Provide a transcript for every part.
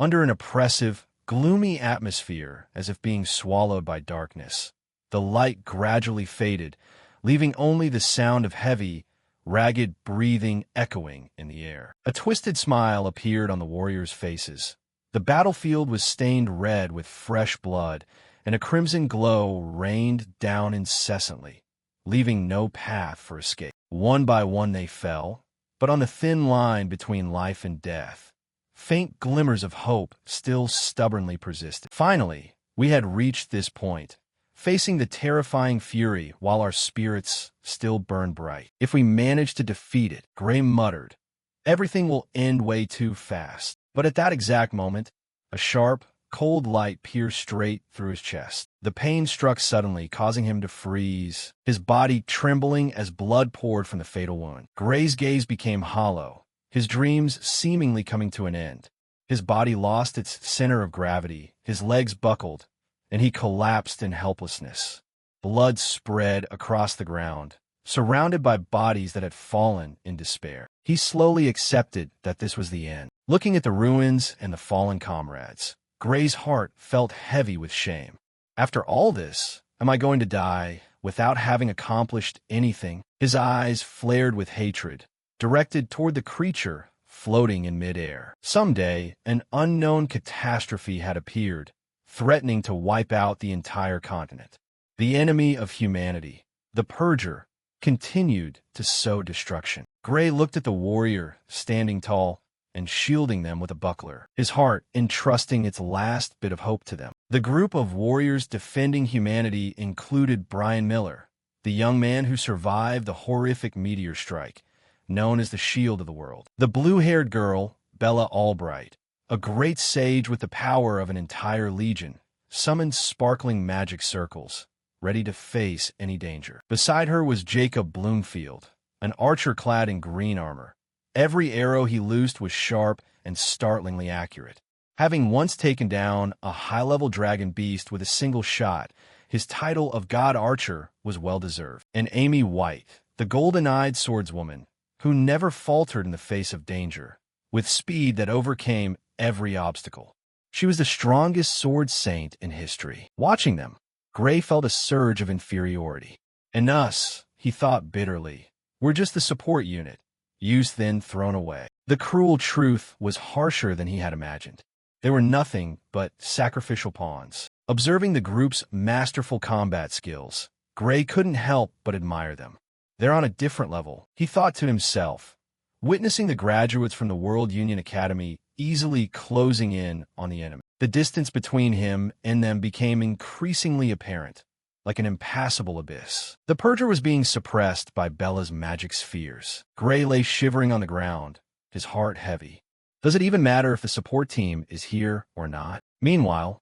under an oppressive, gloomy atmosphere as if being swallowed by darkness. The light gradually faded, leaving only the sound of heavy, ragged breathing echoing in the air. A twisted smile appeared on the warriors' faces. The battlefield was stained red with fresh blood, and a crimson glow rained down incessantly, leaving no path for escape. One by one they fell, but on the thin line between life and death, faint glimmers of hope still stubbornly persisted. Finally, we had reached this point, facing the terrifying fury while our spirits still burned bright. If we manage to defeat it, Gray muttered, everything will end way too fast. But at that exact moment, a sharp, cold light pierced straight through his chest. The pain struck suddenly, causing him to freeze, his body trembling as blood poured from the fatal wound. Gray's gaze became hollow, his dreams seemingly coming to an end. His body lost its center of gravity, his legs buckled, and he collapsed in helplessness. Blood spread across the ground, surrounded by bodies that had fallen in despair. He slowly accepted that this was the end. Looking at the ruins and the fallen comrades, Gray's heart felt heavy with shame. After all this, am I going to die without having accomplished anything? His eyes flared with hatred, directed toward the creature floating in midair. Someday, an unknown catastrophe had appeared, threatening to wipe out the entire continent. The enemy of humanity, the Purger, continued to sow destruction. Gray looked at the warrior standing tall and shielding them with a buckler, his heart entrusting its last bit of hope to them. The group of warriors defending humanity included Brian Miller, the young man who survived the horrific meteor strike, known as the Shield of the World. The blue-haired girl, Bella Albright, a great sage with the power of an entire legion, summoned sparkling magic circles, ready to face any danger. Beside her was Jacob Bloomfield, an archer clad in green armor. Every arrow he loosed was sharp and startlingly accurate. Having once taken down a high-level dragon beast with a single shot, his title of God Archer was well-deserved. And Amy White, the golden-eyed swordswoman, who never faltered in the face of danger, with speed that overcame every obstacle. She was the strongest sword saint in history. Watching them, Gray felt a surge of inferiority. And us, he thought bitterly, we're just the support unit, used then thrown away. The cruel truth was harsher than he had imagined. They were nothing but sacrificial pawns. Observing the group's masterful combat skills, Gray couldn't help but admire them. They're on a different level, he thought to himself, witnessing the graduates from the World Union Academy easily closing in on the enemy. The distance between him and them became increasingly apparent, like an impassable abyss. The Purger was being suppressed by Bella's magic spheres. Gray lay shivering on the ground, his heart heavy. Does it even matter if the support team is here or not? Meanwhile,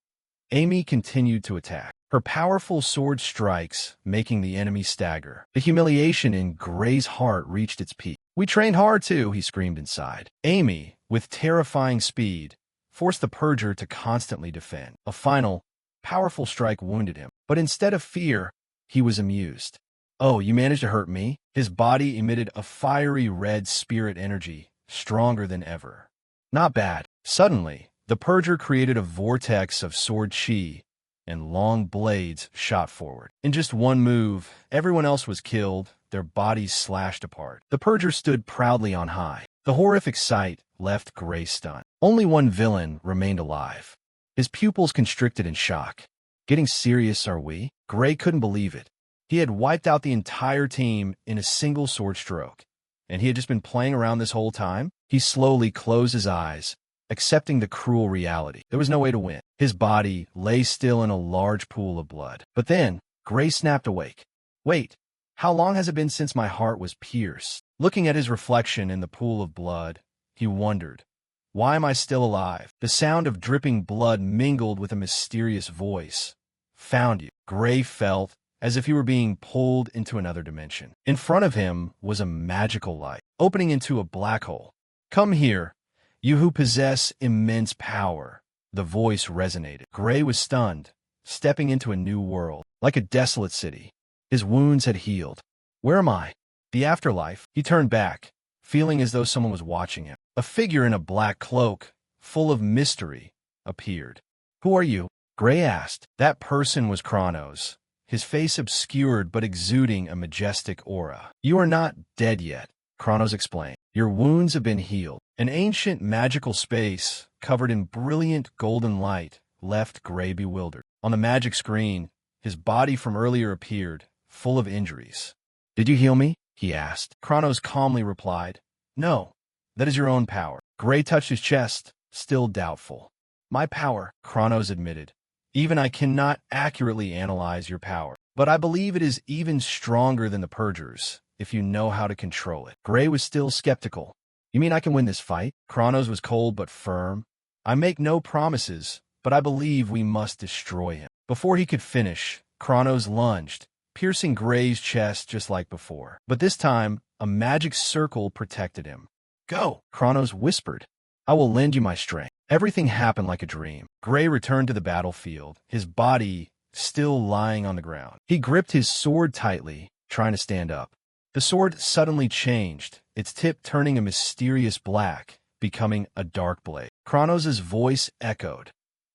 Amy continued to attack, her powerful sword strikes making the enemy stagger. The humiliation in Gray's heart reached its peak. We trained hard too, he screamed inside. Amy, with terrifying speed, forced the Purger to constantly defend. A final, powerful strike wounded him, but instead of fear, he was amused. Oh, you managed to hurt me? His body emitted a fiery red spirit energy, stronger than ever. Not bad. Suddenly, the Purger created a vortex of sword chi, and long blades shot forward. In just one move, everyone else was killed, their bodies slashed apart. The Purger stood proudly on high. The horrific sight left Gray stunned. Only one villain remained alive. His pupils constricted in shock. Getting serious, are we? Gray couldn't believe it. He had wiped out the entire team in a single sword stroke, and he had just been playing around this whole time. He slowly closed his eyes, accepting the cruel reality. There was no way to win. His body lay still in a large pool of blood. But then, Gray snapped awake. Wait, how long has it been since my heart was pierced? Looking at his reflection in the pool of blood, he wondered, why am I still alive? The sound of dripping blood mingled with a mysterious voice. Found you. Gray felt as if he were being pulled into another dimension. In front of him was a magical light, opening into a black hole. Come here, you who possess immense power. The voice resonated. Gray was stunned, stepping into a new world, like a desolate city. His wounds had healed. Where am I? The afterlife? He turned back, feeling as though someone was watching him. A figure in a black cloak, full of mystery, appeared. "Who are you?" Gray asked. That person was Kronos, his face obscured but exuding a majestic aura. "You are not dead yet," Kronos explained. "Your wounds have been healed." An ancient magical space, covered in brilliant golden light, left Gray bewildered. On the magic screen, his body from earlier appeared, full of injuries. "Did you heal me?" he asked. Kronos calmly replied, "No, that is your own power." Gray touched his chest, still doubtful. "My power," Kronos admitted. "Even I cannot accurately analyze your power, but I believe it is even stronger than the Purgers, if you know how to control it." Gray was still skeptical. "You mean I can win this fight?" Kronos was cold but firm. "I make no promises, but I believe we must destroy him." Before he could finish, Kronos lunged, piercing Gray's chest just like before. But this time, a magic circle protected him. "Go," Kronos whispered. "I will lend you my strength." Everything happened like a dream. Gray returned to the battlefield, his body still lying on the ground. He gripped his sword tightly, trying to stand up. The sword suddenly changed, its tip turning a mysterious black, becoming a dark blade. Kronos' voice echoed.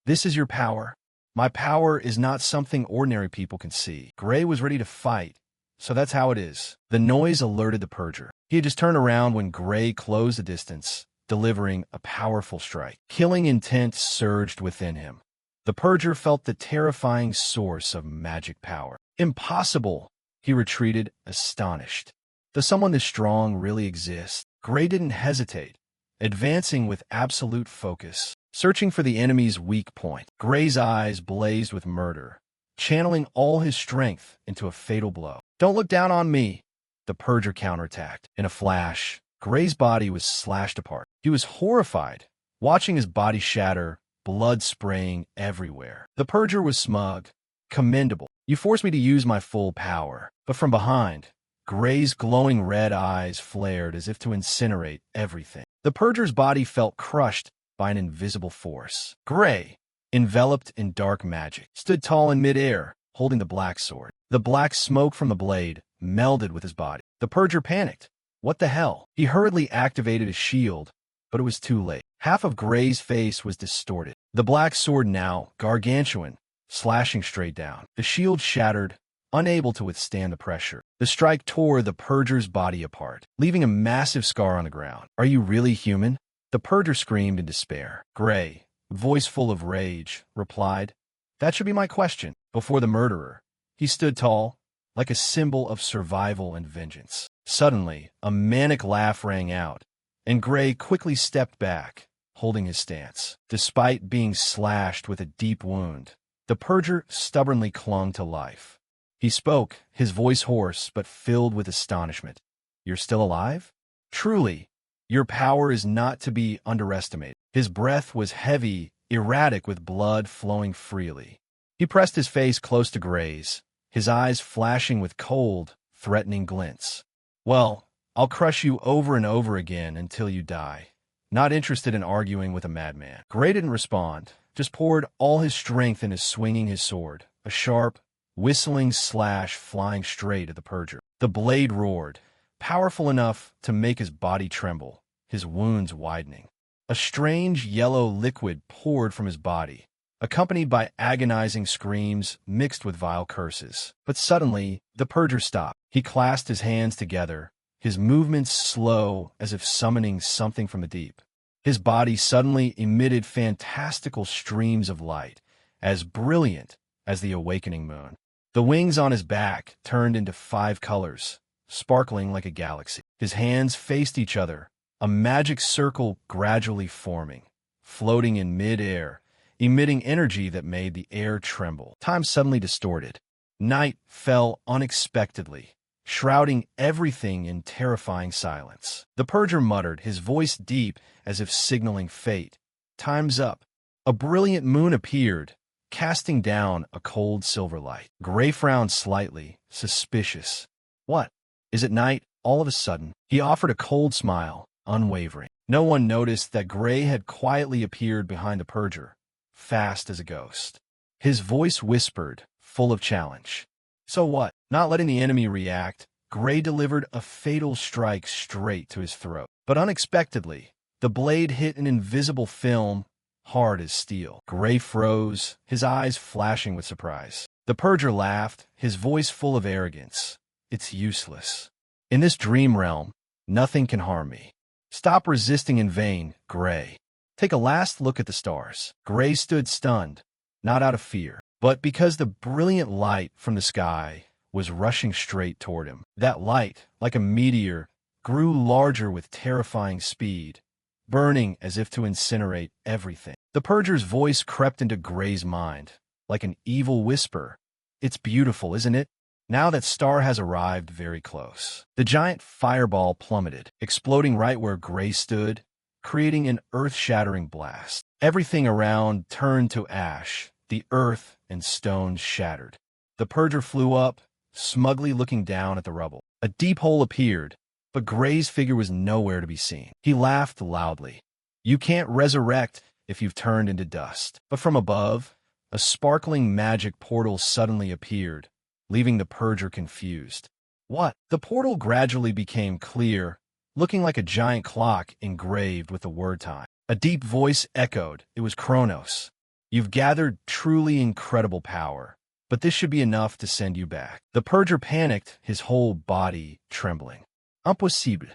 "This is your power. My power is not something ordinary people can see." Gray was ready to fight, so that's how it is. The noise alerted the Purger. He had just turned around when Gray closed the distance, delivering a powerful strike. Killing intent surged within him. The Purger felt the terrifying source of magic power. "Impossible!" He retreated, astonished. Does someone this strong really exist? Gray didn't hesitate, advancing with absolute focus, searching for the enemy's weak point. Gray's eyes blazed with murder, channeling all his strength into a fatal blow. "Don't look down on me!" The Purger counterattacked. In a flash, Gray's body was slashed apart. He was horrified, watching his body shatter, blood spraying everywhere. The Purger was smug, commendable. "You forced me to use my full power." But from behind, Gray's glowing red eyes flared as if to incinerate everything. The Purger's body felt crushed by an invisible force. Gray, enveloped in dark magic, stood tall in midair, holding the black sword. The black smoke from the blade melded with his body. The Purger panicked. What the hell? He hurriedly activated his shield, but it was too late. Half of Gray's face was distorted. The black sword now, gargantuan, slashing straight down. The shield shattered, unable to withstand the pressure. The strike tore the Purger's body apart, leaving a massive scar on the ground. "Are you really human?" The Purger screamed in despair. Gray, voice full of rage, replied, "That should be my question." Before the murderer, he stood tall, like a symbol of survival and vengeance. Suddenly, a manic laugh rang out, and Gray quickly stepped back, holding his stance. Despite being slashed with a deep wound, the Purger stubbornly clung to life. He spoke, his voice hoarse but filled with astonishment. "You're still alive? Truly, your power is not to be underestimated." His breath was heavy, erratic with blood flowing freely. He pressed his face close to Gray's, his eyes flashing with cold, threatening glints. "Well, I'll crush you over and over again until you die. Not interested in arguing with a madman." Gray didn't respond, just poured all his strength into swinging his sword, a sharp, whistling slash flying straight at the Purger. The blade roared, powerful enough to make his body tremble, his wounds widening. A strange yellow liquid poured from his body, accompanied by agonizing screams mixed with vile curses. But suddenly, the Purger stopped. He clasped his hands together, his movements slow as if summoning something from the deep. His body suddenly emitted fantastical streams of light, as brilliant as the awakening moon. The wings on his back turned into 5 colors, sparkling like a galaxy. His hands faced each other, a magic circle gradually forming, floating in mid-air, emitting energy that made the air tremble. Time suddenly distorted. Night fell unexpectedly, shrouding everything in terrifying silence. The Purger muttered, his voice deep as if signaling fate. "Time's up." A brilliant moon appeared, casting down a cold silver light. Gray frowned slightly, suspicious. "What? Is it night?" All of a sudden, he offered a cold smile, unwavering. No one noticed that Gray had quietly appeared behind the Purger, fast as a ghost. His voice whispered, full of challenge. "So what?" Not letting the enemy react, Gray delivered a fatal strike straight to his throat. But unexpectedly, The blade hit an invisible film, hard as steel. Gray froze, his eyes flashing with surprise. The purger laughed, his voice full of arrogance. It's useless. In this dream realm, nothing can harm me. Stop resisting in vain, Gray. Take a last look at the stars. Gray stood stunned, not out of fear, but because the brilliant light from the sky was rushing straight toward him. That light, like a meteor, grew larger with terrifying speed, burning as if to incinerate everything. The purger's voice crept into Gray's mind, like an evil whisper. It's beautiful, isn't it? Now that star has arrived very close. The giant fireball plummeted, exploding right where Gray stood, creating an earth-shattering blast. Everything around turned to ash, the earth and stones shattered. The purger flew up, smugly looking down at the rubble. A deep hole appeared, but Gray's figure was nowhere to be seen. He laughed loudly. You can't resurrect if you've turned into dust. But from above, a sparkling magic portal suddenly appeared, leaving the purger confused. What? The portal gradually became clear, looking like a giant clock engraved with the word time. A deep voice echoed. It was Kronos. You've gathered truly incredible power, but this should be enough to send you back. The purger panicked, his whole body trembling. Impossible.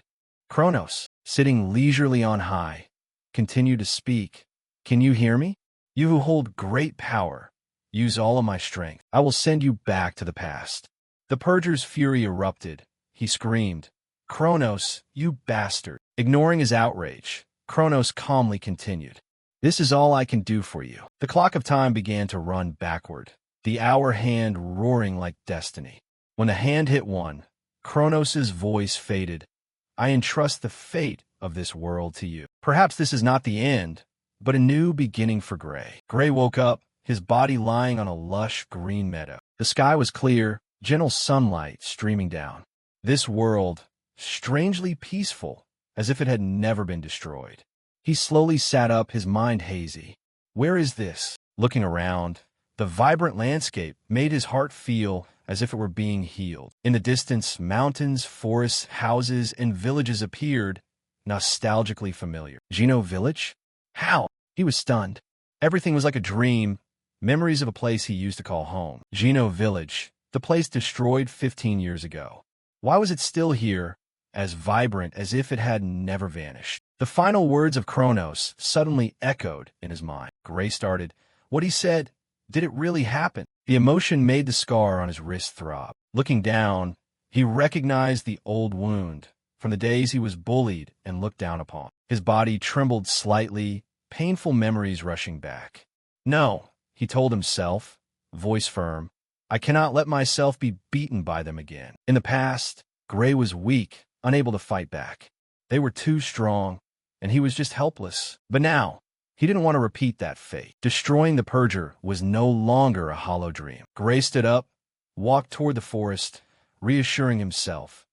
Kronos, sitting leisurely on high, continued to speak. Can you hear me? You who hold great power, use all of my strength. I will send you back to the past. The purger's fury erupted. He screamed, Kronos, you bastard. Ignoring his outrage, Kronos calmly continued. This is all I can do for you. The clock of time began to run backward, the hour hand roaring like destiny. When the hand hit 1, Kronos' voice faded. I entrust the fate of this world to you. Perhaps this is not the end, but a new beginning for Gray. Gray woke up, his body lying on a lush green meadow. The sky was clear, gentle sunlight streaming down. This world, strangely peaceful, as if it had never been destroyed. He slowly sat up, his mind hazy. Where is this? Looking around, the vibrant landscape made his heart feel as if it were being healed. In the distance, mountains, forests, houses, and villages appeared, nostalgically familiar. Gino Village? How? He was stunned. Everything was like a dream, memories of a place he used to call home. Gino Village, the place destroyed 15 years ago. Why was it still here, as vibrant as if it had never vanished? The final words of Kronos suddenly echoed in his mind. Gray started. What he said, did it really happen? The emotion made the scar on his wrist throb. Looking down, he recognized the old wound from the days he was bullied and looked down upon. His body trembled slightly, painful memories rushing back. No, he told himself, voice firm, I cannot let myself be beaten by them again. In the past, Gray was weak, unable to fight back. They were too strong, and he was just helpless. But now, he didn't want to repeat that fate. Destroying the purger was no longer a hollow dream. Gray stood up, walked toward the forest, reassuring himself,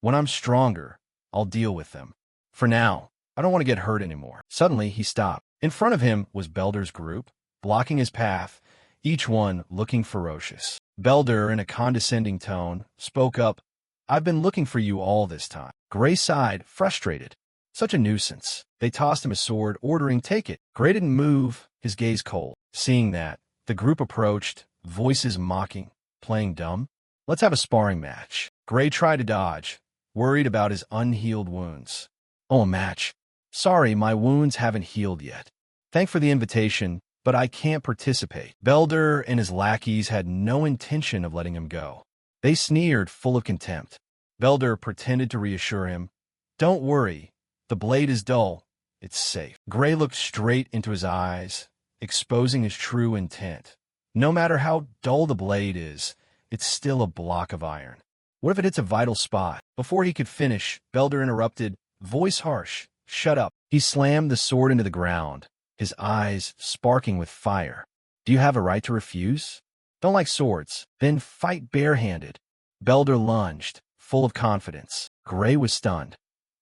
when I'm stronger, I'll deal with them. For now, I don't want to get hurt anymore. Suddenly, he stopped. In front of him was Belder's group, blocking his path, each one looking ferocious. Belder, in a condescending tone, spoke up, I've been looking for you all this time. Gray sighed, frustrated. Such a nuisance. They tossed him a sword, ordering, take it. Gray didn't move, his gaze cold. Seeing that, the group approached, voices mocking, playing dumb. Let's have a sparring match. Gray tried to dodge, worried about his unhealed wounds. Oh, a match. Sorry, my wounds haven't healed yet. Thanks for the invitation, but I can't participate. Belder and his lackeys had no intention of letting him go. They sneered, full of contempt. Belder pretended to reassure him. Don't worry. The blade is dull. It's safe. Gray looked straight into his eyes, exposing his true intent. No matter how dull the blade is, it's still a block of iron. What if it hits a vital spot? Before he could finish, Belder interrupted, voice harsh. Shut up. He slammed the sword into the ground, his eyes sparking with fire. Do you have a right to refuse? Don't like swords? Then fight barehanded. Belder lunged, full of confidence. Gray was stunned.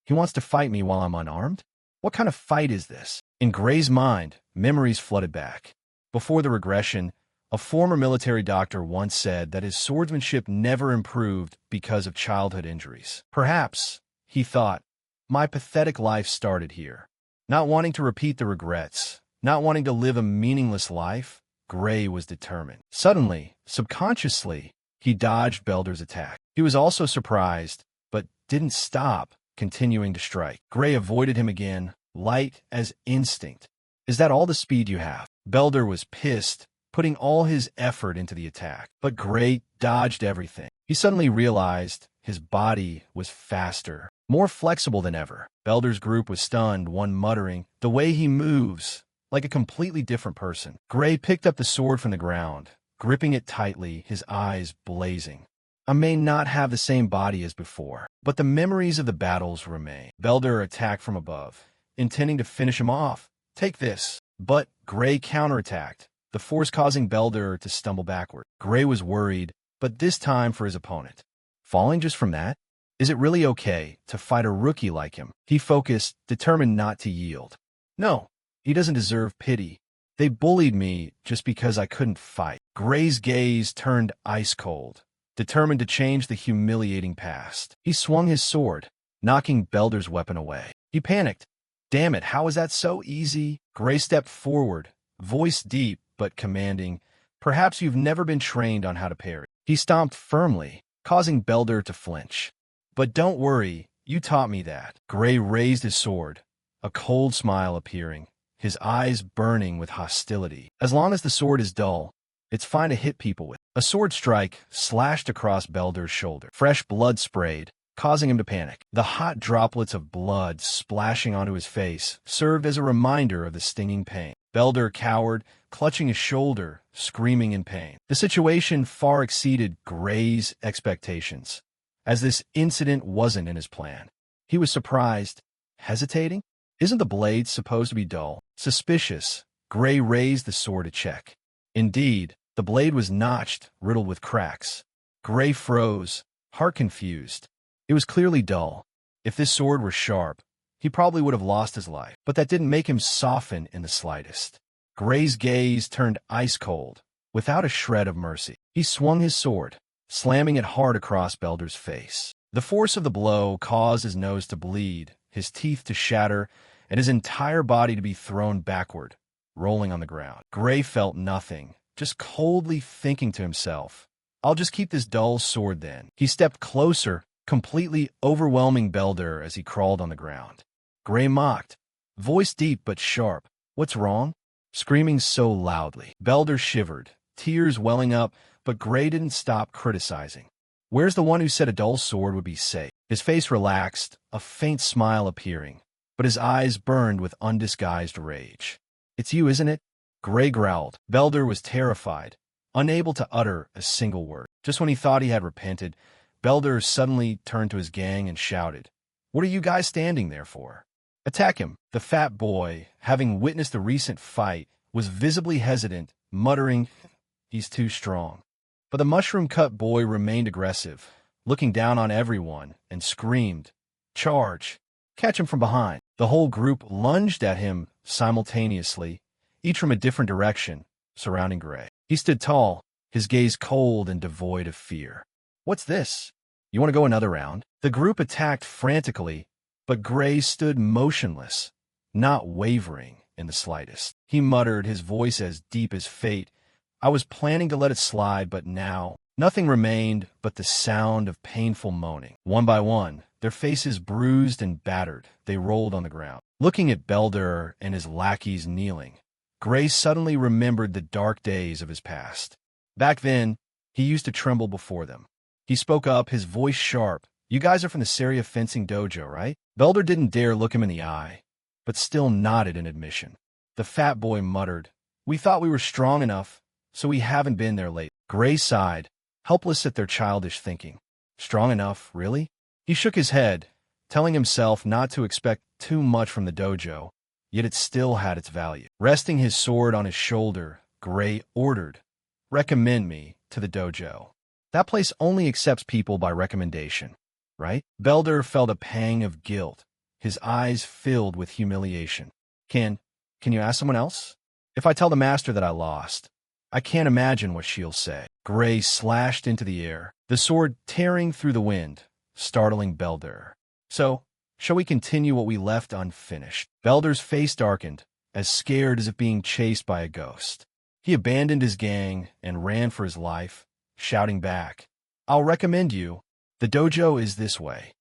He wants to fight me while I'm unarmed? What kind of fight is this? In Gray's mind, memories flooded back. Before the regression, a former military doctor once said that his swordsmanship never improved because of childhood injuries. Perhaps, he thought, my pathetic life started here. Not wanting to repeat the regrets, not wanting to live a meaningless life, Gray was determined. Suddenly, subconsciously, he dodged Belder's attack. He was also surprised, but didn't stop, continuing to strike. Gray avoided him again, light as instinct. Is that all the speed you have? Belder was pissed, putting all his effort into the attack. But Gray dodged everything. He suddenly realized his body was faster, more flexible than ever. Belder's group was stunned, one muttering, "The way he moves, like a completely different person." Gray picked up the sword from the ground, gripping it tightly, his eyes blazing. "I may not have the same body as before, but the memories of the battles remain." Belder attacked from above, intending to finish him off. "Take this." But Gray counterattacked, the force causing Belder to stumble backward. Gray was worried, but this time for his opponent. Falling just from that? Is it really okay to fight a rookie like him? He focused, determined not to yield. No, he doesn't deserve pity. They bullied me just because I couldn't fight. Gray's gaze turned ice cold, determined to change the humiliating past. He swung his sword, knocking Belder's weapon away. He panicked. Damn it, how is that so easy? Gray stepped forward, voice deep but commanding. Perhaps you've never been trained on how to parry. He stomped firmly, causing Belder to flinch. But don't worry, you taught me that. Gray raised his sword, a cold smile appearing, his eyes burning with hostility. As long as the sword is dull, it's fine to hit people with. A sword strike slashed across Belder's shoulder. Fresh blood sprayed, causing him to panic. The hot droplets of blood splashing onto his face served as a reminder of the stinging pain. Belder cowered, clutching his shoulder, screaming in pain. The situation far exceeded Gray's expectations, as this incident wasn't in his plan. He was surprised, hesitating. Isn't the blade supposed to be dull? Suspicious, Gray raised the sword to check. Indeed, the blade was notched, riddled with cracks. Gray froze, heart confused. It was clearly dull. If this sword were sharp, he probably would have lost his life. But that didn't make him soften in the slightest. Gray's gaze turned ice cold, without a shred of mercy. He swung his sword, slamming it hard across Belder's face. The force of the blow caused his nose to bleed, his teeth to shatter, and his entire body to be thrown backward, rolling on the ground. Gray felt nothing, just coldly thinking to himself, "I'll just keep this dull sword then." He stepped closer, completely overwhelming Belder as he crawled on the ground. Gray mocked, voice deep but sharp, "What's wrong?" Screaming so loudly. Belder shivered, tears welling up, but Gray didn't stop criticizing. "Where's the one who said a dull sword would be safe?" His face relaxed, a faint smile appearing, but his eyes burned with undisguised rage. "It's you, isn't it?" Gray growled. Belder was terrified, unable to utter a single word. Just when he thought he had repented, Belder suddenly turned to his gang and shouted, "What are you guys standing there for? Attack him!" The fat boy, having witnessed the recent fight, was visibly hesitant, muttering, "He's too strong." But the mushroom-cut boy remained aggressive, looking down on everyone, and screamed, "Charge! Catch him from behind!" The whole group lunged at him simultaneously, each from a different direction, surrounding Gray. He stood tall, his gaze cold and devoid of fear. "What's this? You want to go another round?" The group attacked frantically, but Gray stood motionless, not wavering in the slightest. He muttered, his voice as deep as fate, "I was planning to let it slide, but now..." Nothing remained but the sound of painful moaning. One by one, their faces bruised and battered, they rolled on the ground. Looking at Belder and his lackeys kneeling, Gray suddenly remembered the dark days of his past. Back then, he used to tremble before them. He spoke up, his voice sharp. "You guys are from the Seria fencing dojo, right?" Belder didn't dare look him in the eye, but still nodded in admission. The fat boy muttered, "We thought we were strong enough, so we haven't been there lately." Gray sighed, helpless at their childish thinking. Strong enough, really? He shook his head, telling himself not to expect too much from the dojo, yet it still had its value. Resting his sword on his shoulder, Gray ordered, "Recommend me to the dojo. That place only accepts people by recommendation, right?" Belder felt a pang of guilt, his eyes filled with humiliation. Can you ask someone else? If I tell the master that I lost, I can't imagine what she'll say." Gray slashed into the air, the sword tearing through the wind, startling Belder. "So, Shall we continue what we left unfinished? Belder's face darkened, as scared as if being chased by a ghost. He abandoned his gang and ran for his life, shouting back, "I'll recommend you. The dojo is this way."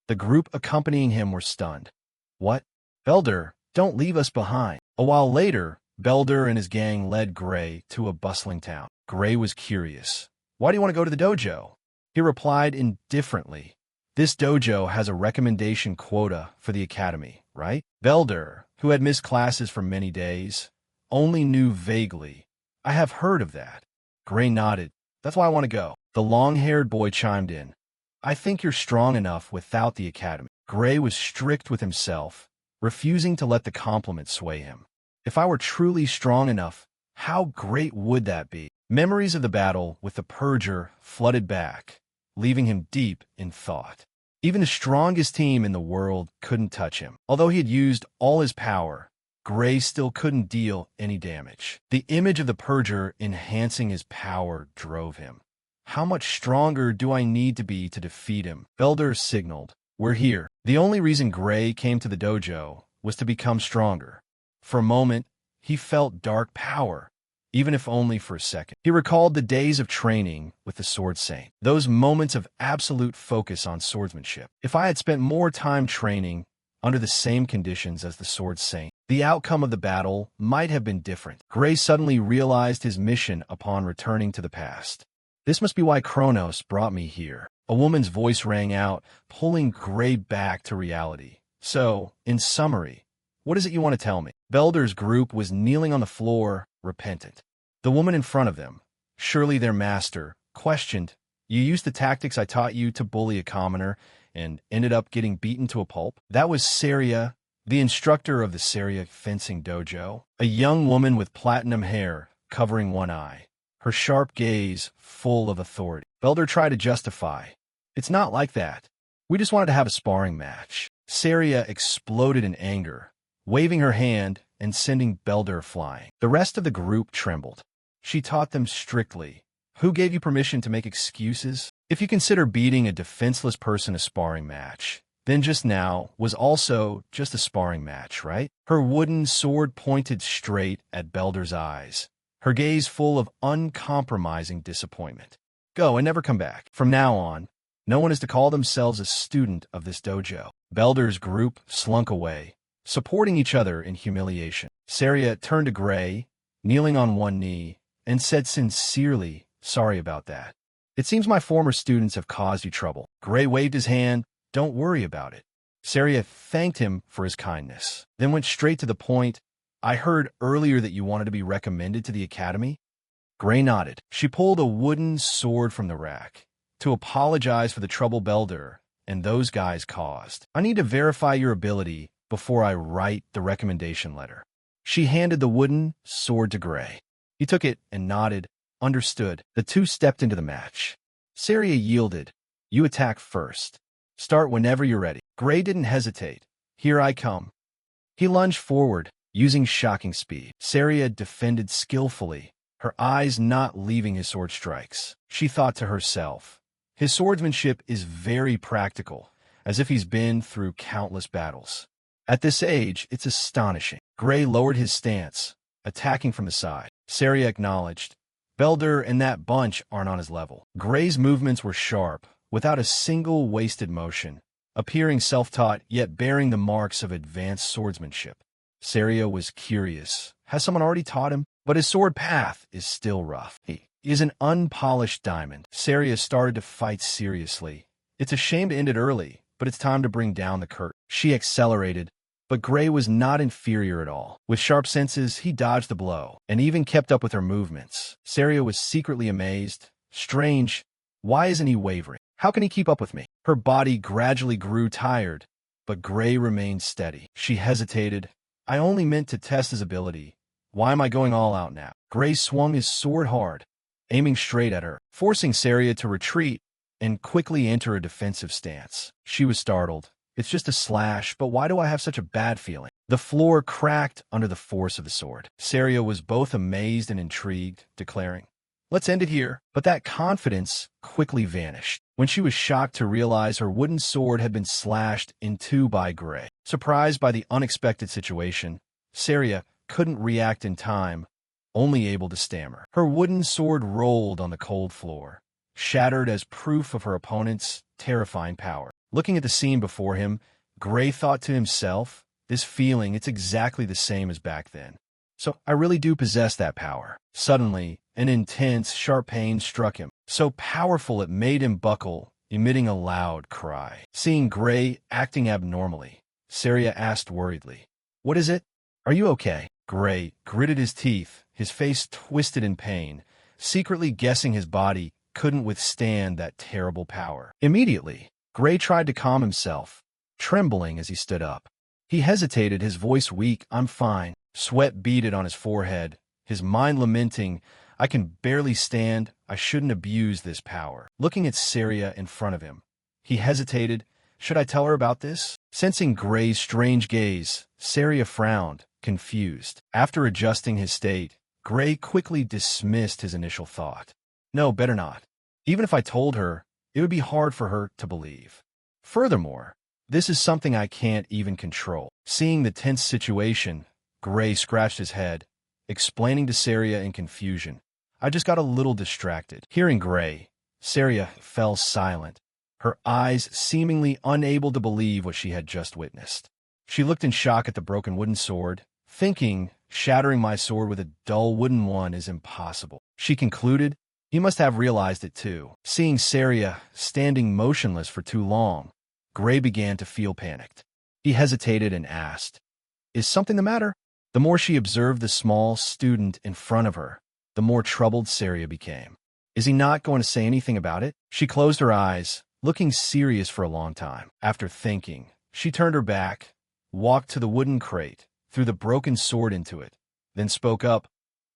The group accompanying him were stunned. "What? Belder, don't leave us behind." A while later, Belder and his gang led Gray to a bustling town. Gray was curious. "Why do you want to go to the dojo?" He replied indifferently, "This dojo has a recommendation quota for the academy, right?" Belder, who had missed classes for many days, only knew vaguely, "I have heard of that." Gray nodded. "That's why I want to go." The long-haired boy chimed in, "I think you're strong enough without the academy." Gray was strict with himself, refusing to let the compliment sway him. If I were truly strong enough, how great would that be? Memories of the battle with the Purger flooded back, leaving him deep in thought. Even the strongest team in the world couldn't touch him. Although he had used all his power, Gray still couldn't deal any damage. The image of the Purger enhancing his power drove him. How much stronger do I need to be to defeat him? Belder signaled, "We're here." The only reason Gray came to the dojo was to become stronger. For a moment, he felt dark power, even if only for a second. He recalled the days of training with the Sword Saint, those moments of absolute focus on swordsmanship. If I had spent more time training under the same conditions as the Sword Saint, the outcome of the battle might have been different. Gray suddenly realized his mission upon returning to the past. "This must be why Kronos brought me here." A woman's voice rang out, pulling Gray back to reality. "So, in summary, what is it you want to tell me?" Belder's group was kneeling on the floor, repentant. The woman in front of them, surely their master, questioned, "You used the tactics I taught you to bully a commoner and ended up getting beaten to a pulp?" That was Saria, the instructor of the Saria fencing dojo, a young woman with platinum hair covering one eye, her sharp gaze full of authority. Belder tried to justify, "It's not like that. We just wanted to have a sparring match." Saria exploded in anger, waving her hand and sending Belder flying. The rest of the group trembled. She taught them strictly. "Who gave you permission to make excuses? If you consider beating a defenseless person a sparring match, then just now was also just a sparring match, right?" Her wooden sword pointed straight at Belder's eyes, her gaze full of uncompromising disappointment. "Go and never come back. From now on, no one is to call themselves a student of this dojo." Belder's group slunk away, supporting each other in humiliation. Saria turned to Gray, kneeling on one knee, and said sincerely, "Sorry about that. It seems my former students have caused you trouble." Gray waved his hand, "Don't worry about it." Saria thanked him for his kindness, then went straight to the point. "I heard earlier that you wanted to be recommended to the academy?" Gray nodded. She pulled a wooden sword from the rack to apologize for the trouble Belder and those guys caused. "I need to verify your ability before I write the recommendation letter." She handed the wooden sword to Gray. He took it and nodded, "Understood." The two stepped into the match. Saria yielded. "You attack first. Start whenever you're ready." Gray didn't hesitate. "Here I come." He lunged forward, using shocking speed. Saria defended skillfully, her eyes not leaving his sword strikes. She thought to herself, "His swordsmanship is very practical, as if he's been through countless battles. At this age, it's astonishing." Gray lowered his stance, attacking from the side. Saria acknowledged, "Belder and that bunch aren't on his level." Gray's movements were sharp, without a single wasted motion, appearing self-taught yet bearing the marks of advanced swordsmanship. Saria was curious. Has someone already taught him? But his sword path is still rough. He is an unpolished diamond. Saria started to fight seriously. It's a shame to end it early, but it's time to bring down the curtain. She accelerated, but Gray was not inferior at all. With sharp senses, he dodged the blow, and even kept up with her movements. Saria was secretly amazed. Strange. Why isn't he wavering? How can he keep up with me? Her body gradually grew tired, but Gray remained steady. She hesitated. "I only meant to test his ability. Why am I going all out now?" Gray swung his sword hard, aiming straight at her, forcing Saria to retreat and quickly enter a defensive stance. She was startled. "It's just a slash, but why do I have such a bad feeling?" The floor cracked under the force of the sword. Saria was both amazed and intrigued, declaring, Let's end it here. But that confidence quickly vanished when she was shocked to realize her wooden sword had been slashed in two by Gray. Surprised by the unexpected situation, Saria couldn't react in time, only able to stammer. Her wooden sword rolled on the cold floor, shattered as proof of her opponent's terrifying power. Looking at the scene before him, Gray thought to himself, this feeling, it's exactly the same as back then. So I really do possess that power. Suddenly, an intense, sharp pain struck him, so powerful it made him buckle, emitting a loud cry. Seeing Gray acting abnormally, Saria asked worriedly, "What is it? Are you okay?" Gray gritted his teeth, his face twisted in pain, secretly guessing his body couldn't withstand that terrible power. Immediately, Gray tried to calm himself, trembling as he stood up. He hesitated, his voice weak. "I'm fine." Sweat beaded on his forehead, his mind lamenting, "I can barely stand. I shouldn't abuse this power." Looking at Saria in front of him, he hesitated. Should I tell her about this? Sensing Gray's strange gaze, Saria frowned, confused. After adjusting his state, Gray quickly dismissed his initial thought. No, better not. Even if I told her, it would be hard for her to believe. Furthermore, this is something I can't even control. Seeing the tense situation, Gray scratched his head, explaining to Saria in confusion, "I just got a little distracted." Hearing Gray, Saria fell silent, her eyes seemingly unable to believe what she had just witnessed. She looked in shock at the broken wooden sword, thinking, shattering my sword with a dull wooden one is impossible. She concluded, he must have realized it too. Seeing Saria standing motionless for too long, Gray began to feel panicked. He hesitated and asked, "Is something the matter?" The more she observed the small student in front of her, the more troubled Saria became. Is he not going to say anything about it? She closed her eyes, looking serious for a long time. After thinking, she turned her back, walked to the wooden crate, threw the broken sword into it, then spoke up.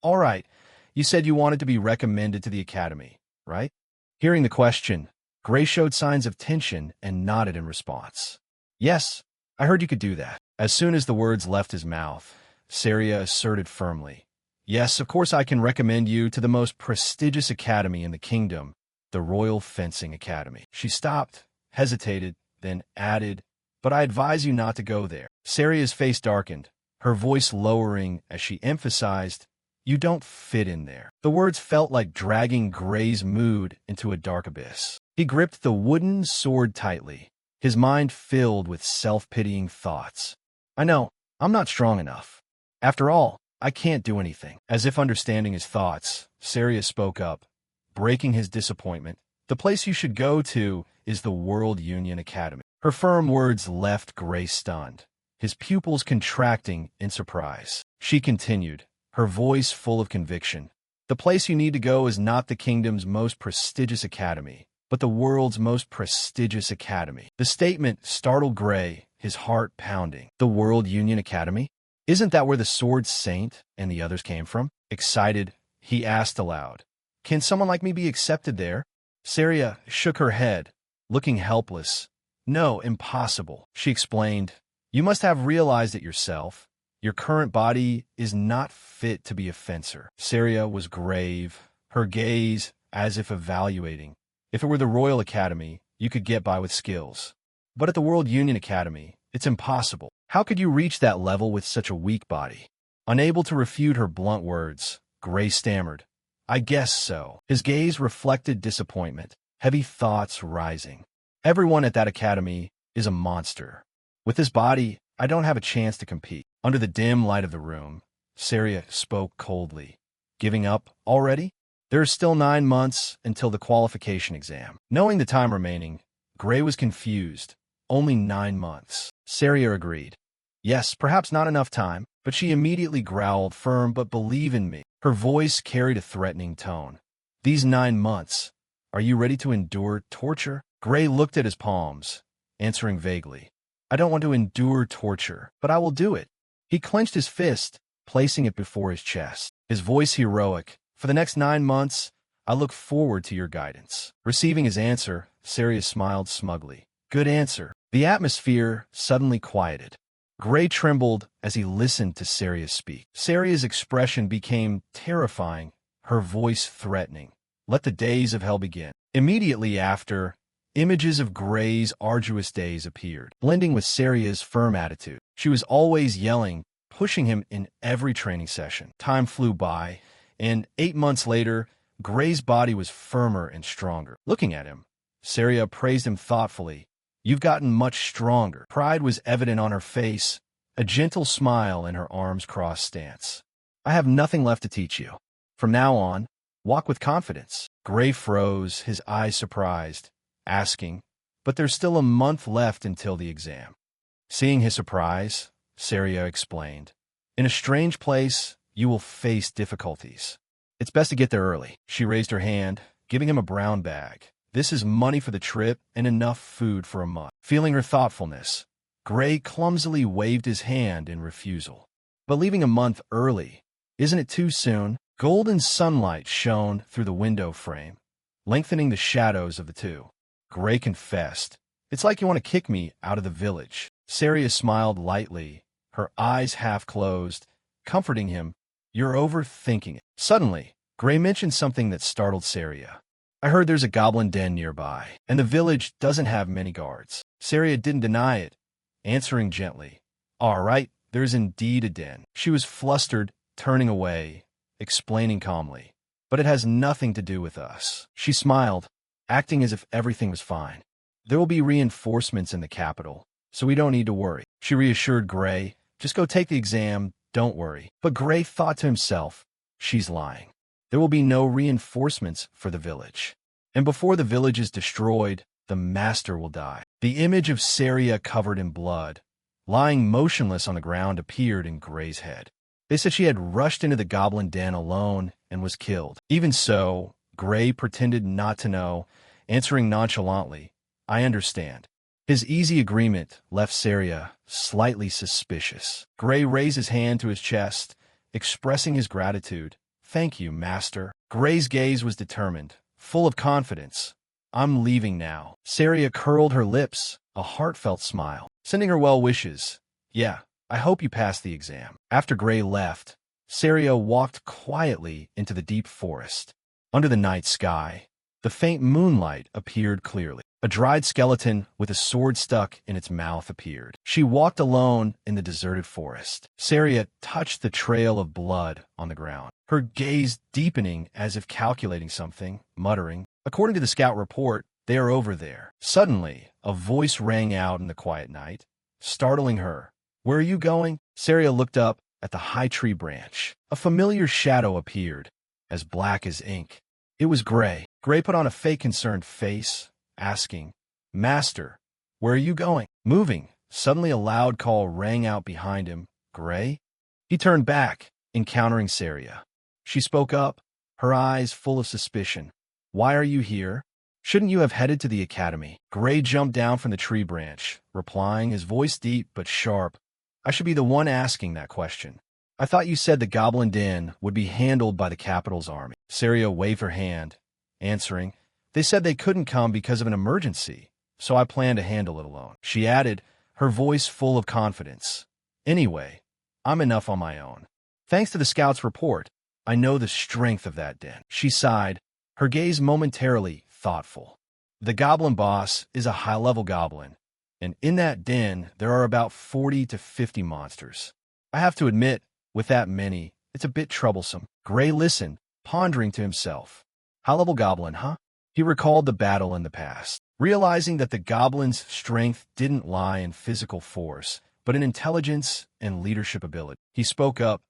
"All right, you said you wanted to be recommended to the academy, right?" Hearing the question, Gray showed signs of tension and nodded in response. "Yes, I heard you could do that." As soon as the words left his mouth, Saria asserted firmly, "Yes, of course I can recommend you to the most prestigious academy in the kingdom, the Royal Fencing Academy." She stopped, hesitated, then added, "But I advise you not to go there." Saria's face darkened, her voice lowering as she emphasized, "You don't fit in there." The words felt like dragging Gray's mood into a dark abyss. He gripped the wooden sword tightly, his mind filled with self-pitying thoughts. "I know, I'm not strong enough. After all, I can't do anything." As if understanding his thoughts, Saria spoke up, breaking his disappointment. "The place you should go to is the World Union Academy." Her firm words left Gray stunned, his pupils contracting in surprise. She continued, her voice full of conviction. "The place you need to go is not the kingdom's most prestigious academy, but the world's most prestigious academy." The statement startled Gray, his heart pounding. The World Union Academy? Isn't that where the Sword Saint and the others came from? Excited, he asked aloud, "Can someone like me be accepted there?" Saria shook her head, looking helpless. "No, impossible," she explained. "You must have realized it yourself. Your current body is not fit to be a fencer." Saria was grave, her gaze as if evaluating. If it were the Royal Academy, you could get by with skills. But at the World Union Academy, it's impossible. How could you reach that level with such a weak body? Unable to refute her blunt words, Gray stammered, "I guess so." His gaze reflected disappointment, heavy thoughts rising. "Everyone at that academy is a monster. With this body, I don't have a chance to compete." Under the dim light of the room, Saria spoke coldly. "Giving up already? There are still 9 months until the qualification exam." Knowing the time remaining, Gray was confused. Only 9 months. Saria agreed. Yes, perhaps not enough time, but she immediately growled, "Firm, but believe in me." Her voice carried a threatening tone. "These 9 months, are you ready to endure torture?" Gray looked at his palms, answering vaguely, "I don't want to endure torture, but I will do it." He clenched his fist, placing it before his chest, his voice heroic. "For the next 9 months, I look forward to your guidance." Receiving his answer, Saria smiled smugly. "Good answer." The atmosphere suddenly quieted. Gray trembled as he listened to Saria speak. Saria's expression became terrifying, her voice threatening. Let the days of hell begin. Immediately after, images of Gray's arduous days appeared, blending with Seria's firm attitude. She was always yelling, pushing him in every training session. Time flew by, and 8 months later, Gray's body was firmer and stronger. Looking at him, Seria praised him thoughtfully. You've gotten much stronger. Pride was evident on her face, a gentle smile in her arms crossed stance. I have nothing left to teach you. From now on, walk with confidence. Gray froze, his eyes surprised, asking, but there's still a month left until the exam. Seeing his surprise, Seria explained, in a strange place, you will face difficulties. It's best to get there early. She raised her hand, giving him a brown bag. This is money for the trip and enough food for a month. Feeling her thoughtfulness, Gray clumsily waved his hand in refusal. But leaving a month early, isn't it too soon? Golden sunlight shone through the window frame, lengthening the shadows of the two. Gray confessed, it's like you want to kick me out of the village. Seria smiled lightly, her eyes half closed, comforting him. You're overthinking it. Suddenly, Gray mentioned something that startled Seria. I heard there's a goblin den nearby, and the village doesn't have many guards. Seria didn't deny it, answering gently. All right, there's indeed a den. She was flustered, turning away, explaining calmly. But it has nothing to do with us. She smiled, acting as if everything was fine. There will be reinforcements in the capital, so we don't need to worry. She reassured Gray, just go take the exam, don't worry. But Gray thought to himself, she's lying. There will be no reinforcements for the village. And before the village is destroyed, the master will die. The image of Seria covered in blood, lying motionless on the ground, appeared in Gray's head. They said she had rushed into the goblin den alone and was killed. Even so, Gray pretended not to know, answering nonchalantly, I understand. His easy agreement left Seria slightly suspicious. Gray raised his hand to his chest, expressing his gratitude. Thank you, master. Gray's gaze was determined, full of confidence. I'm leaving now. Seria curled her lips, a heartfelt smile, sending her well wishes. Yeah, I hope you pass the exam. After Gray left, Seria walked quietly into the deep forest. Under the night sky, the faint moonlight appeared clearly. A dried skeleton with a sword stuck in its mouth appeared. She walked alone in the deserted forest. Seria touched the trail of blood on the ground, her gaze deepening as if calculating something, muttering, according to the scout report, they are over there. Suddenly, a voice rang out in the quiet night, startling her. Where are you going? Seria looked up at the high tree branch. A familiar shadow appeared, as black as ink. It was Gray. Gray put on a fake concerned face, asking, Master, where are you going? Moving. Suddenly a loud call rang out behind him. Gray? He turned back, encountering Seria. She spoke up, her eyes full of suspicion. Why are you here? Shouldn't you have headed to the academy? Gray jumped down from the tree branch, replying, his voice deep but sharp. I should be the one asking that question. I thought you said the goblin den would be handled by the capital's army. Seria waved her hand, answering, they said they couldn't come because of an emergency, so I plan to handle it alone. She added, her voice full of confidence. Anyway, I'm enough on my own. Thanks to the scout's report, I know the strength of that den. She sighed, her gaze momentarily thoughtful. The goblin boss is a high-level goblin, and in that den there are about 40 to 50 monsters. I have to admit, with that many, it's a bit troublesome. Gray listened, pondering to himself. High-level goblin, huh? He recalled the battle in the past, realizing that the goblin's strength didn't lie in physical force, but in intelligence and leadership ability. He spoke up.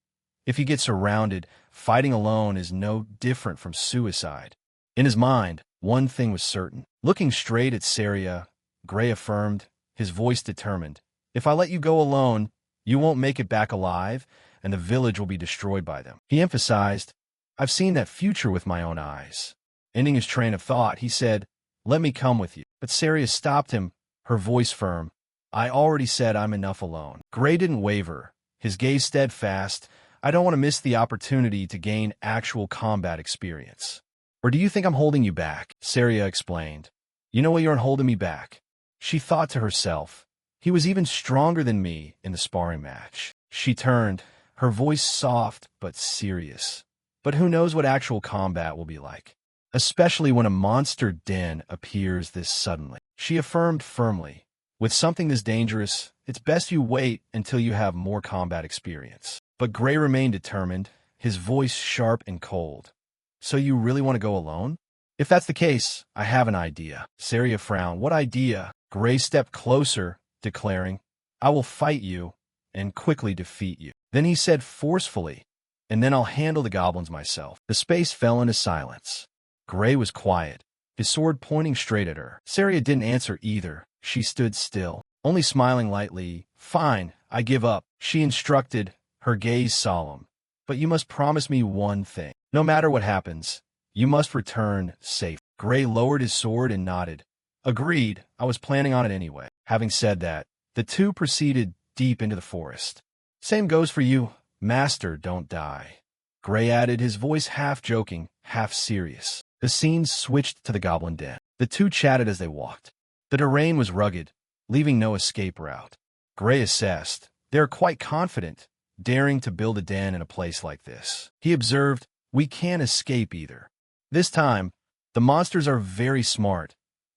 If he gets surrounded, fighting alone is no different from suicide. In his mind, one thing was certain. Looking straight at Seria, Gray affirmed, his voice determined. If I let you go alone, you won't make it back alive, and the village will be destroyed by them. He emphasized, I've seen that future with my own eyes. Ending his train of thought, he said, let me come with you. But Seria stopped him, her voice firm. I already said I'm enough alone. Gray didn't waver, his gaze steadfast. I don't want to miss the opportunity to gain actual combat experience. Or do you think I'm holding you back? Seria explained. You know why you aren't holding me back? She thought to herself. He was even stronger than me in the sparring match. She turned, her voice soft but serious. but who knows what actual combat will be like, especially when a monster den appears this suddenly. She affirmed firmly, with something this dangerous, it's best you wait until you have more combat experience. But Gray remained determined, his voice sharp and cold. So you really want to go alone? If that's the case, I have an idea. Saria frowned. What idea? Gray stepped closer, declaring, I will fight you and quickly defeat you. Then he said forcefully, and then I'll handle the goblins myself. The space fell into silence. Gray was quiet, his sword pointing straight at her. Saria didn't answer either. She stood still, only smiling lightly. Fine, I give up, she instructed, her gaze solemn. But you must promise me one thing. No matter what happens, you must return safe. Gray lowered his sword and nodded. Agreed, I was planning on it anyway. Having said that, the two proceeded deep into the forest. Same goes for you, Master, don't die. Gray added, his voice half joking, half serious. The scene switched to the goblin den. The two chatted as they walked. The terrain was rugged, leaving no escape route. Gray assessed. They are quite confident, daring to build a den in a place like this. He observed, we can't escape either. This time, the monsters are very smart.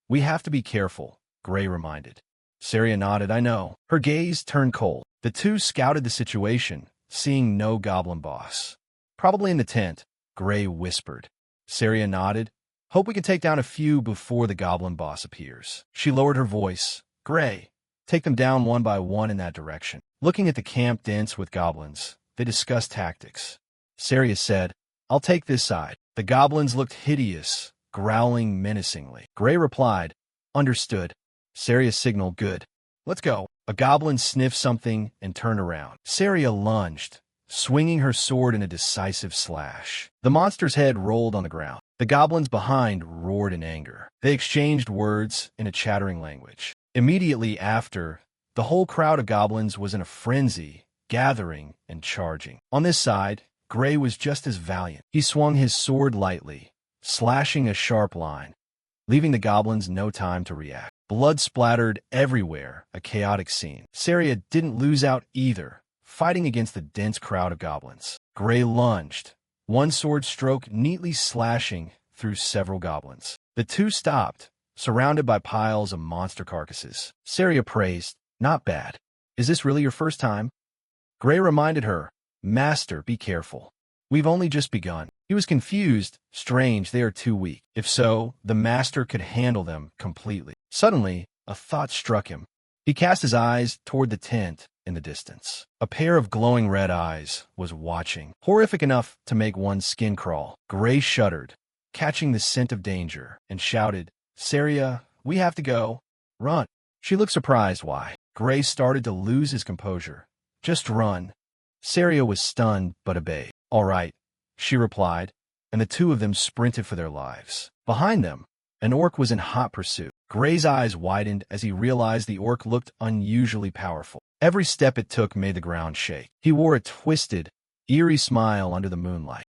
We have to be careful, Gray reminded. Saria nodded, I know. Her gaze turned cold. The two scouted the situation, seeing no goblin boss. Probably in the tent, Gray whispered. Saria nodded. Hope we can take down a few before the goblin boss appears. She lowered her voice. Gray, take them down one by one in that direction. Looking at the camp dense with goblins, they discussed tactics. Saria said, I'll take this side. The goblins looked hideous, growling menacingly. Gray replied, Understood. Saria signaled, Good. Let's go. A goblin sniffed something and turned around. Saria lunged, swinging her sword in a decisive slash. The monster's head rolled on the ground. The goblins behind roared in anger. They exchanged words in a chattering language. Immediately after, the whole crowd of goblins was in a frenzy, gathering and charging. On this side, Gray was just as valiant. He swung his sword lightly, slashing a sharp line, leaving the goblins no time to react. Blood splattered everywhere, a chaotic scene. Saria didn't lose out either, fighting against the dense crowd of goblins. Gray lunged, one sword stroke neatly slashing through several goblins. The two stopped, surrounded by piles of monster carcasses. Saria praised, Not bad. Is this really your first time? Gray reminded her, Master, be careful. We've only just begun. He was confused. Strange, they are too weak. If so, the master could handle them completely. Suddenly, a thought struck him. He cast his eyes toward the tent in the distance. A pair of glowing red eyes was watching, horrific enough to make one's skin crawl. Gray shuddered, catching the scent of danger, and shouted, Saria, we have to go. Run. She looked surprised. Why? Gray started to lose his composure. Just run. Saria was stunned but obeyed. All right, she replied, and the two of them sprinted for their lives. Behind them, an orc was in hot pursuit. Gray's eyes widened as he realized the orc looked unusually powerful. Every step it took made the ground shake. He wore a twisted, eerie smile under the moonlight.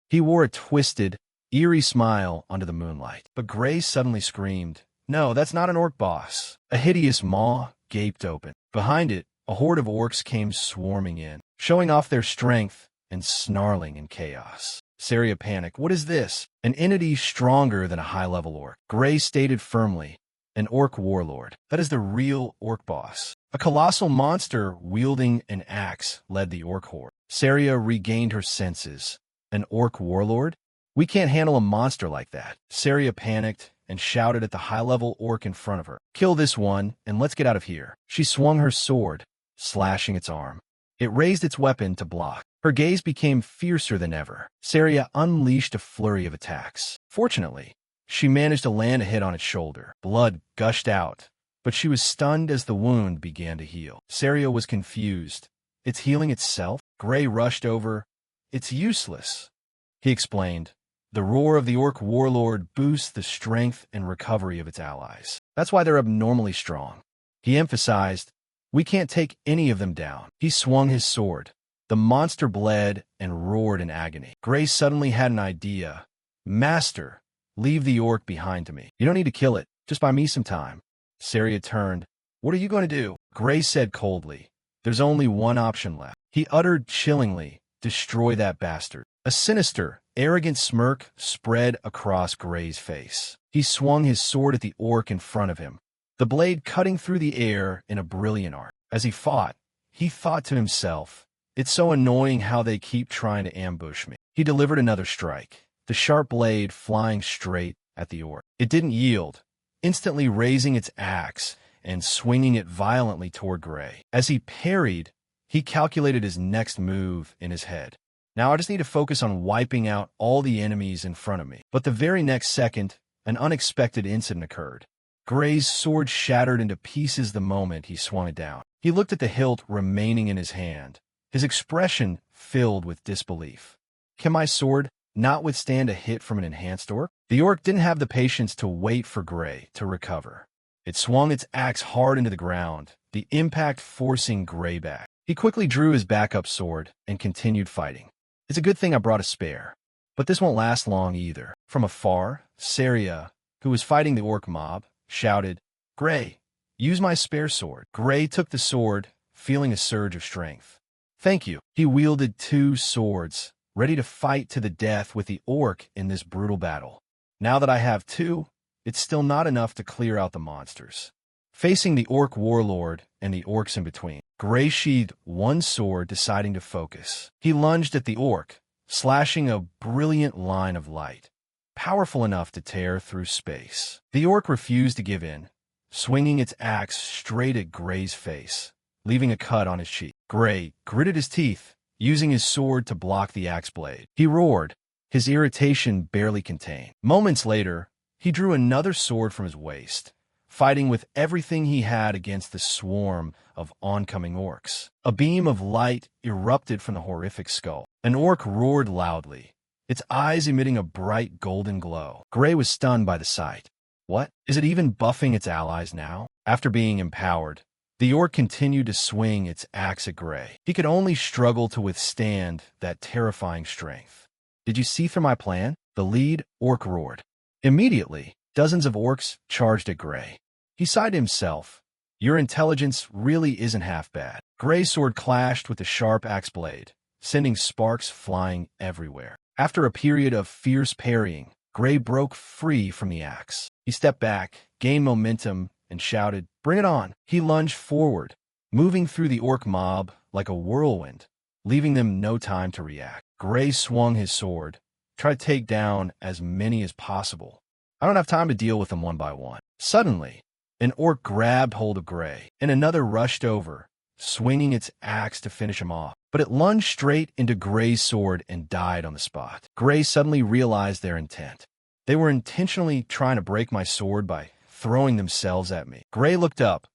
But Gray suddenly screamed, No, that's not an orc boss. A hideous maw gaped open. Behind it, a horde of orcs came swarming in, showing off their strength and snarling in chaos. Saria panicked. What is this? An entity stronger than a high-level orc. Gray stated firmly, an orc warlord. That is the real orc boss. A colossal monster wielding an axe led the orc horde. Saria regained her senses. An orc warlord? We can't handle a monster like that. Saria panicked and shouted at the high-level orc in front of her. Kill this one, and let's get out of here. She swung her sword, slashing its arm. It raised its weapon to block. Her gaze became fiercer than ever. Saria unleashed a flurry of attacks. Fortunately, she managed to land a hit on its shoulder. Blood gushed out, but she was stunned as the wound began to heal. Saria was confused. It's healing itself? Gray rushed over. It's useless, he explained. The roar of the orc warlord boosts the strength and recovery of its allies. That's why they're abnormally strong. He emphasized, we can't take any of them down. He swung his sword. The monster bled and roared in agony. Gray suddenly had an idea. Master, leave the orc behind to me. You don't need to kill it. Just buy me some time. Saria turned. What are you going to do? Gray said coldly. There's only one option left. He uttered chillingly, destroy that bastard. A sinister, arrogant smirk spread across Gray's face. He swung his sword at the orc in front of him, the blade cutting through the air in a brilliant arc. As he fought, he thought to himself, "It's so annoying how they keep trying to ambush me." He delivered another strike, the sharp blade flying straight at the orc. It didn't yield, instantly raising its axe and swinging it violently toward Gray. As he parried, he calculated his next move in his head. Now I just need to focus on wiping out all the enemies in front of me. But the very next second, an unexpected incident occurred. Gray's sword shattered into pieces the moment he swung it down. He looked at the hilt remaining in his hand, his expression filled with disbelief. Can my sword not withstand a hit from an enhanced orc? The orc didn't have the patience to wait for Gray to recover. It swung its axe hard into the ground, the impact forcing Gray back. He quickly drew his backup sword and continued fighting. It's a good thing I brought a spare. But this won't last long either. From afar, Saria, who was fighting the orc mob, shouted, "Gray, use my spare sword." Gray took the sword, feeling a surge of strength. "Thank you." He wielded two swords, ready to fight to the death with the orc in this brutal battle. Now that I have two, it's still not enough to clear out the monsters. Facing the orc warlord and the orcs in between, Gray sheathed one sword, deciding to focus. He lunged at the orc, slashing a brilliant line of light, powerful enough to tear through space. The orc refused to give in, swinging its axe straight at Gray's face, leaving a cut on his cheek. Gray gritted his teeth, using his sword to block the axe blade. He roared, his irritation barely contained. Moments later, he drew another sword from his waist, fighting with everything he had against the swarm of oncoming orcs. A beam of light erupted from the horrific skull. An orc roared loudly, its eyes emitting a bright golden glow. Gray was stunned by the sight. What? Is it even buffing its allies now? After being empowered, the orc continued to swing its axe at Gray. He could only struggle to withstand that terrifying strength. "Did you see through my plan?" the lead orc roared. Immediately, dozens of orcs charged at Gray. He sighed to himself. Your intelligence really isn't half bad. Gray's sword clashed with the sharp axe blade, sending sparks flying everywhere. After a period of fierce parrying, Gray broke free from the axe. He stepped back, gained momentum, and shouted, "Bring it on!" He lunged forward, moving through the orc mob like a whirlwind, leaving them no time to react. Gray swung his sword, tried to take down as many as possible. I don't have time to deal with them one by one. Suddenly, an orc grabbed hold of Gray, and another rushed over, swinging its axe to finish him off. But it lunged straight into Gray's sword and died on the spot. Gray suddenly realized their intent. They were intentionally trying to break my sword by throwing themselves at me. Gray looked up.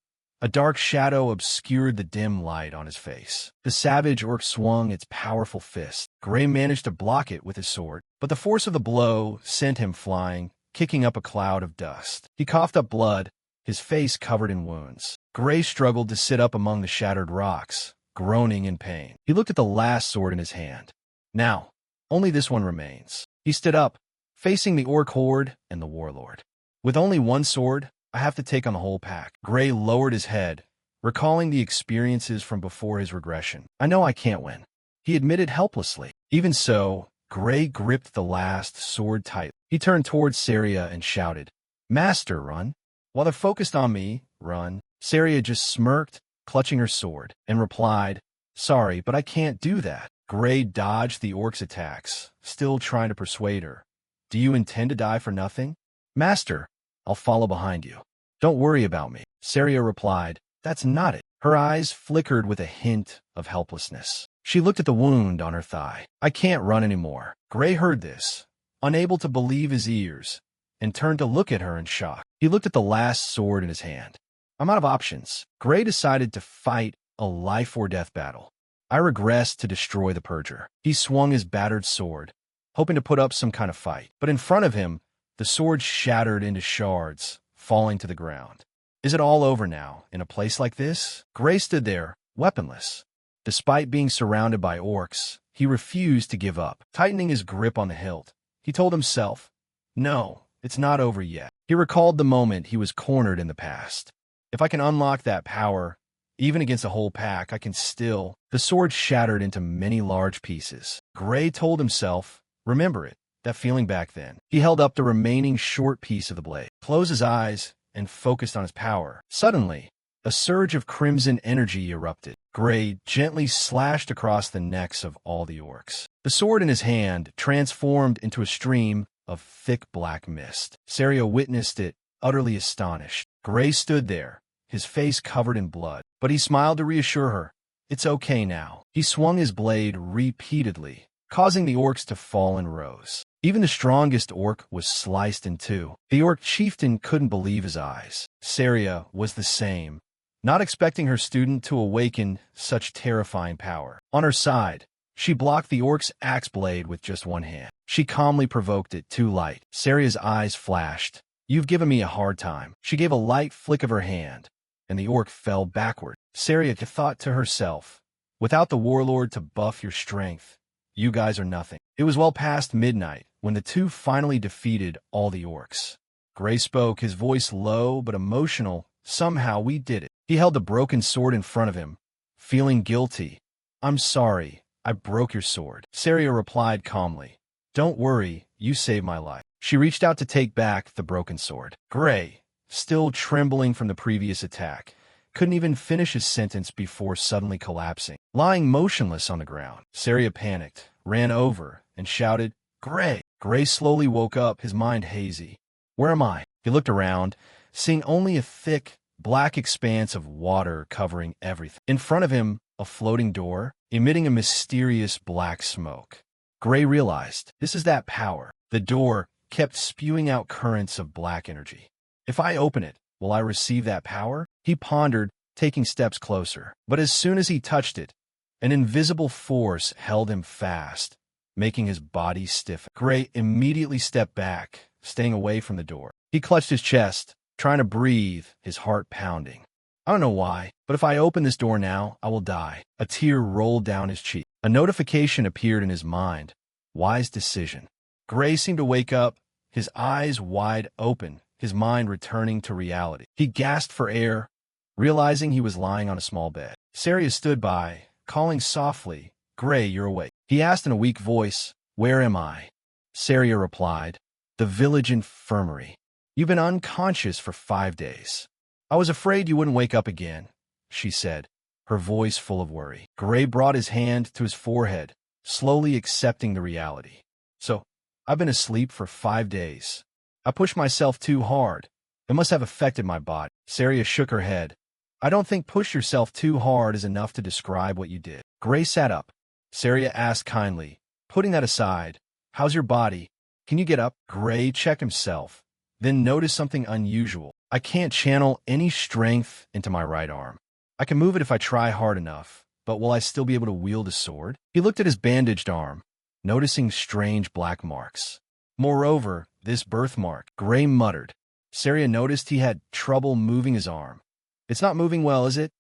A dark shadow obscured the dim light on his face. The savage orc swung its powerful fist. Gray managed to block it with his sword, but the force of the blow sent him flying, kicking up a cloud of dust. He coughed up blood, his face covered in wounds. Gray struggled to sit up among the shattered rocks, groaning in pain. He looked at the last sword in his hand. Now, only this one remains. He stood up, facing the orc horde and the warlord. With only one sword, I have to take on the whole pack. Gray lowered his head, recalling the experiences from before his regression. I know I can't win, he admitted helplessly. Even so, Gray gripped the last sword tight. He turned towards Saria and shouted, "Master, run." While they're focused on me, run. Saria just smirked, clutching her sword, and replied, "Sorry, but I can't do that." Gray dodged the orc's attacks, still trying to persuade her. "Do you intend to die for nothing?" "Master, I'll follow behind you. Don't worry about me." Saria replied, "That's not it." Her eyes flickered with a hint of helplessness. She looked at the wound on her thigh. "I can't run anymore." Gray heard this, unable to believe his ears, and turned to look at her in shock. He looked at the last sword in his hand. "I'm out of options." Gray decided to fight a life-or-death battle. I regressed to destroy the purger. He swung his battered sword, hoping to put up some kind of fight. But in front of him, the sword shattered into shards, falling to the ground. Is it all over now, in a place like this? Gray stood there, weaponless. Despite being surrounded by orcs, he refused to give up. Tightening his grip on the hilt, he told himself, "No, it's not over yet." He recalled the moment he was cornered in the past. If I can unlock that power, even against a whole pack, I can still... The sword shattered into many large pieces. Gray told himself, Remember it, that feeling back then. He held up the remaining short piece of the blade, closed his eyes, and focused on his power. Suddenly, a surge of crimson energy erupted. Gray gently slashed across the necks of all the orcs. The sword in his hand transformed into a stream of thick black mist. Saria witnessed it, utterly astonished. Gray stood there, his face covered in blood, but he smiled to reassure her. It's okay now. He swung his blade repeatedly, causing the orcs to fall in rows. Even the strongest orc was sliced in two. The orc chieftain couldn't believe his eyes. Saria was the same, not expecting her student to awaken such terrifying power. On her side, she blocked the orc's axe blade with just one hand. She calmly provoked it too light. Saria's eyes flashed. You've given me a hard time. She gave a light flick of her hand, and the orc fell backward. Saria thought to herself, without the warlord to buff your strength, you guys are nothing. It was well past midnight when the two finally defeated all the orcs. Gray spoke, his voice low but emotional. Somehow we did it. He held the broken sword in front of him, feeling guilty. I'm sorry, I broke your sword. Saria replied calmly. Don't worry, you saved my life. She reached out to take back the broken sword. Gray, still trembling from the previous attack, couldn't even finish his sentence before suddenly collapsing. Lying motionless on the ground, Saria panicked, ran over, and shouted, Gray! Gray slowly woke up, his mind hazy. Where am I? He looked around, seeing only a thick, black expanse of water covering everything. In front of him, a floating door, emitting a mysterious black smoke. Gray realized, this is that power. The door kept spewing out currents of black energy. If I open it, will I receive that power? He pondered, taking steps closer. But as soon as he touched it, an invisible force held him fast, making his body stiffen. Gray immediately stepped back, staying away from the door. He clutched his chest, trying to breathe, his heart pounding. I don't know why, but if I open this door now, I will die. A tear rolled down his cheek. A notification appeared in his mind. Wise decision. Gray seemed to wake up, his eyes wide open, his mind returning to reality. He gasped for air, realizing he was lying on a small bed. Saria stood by, calling softly, Gray, you're awake. He asked in a weak voice, Where am I? Saria replied, The village infirmary. You've been unconscious for 5 days. I was afraid you wouldn't wake up again, she said, her voice full of worry. Gray brought his hand to his forehead, slowly accepting the reality. So, I've been asleep for 5 days. I pushed myself too hard. It must have affected my body. Saria shook her head. I don't think push yourself too hard is enough to describe what you did. Gray sat up. Saria asked kindly, putting that aside, how's your body? Can you get up? Gray checked himself, then noticed something unusual. I can't channel any strength into my right arm. I can move it if I try hard enough, but will I still be able to wield a sword? He looked at his bandaged arm, noticing strange black marks. Moreover, this birthmark, Gray muttered. Saria noticed he had trouble moving his arm. It's not moving well, is it?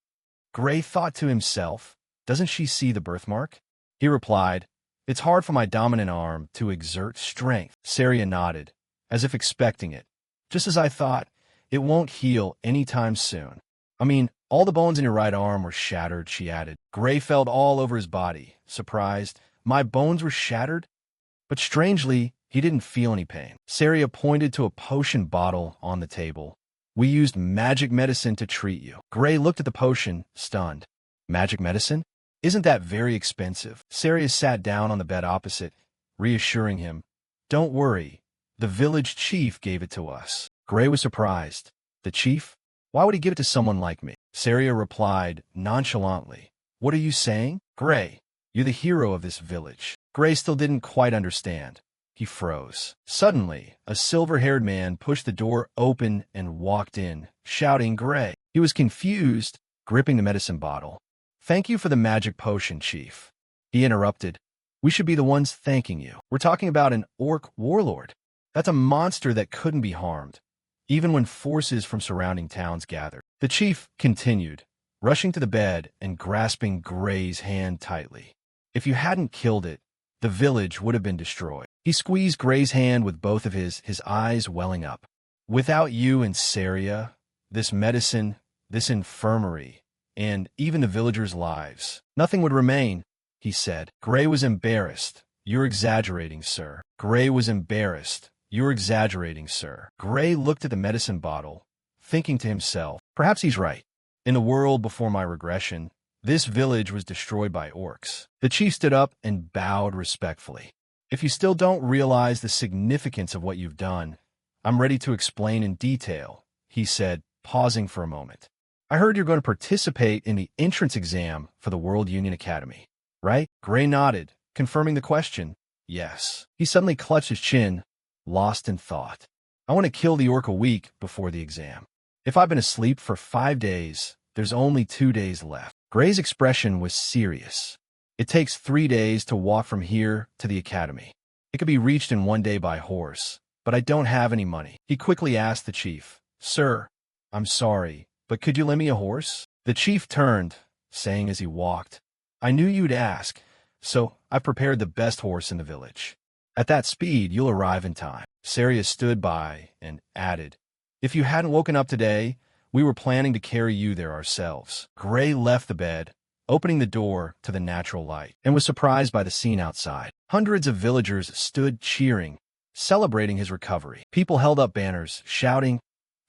Gray thought to himself, doesn't she see the birthmark? He replied, It's hard for my dominant arm to exert strength. Saria nodded, as if expecting it. Just as I thought, it won't heal anytime soon. I mean, all the bones in your right arm were shattered, she added. Gray felt all over his body, surprised. My bones were shattered? But strangely, he didn't feel any pain. Saria pointed to a potion bottle on the table. We used magic medicine to treat you. Gray looked at the potion, stunned. Magic medicine? Isn't that very expensive? Saria sat down on the bed opposite, reassuring him. Don't worry. The village chief gave it to us. Gray was surprised. The chief? Why would he give it to someone like me? Saria replied nonchalantly. What are you saying? Gray, you're the hero of this village. Gray still didn't quite understand. He froze. Suddenly, a silver-haired man pushed the door open and walked in, shouting Gray. He was confused, gripping the medicine bottle. Thank you for the magic potion, Chief. He interrupted. We should be the ones thanking you. We're talking about an orc warlord. That's a monster that couldn't be harmed, even when forces from surrounding towns gathered. The chief continued, rushing to the bed and grasping Gray's hand tightly. If you hadn't killed it, the village would have been destroyed. He squeezed Gray's hand with both of his eyes welling up. Without you and Saria, this medicine, this infirmary, and even the villagers' lives, nothing would remain, he said. Gray was embarrassed. You're exaggerating, sir. Gray was embarrassed. You're exaggerating, sir. Gray looked at the medicine bottle, thinking to himself, perhaps he's right. In the world before my regression, this village was destroyed by orcs. The chief stood up and bowed respectfully. If you still don't realize the significance of what you've done, I'm ready to explain in detail, he said, pausing for a moment. I heard you're going to participate in the entrance exam for the World Union Academy, right? Gray nodded, confirming the question. Yes. He suddenly clutched his chin, lost in thought. I want to kill the orc a week before the exam. If I've been asleep for 5 days, there's only 2 days left. Gray's expression was serious. It takes 3 days to walk from here to the academy. It could be reached in 1 day by horse, but I don't have any money. He quickly asked the chief, Sir, I'm sorry, but could you lend me a horse? The chief turned, saying as he walked, I knew you'd ask, so I've prepared the best horse in the village. At that speed, you'll arrive in time. Saria stood by and added, If you hadn't woken up today, we were planning to carry you there ourselves. Gray left the bed, opening the door to the natural light, and was surprised by the scene outside. Hundreds of villagers stood cheering, celebrating his recovery. People held up banners, shouting,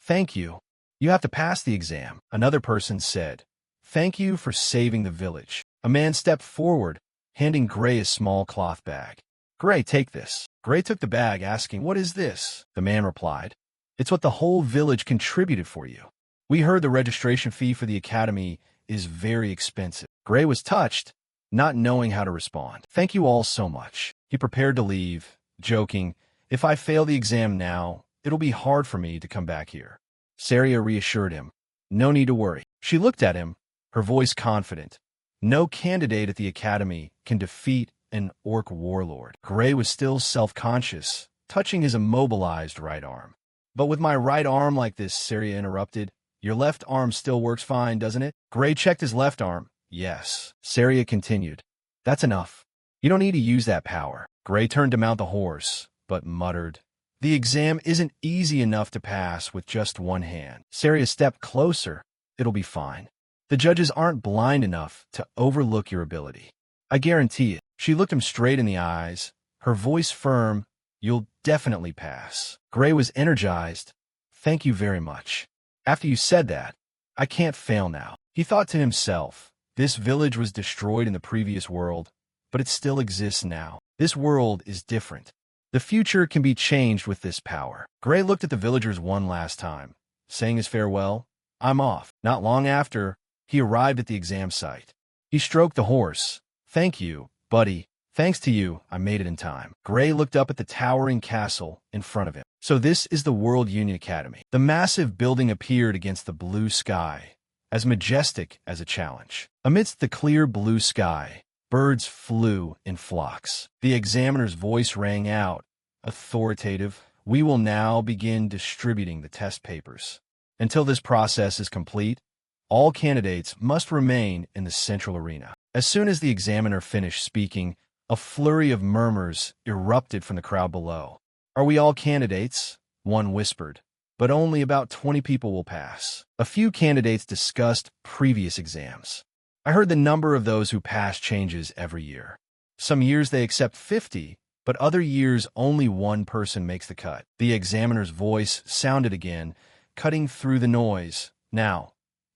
Thank you. You have to pass the exam. Another person said, Thank you for saving the village. A man stepped forward, handing Gray a small cloth bag. Gray, take this. Gray took the bag, asking, What is this? The man replied, It's what the whole village contributed for you. We heard the registration fee for the academy is very expensive. Gray was touched, not knowing how to respond. Thank you all so much. He prepared to leave, joking, If I fail the exam now, it'll be hard for me to come back here. Saria reassured him, No need to worry. She looked at him, her voice confident. No candidate at the academy can defeat an orc warlord. Gray was still self-conscious, touching his immobilized right arm. But with my right arm like this, Saria interrupted, Your left arm still works fine, doesn't it? Gray checked his left arm. Yes. Saria continued. That's enough. You don't need to use that power. Gray turned to mount the horse, but muttered, The exam isn't easy enough to pass with just one hand. Saria stepped closer. It'll be fine. The judges aren't blind enough to overlook your ability. I guarantee it. She looked him straight in the eyes, her voice firm. You'll definitely pass. Gray was energized. Thank you very much. After you said that, I can't fail now. He thought to himself, this village was destroyed in the previous world, but it still exists now. This world is different. The future can be changed with this power. Gray looked at the villagers one last time, saying his farewell. I'm off. Not long after, he arrived at the exam site. He stroked the horse. Thank you, buddy. Thanks to you, I made it in time. Gray looked up at the towering castle in front of him. So this is the World Union Academy. The massive building appeared against the blue sky, as majestic as a challenge. Amidst the clear blue sky, birds flew in flocks. The examiner's voice rang out, authoritative. We will now begin distributing the test papers. Until this process is complete, all candidates must remain in the central arena. As soon as the examiner finished speaking, a flurry of murmurs erupted from the crowd below. Are we all candidates? One whispered. But only about 20 people will pass. A few candidates discussed previous exams. I heard the number of those who pass changes every year. Some years they accept 50, but other years only one person makes the cut. The examiner's voice sounded again, cutting through the noise. Now,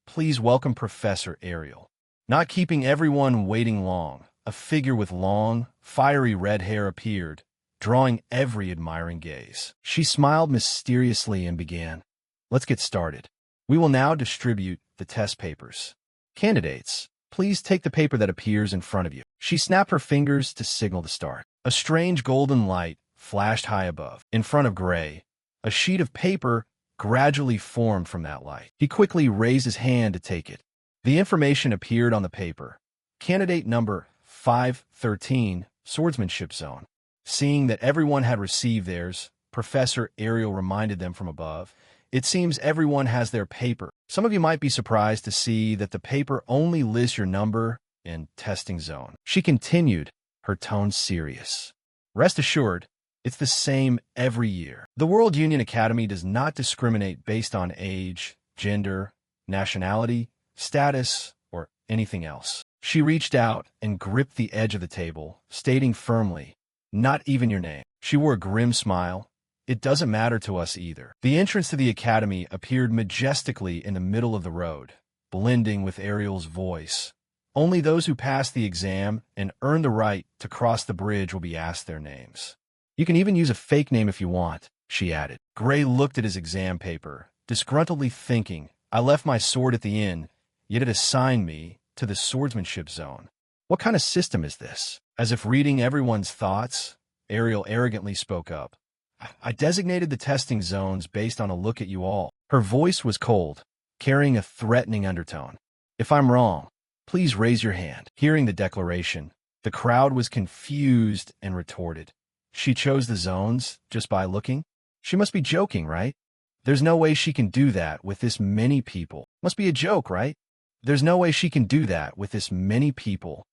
please welcome Professor Ariel. Not keeping everyone waiting long, a figure with long, fiery red hair appeared, drawing every admiring gaze. She smiled mysteriously and began, Let's get started. We will now distribute the test papers. Candidates, please take the paper that appears in front of you. She snapped her fingers to signal the start. A strange golden light flashed high above. In front of Gray, a sheet of paper gradually formed from that light. He quickly raised his hand to take it. The information appeared on the paper. Candidate number 513, Swordsmanship Zone. Seeing that everyone had received theirs, Professor Ariel reminded them from above, It seems everyone has their paper. Some of you might be surprised to see that the paper only lists your number and testing zone. She continued, her tone serious. Rest assured, it's the same every year. The World Union Academy does not discriminate based on age, gender, nationality, status, or anything else. She reached out and gripped the edge of the table, stating firmly, Not even your name. She wore a grim smile. It doesn't matter to us either. The entrance to the academy appeared majestically in the middle of the road, blending with Ariel's voice. Only those who pass the exam and earn the right to cross the bridge will be asked their names. You can even use a fake name if you want, she added. Gray looked at his exam paper, disgruntledly thinking, I left my sword at the inn, yet it assigned me to the swordsmanship zone. What kind of system is this? As if reading everyone's thoughts, Ariel arrogantly spoke up. I designated the testing zones based on a look at you all. Her voice was cold, carrying a threatening undertone. If I'm wrong, please raise your hand. Hearing the declaration, the crowd was confused and retorted. She chose the zones just by looking? She must be joking, right? There's no way she can do that with this many people. Must be a joke, right? There's no way she can do that with this many people.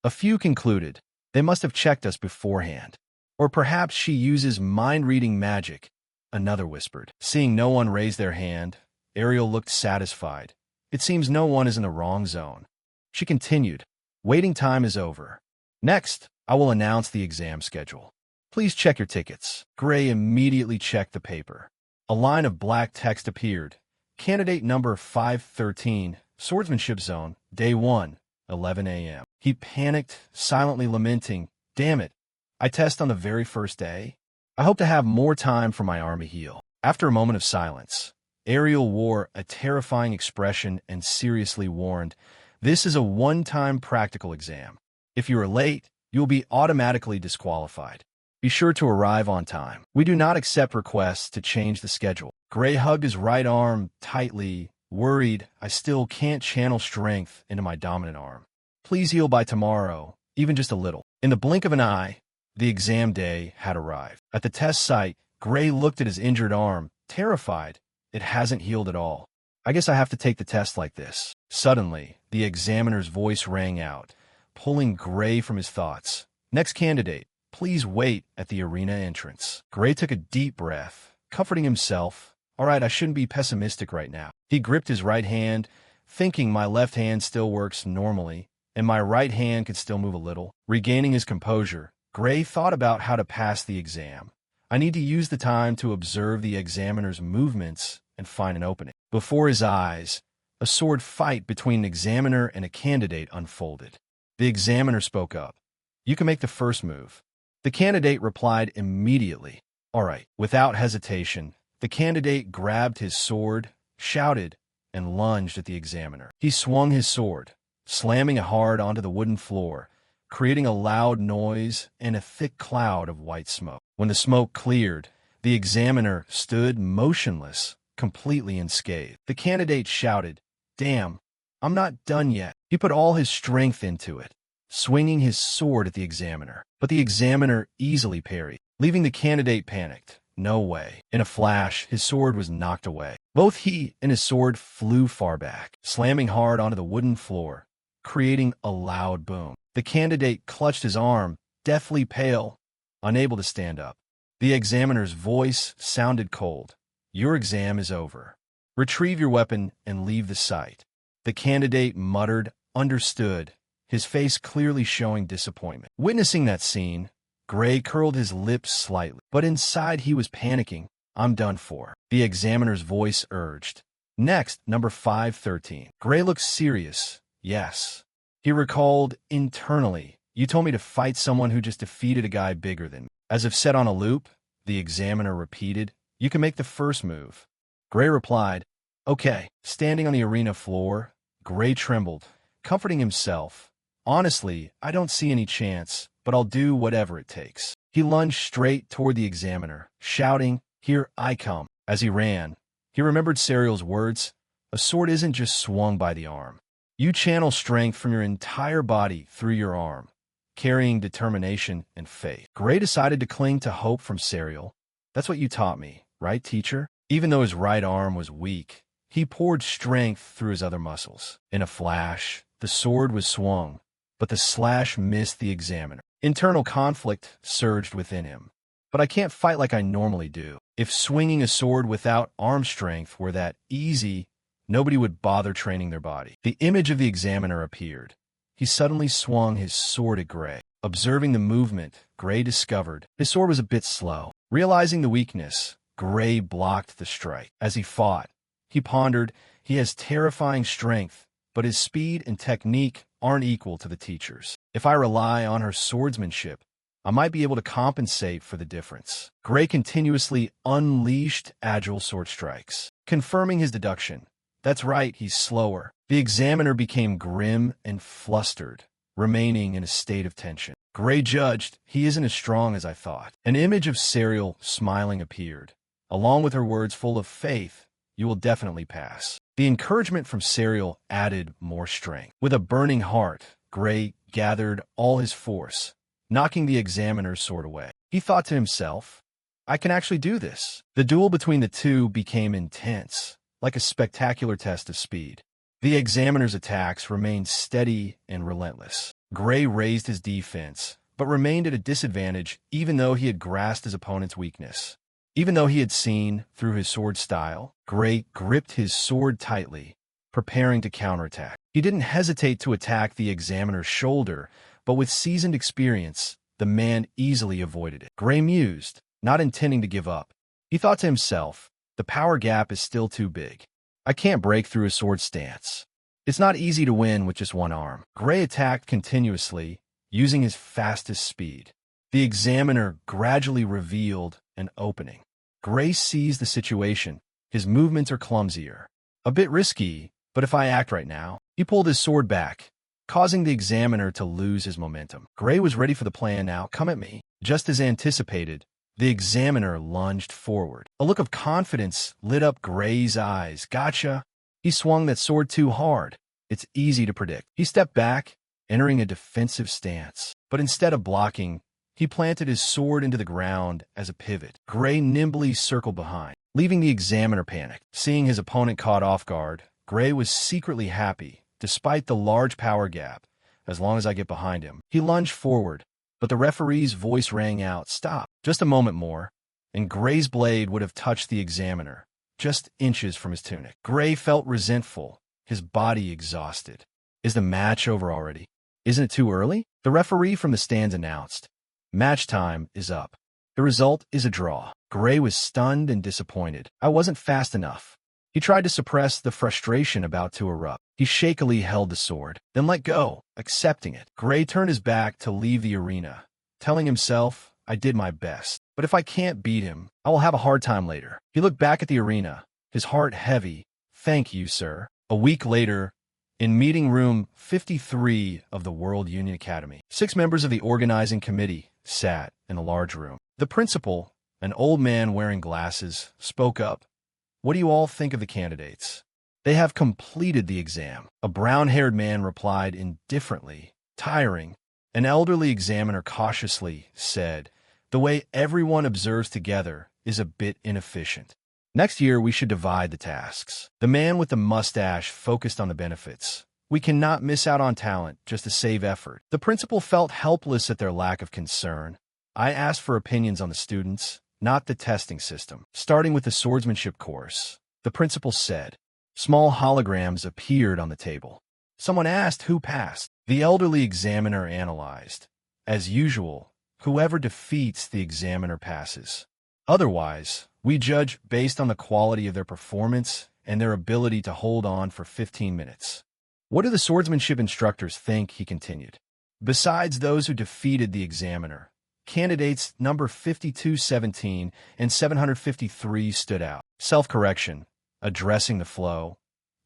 A few concluded, they must have checked us beforehand. Or perhaps she uses mind-reading magic, another whispered. Seeing no one raise their hand, Ariel looked satisfied. It seems no one is in the wrong zone. She continued, waiting time is over. Next, I will announce the exam schedule. Please check your tickets. Gray immediately checked the paper. A line of black text appeared. Candidate number 513, Swordsmanship Zone, Day 1, 11 a.m. He panicked, silently lamenting, damn it. I test on the very first day. I hope to have more time for my arm to heal. After a moment of silence, Ariel wore a terrifying expression and seriously warned, this is a one-time practical exam. If you are late, you will be automatically disqualified. Be sure to arrive on time. We do not accept requests to change the schedule. Gray hugged his right arm tightly, worried, I still can't channel strength into my dominant arm. Please heal by tomorrow, even just a little. In the blink of an eye, the exam day had arrived. At the test site, Gray looked at his injured arm, terrified. It hasn't healed at all. I guess I have to take the test like this. Suddenly, the examiner's voice rang out, pulling Gray from his thoughts. Next candidate, please wait at the arena entrance. Gray took a deep breath, comforting himself. All right, I shouldn't be pessimistic right now. He gripped his right hand, thinking my left hand still works normally, and my right hand could still move a little. Regaining his composure, Gray thought about how to pass the exam. I need to use the time to observe the examiner's movements and find an opening. Before his eyes, a sword fight between an examiner and a candidate unfolded. The examiner spoke up. You can make the first move. The candidate replied immediately. All right. Without hesitation, the candidate grabbed his sword, shouted, and lunged at the examiner. He swung his sword, slamming it hard onto the wooden floor, creating a loud noise and a thick cloud of white smoke. When the smoke cleared, the examiner stood motionless, completely unscathed. The candidate shouted, damn, I'm not done yet. He put all his strength into it, swinging his sword at the examiner. But the examiner easily parried, leaving the candidate panicked. No way. In a flash, his sword was knocked away. Both he and his sword flew far back, slamming hard onto the wooden floor, creating a loud boom. The candidate clutched his arm, deathly pale, unable to stand up. The examiner's voice sounded cold. Your exam is over. Retrieve your weapon and leave the site. The candidate muttered, understood, his face clearly showing disappointment. Witnessing that scene, Gray curled his lips slightly, but inside he was panicking. I'm done for. The examiner's voice urged. Next, number 513. Gray looked serious. Yes. He recalled internally, you told me to fight someone who just defeated a guy bigger than me. As if set on a loop, the examiner repeated, you can make the first move. Gray replied, okay. Standing on the arena floor, Gray trembled, comforting himself. Honestly, I don't see any chance, but I'll do whatever it takes. He lunged straight toward the examiner, shouting, here I come. As he ran, he remembered Serial's words, a sword isn't just swung by the arm. You channel strength from your entire body through your arm, carrying determination and faith. Gray decided to cling to hope from Serial. That's what you taught me, right, teacher? Even though his right arm was weak, he poured strength through his other muscles. In a flash, the sword was swung, but the slash missed the examiner. Internal conflict surged within him. But I can't fight like I normally do. If swinging a sword without arm strength were that easy, nobody would bother training their body. The image of the examiner appeared. He suddenly swung his sword at Gray. Observing the movement, Gray discovered his sword was a bit slow. Realizing the weakness, Gray blocked the strike. As he fought, he pondered, he has terrifying strength, but his speed and technique aren't equal to the teacher's. If I rely on her swordsmanship, I might be able to compensate for the difference. Gray continuously unleashed agile sword strikes, confirming his deduction. That's right, he's slower. The examiner became grim and flustered, remaining in a state of tension. Gray judged, he isn't as strong as I thought. An image of Serial smiling appeared, along with her words full of faith, you will definitely pass. The encouragement from Serial added more strength. With a burning heart, Gray gathered all his force, knocking the examiner's sword away. He thought to himself, I can actually do this. The duel between the two became intense, like a spectacular test of speed. The examiner's attacks remained steady and relentless. Gray raised his defense, but remained at a disadvantage even though he had grasped his opponent's weakness. Even though he had seen through his sword style, Gray gripped his sword tightly, preparing to counterattack. He didn't hesitate to attack the examiner's shoulder, but with seasoned experience, the man easily avoided it. Gray mused, not intending to give up. He thought to himself, the power gap is still too big. I can't break through a sword stance. It's not easy to win with just one arm. Gray attacked continuously, using his fastest speed. The examiner gradually revealed an opening. Gray seized the situation. His movements are clumsier. A bit risky, but if I act right now, he pulled his sword back, causing the examiner to lose his momentum. Gray was ready for the plan now. Come at me. Just as anticipated, the examiner lunged forward. A look of confidence lit up Gray's eyes. Gotcha. He swung that sword too hard. It's easy to predict. He stepped back, entering a defensive stance. But instead of blocking, he planted his sword into the ground as a pivot. Gray nimbly circled behind, leaving the examiner panicked. Seeing his opponent caught off guard, Gray was secretly happy, despite the large power gap. As long as I get behind him. He lunged forward, but the referee's voice rang out, stop. Just a moment more, and Gray's blade would have touched the examiner, just inches from his tunic. Gray felt resentful, his body exhausted. Is the match over already? Isn't it too early? The referee from the stands announced. Match time is up. The result is a draw. Gray was stunned and disappointed. I wasn't fast enough. He tried to suppress the frustration about to erupt. He shakily held the sword, then let go, accepting it. Gray turned his back to leave the arena, telling himself, I did my best. But if I can't beat him, I will have a hard time later. He looked back at the arena, his heart heavy. Thank you, sir. A week later, in meeting room 53 of the World Union Academy, 6 members of the organizing committee sat in a large room. The principal, an old man wearing glasses, spoke up. What do you all think of the candidates? They have completed the exam. A brown-haired man replied indifferently. Tiring. An elderly examiner cautiously said, the way everyone observes together is a bit inefficient. Next year, we should divide the tasks. The man with the mustache focused on the benefits. We cannot miss out on talent just to save effort. The principal felt helpless at their lack of concern. I asked for opinions on the students, not the testing system. Starting with the swordsmanship course, the principal said. Small holograms appeared on the table. Someone asked who passed. The elderly examiner analyzed. As usual, whoever defeats the examiner passes. Otherwise, we judge based on the quality of their performance and their ability to hold on for 15 minutes. What do the swordsmanship instructors think? He continued. Besides those who defeated the examiner, candidates number 5217 and 753 stood out. Self-correction, addressing the flow.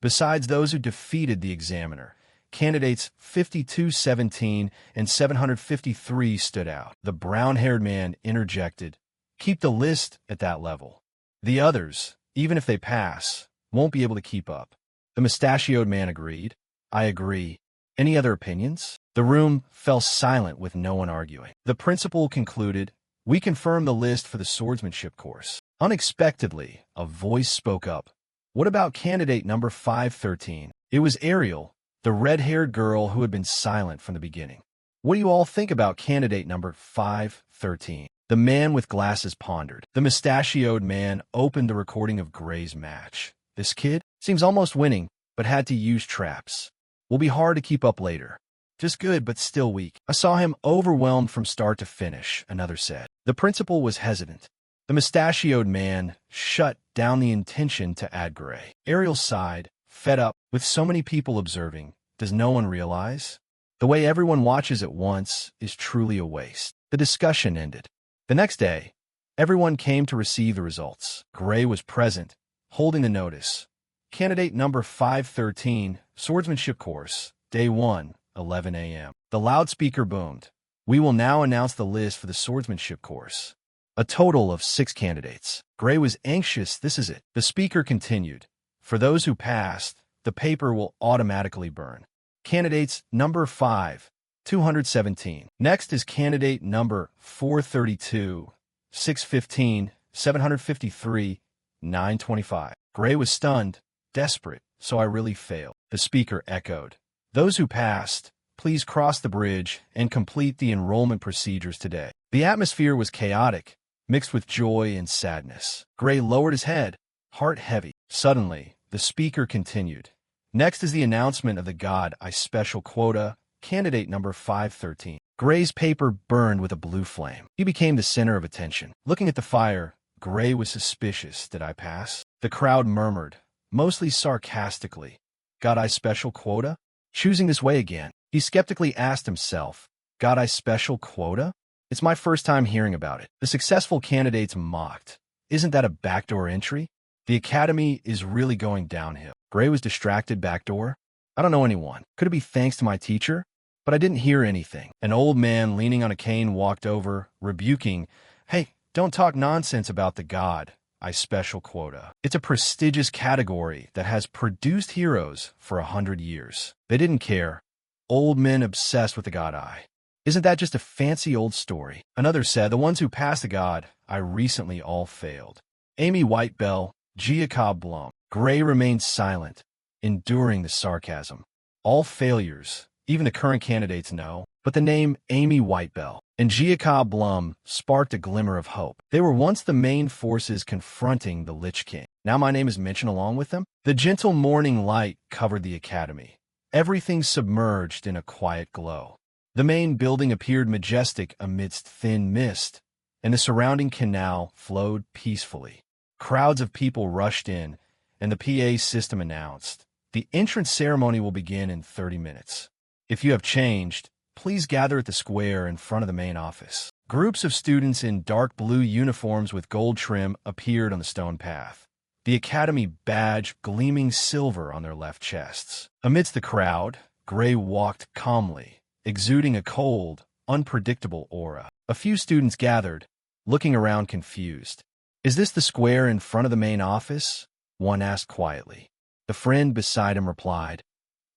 Besides those who defeated the examiner, candidates 5217 and 753 stood out. The brown-haired man interjected, keep the list at that level. The others, even if they pass, won't be able to keep up. The mustachioed man agreed. I agree. Any other opinions? The room fell silent with no one arguing. The principal concluded, we confirm the list for the swordsmanship course. Unexpectedly, a voice spoke up. What about candidate number 513? It was Ariel, the red-haired girl who had been silent from the beginning. What do you all think about candidate number 513? The man with glasses pondered. The mustachioed man opened the recording of Gray's match. This kid seems almost winning, but had to use traps. Will be hard to keep up later. Just good, but still weak. I saw him overwhelmed from start to finish, another said. The principal was hesitant. The mustachioed man shut down the intention to add gray. Ariel sighed, fed up. With so many people observing, does no one realize? The way everyone watches at once is truly a waste. The discussion ended. The next day, everyone came to receive the results. Gray was present, holding the notice. Candidate number 513, Swordsmanship Course, Day 1, 11 a.m. The loudspeaker boomed. We will now announce the list for the Swordsmanship Course. A total of 6 candidates. Gray was anxious. This is it. The speaker continued. For those who passed, the paper will automatically burn. Candidates number 5, 217. Next is candidate number 432, 615, 753, 925. Gray was stunned, desperate, so I really failed. The speaker echoed. Those who passed, please cross the bridge and complete the enrollment procedures today. The atmosphere was chaotic, mixed with joy and sadness. Gray lowered his head, heart heavy. Suddenly, the speaker continued. Next is the announcement of the God I Special Quota, candidate number 513. Gray's paper burned with a blue flame. He became the center of attention. Looking at the fire, Gray was suspicious. Did I pass? The crowd murmured, mostly sarcastically. God I Special Quota? Choosing this way again. He skeptically asked himself, God I Special Quota? It's my first time hearing about it. The successful candidates mocked. Isn't that a backdoor entry? The academy is really going downhill. Gray was distracted. Backdoor? I don't know anyone. Could it be thanks to my teacher? But I didn't hear anything. An old man leaning on a cane walked over, rebuking, Hey, don't talk nonsense about the God I Special Quota. It's a prestigious category that has produced heroes for 100 years. They didn't care. Old men obsessed with the God Eye. Isn't that just a fancy old story? Another said, the ones who passed the God I recently all failed. Amy Whitebell, Jacob Blum. Gray remained silent, enduring the sarcasm. All failures, even the current candidates know, but the name Amy Whitebell and Jacob Blum sparked a glimmer of hope. They were once the main forces confronting the Lich King. Now my name is mentioned along with them. The gentle morning light covered the academy. Everything submerged in a quiet glow. The main building appeared majestic amidst thin mist, and the surrounding canal flowed peacefully. Crowds of people rushed in, and the PA system announced, the entrance ceremony will begin in 30 minutes. If you have changed, please gather at the square in front of the main office. Groups of students in dark blue uniforms with gold trim appeared on the stone path, the academy badge gleaming silver on their left chests. Amidst the crowd, Gray walked calmly, exuding a cold, unpredictable aura. A few students gathered, looking around confused. Is this the square in front of the main office? One asked quietly. The friend beside him replied,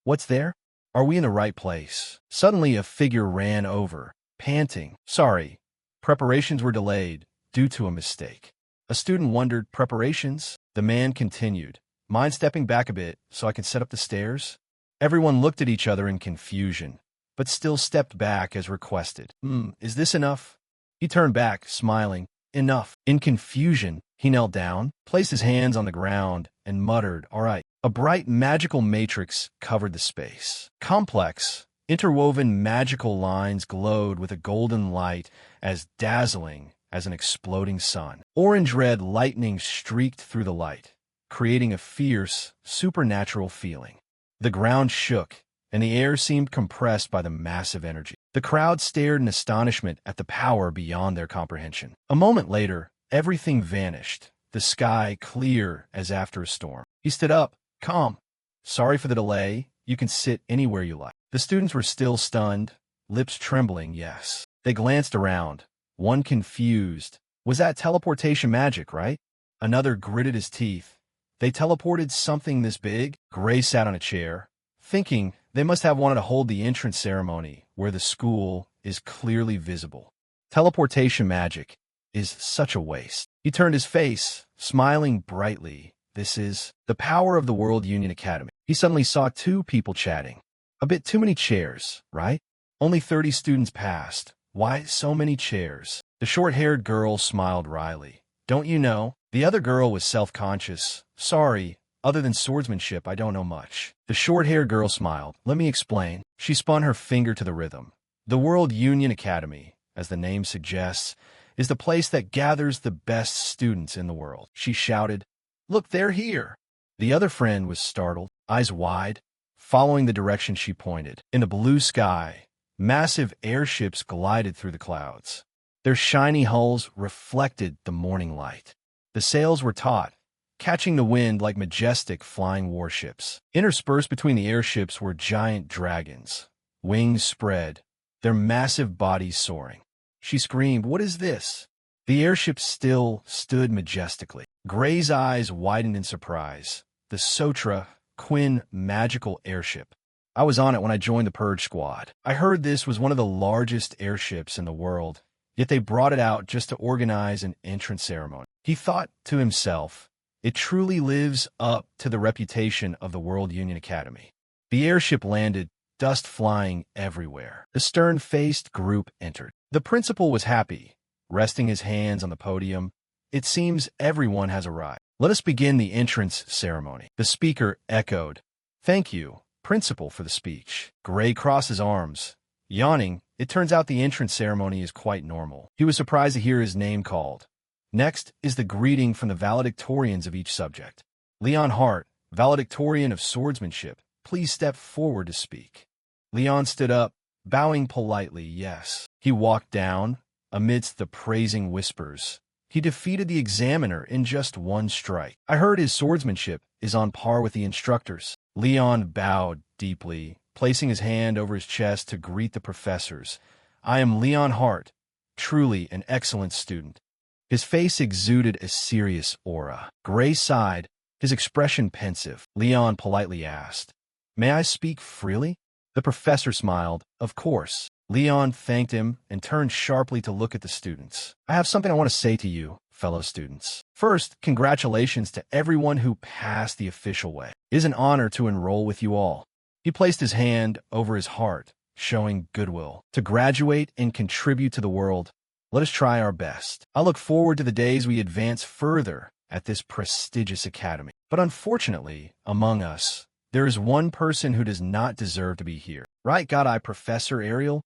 What's there? Are we in the right place? Suddenly a figure ran over, panting. Sorry, preparations were delayed due to a mistake. A student wondered, preparations? The man continued, Mind stepping back a bit so I can set up the stairs? Everyone looked at each other in confusion, but still stepped back as requested. Is this enough? He turned back, smiling. Enough. In confusion, he knelt down, placed his hands on the ground, and muttered, All right. A bright magical matrix covered the space. Complex, interwoven magical lines glowed with a golden light as dazzling as an exploding sun. Orange-red lightning streaked through the light, creating a fierce, supernatural feeling. The ground shook, and the air seemed compressed by the massive energy. The crowd stared in astonishment at the power beyond their comprehension. A moment later, everything vanished, the sky clear as after a storm. He stood up, calm. Sorry for the delay. You can sit anywhere you like. The students were still stunned, lips trembling, yes. They glanced around, one confused. Was that teleportation magic, right? Another gritted his teeth. They teleported something this big? Gray sat on a chair, thinking they must have wanted to hold the entrance ceremony where the school is clearly visible. Teleportation magic is such a waste. He turned his face, smiling brightly. This is the power of the World Union Academy. He suddenly saw 2 people chatting. A bit too many chairs, right? Only 30 students passed. Why so many chairs? The short-haired girl smiled wryly. Don't you know? The other girl was self-conscious. Sorry, Other than swordsmanship, I don't know much. The short-haired girl smiled. Let me explain. She spun her finger to the rhythm. The World Union Academy, as the name suggests, is the place that gathers the best students in the world. She shouted, "Look, they're here!" The other friend was startled, eyes wide, following the direction she pointed. In the blue sky, massive airships glided through the clouds. Their shiny hulls reflected the morning light. The sails were taut, catching the wind like majestic flying warships. Interspersed between the airships were giant dragons, wings spread, their massive bodies soaring. She screamed, "What is this?" The airship still stood majestically. Gray's eyes widened in surprise. The Sotra Quinn magical airship. I was on it when I joined the Purge Squad. I heard this was one of the largest airships in the world, yet they brought it out just to organize an entrance ceremony. He thought to himself, it truly lives up to the reputation of the World Union Academy. The airship landed, dust flying everywhere. The stern-faced group entered. The principal was happy, resting his hands on the podium. It seems everyone has arrived. Let us begin the entrance ceremony. The speaker echoed, "Thank you, Principal, for the speech." Gray crossed his arms. Yawning, it turns out the entrance ceremony is quite normal. He was surprised to hear his name called. Next is the greeting from the valedictorians of each subject. Leon Hart, valedictorian of swordsmanship, please step forward to speak. Leon stood up, bowing politely, yes. He walked down, amidst the praising whispers. He defeated the examiner in just one strike. I heard his swordsmanship is on par with the instructors. Leon bowed deeply, placing his hand over his chest to greet the professors. I am Leon Hart, truly an excellent student. His face exuded a serious aura. Gray sighed, his expression pensive. Leon politely asked, "May I speak freely?" The professor smiled. Of course. Leon thanked him and turned sharply to look at the students. I have something I want to say to you, fellow students. First, congratulations to everyone who passed the official way. It is an honor to enroll with you all. He placed his hand over his heart, showing goodwill. To graduate and contribute to the world, let us try our best. I look forward to the days we advance further at this prestigious academy. But unfortunately, among us, there is one person who does not deserve to be here. Right, got I, Professor Ariel?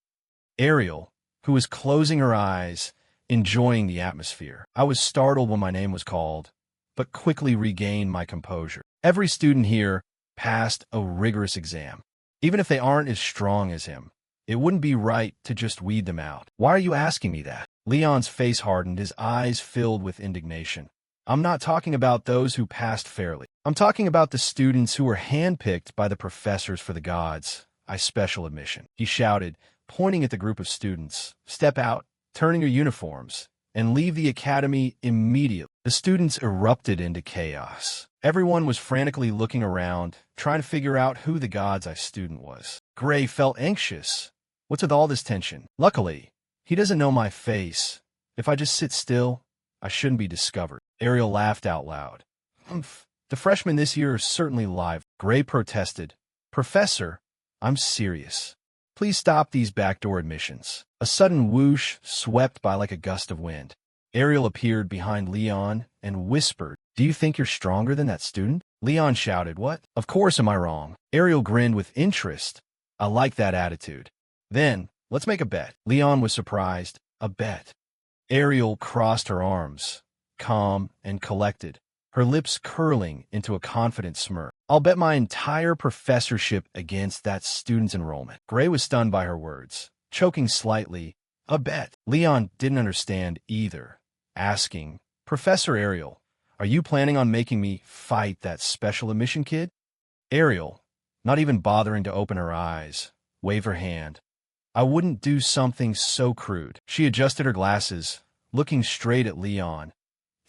Ariel, who was closing her eyes, enjoying the atmosphere. I was startled when my name was called, but quickly regained my composure. Every student here passed a rigorous exam. Even if they aren't as strong as him, it wouldn't be right to just weed them out. Why are you asking me that? Leon's face hardened, his eyes filled with indignation. I'm not talking about those who passed fairly. I'm talking about the students who were handpicked by the professors for the gods. I special admission. He shouted, pointing at the group of students. Step out, turn in your uniforms, and leave the academy immediately. The students erupted into chaos. Everyone was frantically looking around, trying to figure out who the god's eye student was. Gray felt anxious. What's with all this tension? Luckily, he doesn't know my face. If I just sit still, I shouldn't be discovered. Ariel laughed out loud. Humph. The freshmen this year are certainly live. Gray protested. Professor, I'm serious. Please stop these backdoor admissions. A sudden whoosh swept by like a gust of wind. Ariel appeared behind Leon and whispered, Do you think you're stronger than that student? Leon shouted, What? Of course am I wrong. Ariel grinned with interest. I like that attitude. Then, let's make a bet. Leon was surprised. A bet. Ariel crossed her arms, calm and collected, her lips curling into a confident smirk. I'll bet my entire professorship against that student's enrollment. Gray was stunned by her words, choking slightly. A bet. Leon didn't understand either, asking, Professor Ariel, are you planning on making me fight that special admission kid? Ariel, not even bothering to open her eyes, waved her hand. I wouldn't do something so crude. She adjusted her glasses, looking straight at Leon.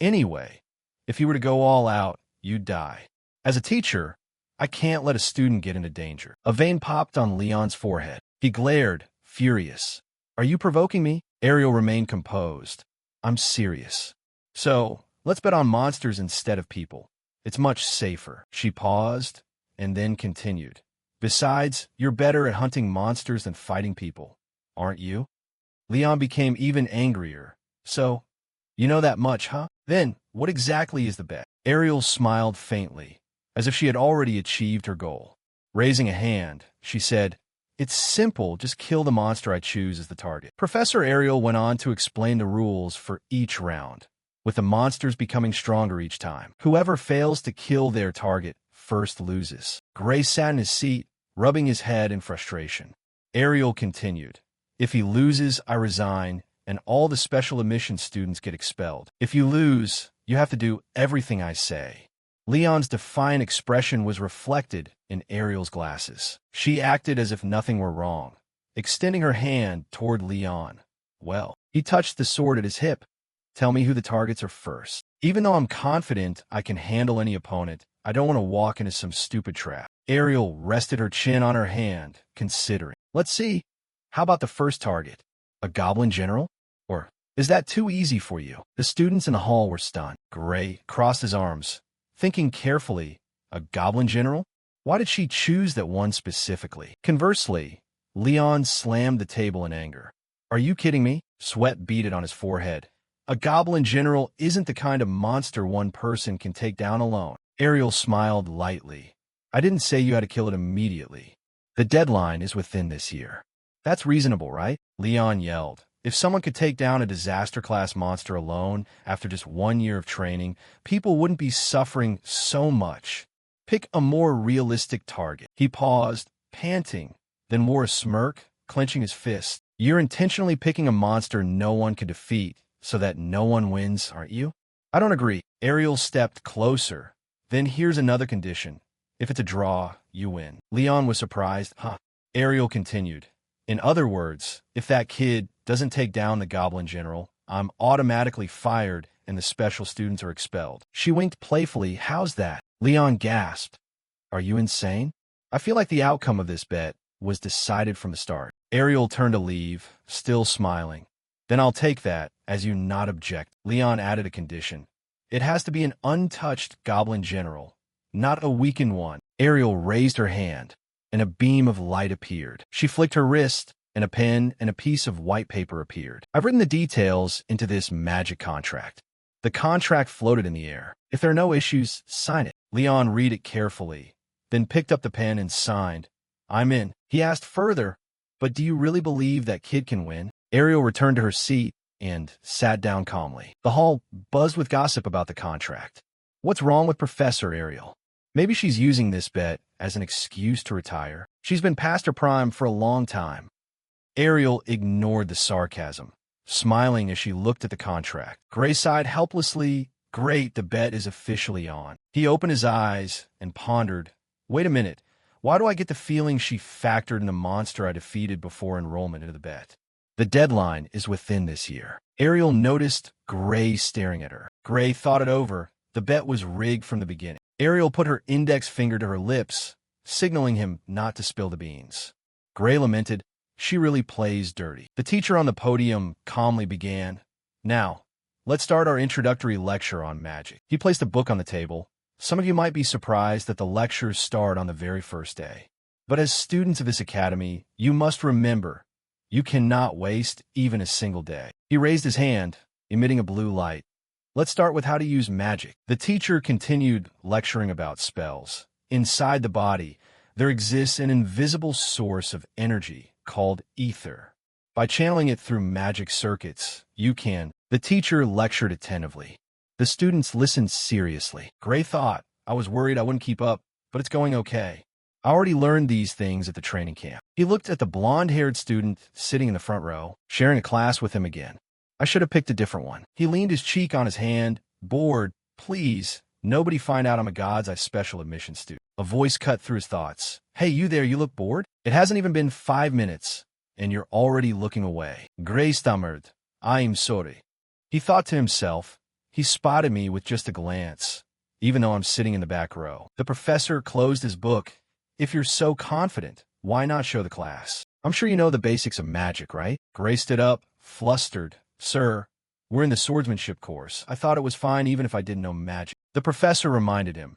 Anyway, if you were to go all out, you'd die. As a teacher, I can't let a student get into danger. A vein popped on Leon's forehead. He glared, furious. Are you provoking me? Ariel remained composed. I'm serious. So, let's bet on monsters instead of people. It's much safer. She paused, and then continued. Besides, you're better at hunting monsters than fighting people, aren't you? Leon became even angrier. So, you know that much, huh? Then, what exactly is the bet? Ariel smiled faintly. as if she had already achieved her goal. Raising a hand, she said, "It's simple, just kill the monster I choose as the target." Professor Ariel went on to explain the rules for each round, with the monsters becoming stronger each time. Whoever fails to kill their target first loses. Gray sat in his seat, rubbing his head in frustration. Ariel continued, "If he loses, I resign, and all the special admissions students get expelled. If you lose, you have to do everything I say." Leon's defiant expression was reflected in Ariel's glasses. She acted as if nothing were wrong, extending her hand toward Leon. "Well," he touched the sword at his hip. "Tell me who the targets are first. Even though I'm confident I can handle any opponent, I don't want to walk into some stupid trap." Ariel rested her chin on her hand, considering. "Let's see. How about the first target? A goblin general? Or is that too easy for you?" The students in the hall were stunned. Gray crossed his arms, thinking carefully. A goblin general? Why did she choose that one specifically? Conversely, Leon slammed the table in anger. "Are you kidding me?" Sweat beaded on his forehead. "A goblin general isn't the kind of monster one person can take down alone." Ariel smiled lightly. "I didn't say you had to kill it immediately. The deadline is within this year." "That's reasonable, right?" Leon yelled. If someone could take down a disaster-class monster alone after just 1 year of training, people wouldn't be suffering so much. Pick a more realistic target. He paused, panting, then wore a smirk, clenching his fist. "You're intentionally picking a monster no one could defeat so that no one wins, aren't you?" "I don't agree." Ariel stepped closer. "Then here's another condition. If it's a draw, you win." Leon was surprised. "Huh?" Ariel continued. "In other words, if that kid doesn't take down the goblin general, I'm automatically fired and the special students are expelled." She winked playfully. "How's that?" Leon gasped. "Are you insane? I feel like the outcome of this bet was decided from the start." Ariel turned to leave, still smiling. "Then I'll take that, as you not object." Leon added a condition. "It has to be an untouched goblin general, not a weakened one." Ariel raised her hand, and a beam of light appeared. She flicked her wrist, and a pen and a piece of white paper appeared. "I've written the details into this magic contract." The contract floated in the air. "If there are no issues, sign it." Leon read it carefully, then picked up the pen and signed. "I'm in." He asked further, "But do you really believe that kid can win?" Ariel returned to her seat and sat down calmly. The hall buzzed with gossip about the contract. What's wrong with Professor Ariel? Maybe she's using this bet as an excuse to retire. She's been past her prime for a long time. Ariel ignored the sarcasm, smiling as she looked at the contract. Gray sighed helplessly. "Great, the bet is officially on." He opened his eyes and pondered. "Wait a minute. Why do I get the feeling she factored in the monster I defeated before enrollment into the bet? The deadline is within this year." Ariel noticed Gray staring at her. Gray thought it over. The bet was rigged from the beginning. Ariel put her index finger to her lips, signaling him not to spill the beans. Gray lamented, "She really plays dirty." The teacher on the podium calmly began, "Now, let's start our introductory lecture on magic." He placed a book on the table. "Some of you might be surprised that the lectures start on the very first day. But as students of this academy, you must remember, you cannot waste even a single day." He raised his hand, emitting a blue light. "Let's start with how to use magic." The teacher continued lecturing about spells. Inside the body, there exists an invisible source of energy called ether. By channeling it through magic circuits, you can. The teacher lectured attentively. The students listened seriously. Gray thought, "I was worried I wouldn't keep up, but it's going okay. I already learned these things at the training camp." He looked at the blonde-haired student sitting in the front row, sharing a class with him again. "I should have picked a different one." He leaned his cheek on his hand. "Bored, please. Nobody find out I'm a God's Eye special admission student." A voice cut through his thoughts. "Hey, you there, you look bored? It hasn't even been 5 minutes, and you're already looking away." Gray stammered, "I'm sorry." He thought to himself, "He spotted me with just a glance, even though I'm sitting in the back row." The professor closed his book. "If you're so confident, why not show the class? I'm sure you know the basics of magic, right?" Gray stood up, flustered. "Sir, we're in the swordsmanship course. I thought it was fine even if I didn't know magic." The professor reminded him,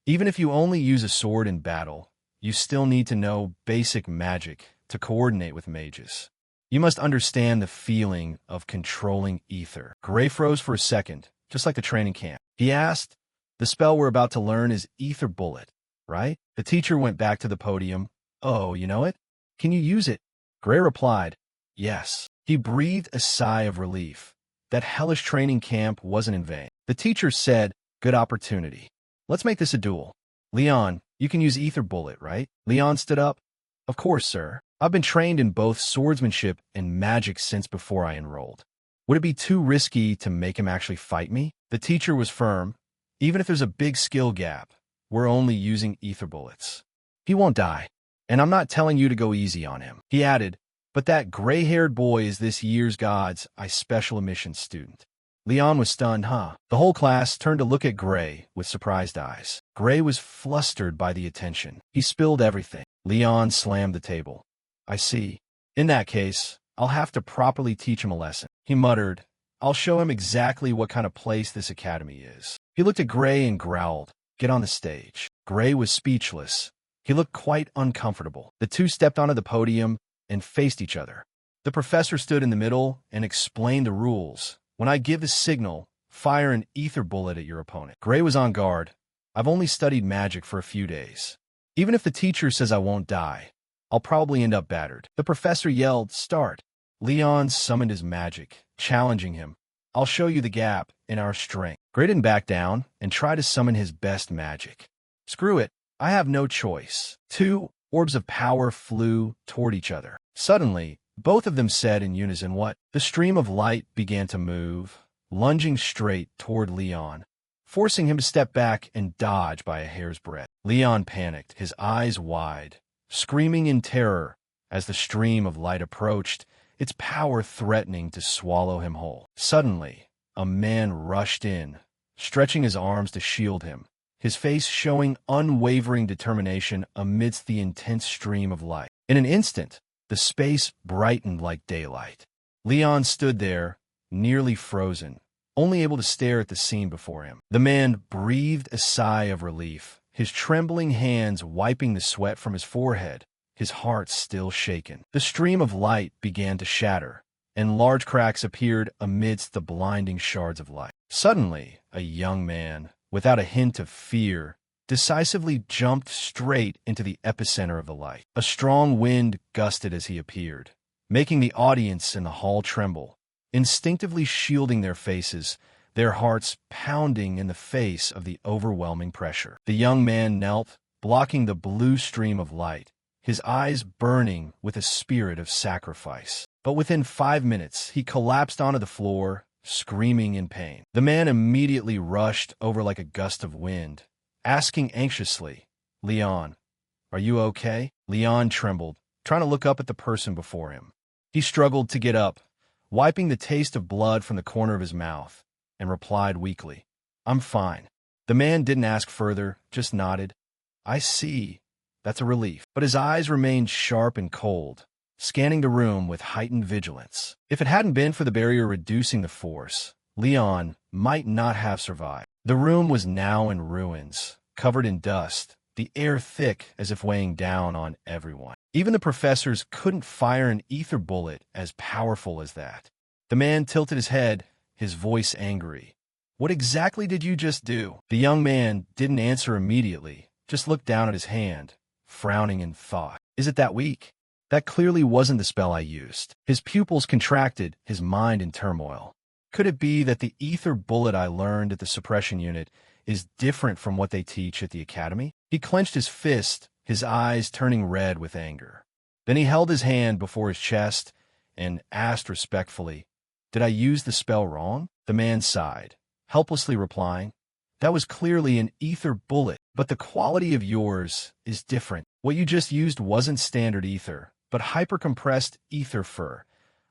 "Even if you only use a sword in battle, you still need to know basic magic to coordinate with mages. You must understand the feeling of controlling ether." Gray froze for a second, just like the training camp. He asked, The spell we're about to learn is Ether Bullet, right? The teacher went back to the podium. Oh, you know it? Can you use it? Gray replied, yes. He breathed a sigh of relief. That hellish training camp wasn't in vain. The teacher said, good opportunity. Let's make this a duel. Leon, you can use Ether Bullet, right? Leon stood up. Of course, sir. I've been trained in both swordsmanship and magic since before I enrolled. Would it be too risky to make him actually fight me? The teacher was firm. Even if there's a big skill gap, we're only using Ether Bullets. He won't die. And I'm not telling you to go easy on him. He added, but that gray-haired boy is this year's God's Eye special admissions student. Leon was stunned, huh? The whole class turned to look at Gray with surprised eyes. Gray was flustered by the attention. He spilled everything. Leon slammed the table. I see. In that case, I'll have to properly teach him a lesson. He muttered, I'll show him exactly what kind of place this academy is. He looked at Gray and growled, get on the stage. Gray was speechless. He looked quite uncomfortable. The two stepped onto the podium and faced each other. The professor stood in the middle and explained the rules. When I give the signal, fire an Ether Bullet at your opponent. Gray was on guard. I've only studied magic for a few days. Even if the teacher says I won't die, I'll probably end up battered. The professor yelled, start. Leon summoned his magic, challenging him. I'll show you the gap in our strength. Gray didn't back down and tried to summon his best magic. Screw it. I have no choice. Two orbs of power flew toward each other. Suddenly, both of them said in unison what? The stream of light began to move, lunging straight toward Leon, forcing him to step back and dodge by a hair's breadth. Leon panicked, his eyes wide, screaming in terror as the stream of light approached, its power threatening to swallow him whole. Suddenly, a man rushed in, stretching his arms to shield him, his face showing unwavering determination amidst the intense stream of light. In an instant, the space brightened like daylight. Leon stood there, nearly frozen, only able to stare at the scene before him. The man breathed a sigh of relief, his trembling hands wiping the sweat from his forehead, his heart still shaken. The stream of light began to shatter, and large cracks appeared amidst the blinding shards of light. Suddenly, a young man, without a hint of fear, decisively jumped straight into the epicenter of the light. A strong wind gusted as he appeared, making the audience in the hall tremble, instinctively shielding their faces, their hearts pounding in the face of the overwhelming pressure. The young man knelt, blocking the blue stream of light, his eyes burning with a spirit of sacrifice. But within 5 minutes, he collapsed onto the floor, screaming in pain. The man immediately rushed over like a gust of wind, asking anxiously, Leon, are you okay? Leon trembled, trying to look up at the person before him. He struggled to get up, wiping the taste of blood from the corner of his mouth, and replied weakly, I'm fine. The man didn't ask further, just nodded. I see. That's a relief. But his eyes remained sharp and cold, scanning the room with heightened vigilance. If it hadn't been for the barrier reducing the force, Leon might not have survived. The room was now in ruins, covered in dust, the air thick as if weighing down on everyone. Even the professors couldn't fire an Ether Bullet as powerful as that. The man tilted his head, his voice angry. What exactly did you just do? The young man didn't answer immediately, just looked down at his hand, frowning in thought. Is it that weak? That clearly wasn't the spell I used. His pupils contracted, his mind in turmoil. Could it be that the Ether Bullet I learned at the suppression unit is different from what they teach at the academy? He clenched his fist, his eyes turning red with anger. Then he held his hand before his chest and asked respectfully, Did I use the spell wrong? The man sighed, helplessly replying, That was clearly an Ether Bullet, but the quality of yours is different. What you just used wasn't standard ether, but hypercompressed ether fur,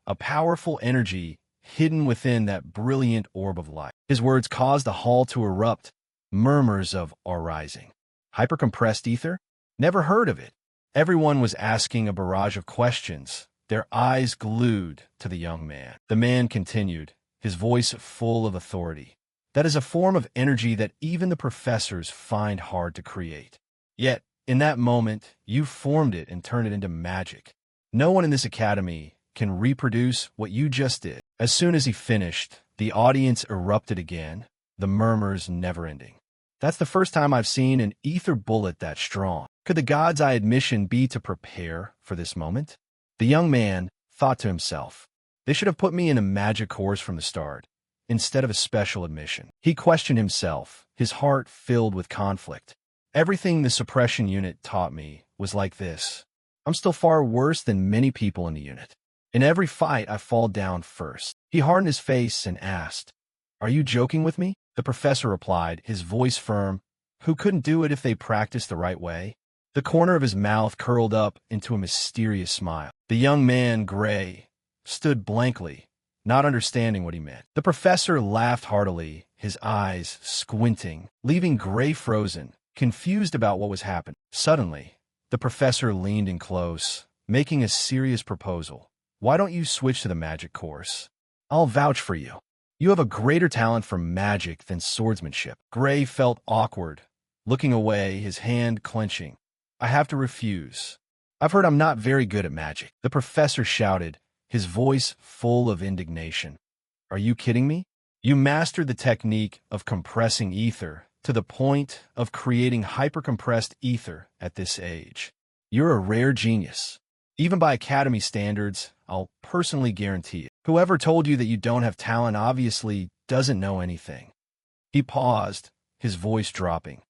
a powerful energy hidden within that brilliant orb of light. His words caused the hall to erupt, murmurs of awe rising. Hypercompressed ether? Never heard of it. Everyone was asking a barrage of questions, their eyes glued to the young man. The man continued, his voice full of authority. That is a form of energy that even the professors find hard to create. Yet, in that moment, you formed it and turned it into magic. No one in this academy can reproduce what you just did. As soon as he finished, the audience erupted again, the murmurs never ending. That's the first time I've seen an ether bullet that strong. Could the gods' mission be to prepare for this moment? The young man thought to himself, they should have put me in a magic course from the start, instead of a special admission. He questioned himself, his heart filled with conflict. Everything the suppression unit taught me was like this. I'm still far worse than many people in the unit. In every fight, I fall down first. He hardened his face and asked, "Are you joking with me?" The professor replied, his voice firm, "Who couldn't do it if they practiced the right way?" The corner of his mouth curled up into a mysterious smile. The young man, Gray, stood blankly, not understanding what he meant. The professor laughed heartily, his eyes squinting, leaving Gray frozen, confused about what was happening. Suddenly, the professor leaned in close, making a serious proposal. "Why don't you switch to the magic course? I'll vouch for you. You have a greater talent for magic than swordsmanship." Gray felt awkward, looking away, his hand clenching. "I have to refuse. I've heard I'm not very good at magic." The professor shouted, his voice full of indignation. "Are you kidding me? You mastered the technique of compressing ether to the point of creating hypercompressed ether at this age. You're a rare genius. Even by Academy standards, I'll personally guarantee it. Whoever told you that you don't have talent obviously doesn't know anything." He paused, his voice dropping.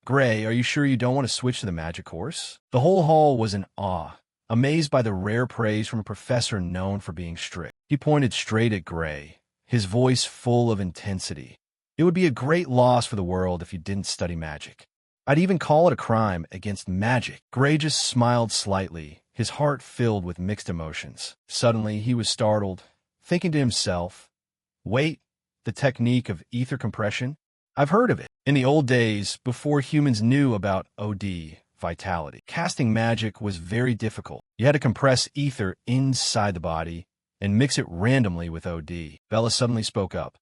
"Gray, are you sure you don't want to switch to the magic course?" The whole hall was in awe, amazed by the rare praise from a professor known for being strict. He pointed straight at Gray, his voice full of intensity. "It would be a great loss for the world if you didn't study magic. I'd even call it a crime against magic." Gray just smiled slightly, his heart filled with mixed emotions. Suddenly, he was startled, thinking to himself, "Wait, the technique of ether compression? I've heard of it. In the old days, before humans knew about OD, vitality, casting magic was very difficult. You had to compress ether inside the body and mix it randomly with OD." Bella suddenly spoke up.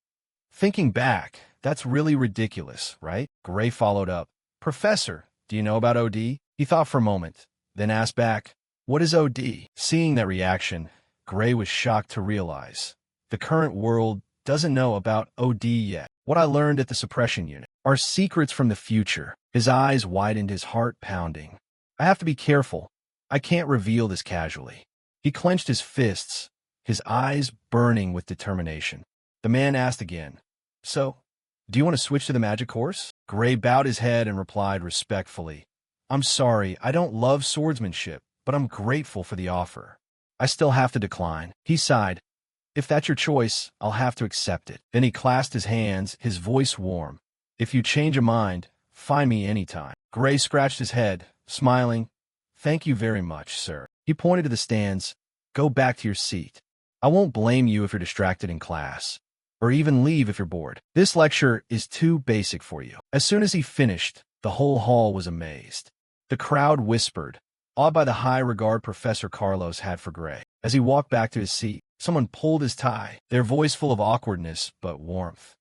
"Thinking back, that's really ridiculous, right?" Gray followed up. "Professor, do you know about OD?" He thought for a moment, then asked back, "What is OD?" Seeing that reaction, Gray was shocked to realize the current world doesn't know about OD yet. "What I learned at the suppression unit are secrets from the future." His eyes widened, his heart pounding. "I have to be careful. I can't reveal this casually." He clenched his fists, his eyes burning with determination. The man asked again, "So, do you want to switch to the magic course?" Gray bowed his head and replied respectfully, "I'm sorry, I don't love swordsmanship, but I'm grateful for the offer. I still have to decline." He sighed. "If that's your choice, I'll have to accept it." Then he clasped his hands, his voice warm. "If you change your mind, find me anytime." Gray scratched his head, smiling. "Thank you very much, sir." He pointed to the stands. "Go back to your seat. I won't blame you if you're distracted in class, or even leave if you're bored. This lecture is too basic for you." As soon as he finished, the whole hall was amazed. The crowd whispered, awed by the high regard Professor Carlos had for Gray. As he walked back to his seat, someone pulled his tie, their voice full of awkwardness but warmth.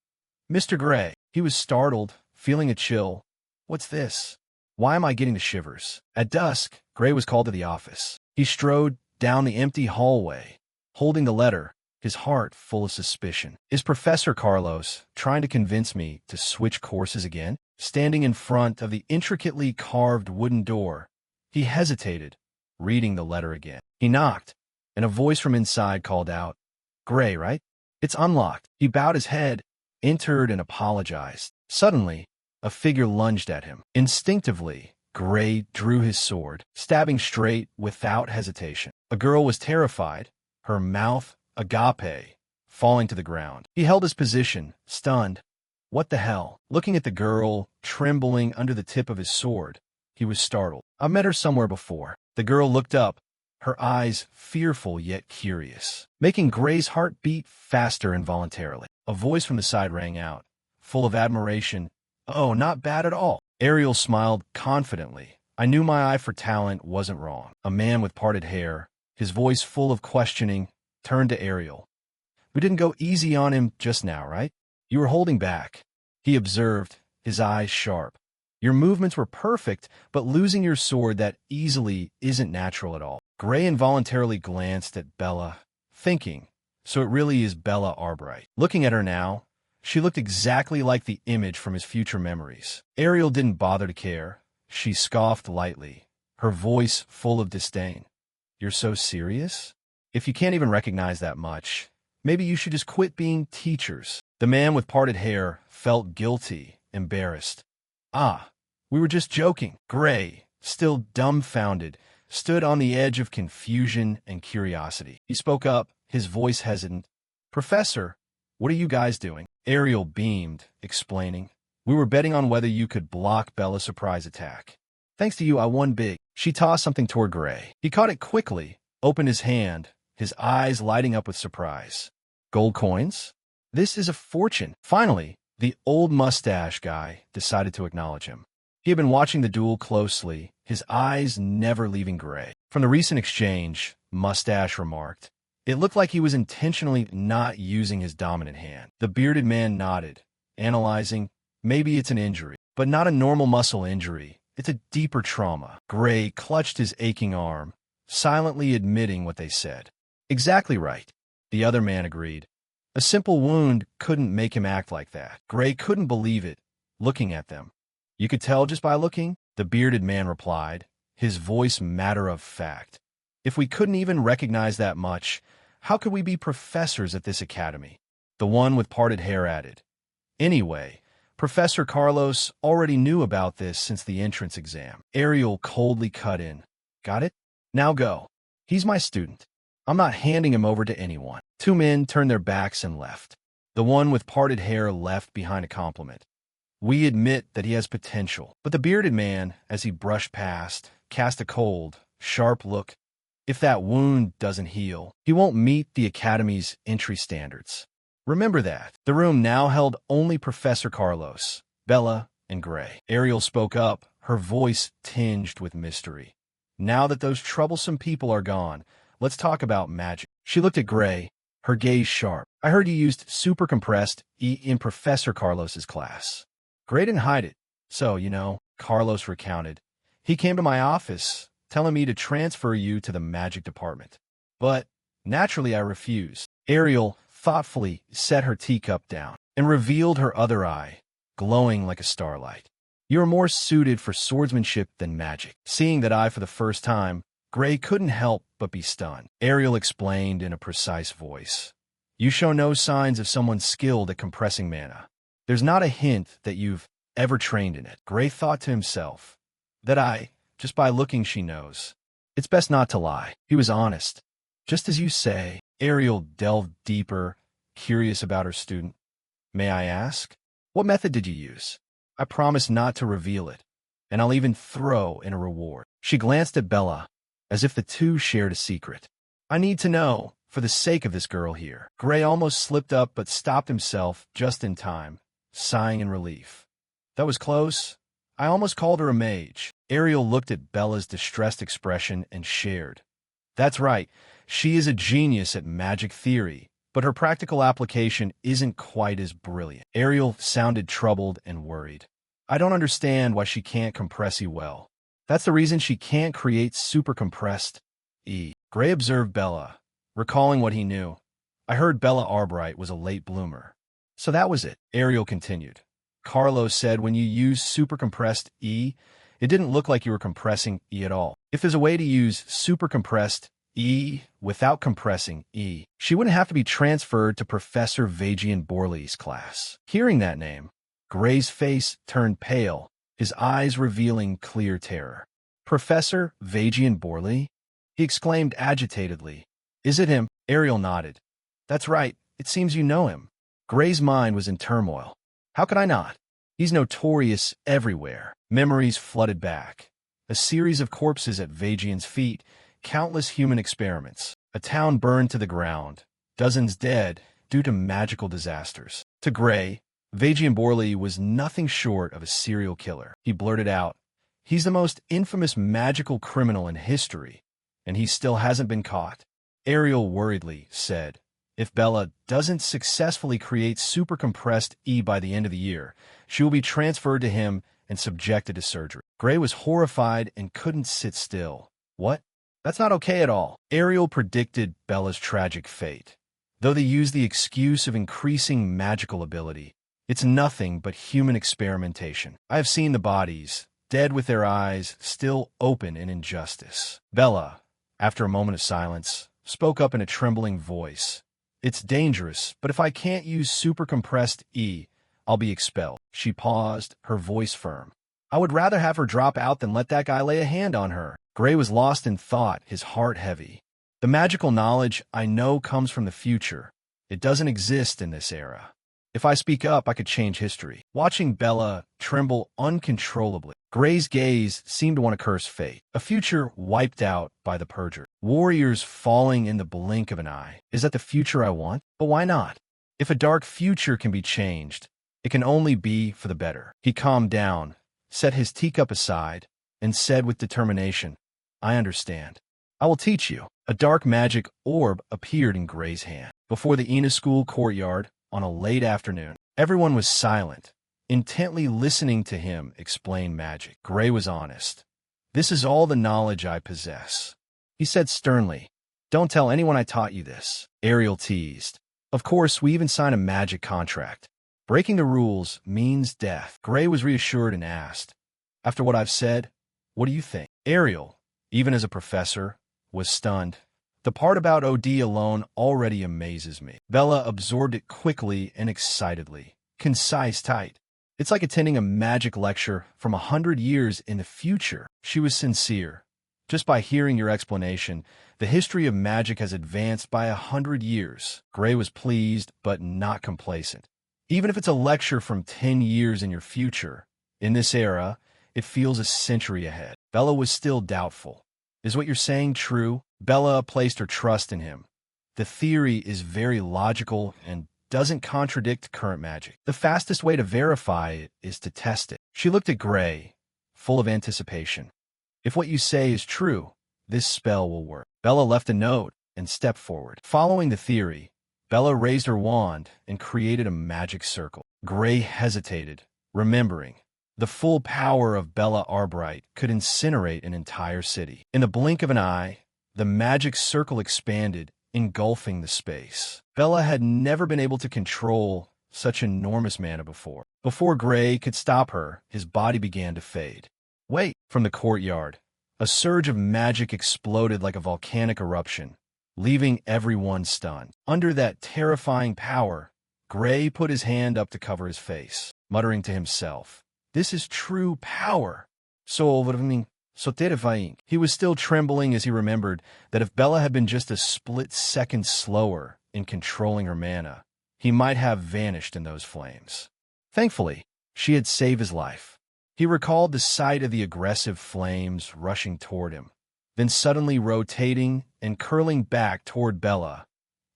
"Mr. Gray." He was startled, feeling a chill. "What's this? Why am I getting the shivers?" At dusk, Gray was called to the office. He strode down the empty hallway, holding the letter, his heart full of suspicion. "Is Professor Carlos trying to convince me to switch courses again?" Standing in front of the intricately carved wooden door, he hesitated, reading the letter again. He knocked, and a voice from inside called out, "Gray, right? It's unlocked." He bowed his head, entered, and apologized. Suddenly, a figure lunged at him. Instinctively, Gray drew his sword, stabbing straight without hesitation. A girl was terrified, her mouth agape, falling to the ground. He held his position, stunned. What the hell? Looking at the girl, trembling under the tip of his sword, he was startled. "I've met her somewhere before." The girl looked up, her eyes fearful yet curious, making Gray's heart beat faster involuntarily. A voice from the side rang out, full of admiration. "Oh, not bad at all." Ariel smiled confidently. "I knew my eye for talent wasn't wrong." A man with parted hair, his voice full of questioning, turned to Ariel. "We didn't go easy on him just now, right? You were holding back," he observed, his eyes sharp. "Your movements were perfect, but losing your sword that easily isn't natural at all." Gray involuntarily glanced at Bella, thinking, so it really is Bella Arbright. Looking at her now, She looked exactly like the image from his future memories. Ariel didn't bother to care. She scoffed lightly, her voice full of disdain. You're so serious? If you can't even recognize that much, maybe you should just quit being teachers. The man with parted hair felt guilty, embarrassed. Ah, we were just joking. Gray, still dumbfounded, stood on the edge of confusion and curiosity. He spoke up, his voice hesitant. Professor, what are you guys doing? Ariel beamed, explaining. We were betting on whether you could block Bella's surprise attack. Thanks to you, I won big. She tossed something toward Gray. He caught it quickly, opened his hand, his eyes lighting up with surprise. Gold coins? This is a fortune. Finally, the old mustache guy decided to acknowledge him. He had been watching the duel closely, his eyes never leaving Gray. From the recent exchange, Mustache remarked, it looked like he was intentionally not using his dominant hand. The bearded man nodded, analyzing, maybe it's an injury, but not a normal muscle injury. It's a deeper trauma. Gray clutched his aching arm, silently admitting what they said. Exactly right, the other man agreed. A simple wound couldn't make him act like that. Gray couldn't believe it, looking at them. You could tell just by looking, the bearded man replied, his voice matter of fact. If we couldn't even recognize that much, how could we be professors at this academy? The one with parted hair added. Anyway, Professor Carlos already knew about this since the entrance exam. Ariel coldly cut in. Got it? Now go. He's my student. I'm not handing him over to anyone. Two men turned their backs and left. The one with parted hair left behind a compliment. We admit that he has potential. But the bearded man, as he brushed past, cast a cold, sharp look. If that wound doesn't heal, he won't meet the Academy's entry standards. Remember that. The room now held only Professor Carlos, Bella, and Gray. Ariel spoke up, her voice tinged with mystery. Now that those troublesome people are gone, let's talk about magic. She looked at Gray, her gaze sharp. I heard you used super compressed E in Professor Carlos's class. Gray didn't hide it. So, Carlos recounted. He came to my office, telling me to transfer you to the magic department. But, naturally, I refused. Ariel thoughtfully set her teacup down and revealed her other eye, glowing like a starlight. You are more suited for swordsmanship than magic. Seeing that eye for the first time, Gray couldn't help but be stunned. Ariel explained in a precise voice. You show no signs of someone skilled at compressing mana. There's not a hint that you've ever trained in it. Gray thought to himself. Just by looking she knows. It's best not to lie. He was honest. Just as you say. Ariel delved deeper, curious about her student. May I ask? What method did you use? I promise not to reveal it, and I'll even throw in a reward. She glanced at Bella, as if the two shared a secret. I need to know, for the sake of this girl here. Gray almost slipped up but stopped himself just in time, sighing in relief. That was close. I almost called her a mage. Ariel looked at Bella's distressed expression and shared. That's right. She is a genius at magic theory, but her practical application isn't quite as brilliant. Ariel sounded troubled and worried. I don't understand why she can't compress E well. That's the reason she can't create super compressed E. Gray observed Bella, recalling what he knew. I heard Bella Arbright was a late bloomer. So that was it, Ariel continued. Carlos said when you use super compressed E, it didn't look like you were compressing E at all. If there's a way to use super compressed E without compressing E, she wouldn't have to be transferred to Professor Vajian Borley's class. Hearing that name, Gray's face turned pale, his eyes revealing clear terror. Professor Vajian Borley? He exclaimed agitatedly. Is it him? Ariel nodded. That's right, it seems you know him. Gray's mind was in turmoil. How could I not? He's notorious everywhere. Memories flooded back. A series of corpses at Vajian's feet, countless human experiments, a town burned to the ground, dozens dead due to magical disasters. To Gray, Vajian Borley was nothing short of a serial killer. He blurted out, he's the most infamous magical criminal in history, and he still hasn't been caught. Ariel worriedly said, if Bella doesn't successfully create super compressed E by the end of the year, she will be transferred to him and subjected to surgery. Gray was horrified and couldn't sit still. What? That's not okay at all. Ariel predicted Bella's tragic fate. Though they use the excuse of increasing magical ability, it's nothing but human experimentation. I have seen the bodies, dead with their eyes still open in injustice. Bella, after a moment of silence, spoke up in a trembling voice. It's dangerous, but if I can't use super compressed E, I'll be expelled. She paused, her voice firm. I would rather have her drop out than let that guy lay a hand on her. Gray was lost in thought, his heart heavy. The magical knowledge I know comes from the future. It doesn't exist in this era. If I speak up, I could change history. Watching Bella tremble uncontrollably, Gray's gaze seemed to want to curse fate. A future wiped out by the purger. Warriors falling in the blink of an eye. Is that the future I want? But why not? If a dark future can be changed, it can only be for the better. He calmed down, set his teacup aside, and said with determination, I understand. I will teach you. A dark magic orb appeared in Gray's hand. Before the Ina school courtyard, on a late afternoon, everyone was silent, intently listening to him explain magic. Gray was honest. This is all the knowledge I possess. He said sternly, Don't tell anyone I taught you this. Ariel teased. Of course, we even signed a magic contract. Breaking the rules means death. Gray was reassured and asked, After what I've said, what do you think? Ariel, even as a professor, was stunned. The part about OD alone already amazes me. Bella absorbed it quickly and excitedly. Concise, tight. It's like attending a magic lecture from 100 years in the future. She was sincere. Just by hearing your explanation, the history of magic has advanced by 100 years. Gray was pleased, but not complacent. Even if it's a lecture from 10 years in your future, in this era, it feels a century ahead. Bella was still doubtful. Is what you're saying true? Bella placed her trust in him. The theory is very logical and doesn't contradict current magic. The fastest way to verify it is to test it. She looked at Gray, full of anticipation. If what you say is true, this spell will work. Bella left a note and stepped forward. Following the theory, Bella raised her wand and created a magic circle. Gray hesitated, remembering. The full power of Bella Arbright could incinerate an entire city. In the blink of an eye, the magic circle expanded, engulfing the space. Bella had never been able to control such enormous mana before. Before Gray could stop her, his body began to fade. Wait! From the courtyard, a surge of magic exploded like a volcanic eruption, leaving everyone stunned. Under that terrifying power, Gray put his hand up to cover his face, muttering to himself, This is true power. So terrifying. He was still trembling as he remembered that if Bella had been just a split second slower in controlling her mana, he might have vanished in those flames. Thankfully, she had saved his life. He recalled the sight of the aggressive flames rushing toward him, then suddenly rotating and curling back toward Bella,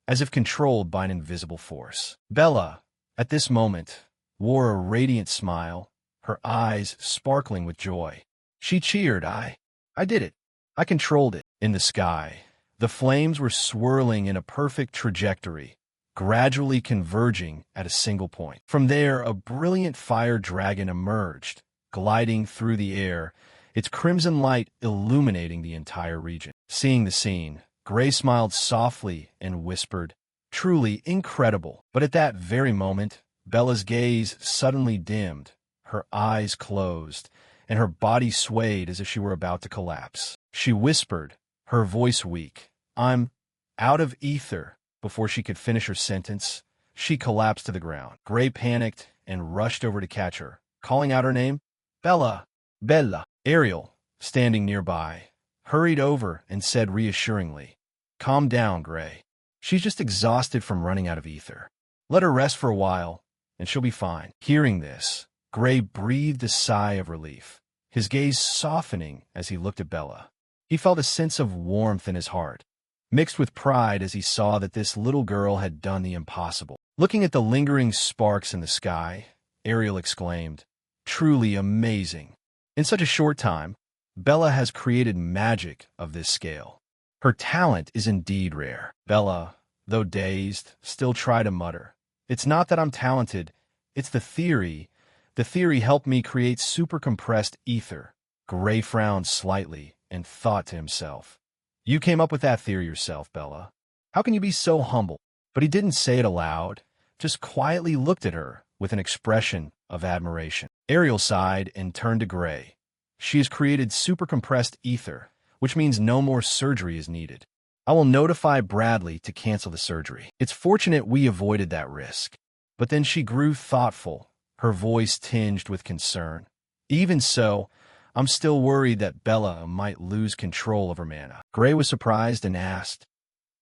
as if controlled by an invisible force. Bella, at this moment, wore a radiant smile, her eyes sparkling with joy. She cheered. I did it. I controlled it. In the sky, the flames were swirling in a perfect trajectory, gradually converging at a single point. From there, a brilliant fire dragon emerged, gliding through the air, its crimson light illuminating the entire region. Seeing the scene, Gray smiled softly and whispered, Truly incredible. But at that very moment, Bella's gaze suddenly dimmed, her eyes closed, and her body swayed as if she were about to collapse. She whispered, her voice weak, I'm out of ether. Before she could finish her sentence, she collapsed to the ground. Gray panicked and rushed over to catch her, calling out her name, Bella, Bella. Ariel, standing nearby, hurried over and said reassuringly, Calm down, Gray. She's just exhausted from running out of ether. Let her rest for a while, and she'll be fine. Hearing this, Gray breathed a sigh of relief, his gaze softening as he looked at Bella. He felt a sense of warmth in his heart, mixed with pride as he saw that this little girl had done the impossible. Looking at the lingering sparks in the sky, Ariel exclaimed, Truly amazing. In such a short time, Bella has created magic of this scale. Her talent is indeed rare. Bella, though dazed, still tried to mutter, It's not that I'm talented, it's the theory. The theory helped me create super compressed ether. Gray frowned slightly and thought to himself, You came up with that theory yourself, Bella. How can you be so humble? But he didn't say it aloud, just quietly looked at her with an expression of admiration. Ariel sighed and turned to Gray. She has created super-compressed ether, which means no more surgery is needed. I will notify Bradley to cancel the surgery. It's fortunate we avoided that risk. But then she grew thoughtful, her voice tinged with concern. Even so, I'm still worried that Bella might lose control of her mana. Gray was surprised and asked,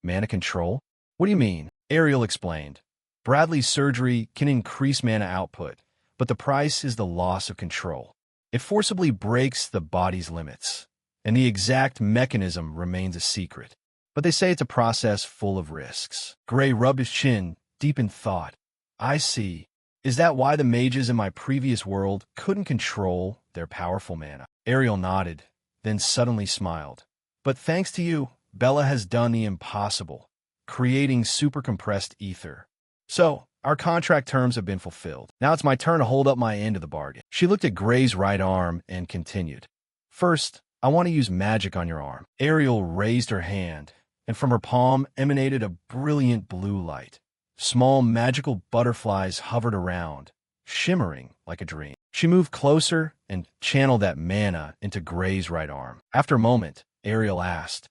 Mana control? What do you mean? Ariel explained. Bradley's surgery can increase mana output, but the price is the loss of control. It forcibly breaks the body's limits, and the exact mechanism remains a secret. But they say it's a process full of risks. Gray rubbed his chin, deep in thought. I see. Is that why the mages in my previous world couldn't control their powerful mana? Ariel nodded, then suddenly smiled. But thanks to you, Bella has done the impossible, creating super-compressed ether. So, our contract terms have been fulfilled. Now it's my turn to hold up my end of the bargain. She looked at Gray's right arm and continued. First, I want to use magic on your arm. Ariel raised her hand, and from her palm emanated a brilliant blue light. Small magical butterflies hovered around, shimmering like a dream. She moved closer and channeled that mana into Gray's right arm. After a moment, Ariel asked,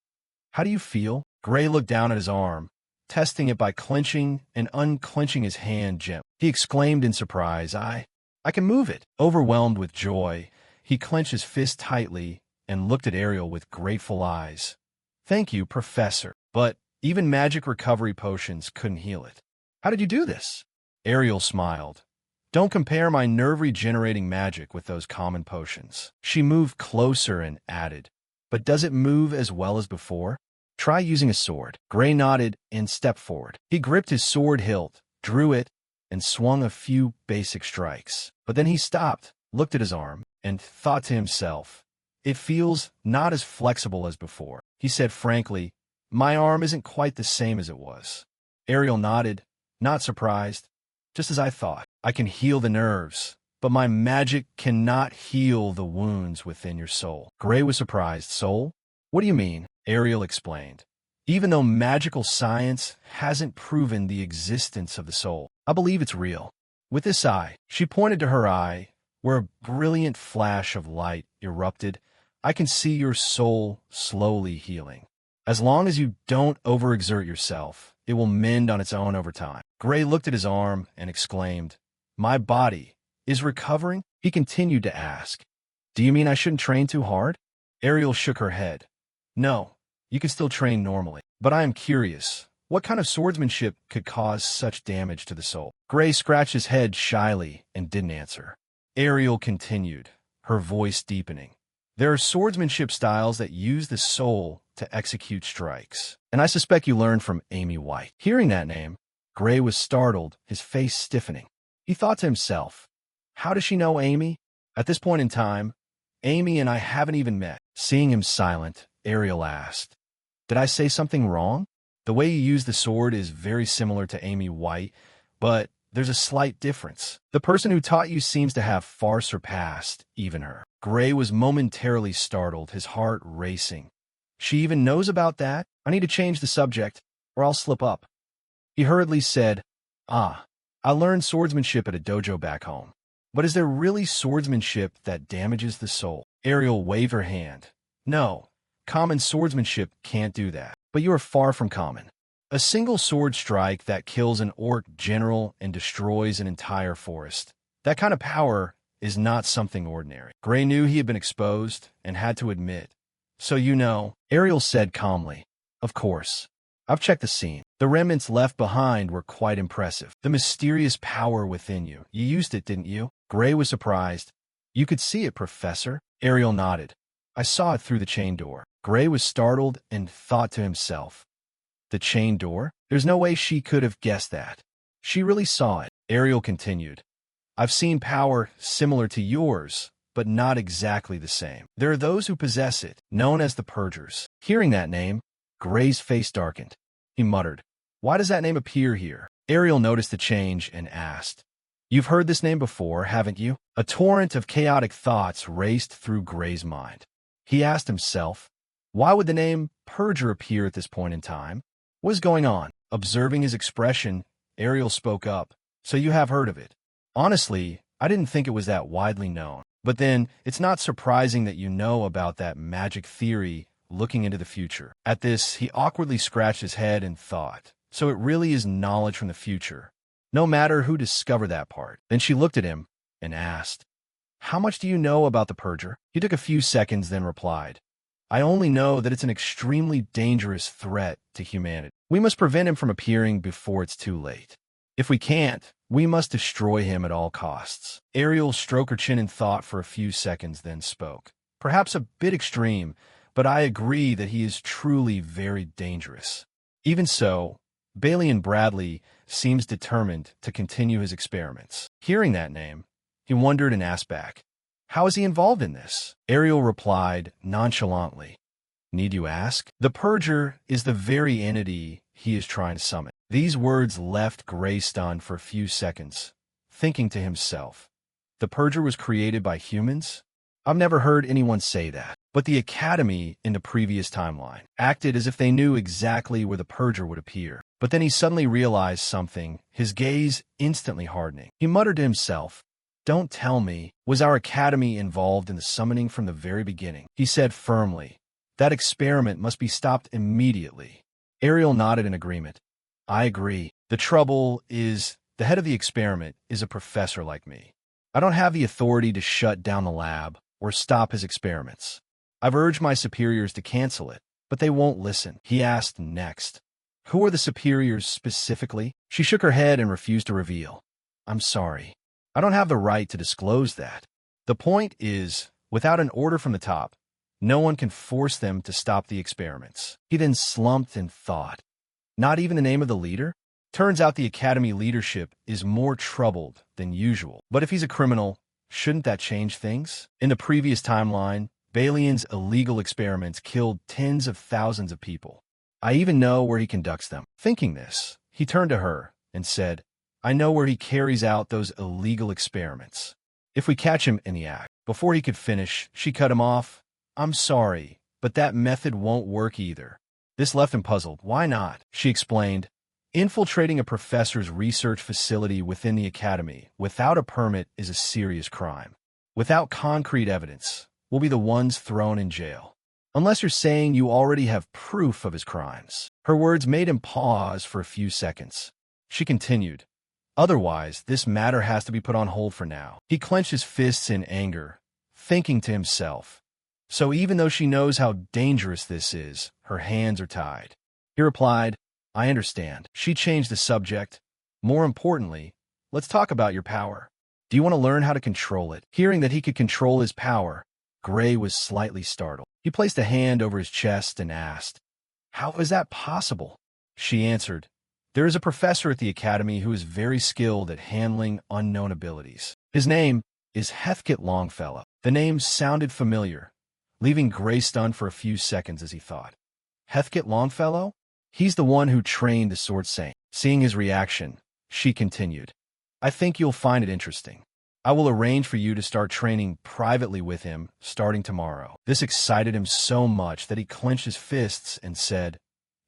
How do you feel? Gray looked down at his arm, testing it by clenching and unclenching his hand gently. He exclaimed in surprise, I can move it. Overwhelmed with joy, he clenched his fist tightly and looked at Ariel with grateful eyes. Thank you, Professor. But even magic recovery potions couldn't heal it. How did you do this? Ariel smiled. Don't compare my nerve-regenerating magic with those common potions. She moved closer and added, But does it move as well as before? Try using a sword. Gray nodded and stepped forward. He gripped his sword hilt, drew it, and swung a few basic strikes. But then he stopped, looked at his arm, and thought to himself, It feels not as flexible as before. He said frankly, My arm isn't quite the same as it was. Ariel nodded, not surprised. Just as I thought. I can heal the nerves, but my magic cannot heal the wounds within your soul. Gray was surprised. Soul? What do you mean? Ariel explained. Even though magical science hasn't proven the existence of the soul, I believe it's real. With this eye, she pointed to her eye, where a brilliant flash of light erupted. I can see your soul slowly healing. As long as you don't overexert yourself, it will mend on its own over time. Gray looked at his arm and exclaimed, My body is recovering? He continued to ask, Do you mean I shouldn't train too hard? Ariel shook her head. No, you can still train normally. But I am curious, what kind of swordsmanship could cause such damage to the soul? Gray scratched his head shyly and didn't answer. Ariel continued, her voice deepening. There are swordsmanship styles that use the soul to execute strikes, and I suspect you learned from Amy White. Hearing that name, Gray was startled, his face stiffening. He thought to himself, How does she know Amy? At this point in time, Amy and I haven't even met. Seeing him silent, Ariel asked, Did I say something wrong? The way you use the sword is very similar to Amy White, but there's a slight difference. The person who taught you seems to have far surpassed even her. Gray was momentarily startled, his heart racing. She even knows about that? I need to change the subject, or I'll slip up. He hurriedly said, I learned swordsmanship at a dojo back home. But is there really swordsmanship that damages the soul? Ariel waved her hand. No, common swordsmanship can't do that. But you are far from common. A single sword strike that kills an orc general and destroys an entire forest. That kind of power is not something ordinary. Gray knew he had been exposed and had to admit. So you know, Ariel said calmly. Of course. I've checked the scene. The remnants left behind were quite impressive. The mysterious power within you. You used it, didn't you? Gray was surprised. You could see it, Professor. Ariel nodded. I saw it through the chain door. Gray was startled and thought to himself. The chain door? There's no way she could have guessed that. She really saw it. Ariel continued. I've seen power similar to yours, but not exactly the same. There are those who possess it, known as the Purgers. Hearing that name, Gray's face darkened. He muttered, Why does that name appear here? Ariel noticed the change and asked, You've heard this name before, haven't you? A torrent of chaotic thoughts raced through Gray's mind. He asked himself, Why would the name Purger appear at this point in time? What is going on? Observing his expression, Ariel spoke up. So you have heard of it. Honestly, I didn't think it was that widely known. But then, it's not surprising that you know about that magic theory looking into the future. At this, he awkwardly scratched his head and thought, so it really is knowledge from the future. No matter who discovered that part. Then she looked at him and asked, how much do you know about the Purger? He took a few seconds, then replied, I only know that it's an extremely dangerous threat to humanity. We must prevent him from appearing before it's too late. If we can't, we must destroy him at all costs. Ariel stroked her chin in thought for a few seconds, then spoke. Perhaps a bit extreme, but I agree that he is truly very dangerous. Even so, Balian Bradley seems determined to continue his experiments. Hearing that name, he wondered and asked back, how is he involved in this? Ariel replied nonchalantly, need you ask? The Purger is the very entity he is trying to summon. These words left Gray stunned for a few seconds, thinking to himself, the Purger was created by humans? I've never heard anyone say that. But the Academy in the previous timeline acted as if they knew exactly where the Purger would appear. But then he suddenly realized something, his gaze instantly hardening. He muttered to himself, don't tell me, was our Academy involved in the summoning from the very beginning? He said firmly, that experiment must be stopped immediately. Ariel nodded in agreement. I agree. The trouble is, the head of the experiment is a professor like me. I don't have the authority to shut down the lab or stop his experiments. I've urged my superiors to cancel it, but they won't listen. He asked next, who are the superiors specifically? She shook her head and refused to reveal. I'm sorry. I don't have the right to disclose that. The point is, without an order from the top, no one can force them to stop the experiments. He then slumped and thought, not even the name of the leader? Turns out the Academy leadership is more troubled than usual. But if he's a criminal, shouldn't that change things? In the previous timeline, Balian's illegal experiments killed tens of thousands of people. I even know where he conducts them. Thinking this, he turned to her and said, I know where he carries out those illegal experiments. If we catch him in the act. Before he could finish, she cut him off. I'm sorry, but that method won't work either. This left him puzzled. Why not? She explained, infiltrating a professor's research facility within the Academy without a permit is a serious crime. Without concrete evidence, we'll be the ones thrown in jail. Unless you're saying you already have proof of his crimes. Her words made him pause for a few seconds. She continued, otherwise, this matter has to be put on hold for now. He clenched his fists in anger, thinking to himself, so even though she knows how dangerous this is, her hands are tied. He replied, I understand. She changed the subject. More importantly, let's talk about your power. Do you want to learn how to control it? Hearing that he could control his power, Gray was slightly startled. He placed a hand over his chest and asked, how is that possible? She answered, there is a professor at the Academy who is very skilled at handling unknown abilities. His name is Heathkit Longfellow. The name sounded familiar, leaving Gray stunned for a few seconds as he thought. Heathkit Longfellow? He's the one who trained the Sword Saint. Seeing his reaction, she continued, I think you'll find it interesting. I will arrange for you to start training privately with him starting tomorrow. This excited him so much that he clenched his fists and said,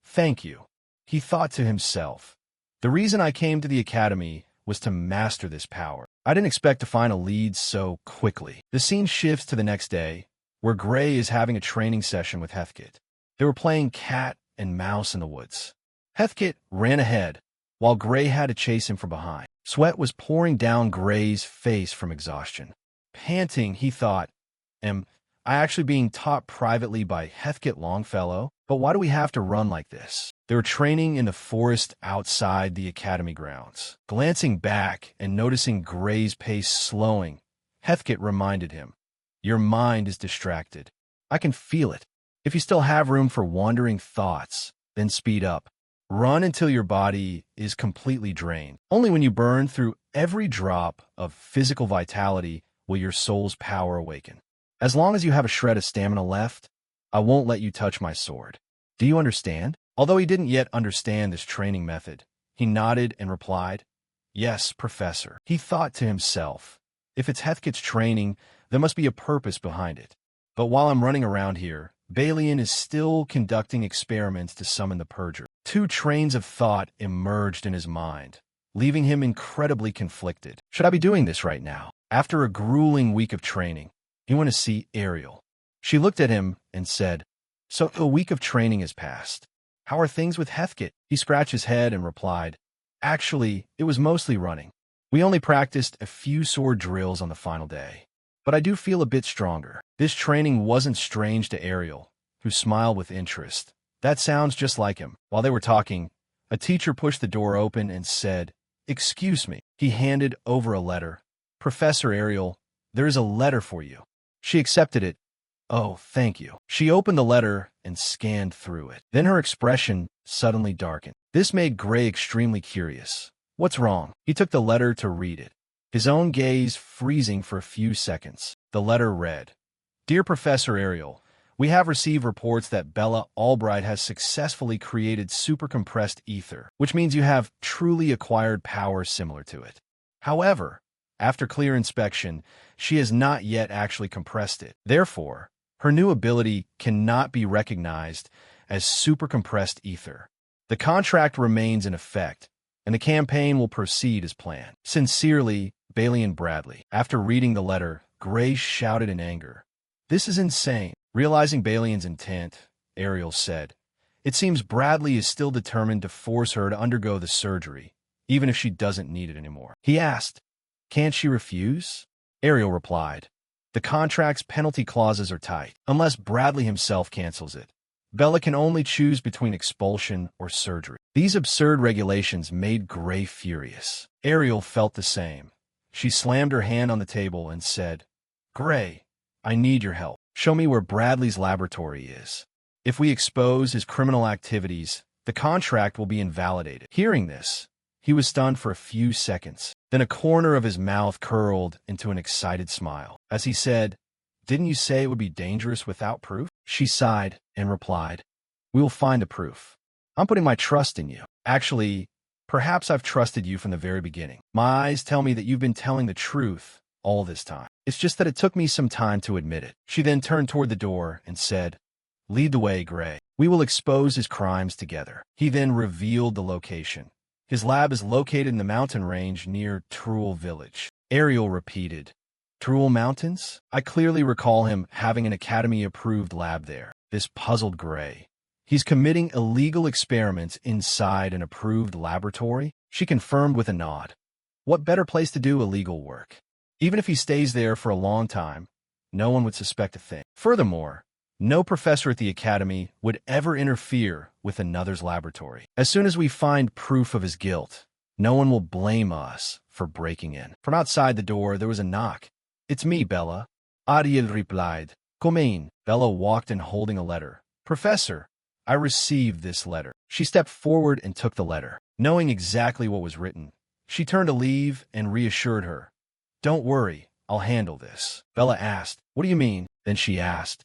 thank you. He thought to himself, the reason I came to the Academy was to master this power. I didn't expect to find a lead so quickly. The scene shifts to the next day, where Gray is having a training session with Heathkit. They were playing cat and mouse in the woods. Heathkit ran ahead, while Gray had to chase him from behind. Sweat was pouring down Gray's face from exhaustion. Panting, he thought, am I actually being taught privately by Heathkit Longfellow? But why do we have to run like this? They were training in the forest outside the Academy grounds. Glancing back and noticing Gray's pace slowing, Heathkit reminded him, your mind is distracted. I can feel it. If you still have room for wandering thoughts, then speed up. Run until your body is completely drained. Only when you burn through every drop of physical vitality will your soul's power awaken. As long as you have a shred of stamina left, I won't let you touch my sword. Do you understand? Although he didn't yet understand this training method, he nodded and replied, yes, Professor. He thought to himself, if it's Heathkit's training, there must be a purpose behind it. But while I'm running around here, Balian is still conducting experiments to summon the Purger. Two trains of thought emerged in his mind, leaving him incredibly conflicted. Should I be doing this right now? After a grueling week of training, he went to see Ariel. She looked at him and said, "So a week of training has passed. How are things with Hethkit?" He scratched his head and replied, "Actually, it was mostly running. We only practiced a few sword drills on the final day. But I do feel a bit stronger." This training wasn't strange to Ariel, who smiled with interest. That sounds just like him. While they were talking, a teacher pushed the door open and said, "Excuse me." He handed over a letter. "Professor Ariel, there is a letter for you." She accepted it. "Oh, thank you." She opened the letter and scanned through it. Then her expression suddenly darkened. This made Gray extremely curious. "What's wrong?" He took the letter to read it, his own gaze freezing for a few seconds. The letter read, "Dear Professor Ariel, we have received reports that Bella Albright has successfully created supercompressed ether, which means you have truly acquired powers similar to it. However, after clear inspection, she has not yet actually compressed it. Therefore, her new ability cannot be recognized as supercompressed ether. The contract remains in effect, and the campaign will proceed as planned. Sincerely, Balian Bradley." After reading the letter, Gray shouted in anger, "This is insane." Realizing Balian's intent, Ariel said, "It seems Bradley is still determined to force her to undergo the surgery, even if she doesn't need it anymore." He asked, "Can't she refuse?" Ariel replied, "The contract's penalty clauses are tight. Unless Bradley himself cancels it, Bella can only choose between expulsion or surgery." These absurd regulations made Gray furious. Ariel felt the same. She slammed her hand on the table and said, "Gray, I need your help. Show me where Bradley's laboratory is. If we expose his criminal activities, the contract will be invalidated." Hearing this, he was stunned for a few seconds. Then a corner of his mouth curled into an excited smile. As he said, "Didn't you say it would be dangerous without proof?" She sighed and replied, "We will find the proof. I'm putting my trust in you. Actually, perhaps I've trusted you from the very beginning. My eyes tell me that you've been telling the truth all this time. It's just that it took me some time to admit it." She then turned toward the door and said, "Lead the way, Gray. We will expose his crimes together." He then revealed the location. His lab is located in the mountain range near Truel Village. Ariel repeated, "Truel Mountains? I clearly recall him having an Academy-approved lab there." This puzzled Gray. He's committing illegal experiments inside an approved laboratory? She confirmed with a nod. What better place to do illegal work? Even if he stays there for a long time, no one would suspect a thing. Furthermore, no professor at the Academy would ever interfere with another's laboratory. As soon as we find proof of his guilt, no one will blame us for breaking in. From outside the door, there was a knock. "It's me, Bella," Ariel replied. "Come in." Bella walked in holding a letter. "Professor, I received this letter." She stepped forward and took the letter. Knowing exactly what was written, she turned to leave and reassured her. "Don't worry, I'll handle this." Bella asked, "What do you mean?" Then she asked,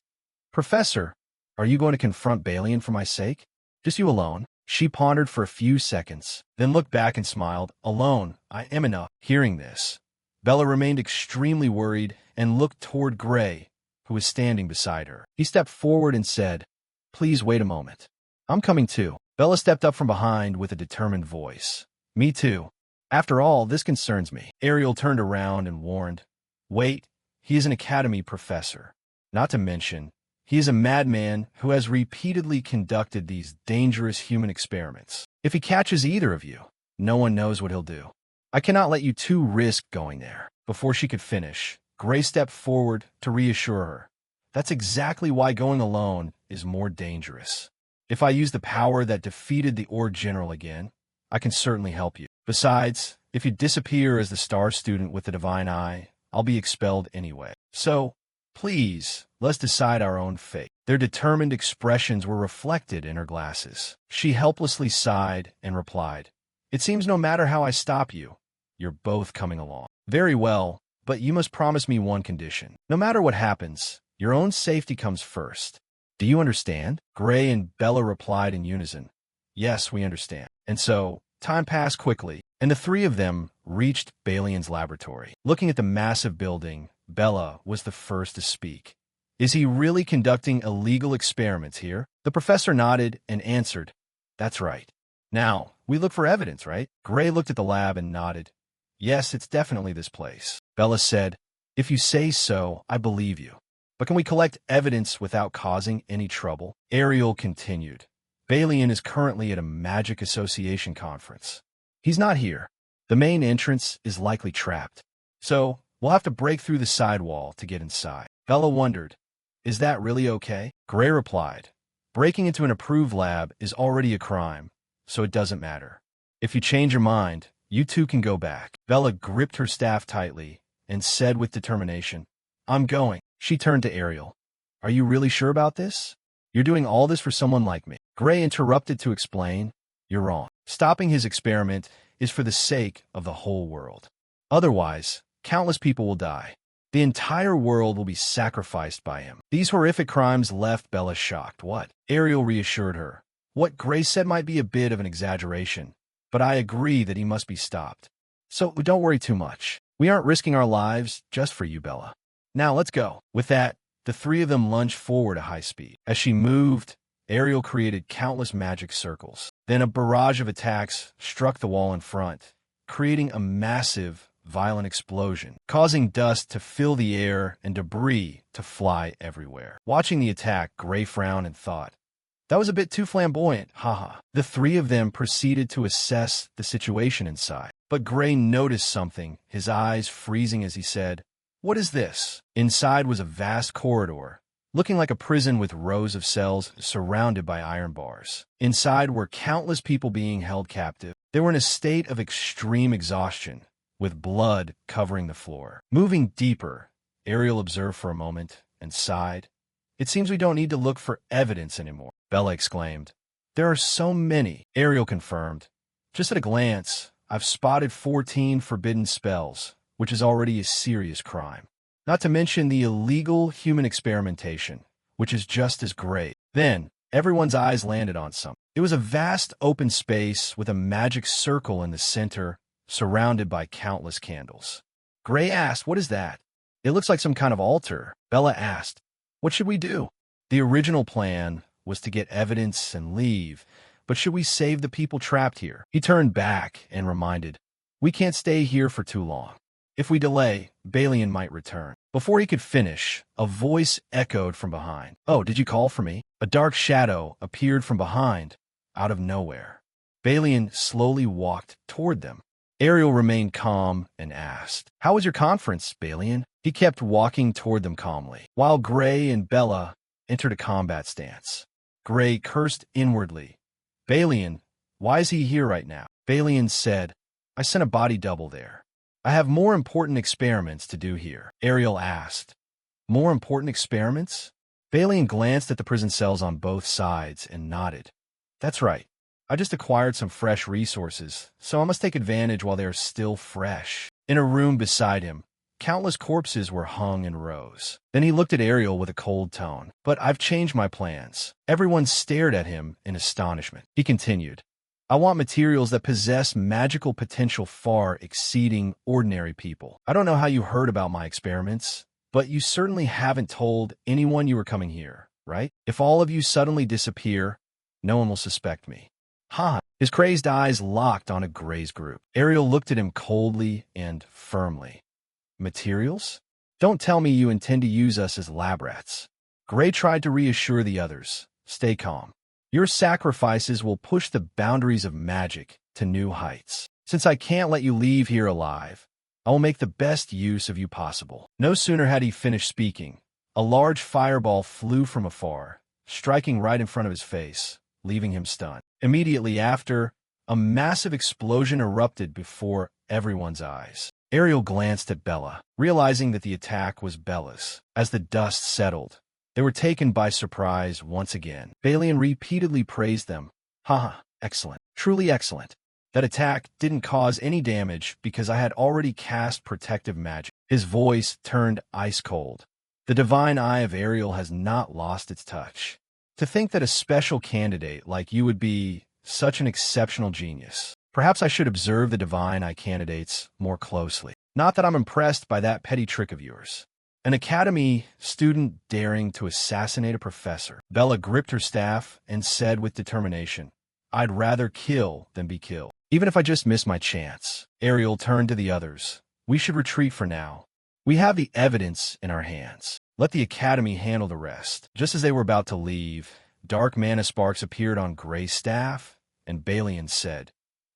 "Professor, are you going to confront Balian for my sake? Just you alone?" She pondered for a few seconds, then looked back and smiled. "Alone, I am enough." Hearing this, Bella remained extremely worried and looked toward Gray, who was standing beside her. He stepped forward and said, "Please wait a moment. I'm coming too." Bella stepped up from behind with a determined voice. "Me too. After all, this concerns me." Ariel turned around and warned, "Wait, he is an Academy professor. Not to mention, he is a madman who has repeatedly conducted these dangerous human experiments. If he catches either of you, no one knows what he'll do. I cannot let you two risk going there." Before she could finish, Gray stepped forward to reassure her. "That's exactly why going alone is more dangerous. If I use the power that defeated the Org General again, I can certainly help you. Besides, if you disappear as the star student with the divine eye, I'll be expelled anyway. So, please, let's decide our own fate." Their determined expressions were reflected in her glasses. She helplessly sighed and replied, "It seems no matter how I stop you, you're both coming along." "Very well, but you must promise me one condition. No matter what happens, your own safety comes first. Do you understand?" Gray and Bella replied in unison, "Yes, we understand." And so, time passed quickly, and the three of them reached Balian's laboratory. Looking at the massive building, Bella was the first to speak. "Is he really conducting illegal experiments here?" The professor nodded and answered, That's right. Now, we look for evidence, right? Gray looked at the lab and nodded. Yes, it's definitely this place. Bella said, if you say so, I believe you. But can we collect evidence without causing any trouble? Ariel continued. Balian is currently at a Magic Association conference. He's not here. The main entrance is likely trapped. So, we'll have to break through the sidewall to get inside. Bella wondered, is that really okay? Gray replied, breaking into an approved lab is already a crime, so it doesn't matter. If you change your mind, you two can go back. Bella gripped her staff tightly and said with determination, I'm going. She turned to Ariel. Are you really sure about this? You're doing all this for someone like me. Gray interrupted to explain, you're wrong. Stopping his experiment is for the sake of the whole world. Otherwise, countless people will die. The entire world will be sacrificed by him. These horrific crimes left Bella shocked. What? Ariel reassured her. What Gray said might be a bit of an exaggeration, but I agree that he must be stopped. So don't worry too much. We aren't risking our lives just for you, Bella. Now let's go. With that, the three of them lunged forward at high speed. As she moved, Ariel created countless magic circles. Then a barrage of attacks struck the wall in front, creating a massive, violent explosion, causing dust to fill the air and debris to fly everywhere. Watching the attack, Gray frowned and thought, that was a bit too flamboyant, haha. The three of them proceeded to assess the situation inside. But Gray noticed something, his eyes freezing as he said, what is this? Inside was a vast corridor, looking like a prison with rows of cells surrounded by iron bars. Inside were countless people being held captive. They were in a state of extreme exhaustion, with blood covering the floor. Moving deeper, Ariel observed for a moment and sighed. It seems we don't need to look for evidence anymore, Bella exclaimed. There are so many, Ariel confirmed. Just at a glance, I've spotted 14 forbidden spells, which is already a serious crime. Not to mention the illegal human experimentation, which is just as great. Then, everyone's eyes landed on something. It was a vast open space with a magic circle in the center, surrounded by countless candles. Gray asked, what is that? It looks like some kind of altar. Bella asked, what should we do? The original plan was to get evidence and leave, but should we save the people trapped here? He turned back and reminded, we can't stay here for too long. If we delay, Balian might return. Before he could finish, a voice echoed from behind. Oh, did you call for me? A dark shadow appeared from behind, out of nowhere. Balian slowly walked toward them. Ariel remained calm and asked, how was your conference, Balian? He kept walking toward them calmly, while Gray and Bella entered a combat stance. Gray cursed inwardly. Balian, why is he here right now? Balian said, I sent a body double there. I have more important experiments to do here. Ariel asked, more important experiments? Balian glanced at the prison cells on both sides and nodded. That's right. I just acquired some fresh resources, so I must take advantage while they are still fresh. In a room beside him, countless corpses were hung in rows. Then he looked at Ariel with a cold tone. But I've changed my plans. Everyone stared at him in astonishment. He continued, I want materials that possess magical potential far exceeding ordinary people. I don't know how you heard about my experiments, but you certainly haven't told anyone you were coming here, right? If all of you suddenly disappear, no one will suspect me. Ha! His crazed eyes locked on a Gray's group. Ariel looked at him coldly and firmly. Materials? Don't tell me you intend to use us as lab rats. Gray tried to reassure the others. Stay calm. Your sacrifices will push the boundaries of magic to new heights. Since I can't let you leave here alive, I will make the best use of you possible. No sooner had he finished speaking, a large fireball flew from afar, striking right in front of his face, leaving him stunned. Immediately after, a massive explosion erupted before everyone's eyes. Ariel glanced at Bella, realizing that the attack was Bella's. As the dust settled, they were taken by surprise once again. Balian repeatedly praised them. Haha, excellent. Truly excellent. That attack didn't cause any damage because I had already cast protective magic. His voice turned ice cold. The divine eye of Ariel has not lost its touch. To think that a special candidate like you would be such an exceptional genius. Perhaps I should observe the divine eye candidates more closely. Not that I'm impressed by that petty trick of yours. An academy student daring to assassinate a professor. Bella gripped her staff and said with determination, I'd rather kill than be killed. Even if I just miss my chance. Ariel turned to the others. We should retreat for now. We have the evidence in our hands. Let the Academy handle the rest. Just as they were about to leave, dark mana sparks appeared on Gray's staff, and Balian said,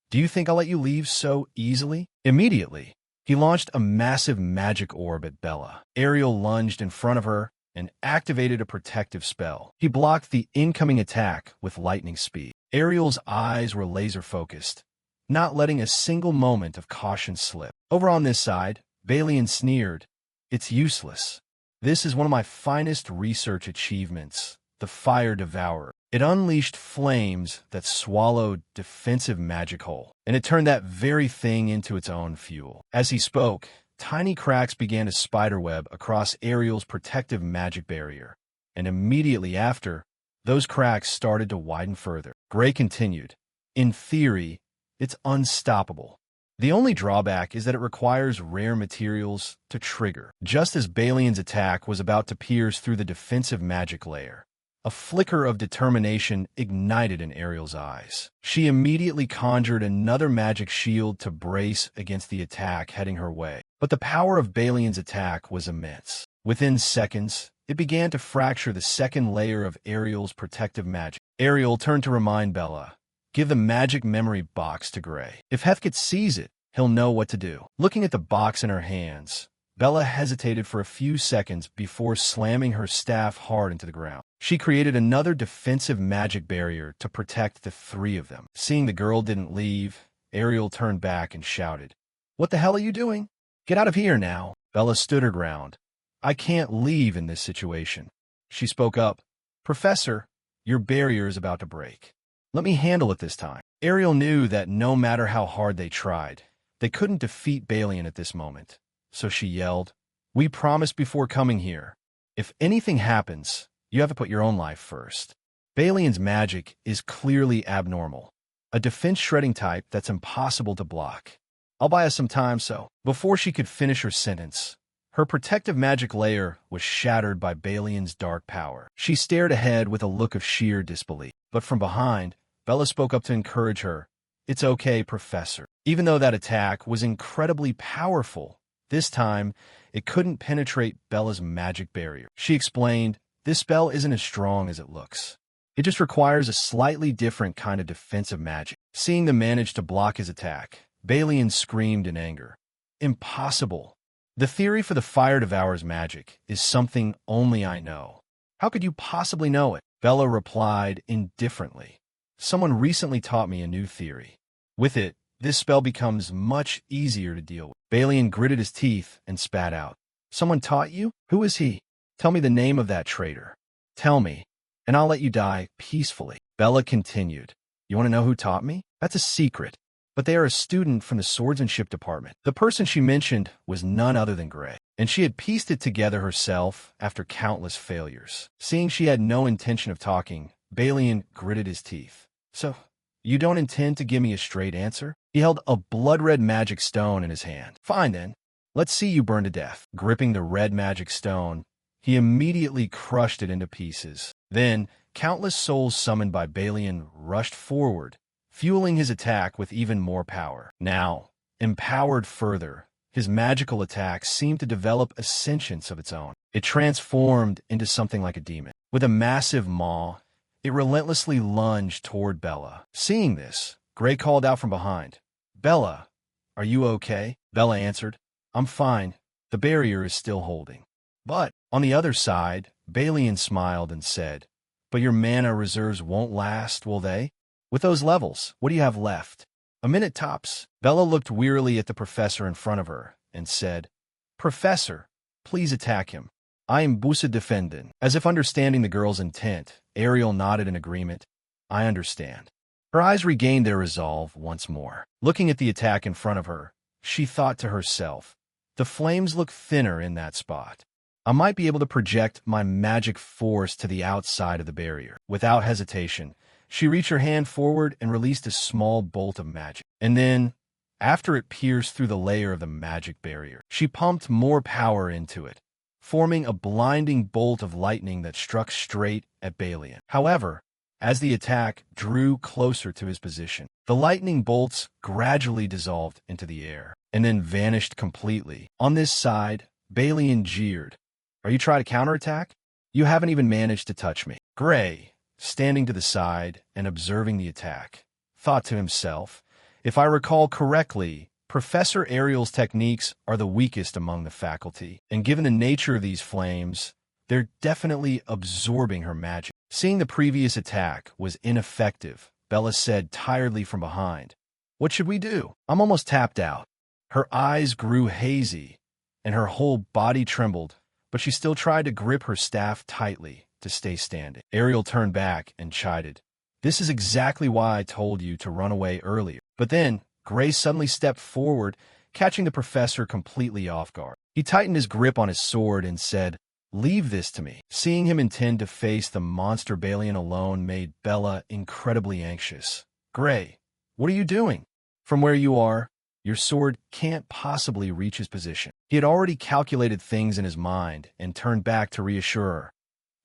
"Do you think I'll let you leave so easily?" Immediately, he launched a massive magic orb at Bella. Ariel lunged in front of her and activated a protective spell. He blocked the incoming attack with lightning speed. Ariel's eyes were laser-focused, not letting a single moment of caution slip. Over on this side, Balian sneered, "It's useless. This is one of my finest research achievements, the Fire Devourer. It unleashed flames that swallowed defensive magic whole, and it turned that very thing into its own fuel." As he spoke, tiny cracks began to spiderweb across Ariel's protective magic barrier, and immediately after, those cracks started to widen further. Gray continued, "In theory, it's unstoppable. The only drawback is that it requires rare materials to trigger." Just as Balian's attack was about to pierce through the defensive magic layer, a flicker of determination ignited in Ariel's eyes. She immediately conjured another magic shield to brace against the attack heading her way. But the power of Balian's attack was immense. Within seconds, it began to fracture the second layer of Ariel's protective magic. Ariel turned to remind Bella, "Give the magic memory box to Gray. If Hethkett sees it, he'll know what to do." Looking at the box in her hands, Bella hesitated for a few seconds before slamming her staff hard into the ground. She created another defensive magic barrier to protect the three of them. Seeing the girl didn't leave, Ariel turned back and shouted, "What the hell are you doing? Get out of here now." Bella stood her ground. "I can't leave in this situation." She spoke up, "Professor, your barrier is about to break. Let me handle it this time." Ariel knew that no matter how hard they tried, they couldn't defeat Balian at this moment. So she yelled, "We promised before coming here. If anything happens, you have to put your own life first." Balian's magic is clearly abnormal, a defense-shredding type that's impossible to block. "I'll buy us some time, so..." Before she could finish her sentence, her protective magic layer was shattered by Balian's dark power. She stared ahead with a look of sheer disbelief. But from behind, Bella spoke up to encourage her. "It's okay, Professor." Even though that attack was incredibly powerful, this time, it couldn't penetrate Bella's magic barrier. She explained, "This spell isn't as strong as it looks. It just requires a slightly different kind of defensive magic." Seeing them manage to block his attack, Balian screamed in anger. "Impossible. The theory for the Fire Devourer's magic is something only I know. How could you possibly know it?" Bella replied indifferently. "Someone recently taught me a new theory. With it, this spell becomes much easier to deal with." Balian gritted his teeth and spat out. "Someone taught you? Who is he? Tell me the name of that traitor. Tell me, and I'll let you die peacefully." Bella continued, "You want to know who taught me? That's a secret. But they are a student from the swordsmanship department." The person she mentioned was none other than Gray, and she had pieced it together herself after countless failures. Seeing she had no intention of talking, Balian gritted his teeth. "So, you don't intend to give me a straight answer?" He held a blood-red magic stone in his hand. "Fine then. Let's see you burn to death." Gripping the red magic stone, he immediately crushed it into pieces. Then, countless souls summoned by Balian rushed forward, fueling his attack with even more power. Now, empowered further, his magical attack seemed to develop a sentience of its own. It transformed into something like a demon. With a massive maw, it relentlessly lunged toward Bella. Seeing this, Gray called out from behind, "Bella, are you okay?" Bella answered, "I'm fine. The barrier is still holding." But, on the other side, Balian smiled and said, "But your mana reserves won't last, will they? With those levels, what do you have left? A minute tops." Bella looked wearily at the professor in front of her and said, "Professor, please attack him. I am Busa defendin." As if understanding the girl's intent, Ariel nodded in agreement. "I understand." Her eyes regained their resolve once more. Looking at the attack in front of her, she thought to herself, "The flames look thinner in that spot. I might be able to project my magic force to the outside of the barrier." Without hesitation, she reached her hand forward and released a small bolt of magic. And then, after it pierced through the layer of the magic barrier, she pumped more power into it, forming a blinding bolt of lightning that struck straight at Balian. However, as the attack drew closer to his position. The lightning bolts gradually dissolved into the air and then vanished completely. On this side, Balian jeered. Are you trying to counterattack? You haven't even managed to touch me. Gray, standing to the side and observing the attack, thought to himself, if I recall correctly, Professor Ariel's techniques are the weakest among the faculty, and given the nature of these flames, they're definitely absorbing her magic. Seeing the previous attack was ineffective, Bella said tiredly from behind. What should we do? I'm almost tapped out. Her eyes grew hazy, and her whole body trembled, but she still tried to grip her staff tightly to stay standing. Ariel turned back and chided. This is exactly why I told you to run away earlier. But then, Gray suddenly stepped forward, catching the professor completely off guard. He tightened his grip on his sword and said, Leave this to me. Seeing him intend to face the monster Balian alone made Bella incredibly anxious. Gray, what are you doing? From where you are, your sword can't possibly reach his position. He had already calculated things in his mind and turned back to reassure her.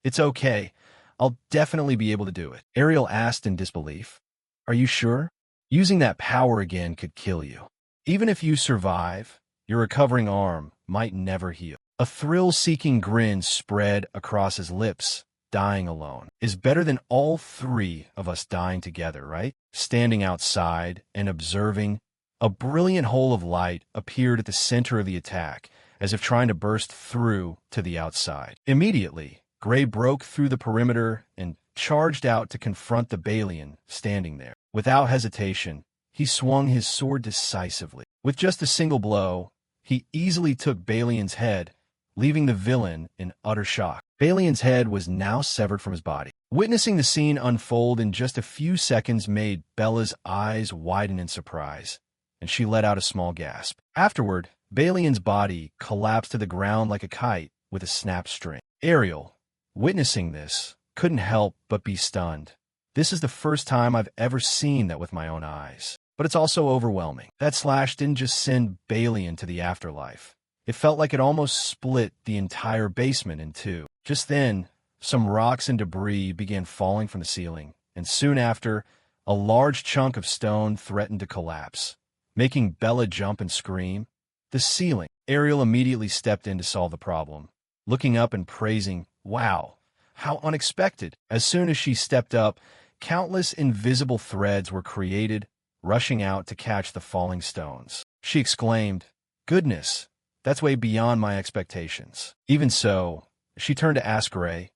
It's okay. I'll definitely be able to do it. Ariel asked in disbelief. Are you sure? Using that power again could kill you. Even if you survive, your recovering arm might never heal. A thrill-seeking grin spread across his lips. Dying alone is better than all three of us dying together, right? Standing outside and observing, a brilliant hole of light appeared at the center of the attack, as if trying to burst through to the outside. Immediately, Gray broke through the perimeter and charged out to confront the Balian standing there. Without hesitation, he swung his sword decisively. With just a single blow, he easily took Balian's head, leaving the villain in utter shock. Balian's head was now severed from his body. Witnessing the scene unfold in just a few seconds made Bella's eyes widen in surprise, and she let out a small gasp. Afterward, Balian's body collapsed to the ground like a kite with a snapped string. Ariel, witnessing this, couldn't help but be stunned. This is the first time I've ever seen that with my own eyes. But it's also overwhelming. That slash didn't just send Balian to the afterlife. It felt like it almost split the entire basement in two. Just then, some rocks and debris began falling from the ceiling, and soon after, a large chunk of stone threatened to collapse, making Bella jump and scream. The ceiling. Ariel immediately stepped in to solve the problem, looking up and praising, "Wow, how unexpected." As soon as she stepped up, countless invisible threads were created, rushing out to catch the falling stones. She exclaimed, "Goodness, that's way beyond my expectations." Even so, she turned to ask Gray,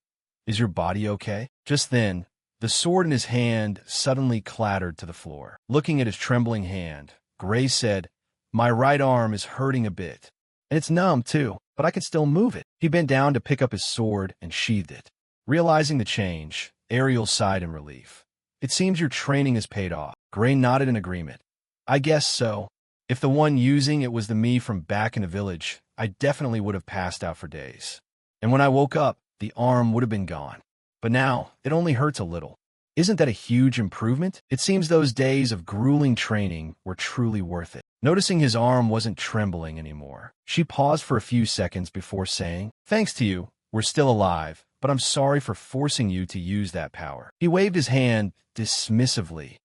"Is your body okay?" Just then, the sword in his hand suddenly clattered to the floor. Looking at his trembling hand, Gray said, "My right arm is hurting a bit, and it's numb too, but I can still move it." He bent down to pick up his sword and sheathed it. Realizing the change, Ariel sighed in relief. "It seems your training has paid off." Gray nodded in agreement. "I guess so. If the one using it was the me from back in the village, I definitely would have passed out for days. And when I woke up, the arm would have been gone. But now, it only hurts a little. Isn't that a huge improvement? It seems those days of grueling training were truly worth it." Noticing his arm wasn't trembling anymore, she paused for a few seconds before saying, "Thanks to you, we're still alive, but I'm sorry for forcing you to use that power." He waved his hand dismissively.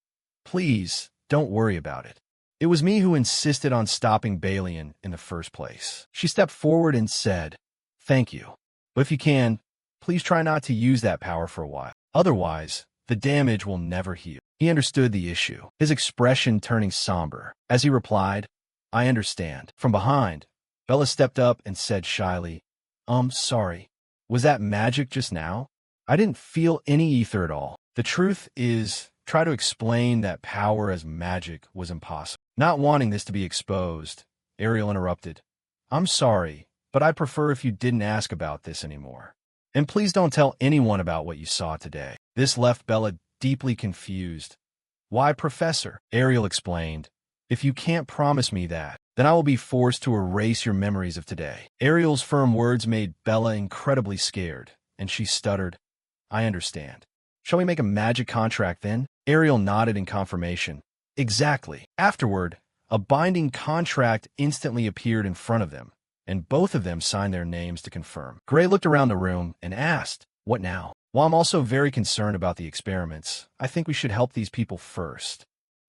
"Please, don't worry about it. It was me who insisted on stopping Balian in the first place." She stepped forward and said, "Thank you. But if you can, please try not to use that power for a while. Otherwise, the damage will never heal." He understood the issue, his expression turning somber. As he replied, "I understand." From behind, Bella stepped up and said shyly, Sorry. Was that magic just now? I didn't feel any ether at all." The truth is, try to explain that power as magic was impossible. Not wanting this to be exposed, Ariel interrupted. "I'm sorry, but I prefer if you didn't ask about this anymore. And please don't tell anyone about what you saw today." This left Bella deeply confused. "Why, Professor?" Ariel explained. "If you can't promise me that, then I will be forced to erase your memories of today." Ariel's firm words made Bella incredibly scared, and she stuttered, "I understand. Shall we make a magic contract then?" Ariel nodded in confirmation. "Exactly." Afterward, a binding contract instantly appeared in front of them, and both of them signed their names to confirm. Gray looked around the room and asked, What now? While I'm also very concerned about the experiments, I think we should help these people first.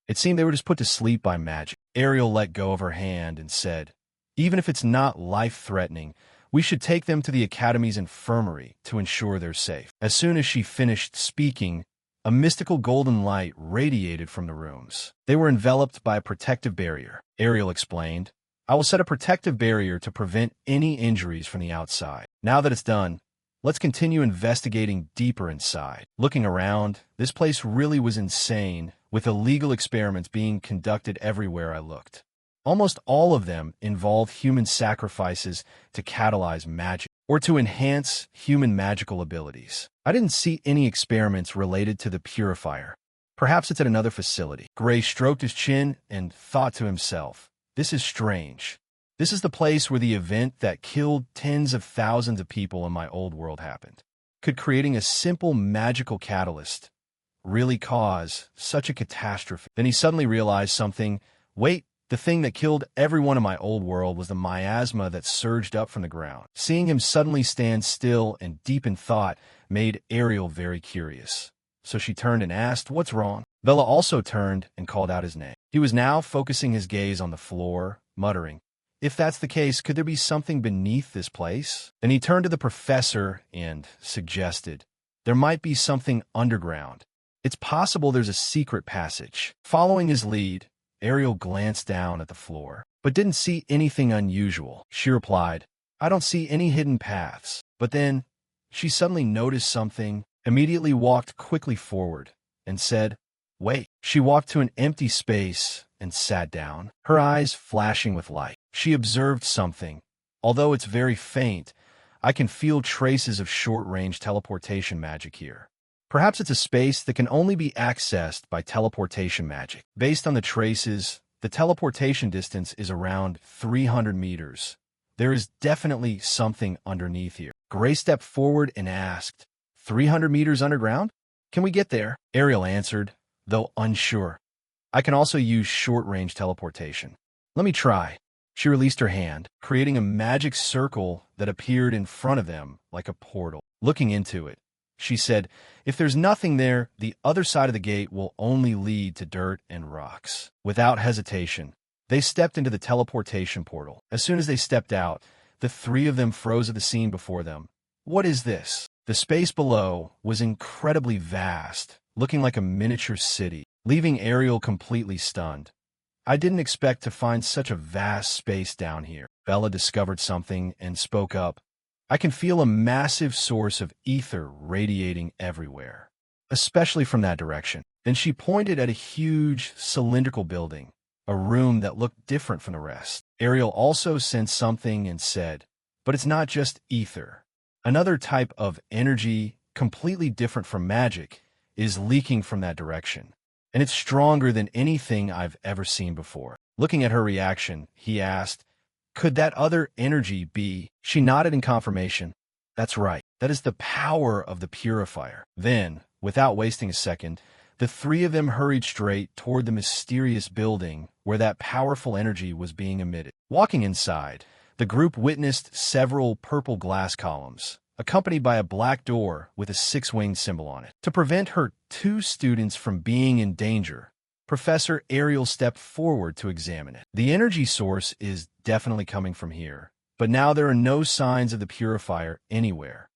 It seemed they were just put to sleep by magic. Ariel let go of her hand and said, even if it's not life-threatening, we should take them to the Academy's infirmary to ensure they're safe. As soon as she finished speaking, a mystical golden light radiated from the rooms. They were enveloped by a protective barrier. Ariel explained, I will set a protective barrier to prevent any injuries from the outside. Now that it's done, let's continue investigating deeper inside. Looking around, this place really was insane, with illegal experiments being conducted everywhere I looked. Almost all of them involved human sacrifices to catalyze magic, or to enhance human magical abilities. I didn't see any experiments related to the purifier. Perhaps it's at another facility. Gray stroked his chin and thought to himself, this is strange. This is the place where the event that killed tens of thousands of people in my old world happened. Could creating a simple magical catalyst really cause such a catastrophe? Then he suddenly realized something. Wait, the thing that killed everyone in my old world was the miasma that surged up from the ground. Seeing him suddenly stand still and deep in thought made Ariel very curious. So she turned and asked, what's wrong? Bella also turned and called out his name. He was now focusing his gaze on the floor, muttering, if that's the case, could there be something beneath this place? Then he turned to the professor and suggested, there might be something underground. It's possible there's a secret passage. Following his lead, Ariel glanced down at the floor, but didn't see anything unusual. She replied, I don't see any hidden paths. But then, she suddenly noticed something, immediately walked quickly forward, and said, wait. She walked to an empty space and sat down, her eyes flashing with light. She observed something. Although it's very faint, I can feel traces of short-range teleportation magic here. Perhaps it's a space that can only be accessed by teleportation magic. Based on the traces, the teleportation distance is around 300 meters. There is definitely something underneath here. Gray stepped forward and asked, 300 meters underground? Can we get there? Ariel answered, though unsure. I can also use short-range teleportation. Let me try. She released her hand, creating a magic circle that appeared in front of them like a portal. Looking into it, she said, if there's nothing there, the other side of the gate will only lead to dirt and rocks. Without hesitation, they stepped into the teleportation portal. As soon as they stepped out, the three of them froze at the scene before them. What is this? The space below was incredibly vast, looking like a miniature city, leaving Ariel completely stunned. I didn't expect to find such a vast space down here. Bella discovered something and spoke up. I can feel a massive source of ether radiating everywhere, especially from that direction. Then she pointed at a huge cylindrical building, a room that looked different from the rest. Ariel also sensed something and said, but it's not just ether. Another type of energy, completely different from magic, is leaking from that direction. And it's stronger than anything I've ever seen before. Looking at her reaction, he asked, could that other energy be? She nodded in confirmation. That's right. That is the power of the purifier. Then, without wasting a second, the three of them hurried straight toward the mysterious building where that powerful energy was being emitted. Walking inside, the group witnessed several purple glass columns, accompanied by a black door with a six-winged symbol on it. To prevent her two students from being in danger, Professor Ariel stepped forward to examine it. The energy source is definitely coming from here, but now there are no signs of the purifier anywhere.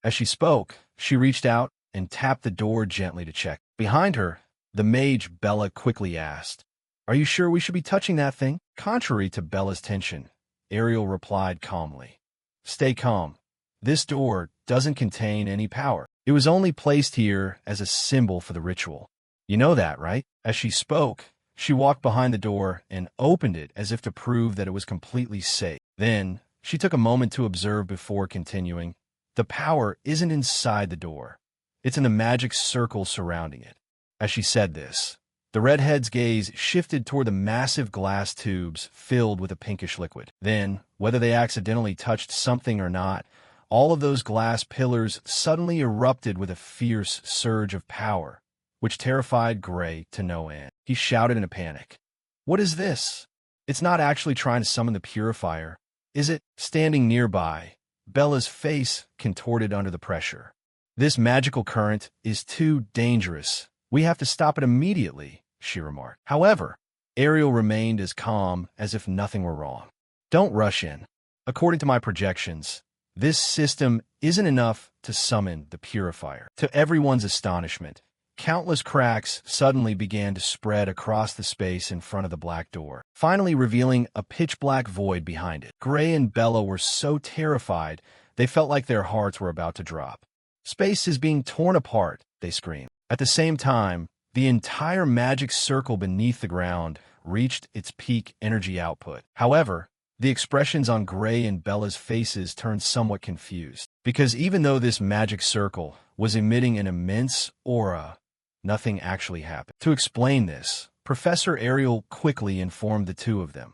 As she spoke, she reached out and tapped the door gently to check. Behind her, the mage Bella quickly asked, are you sure we should be touching that thing? Contrary to Bella's tension, Ariel replied calmly, stay calm. This door doesn't contain any power. It was only placed here as a symbol for the ritual. You know that, right? As she spoke, she walked behind the door and opened it as if to prove that it was completely safe. Then, she took a moment to observe before continuing. The power isn't inside the door. It's in the magic circle surrounding it. As she said this, the redhead's gaze shifted toward the massive glass tubes filled with a pinkish liquid. Then, whether they accidentally touched something or not, all of those glass pillars suddenly erupted with a fierce surge of power, which terrified Gray to no end. He shouted in a panic, what is this? It's not actually trying to summon the purifier, is it? Standing nearby, Bella's face contorted under the pressure. This magical current is too dangerous. We have to stop it immediately, she remarked. However, Ariel remained as calm as if nothing were wrong. Don't rush in. According to my projections, this system isn't enough to summon the purifier. To everyone's astonishment, countless cracks suddenly began to spread across the space in front of the black door, finally revealing a pitch-black void behind it. Gray and Bella were so terrified, they felt like their hearts were about to drop. Space is being torn apart, they screamed. At the same time, the entire magic circle beneath the ground reached its peak energy output. However, the expressions on Gray and Bella's faces turned somewhat confused, because even though this magic circle was emitting an immense aura, nothing actually happened. To explain this, Professor Ariel quickly informed the two of them.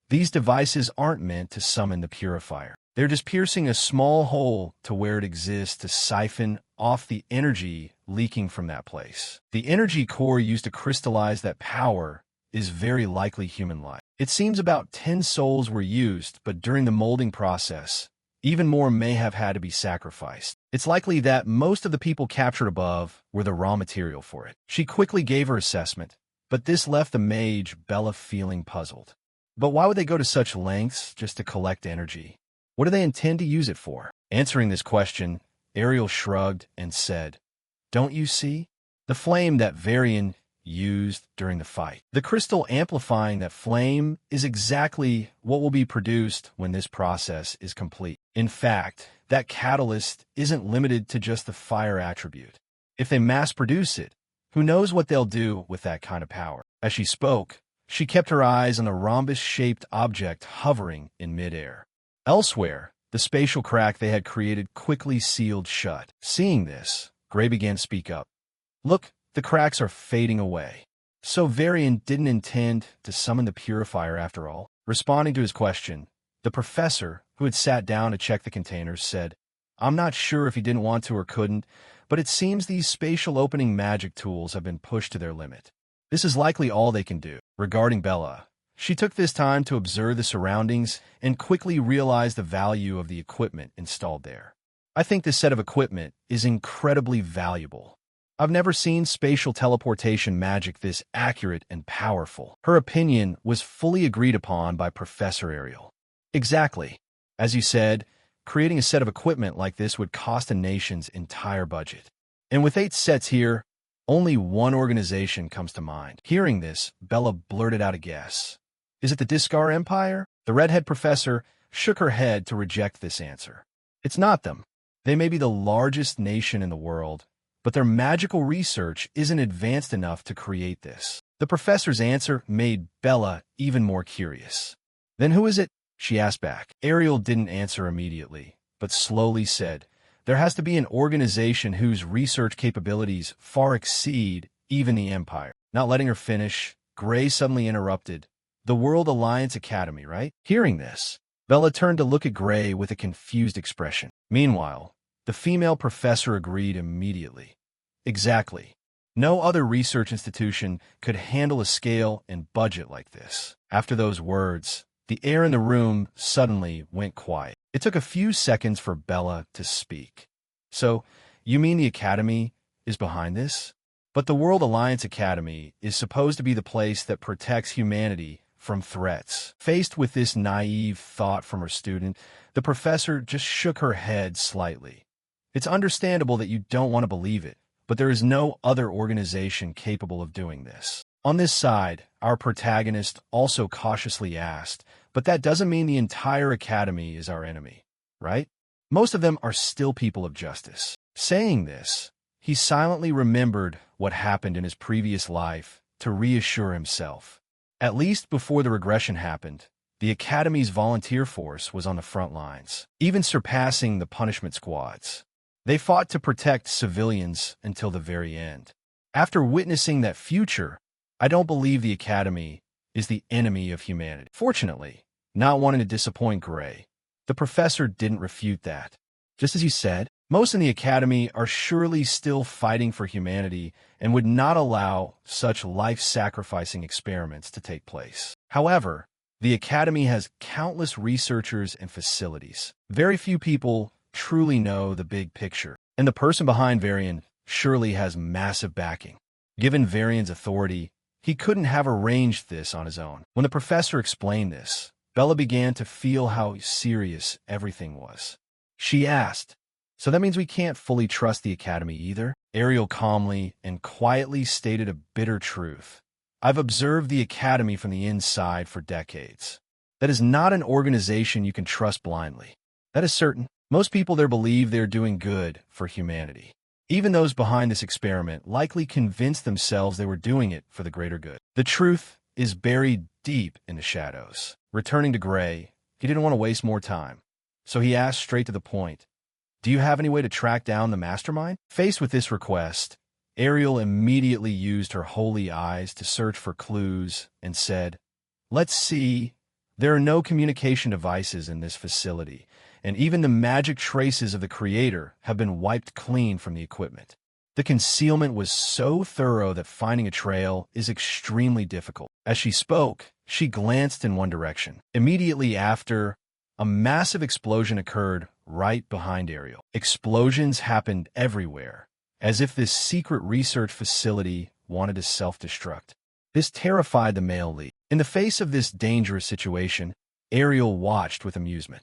These devices aren't meant to summon the purifier. They're just piercing a small hole to where it exists to siphon off the energy leaking from that place. The energy core used to crystallize that power is very likely human life. It seems about 10 souls were used, but during the molding process, even more may have had to be sacrificed. It's likely that most of the people captured above were the raw material for it. She quickly gave her assessment, but this left the mage Bella feeling puzzled. But why would they go to such lengths just to collect energy? What do they intend to use it for? Answering this question, Ariel shrugged and said, "Don't you see? The flame that Varian used during the fight. The crystal amplifying that flame is exactly what will be produced when this process is complete. In fact, that catalyst isn't limited to just the fire attribute. If they mass produce it, who knows what they'll do with that kind of power?" As she spoke, she kept her eyes on the rhombus-shaped object hovering in midair. Elsewhere, the spatial crack they had created quickly sealed shut. Seeing this, Gray began to speak up. "Look, the cracks are fading away. So Varian didn't intend to summon the purifier after all?" Responding to his question, the professor, who had sat down to check the containers, said, "I'm not sure if he didn't want to or couldn't, but it seems these spatial opening magic tools have been pushed to their limit. This is likely all they can do." Regarding Bella, she took this time to observe the surroundings and quickly realized the value of the equipment installed there. "I think this set of equipment is incredibly valuable. I've never seen spatial teleportation magic this accurate and powerful." Her opinion was fully agreed upon by Professor Ariel. "Exactly. As you said, creating a set of equipment like this would cost a nation's entire budget. And with 8 sets here, only one organization comes to mind." Hearing this, Bella blurted out a guess. "Is it the Discar Empire?" The redhead professor shook her head to reject this answer. "It's not them. They may be the largest nation in the world, but their magical research isn't advanced enough to create this." The professor's answer made Bella even more curious. "Then who is it?" she asked back. Ariel didn't answer immediately, but slowly said, "There has to be an organization whose research capabilities far exceed even the Empire." Not letting her finish, Gray suddenly interrupted. "The World Alliance Academy, right?" Hearing this, Bella turned to look at Gray with a confused expression. Meanwhile, the female professor agreed immediately. "Exactly. No other research institution could handle a scale and budget like this." After those words, the air in the room suddenly went quiet. It took a few seconds for Bella to speak. "So, you mean the Academy is behind this?" "But the World Alliance Academy is supposed to be the place that protects humanity from threats." Faced with this naive thought from her student, the professor just shook her head slightly. "It's understandable that you don't want to believe it, but there is no other organization capable of doing this." On this side, our protagonist also cautiously asked, "But that doesn't mean the entire Academy is our enemy, right? Most of them are still people of justice." Saying this, he silently remembered what happened in his previous life to reassure himself. At least before the regression happened, the Academy's volunteer force was on the front lines, even surpassing the punishment squads. They fought to protect civilians until the very end. After witnessing that future, I don't believe the Academy is the enemy of humanity. Fortunately, not wanting to disappoint Gray, the professor didn't refute that. "Just as you said, most in the Academy are surely still fighting for humanity and would not allow such life-sacrificing experiments to take place. However, the Academy has countless researchers and facilities. Very few people truly know the big picture. And the person behind Varian surely has massive backing. Given Varian's authority, he couldn't have arranged this on his own. When the professor explained this, Bella began to feel how serious everything was. She asked, "So that means we can't fully trust the Academy either?" Ariel calmly and quietly stated a bitter truth. "I've observed the Academy from the inside for decades. That is not an organization you can trust blindly. That is certain. Most people there believe they're doing good for humanity. Even those behind this experiment likely convinced themselves they were doing it for the greater good. The truth is buried deep in the shadows." Returning to Gray, he didn't want to waste more time, so he asked straight to the point, "Do you have any way to track down the mastermind?" Faced with this request, Ariel immediately used her holy eyes to search for clues and said, "Let's see. There are no communication devices in this facility, and even the magic traces of the creator have been wiped clean from the equipment. The concealment was so thorough that finding a trail is extremely difficult." As she spoke, she glanced in one direction. Immediately after, a massive explosion occurred right behind Ariel. Explosions happened everywhere, as if this secret research facility wanted to self-destruct. This terrified the male lead. In the face of this dangerous situation, Ariel watched with amusement.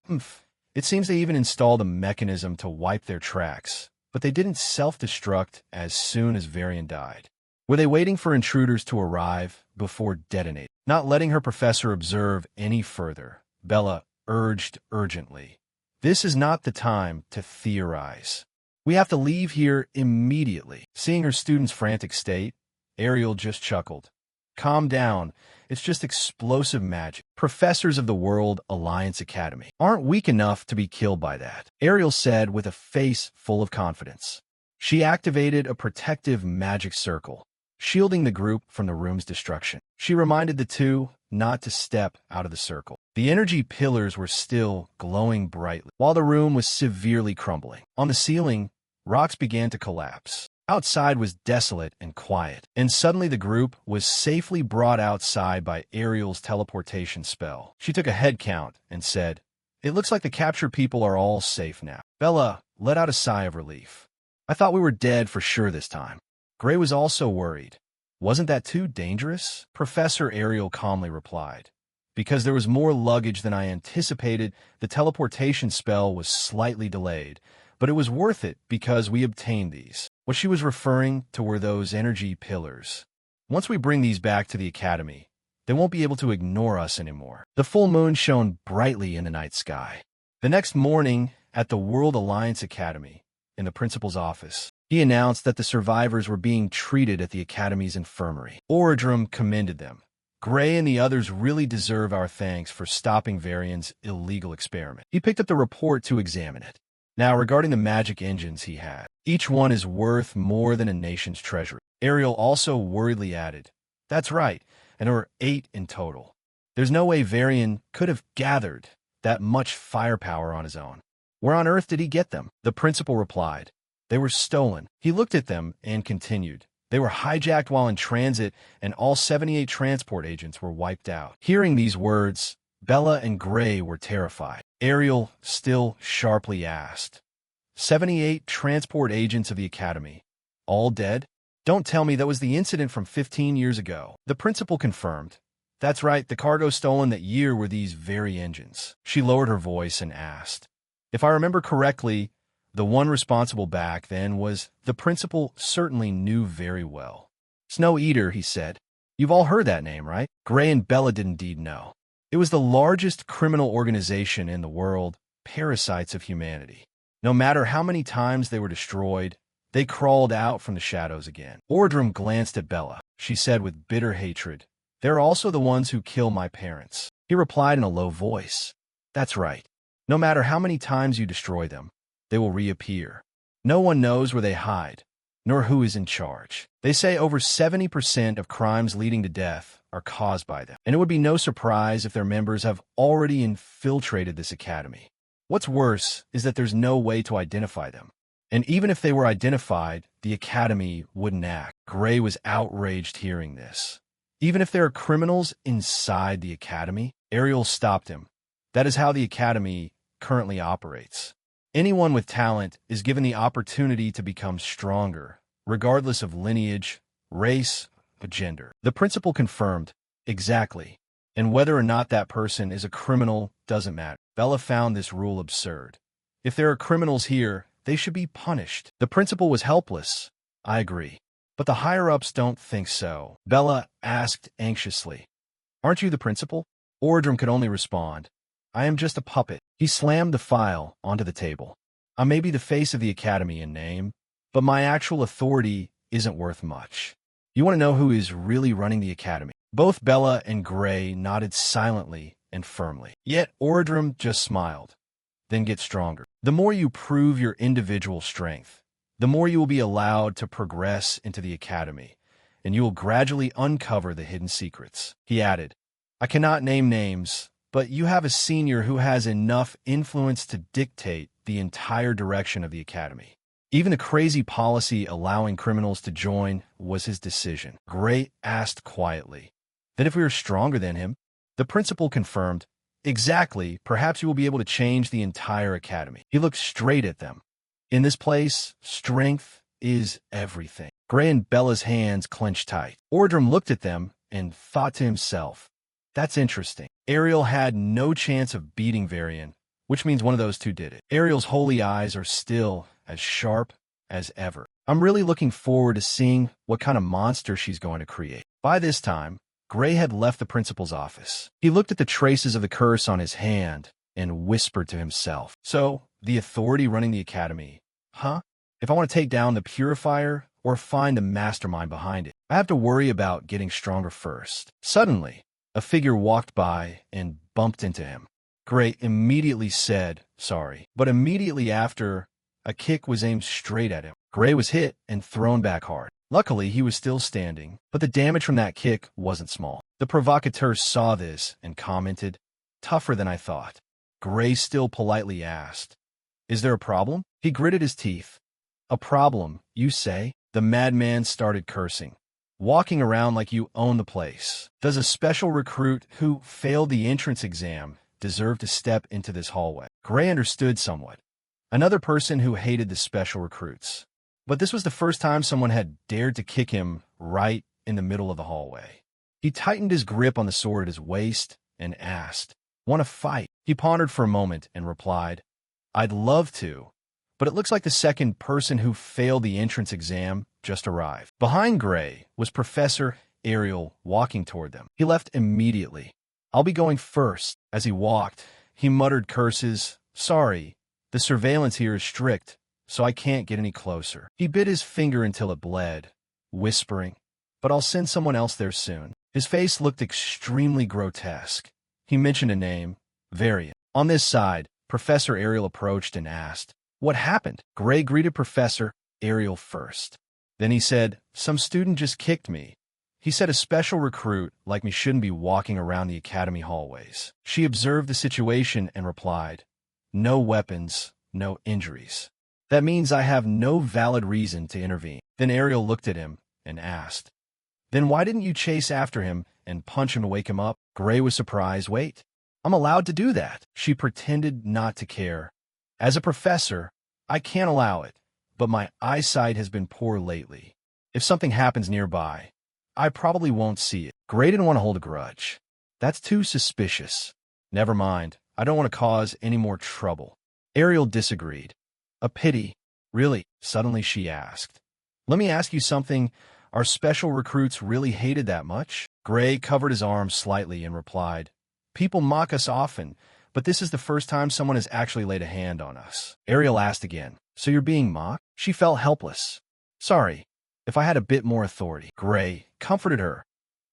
It seems they even installed a mechanism to wipe their tracks, but they didn't self-destruct as soon as Varian died. Were they waiting for intruders to arrive before detonating? Not letting her professor observe any further, Bella urged urgently, "This is not the time to theorize. We have to leave here immediately." Seeing her student's frantic state, Ariel just chuckled. "Calm down. It's just explosive magic. Professors of the World Alliance Academy aren't weak enough to be killed by that," Ariel said with a face full of confidence. She activated a protective magic circle, shielding the group from the room's destruction. She reminded the two not to step out of the circle. The energy pillars were still glowing brightly, while the room was severely crumbling. On the ceiling, rocks began to collapse. Outside was desolate and quiet, and suddenly the group was safely brought outside by Ariel's teleportation spell. She took a head count and said, "It looks like the captured people are all safe now." Bella let out a sigh of relief. "I thought we were dead for sure this time." Gray was also worried. "Wasn't that too dangerous?" Professor Ariel calmly replied, "Because there was more luggage than I anticipated, the teleportation spell was slightly delayed, but it was worth it because we obtained these." What she was referring to were those energy pillars. "Once we bring these back to the Academy, they won't be able to ignore us anymore." The full moon shone brightly in the night sky. The next morning, at the World Alliance Academy, in the principal's office, he announced that the survivors were being treated at the Academy's infirmary. Oradrum commended them. "Gray and the others really deserve our thanks for stopping Varian's illegal experiment." He picked up the report to examine it. Now, regarding the magic engines he had, each one is worth more than a nation's treasury. Ariel also worriedly added, "That's right, and there were 8 in total. There's no way Varian could have gathered that much firepower on his own. Where on earth did he get them?" The principal replied, "They were stolen." He looked at them and continued, "They were hijacked while in transit, and all 78 transport agents were wiped out." Hearing these words, Bella and Gray were terrified. Ariel still sharply asked, 78 transport agents of the Academy, all dead? Don't tell me that was the incident from 15 years ago." The principal confirmed, "That's right, the cargo stolen that year were these very engines." She lowered her voice and asked, "If I remember correctly, the one responsible back then was..." The principal certainly knew very well. "Snow Eater," he said. "You've all heard that name, right?" Gray and Bella did indeed know. It was the largest criminal organization in the world, parasites of humanity. No matter how many times they were destroyed, they crawled out from the shadows again. Ordrum glanced at Bella. She said with bitter hatred, "They're also the ones who kill my parents." He replied in a low voice, "That's right. No matter how many times you destroy them, they will reappear. No one knows where they hide, nor who is in charge. They say over 70% of crimes leading to death are caused by them, and it would be no surprise if their members have already infiltrated this academy. What's worse is that there's no way to identify them. And even if they were identified, the academy wouldn't act." Gray was outraged hearing this. "Even if there are criminals inside the academy?" Ariel stopped him. "That is how the academy currently operates. Anyone with talent is given the opportunity to become stronger, regardless of lineage, race, or gender. The principal confirmed, exactly. And whether or not that person is a criminal doesn't matter. Bella found this rule absurd. If there are criminals here, they should be punished. The principal was helpless. I agree. But the higher-ups don't think so. Bella asked anxiously. Aren't you the principal? Ordrum could only respond. I am just a puppet. He slammed the file onto the table. I may be the face of the academy in name, but my actual authority isn't worth much. You want to know who is really running the academy? Both Bella and Gray nodded silently and firmly. Yet Ordrum just smiled. Then get stronger. The more you prove your individual strength, the more you will be allowed to progress into the academy, and you will gradually uncover the hidden secrets. He added, I cannot name names, but you have a senior who has enough influence to dictate the entire direction of the academy. Even the crazy policy allowing criminals to join was his decision. Gray asked quietly, then if we are stronger than him? The principal confirmed, exactly, perhaps you will be able to change the entire academy. He looked straight at them. In this place, strength is everything. Gray and Bella's hands clenched tight. Ordrum looked at them and thought to himself, that's interesting. Ariel had no chance of beating Varian, which means one of those two did it. Ariel's holy eyes are still as sharp as ever. I'm really looking forward to seeing what kind of monster she's going to create. By this time, Gray had left the principal's office. He looked at the traces of the curse on his hand and whispered to himself. So, the authority running the academy, huh? If I want to take down the purifier or find the mastermind behind it, I have to worry about getting stronger first. Suddenly, a figure walked by and bumped into him. Gray immediately said, sorry, but immediately after, a kick was aimed straight at him. Gray was hit and thrown back hard. Luckily, he was still standing, but the damage from that kick wasn't small. The provocateur saw this and commented, tougher than I thought. Gray still politely asked, is there a problem? He gritted his teeth. A problem, you say? The madman started cursing. Walking around like you own the place. Does a special recruit who failed the entrance exam deserve to step into this hallway? Gray understood somewhat. Another person who hated the special recruits. But this was the first time someone had dared to kick him right in the middle of the hallway. He tightened his grip on the sword at his waist and asked, want to fight? He pondered for a moment and replied, I'd love to, but it looks like the second person who failed the entrance exam just arrived. Behind Gray was Professor Ariel walking toward them. He left immediately. I'll be going first. As he walked, he muttered curses. Sorry, the surveillance here is strict, so I can't get any closer. He bit his finger until it bled, whispering, but I'll send someone else there soon. His face looked extremely grotesque. He mentioned a name, Varian. On this side, Professor Ariel approached and asked, what happened? Gray greeted Professor Ariel first. Then he said, some student just kicked me. He said a special recruit like me shouldn't be walking around the academy hallways. She observed the situation and replied, no weapons, no injuries. That means I have no valid reason to intervene. Then Ariel looked at him and asked, then why didn't you chase after him and punch him to wake him up? Gray was surprised. Wait, I'm allowed to do that. She pretended not to care. As a professor, I can't allow it, but my eyesight has been poor lately. If something happens nearby, I probably won't see it. Gray didn't want to hold a grudge. That's too suspicious. Never mind. I don't want to cause any more trouble. Ariel disagreed. A pity. Really? Suddenly she asked. Let me ask you something. Are special recruits really hated that much? Gray covered his arms slightly and replied, people mock us often, but this is the first time someone has actually laid a hand on us. Ariel asked again, so you're being mocked? She felt helpless. Sorry, if I had a bit more authority. Gray comforted her.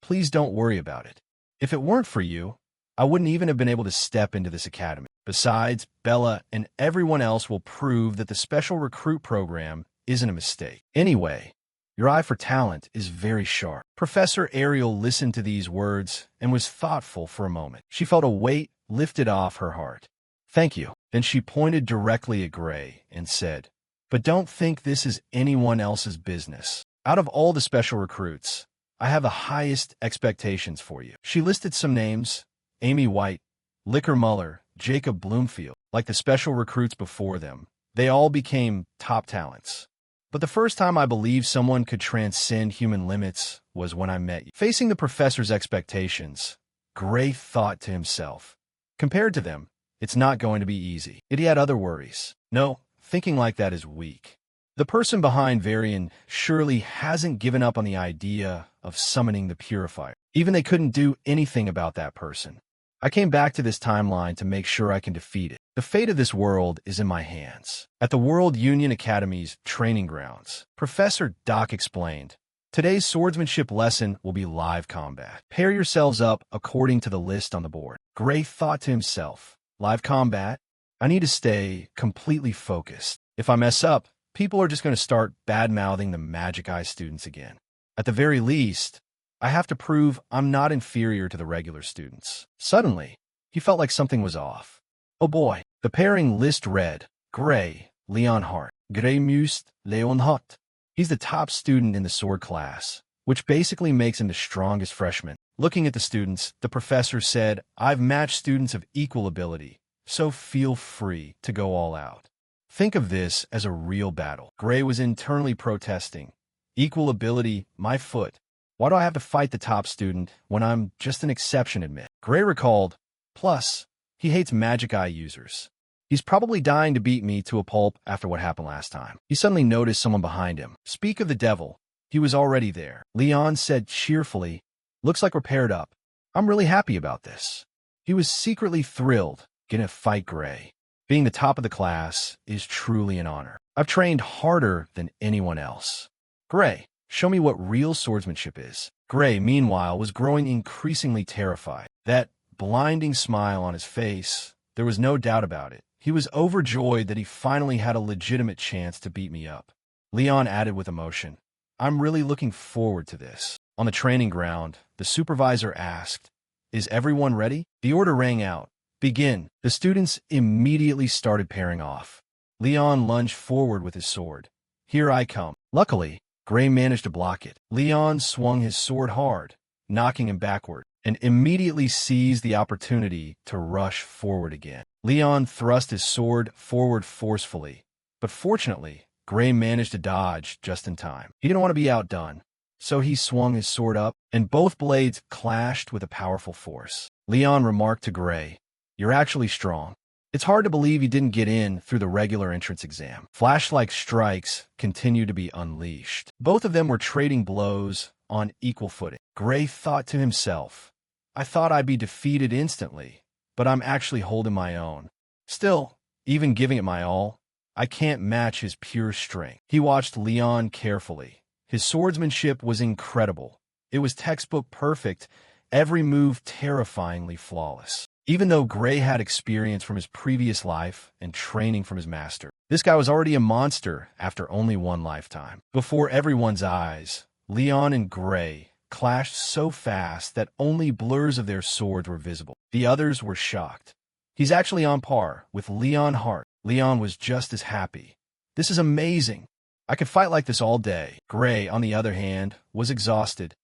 Please don't worry about it. If it weren't for you, I wouldn't even have been able to step into this academy. Besides, Bella and everyone else will prove that the special recruit program isn't a mistake. Anyway, your eye for talent is very sharp. Professor Ariel listened to these words and was thoughtful for a moment. She felt a weight lifted off her heart. Thank you. Then she pointed directly at Gray and said, but don't think this is anyone else's business. Out of all the special recruits, I have the highest expectations for you. She listed some names, Amy White, Licker Muller, Jacob Bloomfield. Like the special recruits before them, They all became top talents. But the first time I believed someone could transcend human limits was when I met you. Facing the professor's expectations, Gray thought to himself, compared to them, it's not going to be easy. Yet he had other worries. No, thinking like that is weak. The person behind Varian surely hasn't given up on the idea of summoning the Purifier. Even they couldn't do anything about that person. I came back to this timeline to make sure I can defeat it. The fate of this world is in my hands. At the World Union Academy's training grounds, Professor Doc explained, today's swordsmanship lesson will be live combat. Pair yourselves up according to the list on the board. Gray thought to himself, live combat? I need to stay completely focused. If I mess up, people are just going to start bad-mouthing the Magic Eye students again. At the very least, I have to prove I'm not inferior to the regular students. Suddenly, he felt like something was off. Oh boy, the pairing list read, Gray, Leon Hart. Gray Must, Leon Hart. He's the top student in the sword class, which basically makes him the strongest freshman. Looking at the students, the professor said, I've matched students of equal ability, so feel free to go all out. Think of this as a real battle. Gray was internally protesting. Equal ability, my foot. Why do I have to fight the top student when I'm just an exception admit? Gray recalled, plus, he hates Magic Eye users. He's probably dying to beat me to a pulp after what happened last time. He suddenly noticed someone behind him. Speak of the devil. He was already there. Leon said cheerfully, looks like we're paired up. I'm really happy about this. He was secretly thrilled getting to fight Gray. Being the top of the class is truly an honor. I've trained harder than anyone else. Gray, show me what real swordsmanship is. Gray, meanwhile, was growing increasingly terrified. That blinding smile on his face, there was no doubt about it. He was overjoyed that he finally had a legitimate chance to beat me up. Leon added with emotion, I'm really looking forward to this. On the training ground, the supervisor asked, is everyone ready? The order rang out. Begin. The students immediately started pairing off. Leon lunged forward with his sword. Here I come. Luckily, Gray managed to block it. Leon swung his sword hard, knocking him backward, and immediately seized the opportunity to rush forward again. Leon thrust his sword forward forcefully, but fortunately, Gray managed to dodge just in time. He didn't want to be outdone, so he swung his sword up, and both blades clashed with a powerful force. Leon remarked to Gray, you're actually strong. It's hard to believe you didn't get in through the regular entrance exam. Flash-like strikes continued to be unleashed. Both of them were trading blows on equal footing. Gray thought to himself, I thought I'd be defeated instantly, but I'm actually holding my own. Still, even giving it my all, I can't match his pure strength. He watched Leon carefully. His swordsmanship was incredible. It was textbook perfect, every move terrifyingly flawless. Even though Gray had experience from his previous life and training from his master, this guy was already a monster after only one lifetime. Before everyone's eyes, Leon and Gray clashed so fast that only blurs of their swords were visible. The others were shocked. He's actually on par with Leon Hart. Leon was just as happy. This is amazing. I could fight like this all day. Gray, on the other hand, was exhausted.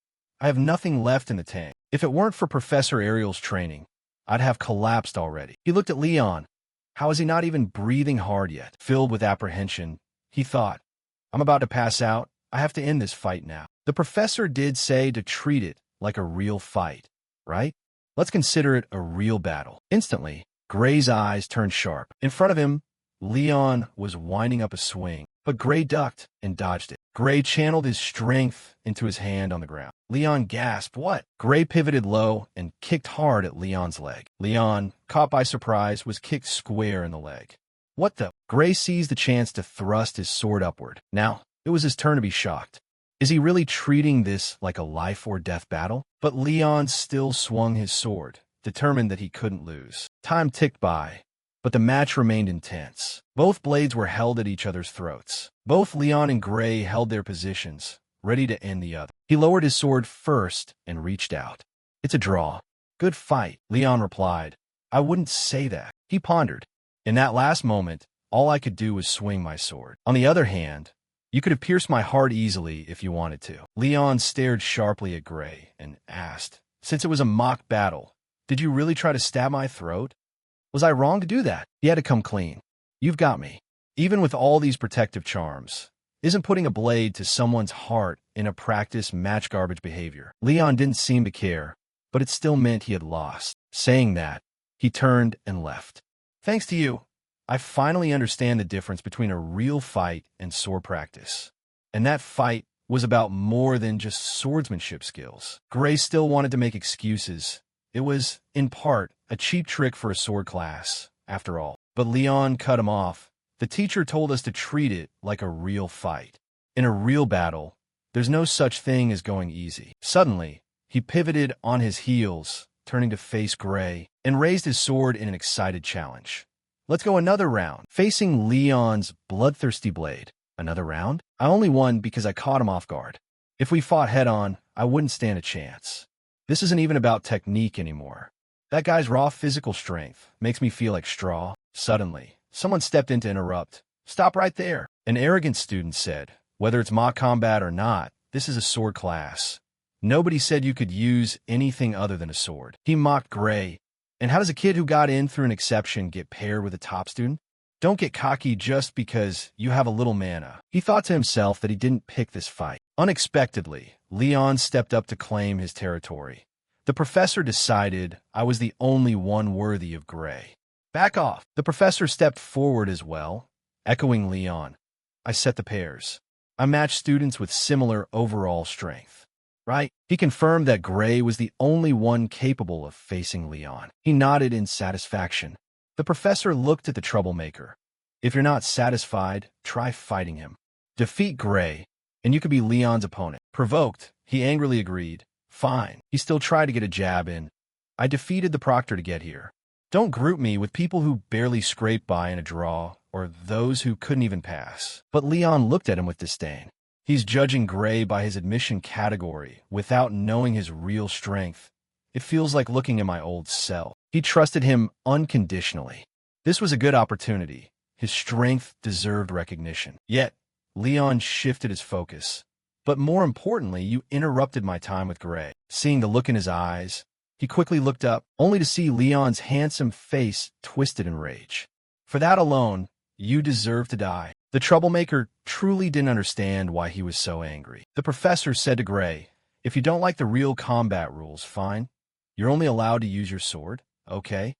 I have nothing left in the tank. If it weren't for Professor Ariel's training, I'd have collapsed already. He looked at Leon. How is he not even breathing hard yet? Filled with apprehension, he thought, I'm about to pass out. I have to end this fight now. The professor did say to treat it like a real fight, right? Let's consider it a real battle. Instantly, Gray's eyes turned sharp. In front of him, Leon was winding up a swing, but Gray ducked and dodged it. Gray channeled his strength into his hand on the ground. Leon gasped, what? Gray pivoted low and kicked hard at Leon's leg. Leon, caught by surprise, was kicked square in the leg. What the? Gray seized the chance to thrust his sword upward. Now, it was his turn to be shocked. Is he really treating this like a life-or-death battle? But Leon still swung his sword, determined that he couldn't lose. Time ticked by, but the match remained intense. Both blades were held at each other's throats. Both Leon and Gray held their positions, ready to end the other. He lowered his sword first and reached out. It's a draw. Good fight, Leon replied. I wouldn't say that. He pondered. In that last moment, all I could do was swing my sword. On the other hand, you could have pierced my heart easily if you wanted to. Leon stared sharply at Gray and asked, since it was a mock battle, did you really try to stab my throat? Was I wrong to do that? He had to come clean. You've got me. Even with all these protective charms, isn't putting a blade to someone's heart in a practice match garbage behavior. Leon didn't seem to care, but it still meant he had lost. Saying that, he turned and left. Thanks to you, I finally understand the difference between a real fight and sword practice. And that fight was about more than just swordsmanship skills. Gray still wanted to make excuses. It was, in part, a cheap trick for a sword class, after all. But Leon cut him off. The teacher told us to treat it like a real fight. In a real battle, there's no such thing as going easy. Suddenly, he pivoted on his heels, turning to face Gray, and raised his sword in an excited challenge. Let's go another round. Facing Leon's bloodthirsty blade. Another round? I only won because I caught him off guard. If we fought head-on, I wouldn't stand a chance. This isn't even about technique anymore. That guy's raw physical strength makes me feel like straw. Suddenly, someone stepped in to interrupt. Stop right there. An arrogant student said, whether it's mock combat or not, this is a sword class. Nobody said you could use anything other than a sword. He mocked Gray. And how does a kid who got in through an exception get paired with a top student? Don't get cocky just because you have a little mana. He thought to himself that he didn't pick this fight. Unexpectedly, Leon stepped up to claim his territory. The professor decided I was the only one worthy of Gray. Back off. The professor stepped forward as well, echoing Leon. I set the pairs. I matched students with similar overall strength. Right? He confirmed that Gray was the only one capable of facing Leon. He nodded in satisfaction. The professor looked at the troublemaker. If you're not satisfied, try fighting him. Defeat Gray, and you could be Leon's opponent. Provoked, he angrily agreed. Fine. He still tried to get a jab in. I defeated the proctor to get here. Don't group me with people who barely scraped by in a draw, or those who couldn't even pass. But Leon looked at him with disdain. He's judging Gray by his admission category without knowing his real strength. It feels like looking at my old self. He trusted him unconditionally. This was a good opportunity. His strength deserved recognition. Yet, Leon shifted his focus. But more importantly, you interrupted my time with Gray. Seeing the look in his eyes, he quickly looked up, only to see Leon's handsome face twisted in rage. For that alone, you deserve to die. The troublemaker truly didn't understand why he was so angry. The professor said to Gray, if you don't like the real combat rules, fine. You're only allowed to use your sword, okay?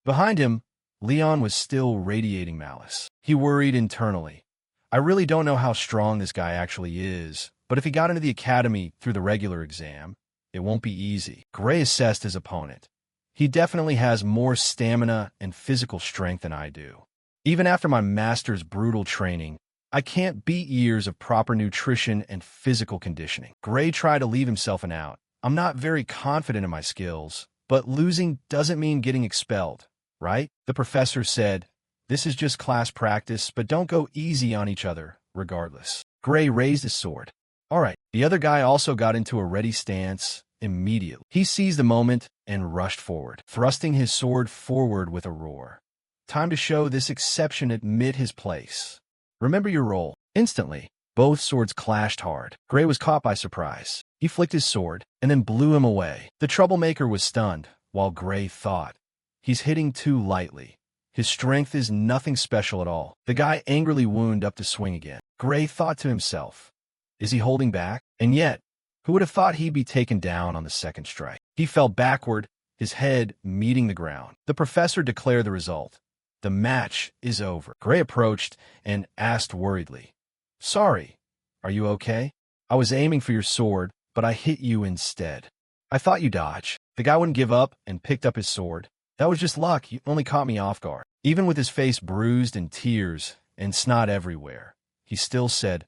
Behind him, Leon was still radiating malice. He worried internally. I really don't know how strong this guy actually is, but if he got into the academy through the regular exam, it won't be easy. Gray assessed his opponent. He definitely has more stamina and physical strength than I do. Even after my master's brutal training, I can't beat years of proper nutrition and physical conditioning. Gray tried to leave himself an out. I'm not very confident in my skills, but losing doesn't mean getting expelled, right? The professor said, this is just class practice, but don't go easy on each other, regardless. Gray raised his sword. All right. The other guy also got into a ready stance immediately. He seized the moment and rushed forward, thrusting his sword forward with a roar. Time to show this exception admit his place. Remember your role. Instantly, both swords clashed hard. Gray was caught by surprise. He flicked his sword and then blew him away. The troublemaker was stunned, while Gray thought, he's hitting too lightly. His strength is nothing special at all. The guy angrily wound up to swing again. Gray thought to himself, is he holding back? And yet, who would have thought he'd be taken down on the second strike? He fell backward, his head meeting the ground. The professor declared the result. The match is over. Gray approached and asked worriedly, sorry, are you okay? I was aiming for your sword, but I hit you instead. I thought you dodged. The guy wouldn't give up and picked up his sword. That was just luck. You only caught me off guard. Even with his face bruised and tears and snot everywhere, he still said,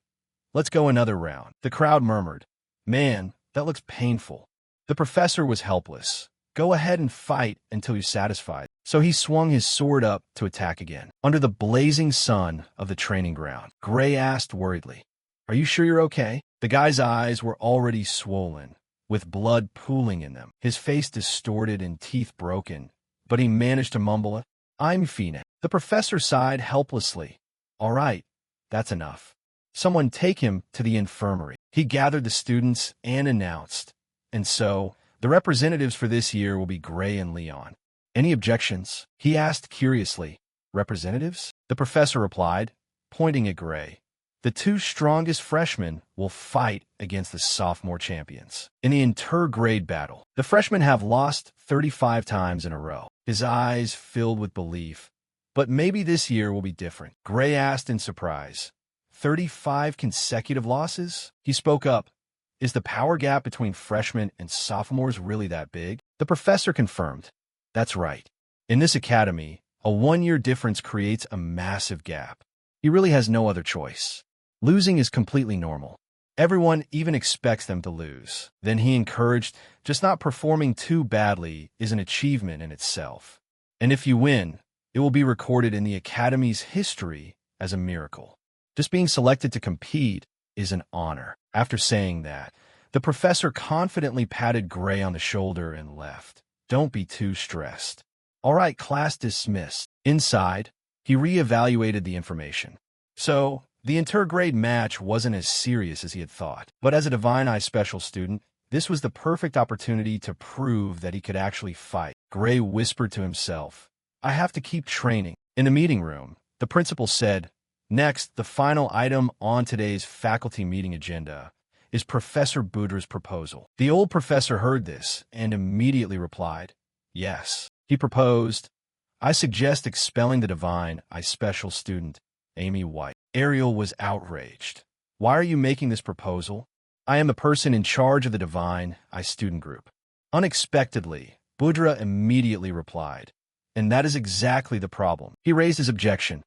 let's go another round. The crowd murmured, man, that looks painful. The professor was helpless. Go ahead and fight until you're satisfied. So he swung his sword up to attack again. Under the blazing sun of the training ground, Gray asked worriedly, are you sure you're okay? The guy's eyes were already swollen, with blood pooling in them. His face distorted and teeth broken, but he managed to mumble it. I'm fine. The professor sighed helplessly. All right, that's enough. Someone take him to the infirmary. He gathered the students and announced, and so, the representatives for this year will be Gray and Leon. Any objections? He asked curiously. Representatives? The professor replied. pointing at Gray. The two strongest freshmen will fight against the sophomore champions. In the intergrade battle, the freshmen have lost 35 times in a row. His eyes filled with belief. But maybe this year will be different. Gray asked in surprise. 35 consecutive losses? He spoke up. Is the power gap between freshmen and sophomores really that big? The professor confirmed. That's right. In this academy, a one-year difference creates a massive gap. He really has no other choice. Losing is completely normal. Everyone even expects them to lose. Then he encouraged, just not performing too badly is an achievement in itself. And if you win, it will be recorded in the academy's history as a miracle. Just being selected to compete is an honor. After saying that, the professor confidently patted Gray on the shoulder and left. Don't be too stressed. All right, class dismissed. Inside, he re-evaluated the information. So, the intergrade match wasn't as serious as he had thought. But as a Divine Eye special student, this was the perfect opportunity to prove that he could actually fight. Gray whispered to himself, I have to keep training. In the meeting room, the principal said, next, the final item on today's faculty meeting agenda is Professor Budra's proposal. The old professor heard this and immediately replied, yes. He proposed, I suggest expelling the Divine Eye special student, Amy White. Ariel was outraged. Why are you making this proposal? I am the person in charge of the Divine Eye student group. Unexpectedly, Budra immediately replied, and that is exactly the problem. He raised his objection.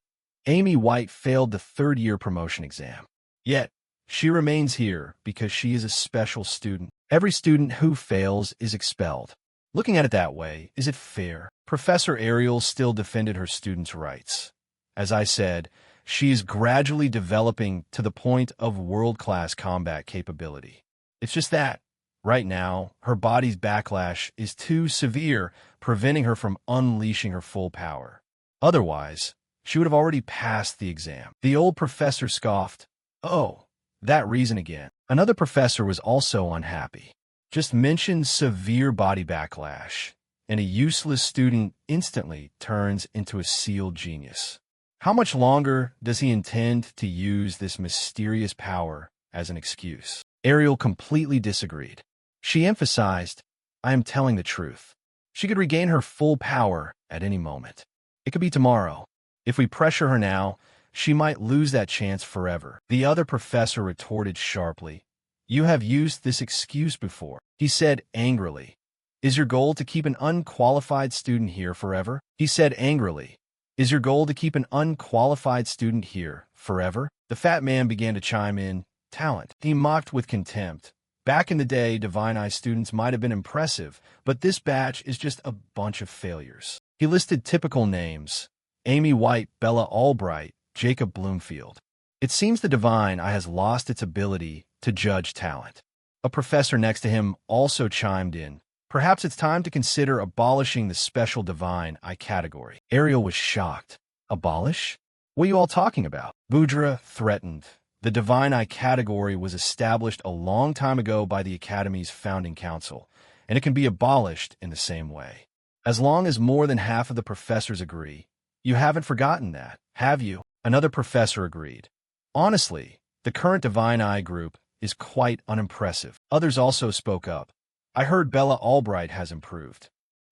Amy White failed the third-year promotion exam. Yet, she remains here because she is a special student. Every student who fails is expelled. Looking at it that way, is it fair? Professor Ariel still defended her students' rights. As I said, she is gradually developing to the point of world-class combat capability. It's just that, right now, her body's backlash is too severe, preventing her from unleashing her full power. Otherwise, she would have already passed the exam. The old professor scoffed. Oh, that reason again. Another professor was also unhappy. Just mention severe body backlash, and a useless student instantly turns into a sealed genius. How much longer does he intend to use this mysterious power as an excuse? Ariel completely disagreed. She emphasized, I am telling the truth. She could regain her full power at any moment. It could be tomorrow. If we pressure her now, she might lose that chance forever. The other professor retorted sharply, You have used this excuse before. He said angrily, Is your goal to keep an unqualified student here forever? He said angrily, Is your goal to keep an unqualified student here forever? The fat man began to chime in, Talent. He mocked with contempt. Back in the day, Divine Eye students might have been impressive, but this batch is just a bunch of failures. He listed typical names, Amy White, Bella Albright, Jacob Bloomfield. It seems the Divine Eye has lost its ability to judge talent. A professor next to him also chimed in, Perhaps it's time to consider abolishing the special Divine Eye category. Ariel was shocked. Abolish? What are you all talking about? Budra threatened. The Divine Eye category was established a long time ago by the Academy's founding council, and it can be abolished in the same way. As long as more than half of the professors agree. You haven't forgotten that, have you? Another professor agreed. Honestly, the current Divine Eye group is quite unimpressive. Others also spoke up. I heard Bella Albright has improved.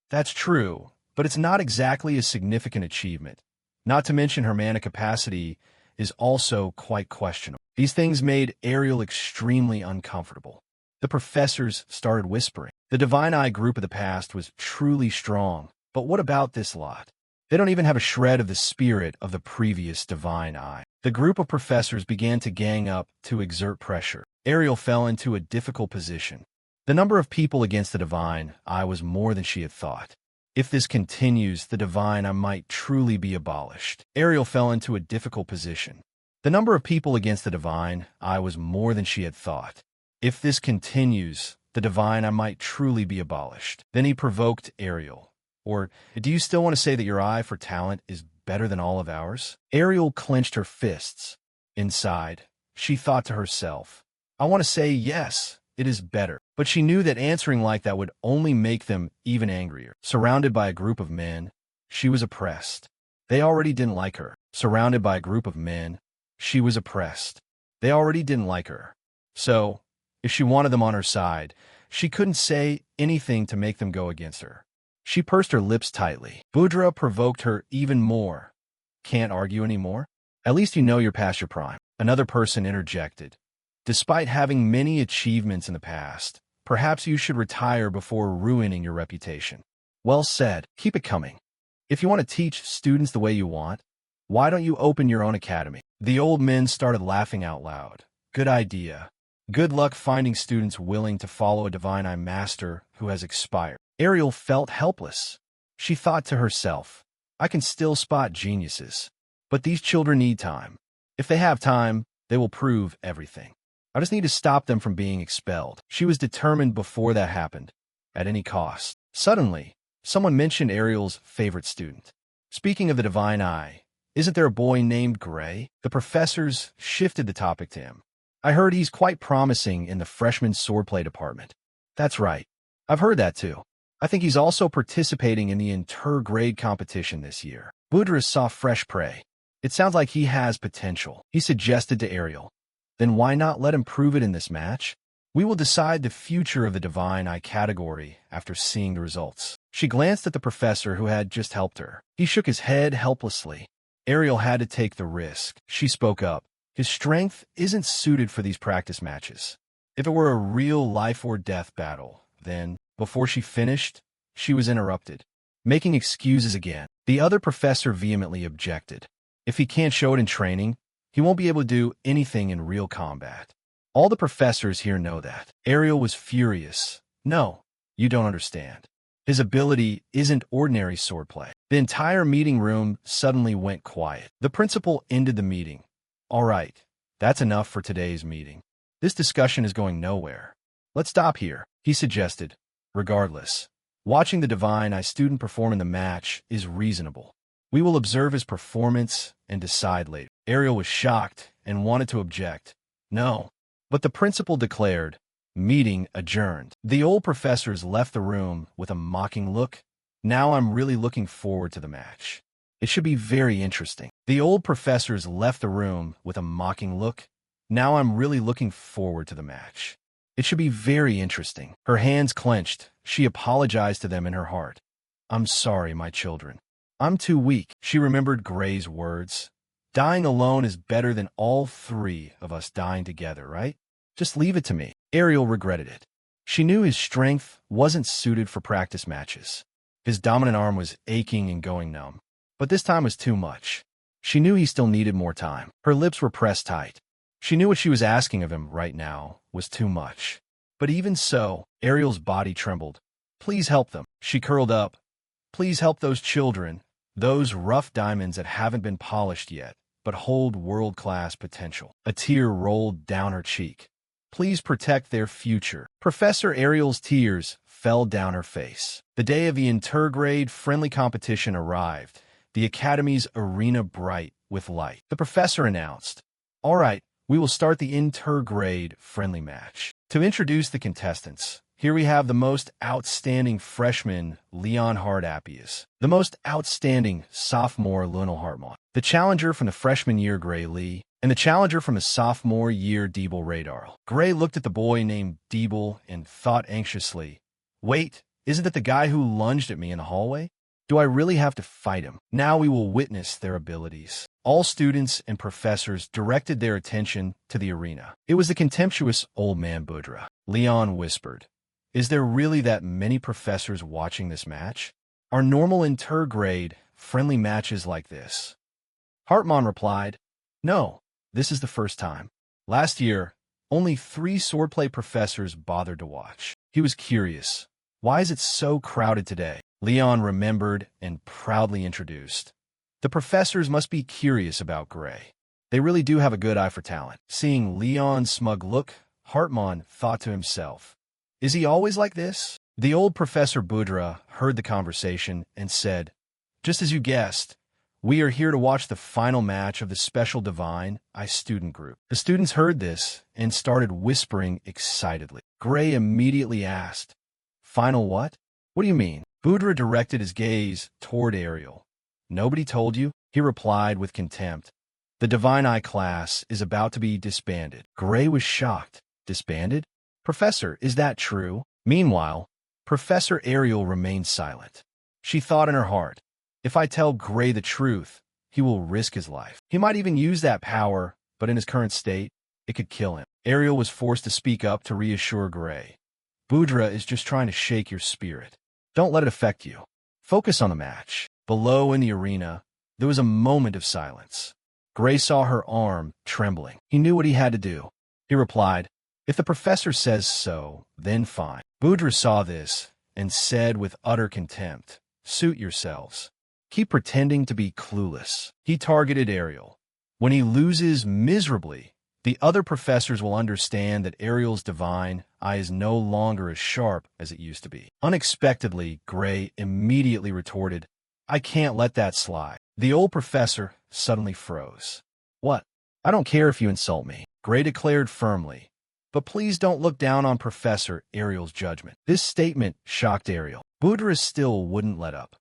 That's true, but it's not exactly a significant achievement. Not to mention her mana capacity is also quite questionable. These things made Ariel extremely uncomfortable. The professors started whispering. The Divine Eye group of the past was truly strong, but what about this lot? They don't even have a shred of the spirit of the previous Divine Eye. The group of professors began to gang up to exert pressure. Ariel fell into a difficult position. The number of people against the Divine Eye was more than she had thought. If this continues, the Divine Eye might truly be abolished. Ariel fell into a difficult position. The number of people against the Divine Eye was more than she had thought. If this continues, the Divine Eye might truly be abolished. Then he provoked Ariel. Or, do you still want to say that your eye for talent is better than all of ours? Ariel clenched her fists. Inside, she thought to herself, I want to say yes, it is better. But she knew that answering like that would only make them even angrier. Surrounded by a group of men, she was oppressed. They already didn't like her. Surrounded by a group of men, She was oppressed. They already didn't like her. So, if she wanted them on her side, she couldn't say anything to make them go against her. She pursed her lips tightly. Budra provoked her even more. Can't argue anymore? At least you know you're past your prime. Another person interjected. Despite having many achievements in the past, perhaps you should retire before ruining your reputation. Well said. Keep it coming. If you want to teach students the way you want, why don't you open your own academy? The old men started laughing out loud. Good idea. Good luck finding students willing to follow a divine eye master who has expired. Ariel felt helpless. She thought to herself, I can still spot geniuses. But these children need time. If they have time, they will prove everything. I just need to stop them from being expelled. She was determined before that happened, at any cost. Suddenly, someone mentioned Ariel's favorite student. Speaking of the divine eye, isn't there a boy named Gray? The professors shifted the topic to him. I heard he's quite promising in the freshman swordplay department. That's right. I've heard that too. I think he's also participating in the inter-grade competition this year. Budra saw fresh prey. It sounds like he has potential. He suggested to Ariel. Then why not let him prove it in this match? We will decide the future of the divine eye category after seeing the results. She glanced at the professor who had just helped her. He shook his head helplessly. Ariel had to take the risk. She spoke up. His strength isn't suited for these practice matches. If it were a real life-or-death battle, then, before she finished, she was interrupted. Making excuses again. The other professor vehemently objected. If he can't show it in training, he won't be able to do anything in real combat. All the professors here know that. Ariel was furious. No, you don't understand. His ability isn't ordinary swordplay. The entire meeting room suddenly went quiet. The principal ended the meeting. All right, that's enough for today's meeting. This discussion is going nowhere. Let's stop here, he suggested. Regardless, watching the divine eye student perform in the match is reasonable. We will observe his performance and decide later. Ariel was shocked and wanted to object. No. But the principal declared, meeting adjourned. The old professors left the room with a mocking look. Now I'm really looking forward to the match. It should be very interesting. The old professors left the room with a mocking look. Now I'm really looking forward to the match. It should be very interesting. Her hands clenched. She apologized to them in her heart. I'm sorry, my children. I'm too weak. She remembered Gray's words. Dying alone is better than all three of us dying together, right? Just leave it to me. Ariel regretted it. She knew his strength wasn't suited for practice matches. His dominant arm was aching and going numb. But this time was too much. She knew he still needed more time. Her lips were pressed tight. She knew what she was asking of him right now was too much. But even so, Ariel's body trembled. Please help them. She curled up. Please help those children, those rough diamonds that haven't been polished yet, but hold world-class potential. A tear rolled down her cheek. Please protect their future. Professor Ariel's tears fell down her face. The day of the intergrade friendly competition arrived, the academy's arena bright with light. The professor announced, All right, we will start the intergrade friendly match. To introduce the contestants, here we have the most outstanding freshman, Leon Hardapius, the most outstanding sophomore, Lionel Hartman, the challenger from the freshman year, Gray Lee, and the challenger from the sophomore year, Diebel Radarl. Gray looked at the boy named Diebel and thought anxiously, Wait, isn't that the guy who lunged at me in the hallway? Do I really have to fight him? Now we will witness their abilities. All students and professors directed their attention to the arena. It was the contemptuous old man Budra. Leon whispered, Is there really that many professors watching this match? Are normal intergrade friendly matches like this? Hartman replied, No, this is the first time. Last year, only 3 swordplay professors bothered to watch. He was curious. Why is it so crowded today? Leon remembered and proudly introduced. The professors must be curious about Gray. They really do have a good eye for talent. Seeing Leon's smug look, Hartman thought to himself, Is he always like this? The old Professor Budra heard the conversation and said, Just as you guessed, we are here to watch the final match of the Special Divine Eye student group. The students heard this and started whispering excitedly. Gray immediately asked, Final what? What do you mean? Budra directed his gaze toward Ariel. Nobody told you? He replied with contempt. The Divine Eye class is about to be disbanded. Gray was shocked. Disbanded? Professor, is that true? Meanwhile, Professor Ariel remained silent. She thought in her heart, if I tell Gray the truth, he will risk his life. He might even use that power, but in his current state, it could kill him. Ariel was forced to speak up to reassure Gray. Budra is just trying to shake your spirit. Don't let it affect you. Focus on the match. Below in the arena, there was a moment of silence. Gray saw her arm trembling. He knew what he had to do. He replied, if the professor says so, then fine. Budra saw this and said with utter contempt, suit yourselves. Keep pretending to be clueless. He targeted Ariel. When he loses miserably, the other professors will understand that Ariel's divine eye is no longer as sharp as it used to be. Unexpectedly, Gray immediately retorted, I can't let that slide. The old professor suddenly froze. What? I don't care if you insult me, Gray declared firmly. But please don't look down on Professor Ariel's judgment. This statement shocked Ariel. Budra still wouldn't let up.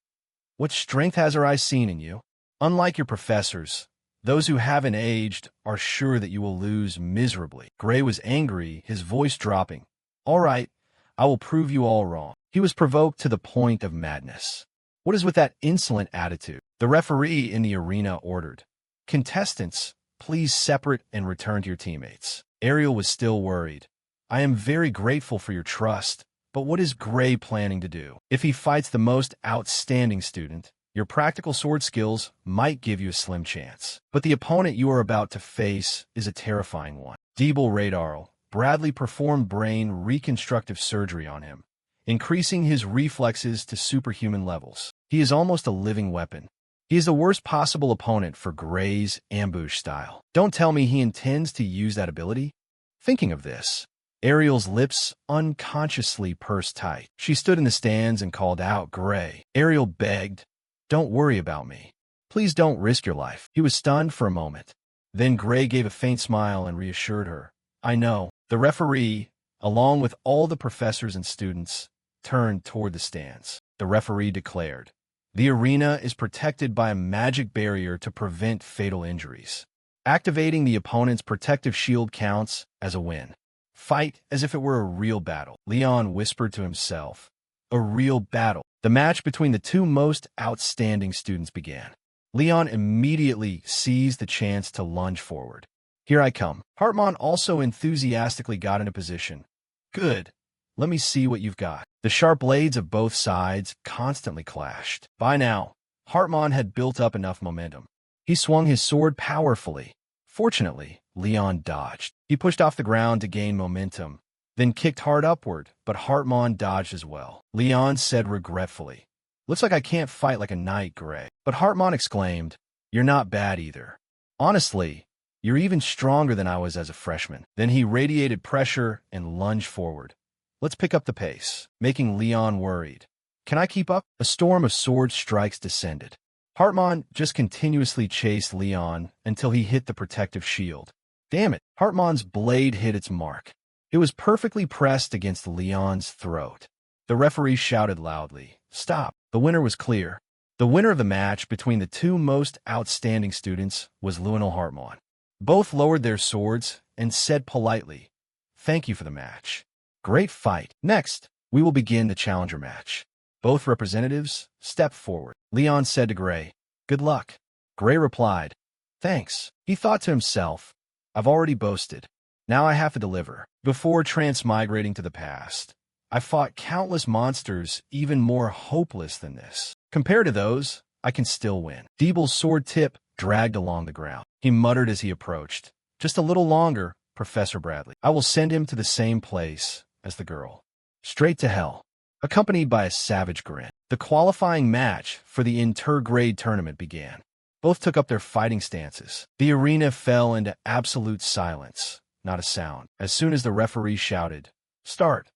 What strength has her eye seen in you? Unlike your professors, those who haven't aged are sure that you will lose miserably. Gray was angry, his voice dropping. All right, I will prove you all wrong. He was provoked to the point of madness. What is with that insolent attitude? The referee in the arena ordered. Contestants, please separate and return to your teammates. Ariel was still worried. I am very grateful for your trust, but what is Gray planning to do? If he fights the most outstanding student, your practical sword skills might give you a slim chance. But the opponent you are about to face is a terrifying one. Deeble Radarl, Bradley performed brain reconstructive surgery on him, increasing his reflexes to superhuman levels. He is almost a living weapon. He is the worst possible opponent for Gray's ambush style. Don't tell me he intends to use that ability? Thinking of this, Ariel's lips unconsciously pursed tight. She stood in the stands and called out, Gray. Ariel begged, don't worry about me. Please don't risk your life. He was stunned for a moment. Then Gray gave a faint smile and reassured her. I know. The referee, along with all the professors and students, turned toward the stands. The referee declared, the arena is protected by a magic barrier to prevent fatal injuries. Activating the opponent's protective shield counts as a win. Fight as if it were a real battle. Leon whispered to himself. A real battle. The match between the two most outstanding students began. Leon immediately seized the chance to lunge forward. Here I come. Hartman also enthusiastically got into position. Good. Let me see what you've got. The sharp blades of both sides constantly clashed. By now, Hartman had built up enough momentum. He swung his sword powerfully. Fortunately, Leon dodged. He pushed off the ground to gain momentum, then kicked hard upward, but Hartman dodged as well. Leon said regretfully, looks like I can't fight like a knight, Gray. But Hartman exclaimed, you're not bad either. Honestly, you're even stronger than I was as a freshman. Then he radiated pressure and lunged forward. Let's pick up the pace, making Leon worried. Can I keep up? A storm of sword strikes descended. Hartman just continuously chased Leon until he hit the protective shield. Damn it, Hartman's blade hit its mark. It was perfectly pressed against Leon's throat. The referee shouted loudly, stop. The winner was clear. The winner of the match between the two most outstanding students was Lionel Hartman. Both lowered their swords and said politely, thank you for the match. Great fight. Next, we will begin the challenger match. Both representatives stepped forward. Leon said to Gray, good luck. Gray replied, thanks. He thought to himself, I've already boasted. Now I have to deliver. Before transmigrating to the past, I fought countless monsters even more hopeless than this. Compared to those, I can still win. Deeble's sword tip dragged along the ground. He muttered as he approached, just a little longer, Professor Bradley. I will send him to the same place as the girl. Straight to hell. Accompanied by a savage grin. The qualifying match for the intergrade tournament began. Both took up their fighting stances. The arena fell into absolute silence, not a sound. As soon as the referee shouted, start,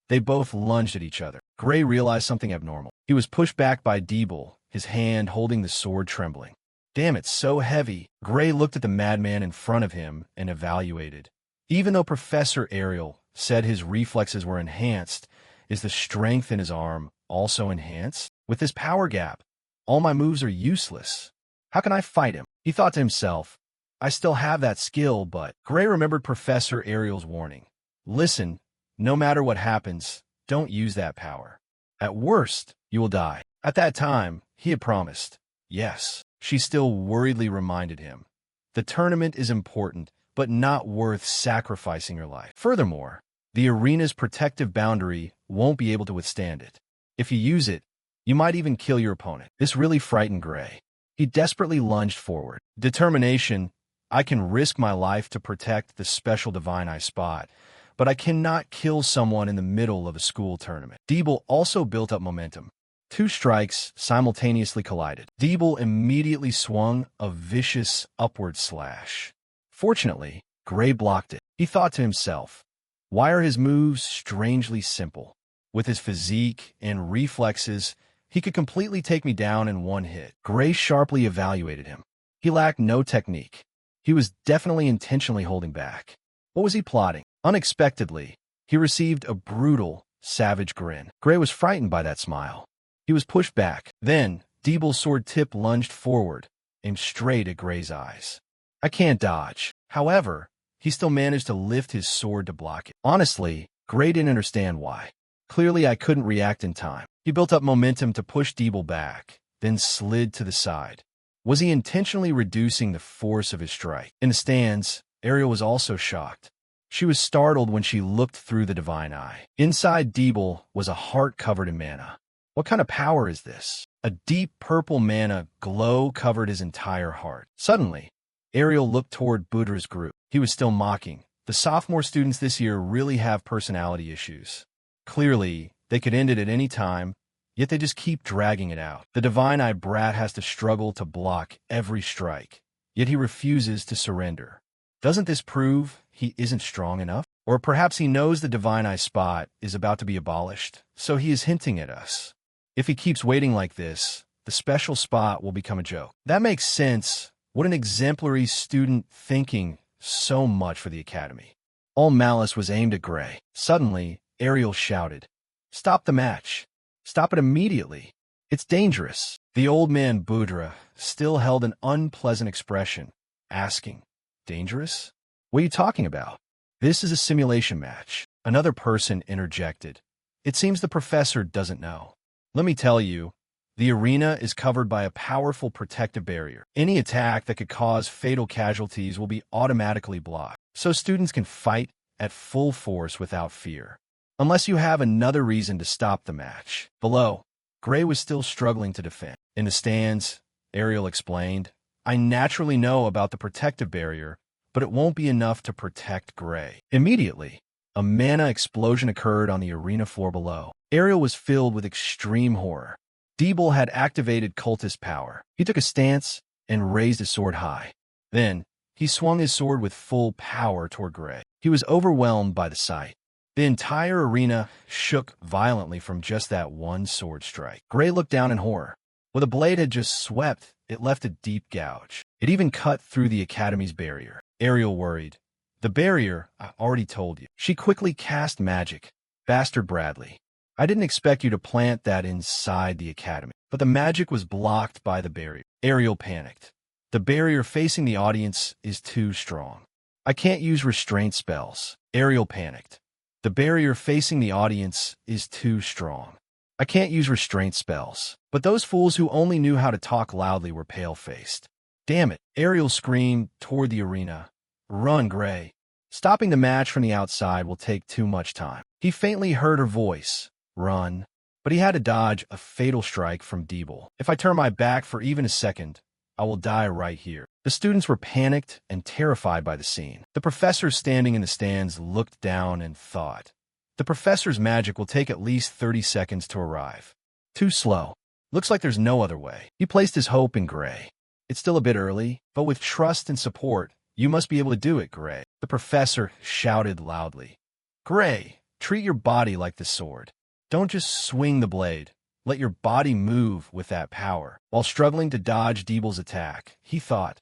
they both lunged at each other. Gray realized something abnormal. He was pushed back by Deeble, his hand holding the sword trembling. Damn, it's so heavy. Gray looked at the madman in front of him and evaluated. Even though Professor Ariel said his reflexes were enhanced, is the strength in his arm also enhanced? With this power gap, all my moves are useless. How can I fight him? He thought to himself, I still have that skill, but Gray remembered Professor Ariel's warning. Listen, no matter what happens, don't use that power. At worst, you will die. At that time, he had promised. Yes, she still worriedly reminded him. The tournament is important, but not worth sacrificing your life. Furthermore, the arena's protective boundary won't be able to withstand it. If you use it, you might even kill your opponent. This really frightened Gray. He desperately lunged forward. Determination, I can risk my life to protect the special divine I spot, but I cannot kill someone in the middle of a school tournament. Deeble also built up momentum. 2 strikes simultaneously collided. Deeble immediately swung a vicious upward slash. Fortunately, Gray blocked it. He thought to himself, why are his moves strangely simple? With his physique and reflexes, he could completely take me down in one hit. Gray sharply evaluated him. He lacked no technique. He was definitely intentionally holding back. What was he plotting? Unexpectedly, he received a brutal, savage grin. Gray was frightened by that smile. He was pushed back. Then, Deeble's sword tip lunged forward, aimed straight at Gray's eyes. I can't dodge. However, he still managed to lift his sword to block it. Honestly, Gray didn't understand why. Clearly, I couldn't react in time. He built up momentum to push Deeble back, then slid to the side. Was he intentionally reducing the force of his strike? In the stands, Ariel was also shocked. She was startled when she looked through the divine eye. Inside Deeble was a heart covered in mana. What kind of power is this? A deep purple mana glow covered his entire heart. Suddenly, Ariel looked toward Budra's group. He was still mocking. The sophomore students this year really have personality issues. Clearly, they could end it at any time, yet they just keep dragging it out. The divine eye brat has to struggle to block every strike, yet he refuses to surrender. Doesn't this prove he isn't strong enough? Or perhaps he knows the divine eye spot is about to be abolished, so he is hinting at us. If he keeps waiting like this, the special spot will become a joke. That makes sense. What an exemplary student, thinking so much for the academy. All malice was aimed at Gray. Suddenly, Ariel shouted, "Stop the match. Stop it immediately. It's dangerous." The old man Budra still held an unpleasant expression, asking, "Dangerous? What are you talking about? This is a simulation match." Another person interjected. "It seems the professor doesn't know. Let me tell you, the arena is covered by a powerful protective barrier. Any attack that could cause fatal casualties will be automatically blocked, so students can fight at full force without fear. Unless you have another reason to stop the match." Below, Gray was still struggling to defend. In the stands, Ariel explained, "I naturally know about the protective barrier, but it won't be enough to protect Gray." Immediately, a mana explosion occurred on the arena floor below. Ariel was filled with extreme horror. Deeble had activated cultist power. He took a stance and raised his sword high. Then, he swung his sword with full power toward Gray. He was overwhelmed by the sight. The entire arena shook violently from just that one sword strike. Gray looked down in horror. Where the blade had just swept, it left a deep gouge. It even cut through the academy's barrier. Ariel worried. "The barrier, I already told you." She quickly cast magic. "Bastard Bradley, I didn't expect you to plant that inside the academy." But the magic was blocked by the barrier. Ariel panicked. "The barrier facing the audience is too strong. I can't use restraint spells." Ariel panicked. "The barrier facing the audience is too strong. I can't use restraint spells." But those fools who only knew how to talk loudly were pale-faced. "Damn it!" Ariel screamed toward the arena. "Run, Gray. Stopping the match from the outside will take too much time." He faintly heard her voice. "Run." But he had to dodge a fatal strike from Deeble. "If I turn my back for even a second, I will die right here." The students were panicked and terrified by the scene. The professor standing in the stands looked down and thought, "The professor's magic will take at least 30 seconds to arrive. Too slow. Looks like there's no other way." He placed his hope in Gray. "It's still a bit early, but with trust and support, you must be able to do it, Gray." The professor shouted loudly. "Gray, treat your body like the sword. Don't just swing the blade. Let your body move with that power." While struggling to dodge Deeble's attack, he thought,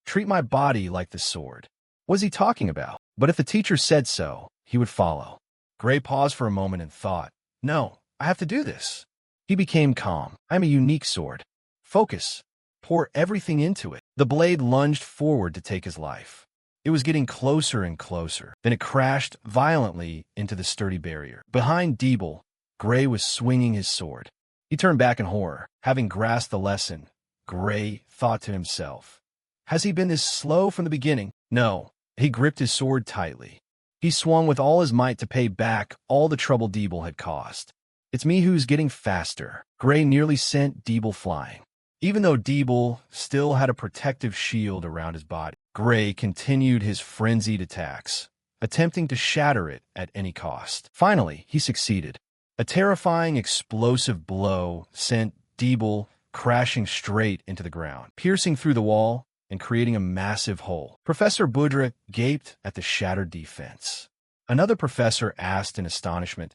"Treat my body like the sword." What was he talking about? But if the teacher said so, he would follow. Gray paused for a moment and thought, "No, I have to do this." He became calm. "I'm a unique sword. Focus. pour everything into it. The blade lunged forward to take his life. It was getting closer and closer. Then it crashed violently into the sturdy barrier. Behind Deeble, Gray was swinging his sword. He turned back in horror. Having grasped the lesson, Gray thought to himself, has he been this slow from the beginning? No. He gripped his sword tightly. He swung with all his might to pay back all the trouble Deeble had caused. It's me who's getting faster. Gray nearly sent Deeble flying. Even though Deeble still had a protective shield around his body, Gray continued his frenzied attacks, attempting to shatter it at any cost. Finally, he succeeded. A terrifying explosive blow sent Deeble crashing straight into the ground, piercing through the wall and creating a massive hole. Professor Budra gaped at the shattered defense. Another professor asked in astonishment,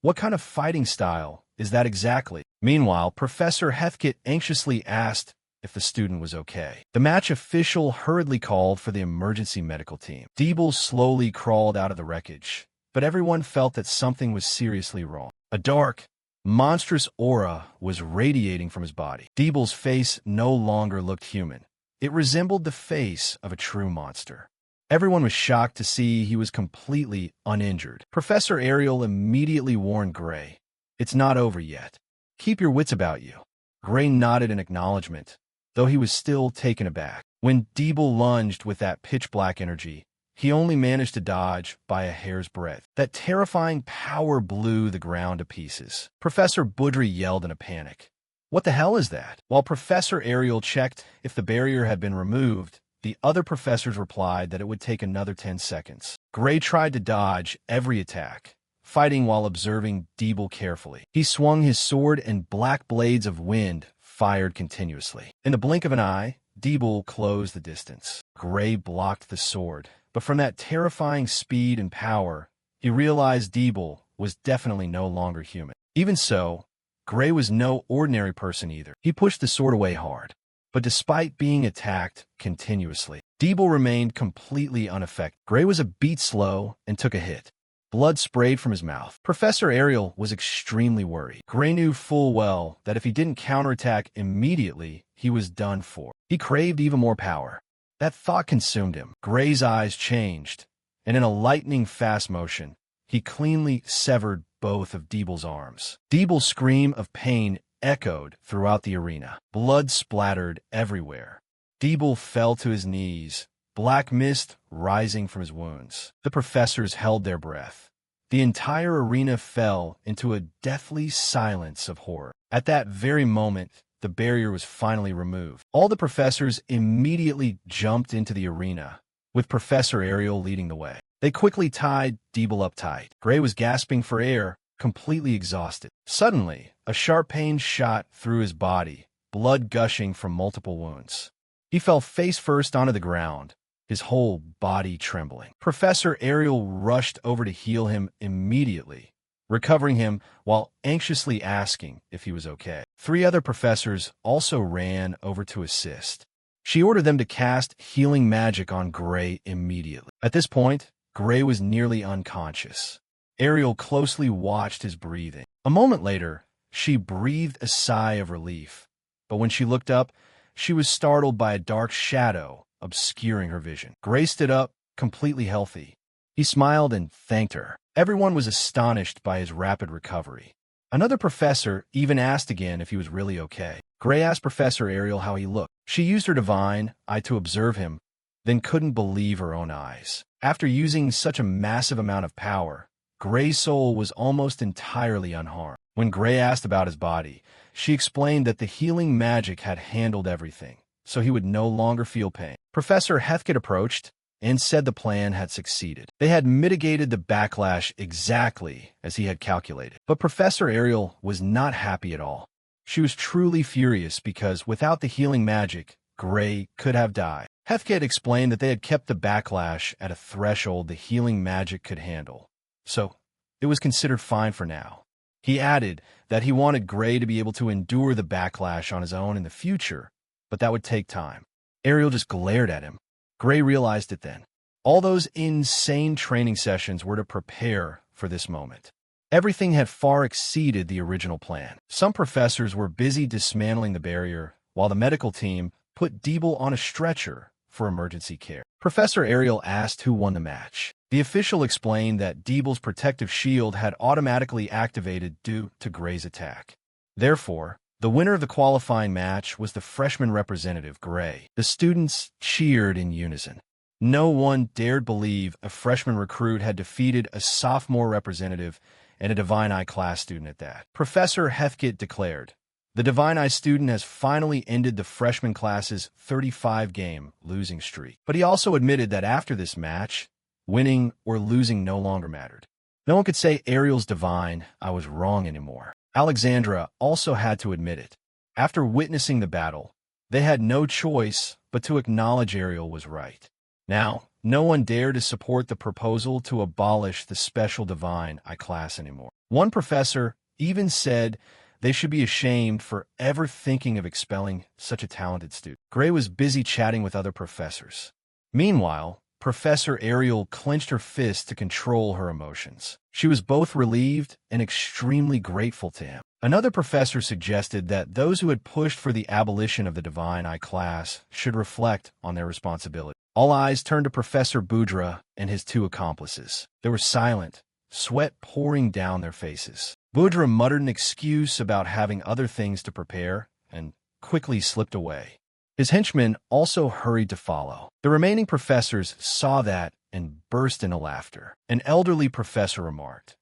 "What kind of fighting style is that exactly?" Meanwhile, Professor Heathkit anxiously asked if the student was okay. The match official hurriedly called for the emergency medical team. Deeble slowly crawled out of the wreckage, but everyone felt that something was seriously wrong. A dark, monstrous aura was radiating from his body. Deeble's face no longer looked human. It resembled the face of a true monster. Everyone was shocked to see he was completely uninjured. Professor Ariel immediately warned Gray, "It's not over yet. Keep your wits about you." Gray nodded in acknowledgement, though he was still taken aback. When Deeble lunged with that pitch-black energy, he only managed to dodge by a hair's breadth. That terrifying power blew the ground to pieces. Professor Budry yelled in a panic, "What the hell is that?" While Professor Ariel checked if the barrier had been removed, the other professors replied that it would take another 10 seconds. Gray tried to dodge every attack, fighting while observing Deeble carefully. He swung his sword and black blades of wind fired continuously. In the blink of an eye, Deeble closed the distance. Gray blocked the sword, but from that terrifying speed and power, he realized Deeble was definitely no longer human. Even so, Gray was no ordinary person either. He pushed the sword away hard. But despite being attacked continuously, Deeble remained completely unaffected. Gray was a beat slow and took a hit. Blood sprayed from his mouth. Professor Ariel was extremely worried. Gray knew full well that if he didn't counterattack immediately, he was done for. He craved even more power. That thought consumed him. Gray's eyes changed, and in a lightning-fast motion, he cleanly severed both of Deeble's arms. Deeble's scream of pain echoed throughout the arena. Blood splattered everywhere. Deeble fell to his knees, black mist rising from his wounds. The professors held their breath. The entire arena fell into a deathly silence of horror. At that very moment, the barrier was finally removed. All the professors immediately jumped into the arena, with Professor Ariel leading the way. They quickly tied Deeble up tight. Gray was gasping for air, completely exhausted. Suddenly, a sharp pain shot through his body, blood gushing from multiple wounds. He fell face first onto the ground, his whole body trembling. Professor Ariel rushed over to heal him immediately, recovering him while anxiously asking if he was okay. 3 other professors also ran over to assist. She ordered them to cast healing magic on Gray immediately. At this point, Gray was nearly unconscious. Ariel closely watched his breathing. A moment later, she breathed a sigh of relief, but when she looked up, she was startled by a dark shadow obscuring her vision. Gray stood up, completely healthy. He smiled and thanked her. Everyone was astonished by his rapid recovery. Another professor even asked again if he was really okay. Gray asked Professor Ariel how he looked. She used her divine eye to observe him, then couldn't believe her own eyes. After using such a massive amount of power, Gray's soul was almost entirely unharmed. When Gray asked about his body, she explained that the healing magic had handled everything, so he would no longer feel pain. Professor Heathkit approached and said the plan had succeeded. They had mitigated the backlash exactly as he had calculated. But Professor Ariel was not happy at all. She was truly furious because without the healing magic, Gray could have died. Heathkit explained that they had kept the backlash at a threshold the healing magic could handle, so it was considered fine for now. He added that he wanted Gray to be able to endure the backlash on his own in the future, but that would take time. Ariel just glared at him. Gray realized it then. All those insane training sessions were to prepare for this moment. Everything had far exceeded the original plan. Some professors were busy dismantling the barrier, while the medical team put Deeble on a stretcher for emergency care. Professor Ariel asked who won the match. The official explained that Deeble's protective shield had automatically activated due to Gray's attack. Therefore, the winner of the qualifying match was the freshman representative, Gray. The students cheered in unison. No one dared believe a freshman recruit had defeated a sophomore representative and a Divine Eye class student at that. Professor Heathkit declared, "The Divine Eye student has finally ended the freshman class's 35-game losing streak." But he also admitted that after this match, winning or losing no longer mattered. No one could say Ariel's Divine Eye was wrong anymore. Alexandra also had to admit it. After witnessing the battle, they had no choice but to acknowledge Ariel was right. Now, no one dared to support the proposal to abolish the special Divine Eye class anymore. One professor even said they should be ashamed for ever thinking of expelling such a talented student. Gray was busy chatting with other professors. Meanwhile, Professor Ariel clenched her fist to control her emotions. She was both relieved and extremely grateful to him. Another professor suggested that those who had pushed for the abolition of the Divine Eye class should reflect on their responsibility. All eyes turned to Professor Boudra and his two accomplices. They were silent, sweat pouring down their faces. Boudra muttered an excuse about having other things to prepare and quickly slipped away. His henchmen also hurried to follow. The remaining professors saw that and burst into laughter. An elderly professor remarked,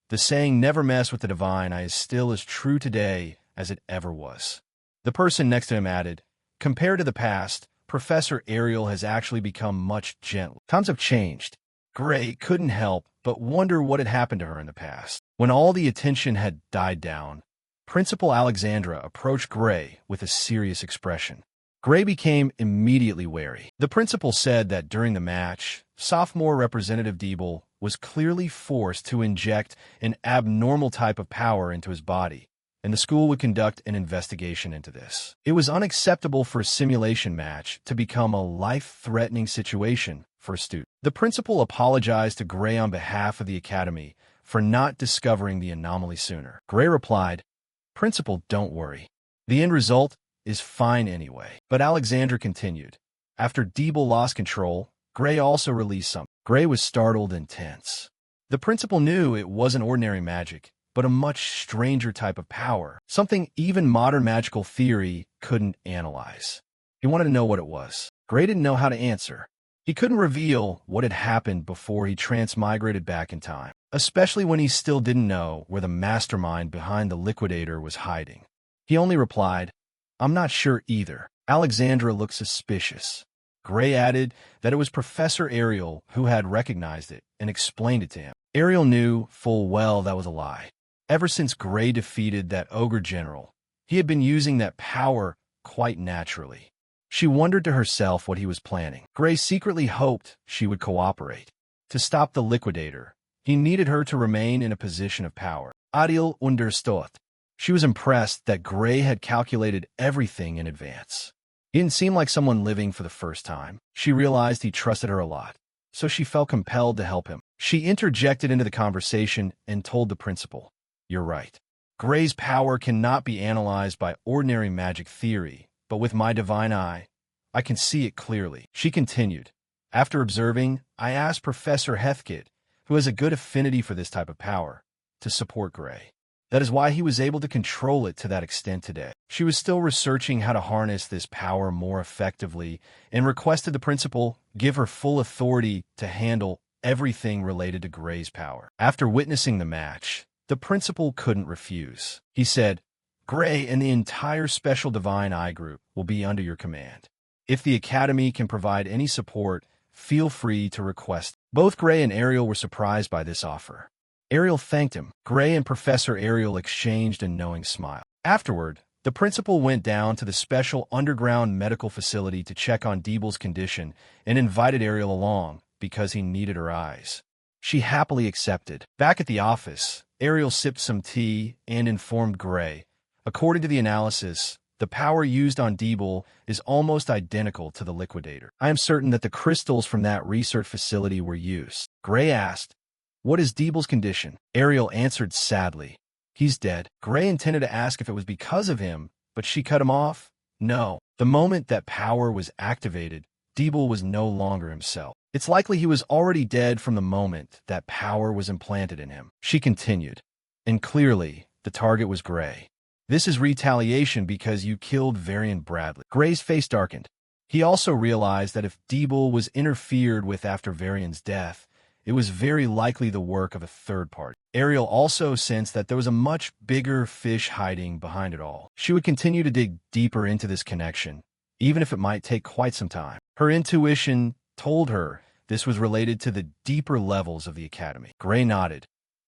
"The saying, 'never mess with the Divine Eye,' is still as true today as it ever was." The person next to him added, "Compared to the past, Professor Ariel has actually become much gentler. Times have changed." Gray couldn't help but wonder what had happened to her in the past. When all the attention had died down, Principal Alexandra approached Gray with a serious expression. Gray became immediately wary. The principal said that during the match, sophomore Representative Deeble was clearly forced to inject an abnormal type of power into his body, and the school would conduct an investigation into this. It was unacceptable for a simulation match to become a life-threatening situation for a student. The principal apologized to Gray on behalf of the academy for not discovering the anomaly sooner. Gray replied, "Principal, don't worry. The end result is fine anyway." But Alexandra continued. After Deeble lost control, Gray also released something. Gray was startled and tense. The principal knew it wasn't ordinary magic, but a much stranger type of power, something even modern magical theory couldn't analyze. He wanted to know what it was. Gray didn't know how to answer. He couldn't reveal what had happened before he transmigrated back in time, especially when he still didn't know where the mastermind behind the liquidator was hiding. He only replied, "I'm not sure either." Alexandra looked suspicious. Gray added that it was Professor Ariel who had recognized it and explained it to him. Ariel knew full well that was a lie. Ever since Gray defeated that ogre general, he had been using that power quite naturally. She wondered to herself what he was planning. Gray secretly hoped she would cooperate. To stop the liquidator, he needed her to remain in a position of power. Ariel understood. She was impressed that Gray had calculated everything in advance. He didn't seem like someone living for the first time. She realized he trusted her a lot, so she felt compelled to help him. She interjected into the conversation and told the principal, "You're right. Gray's power cannot be analyzed by ordinary magic theory, but with my Divine Eye, I can see it clearly." She continued, "After observing, I asked Professor Heathkit, who has a good affinity for this type of power, to support Gray. That is why he was able to control it to that extent today." She was still researching how to harness this power more effectively and requested the principal give her full authority to handle everything related to Gray's power. After witnessing the match, the principal couldn't refuse. He said, "Gray and the entire Special Divine Eye group will be under your command. If the Academy can provide any support, feel free to request." Both Gray and Ariel were surprised by this offer. Ariel thanked him. Gray and Professor Ariel exchanged a knowing smile. Afterward, the principal went down to the special underground medical facility to check on Deeble's condition and invited Ariel along because he needed her eyes. She happily accepted. Back at the office, Ariel sipped some tea and informed Gray, according to the analysis, the power used on Deeble is almost identical to the liquidator. "I am certain that the crystals from that research facility were used." Gray asked, "What is Deeble's condition?" Ariel answered sadly, "He's dead." Gray intended to ask if it was because of him, but she cut him off No. The moment that power was activated, Deeble was no longer himself. It's likely he was already dead from the moment that power was implanted in him. She continued. And clearly, the target was Gray. This is retaliation because you killed Varian Bradley. Gray's face darkened. He also realized that if Deeble was interfered with after Varian's death, it was very likely the work of a third party. Ariel also sensed that there was a much bigger fish hiding behind it all. She would continue to dig deeper into this connection, even if it might take quite some time. Her intuition told her this was related to the deeper levels of the Academy. Gray nodded.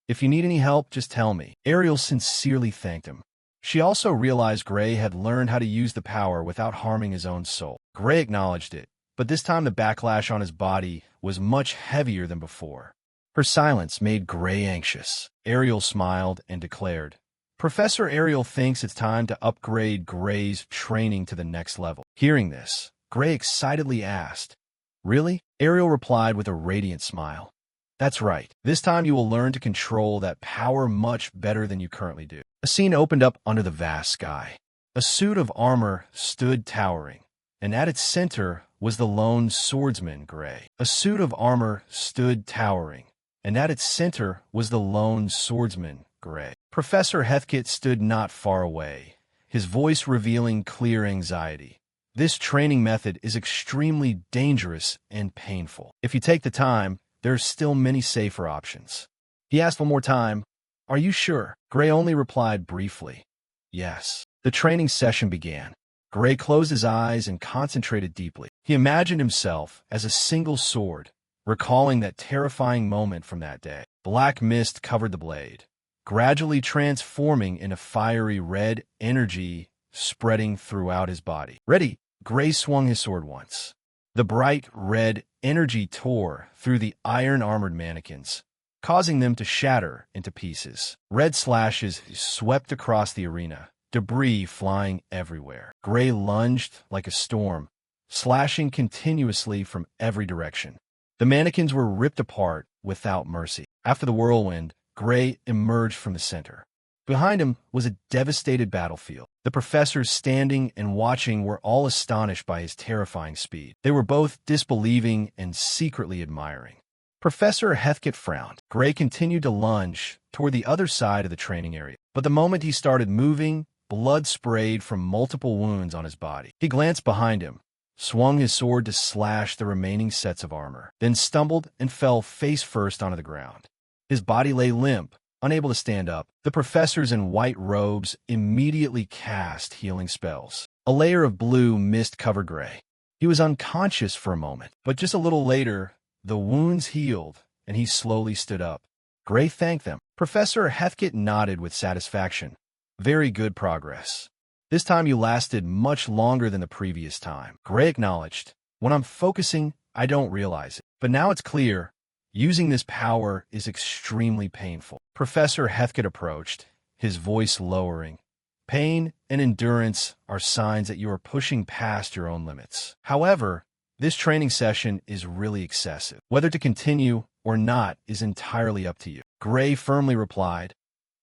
If you need any help, just tell me. Ariel sincerely thanked him. She also realized Gray had learned how to use the power without harming his own soul. Gray acknowledged it, but this time the backlash on his body was much heavier than before. Her silence made Gray anxious. Ariel smiled and declared, Professor Ariel thinks it's time to upgrade Gray's training to the next level. Hearing this, Gray excitedly asked, Really? Ariel replied with a radiant smile. That's right. This time you will learn to control that power much better than you currently do. A scene opened up under the vast sky. A suit of armor stood towering, and at its center was the lone swordsman, Gray. A suit of armor stood towering, and at its center was the lone swordsman, Gray. Professor Heathkit stood not far away, his voice revealing clear anxiety. This training method is extremely dangerous and painful. If you take the time, there are still many safer options. He asked one more time, Are you sure? Gray only replied briefly, Yes. The training session began. Gray closed his eyes and concentrated deeply. He imagined himself as a single sword, recalling that terrifying moment from that day. Black mist covered the blade, gradually transforming into fiery red energy spreading throughout his body. Ready, Gray swung his sword once. The bright red energy tore through the iron-armored mannequins, causing them to shatter into pieces. Red slashes swept across the arena, debris flying everywhere. Gray lunged like a storm, slashing continuously from every direction. The mannequins were ripped apart without mercy. After the whirlwind, Gray emerged from the center. Behind him was a devastated battlefield. The professors standing and watching were all astonished by his terrifying speed. They were both disbelieving and secretly admiring. Professor Heathkit frowned. Gray continued to lunge toward the other side of the training area. But the moment he started moving, blood sprayed from multiple wounds on his body. He glanced behind him, swung his sword to slash the remaining sets of armor, then stumbled and fell face first onto the ground. His body lay limp, unable to stand up. The professors in white robes immediately cast healing spells. A layer of blue mist covered Gray. He was unconscious for a moment, but just a little later, the wounds healed, and he slowly stood up. Gray thanked them. Professor Heathkit nodded with satisfaction. Very good progress. This time you lasted much longer than the previous time. Gray acknowledged. When I'm focusing, I don't realize it. But now it's clear. Using this power is extremely painful. Professor Heathkit approached, his voice lowering. Pain and endurance are signs that you are pushing past your own limits. However, this training session is really excessive. Whether to continue or not is entirely up to you. Gray firmly replied,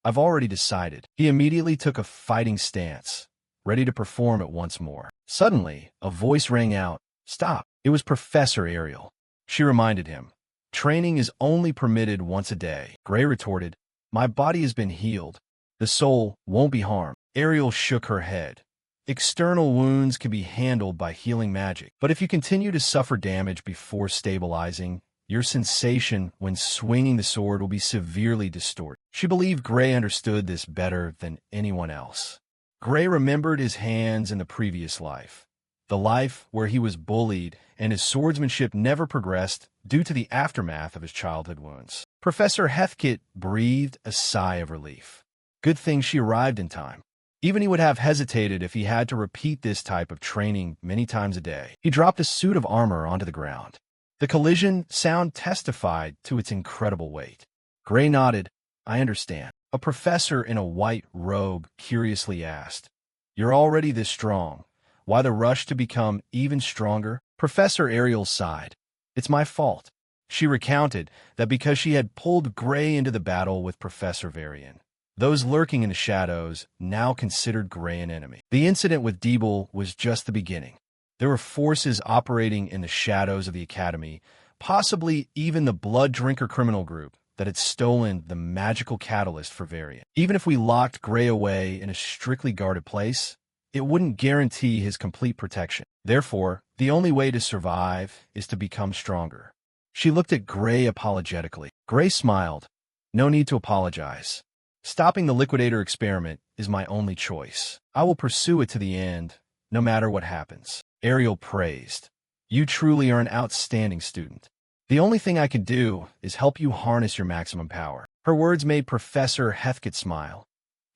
I've already decided. He immediately took a fighting stance, ready to perform it once more. Suddenly, a voice rang out, Stop. It was Professor Ariel. She reminded him, Training is only permitted once a day. Gray retorted, My body has been healed. The soul won't be harmed. Ariel shook her head. External wounds can be handled by healing magic, but if you continue to suffer damage before stabilizing, your sensation when swinging the sword will be severely distorted. She believed Gray understood this better than anyone else. Gray remembered his hands in the previous life, the life where he was bullied and his swordsmanship never progressed due to the aftermath of his childhood wounds. Professor Heathkit breathed a sigh of relief. Good thing she arrived in time. Even he would have hesitated if he had to repeat this type of training many times a day. He dropped a suit of armor onto the ground. The collision sound testified to its incredible weight. Gray nodded. I understand. A professor in a white robe curiously asked, You're already this strong. Why the rush to become even stronger? Professor Ariel sighed. It's my fault. She recounted that because she had pulled Gray into the battle with Professor Varian, Those lurking in the shadows now considered Gray an enemy. The incident with Deeble was just the beginning. There were forces operating in the shadows of the Academy, possibly even the Blood Drinker criminal group that had stolen the magical catalyst for Varian. Even if we locked Gray away in a strictly guarded place, it wouldn't guarantee his complete protection. Therefore, the only way to survive is to become stronger. She looked at Gray apologetically. Gray smiled. No need to apologize. Stopping the Liquidator experiment is my only choice. I will pursue it to the end, no matter what happens. Ariel praised. You truly are an outstanding student. The only thing I can do is help you harness your maximum power. Her words made Professor Heathcote smile.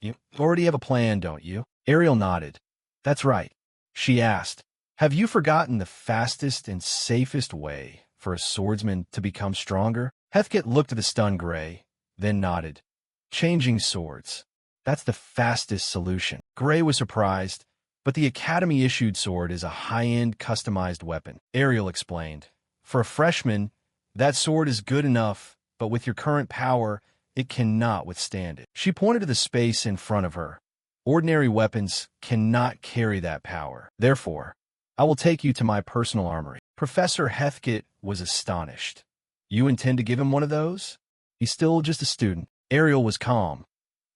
You already have a plan, don't you? Ariel nodded. That's right. She asked, have you forgotten the fastest and safest way for a swordsman to become stronger? Heathcote looked at the stunned Gray, then nodded. Changing swords. That's the fastest solution. Gray was surprised, but the Academy-issued sword is a high-end customized weapon. Ariel explained. For a freshman, that sword is good enough, but with your current power, it cannot withstand it. She pointed to the space in front of her. Ordinary weapons cannot carry that power. Therefore, I will take you to my personal armory. Professor Heathcote was astonished. You intend to give him one of those? He's still just a student. Ariel was calm.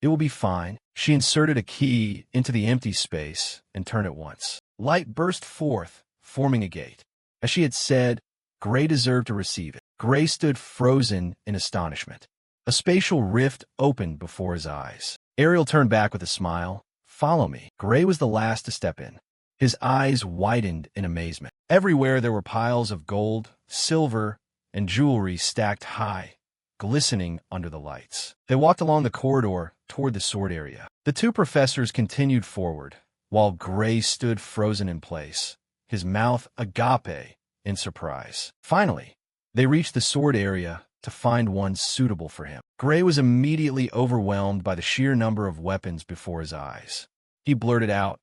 It will be fine. She inserted a key into the empty space and turned it once. Light burst forth, forming a gate. As she had said, Gray deserved to receive it. Gray stood frozen in astonishment. A spatial rift opened before his eyes. Ariel turned back with a smile. Follow me. Gray was the last to step in. His eyes widened in amazement. Everywhere there were piles of gold, silver, and jewelry stacked high, glistening under the lights. They walked along the corridor toward the sword area. The two professors continued forward, while Gray stood frozen in place, his mouth agape in surprise. Finally, they reached the sword area to find one suitable for him. Gray was immediately overwhelmed by the sheer number of weapons before his eyes. He blurted out,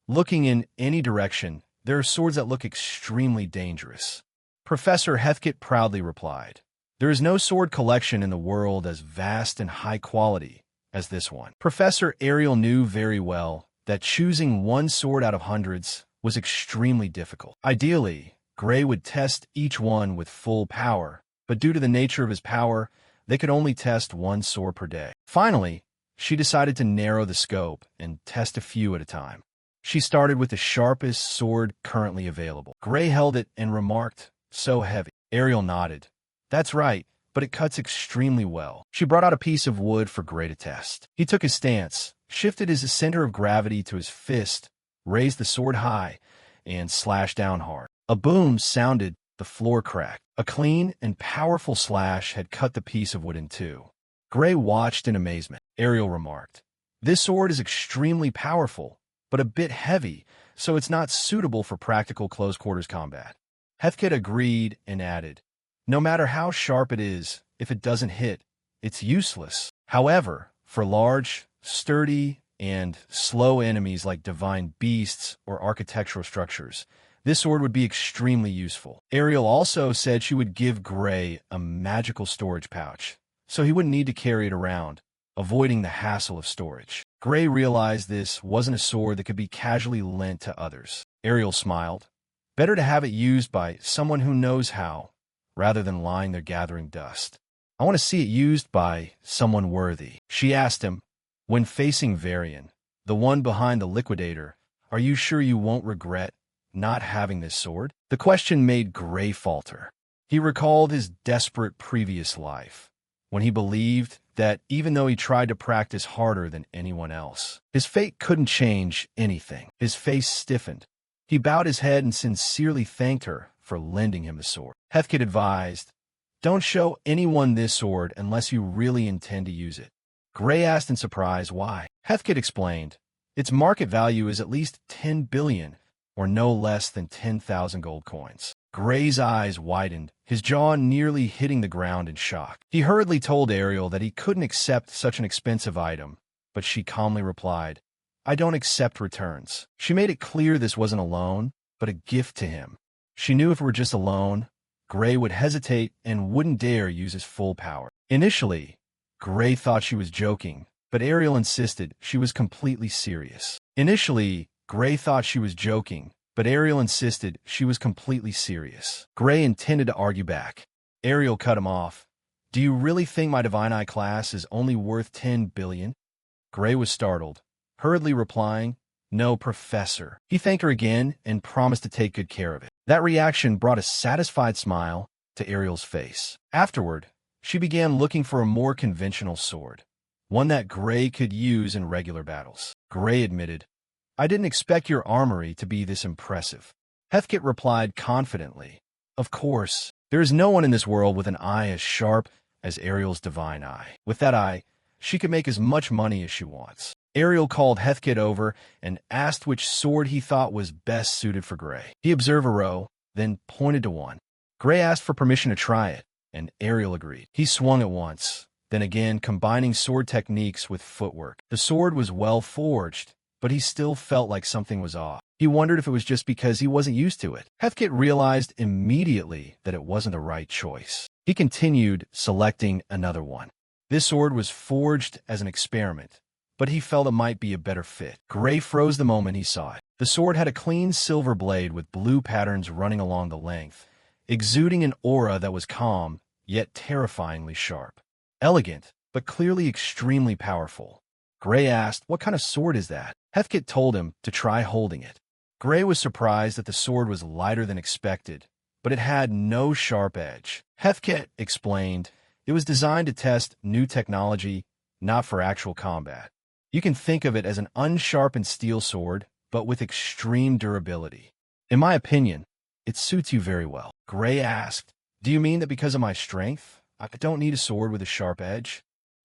looking in any direction, there are swords that look extremely dangerous. Professor Heathcote proudly replied, there is no sword collection in the world as vast and high quality as this one. Professor Ariel knew very well that choosing one sword out of hundreds was extremely difficult. Ideally, Gray would test each one with full power, but due to the nature of his power, they could only test one sword per day. Finally, she decided to narrow the scope and test a few at a time. She started with the sharpest sword currently available. Gray held it and remarked, so heavy. Ariel nodded. That's right, but it cuts extremely well. She brought out a piece of wood for Gray to test. He took his stance, shifted his center of gravity to his fist, raised the sword high, and slashed down hard. A boom sounded, the floor cracked. A clean and powerful slash had cut the piece of wood in two. Gray watched in amazement. Ariel remarked, this sword is extremely powerful, but a bit heavy, so it's not suitable for practical close-quarters combat. Heathcote agreed and added, no matter how sharp it is, if it doesn't hit, it's useless. However, for large, sturdy, and slow enemies like divine beasts or architectural structures, this sword would be extremely useful. Ariel also said she would give Gray a magical storage pouch, so he wouldn't need to carry it around, avoiding the hassle of storage. Gray realized this wasn't a sword that could be casually lent to others. Ariel smiled. Better to have it used by someone who knows how, rather than lying there gathering dust. I want to see it used by someone worthy. She asked him, when facing Varian, the one behind the Liquidator, are you sure you won't regret not having this sword? The question made Gray falter. He recalled his desperate previous life, when he believed that even though he tried to practice harder than anyone else, his fate couldn't change anything. His face stiffened. He bowed his head and sincerely thanked her for lending him the sword. Heathcote advised, don't show anyone this sword unless you really intend to use it. Gray asked in surprise why. Heathcote explained, its market value is at least 10 billion, or no less than 10,000 gold coins. Gray's eyes widened, his jaw nearly hitting the ground in shock. He hurriedly told Ariel that he couldn't accept such an expensive item, but she calmly replied, I don't accept returns. She made it clear this wasn't a loan, but a gift to him. She knew if it were just a loan, Gray would hesitate and wouldn't dare use his full power. Initially, Gray thought she was joking, but Ariel insisted she was completely serious. Initially, Gray thought she was joking, but Ariel insisted she was completely serious. Gray intended to argue back. Ariel cut him off. "Do you really think my Divine Eye class is only worth 10 billion? Gray was startled, hurriedly replying, "No, Professor." He thanked her again and promised to take good care of it. That reaction brought a satisfied smile to Ariel's face. Afterward, she began looking for a more conventional sword, one that Gray could use in regular battles. Gray admitted, "I didn't expect your armory to be this impressive." Heathkit replied confidently, "Of course, there is no one in this world with an eye as sharp as Ariel's divine eye. With that eye, she could make as much money as she wants." Ariel called Heathkit over and asked which sword he thought was best suited for Gray. He observed a row, then pointed to one. Gray asked for permission to try it, and Ariel agreed. He swung it once, then again, combining sword techniques with footwork. The sword was well forged, but he still felt like something was off. He wondered if it was just because he wasn't used to it. Heathkit realized immediately that it wasn't the right choice. He continued, selecting another one. This sword was forged as an experiment, but he felt it might be a better fit. Gray froze the moment he saw it. The sword had a clean silver blade with blue patterns running along the length, exuding an aura that was calm, yet terrifyingly sharp. Elegant, but clearly extremely powerful. Gray asked, "What kind of sword is that?" Heathkit told him to try holding it. Gray was surprised that the sword was lighter than expected, but it had no sharp edge. Heathkit explained, "It was designed to test new technology, not for actual combat. You can think of it as an unsharpened steel sword, but with extreme durability. In my opinion, it suits you very well." Gray asked, "Do you mean that because of my strength, I don't need a sword with a sharp edge?"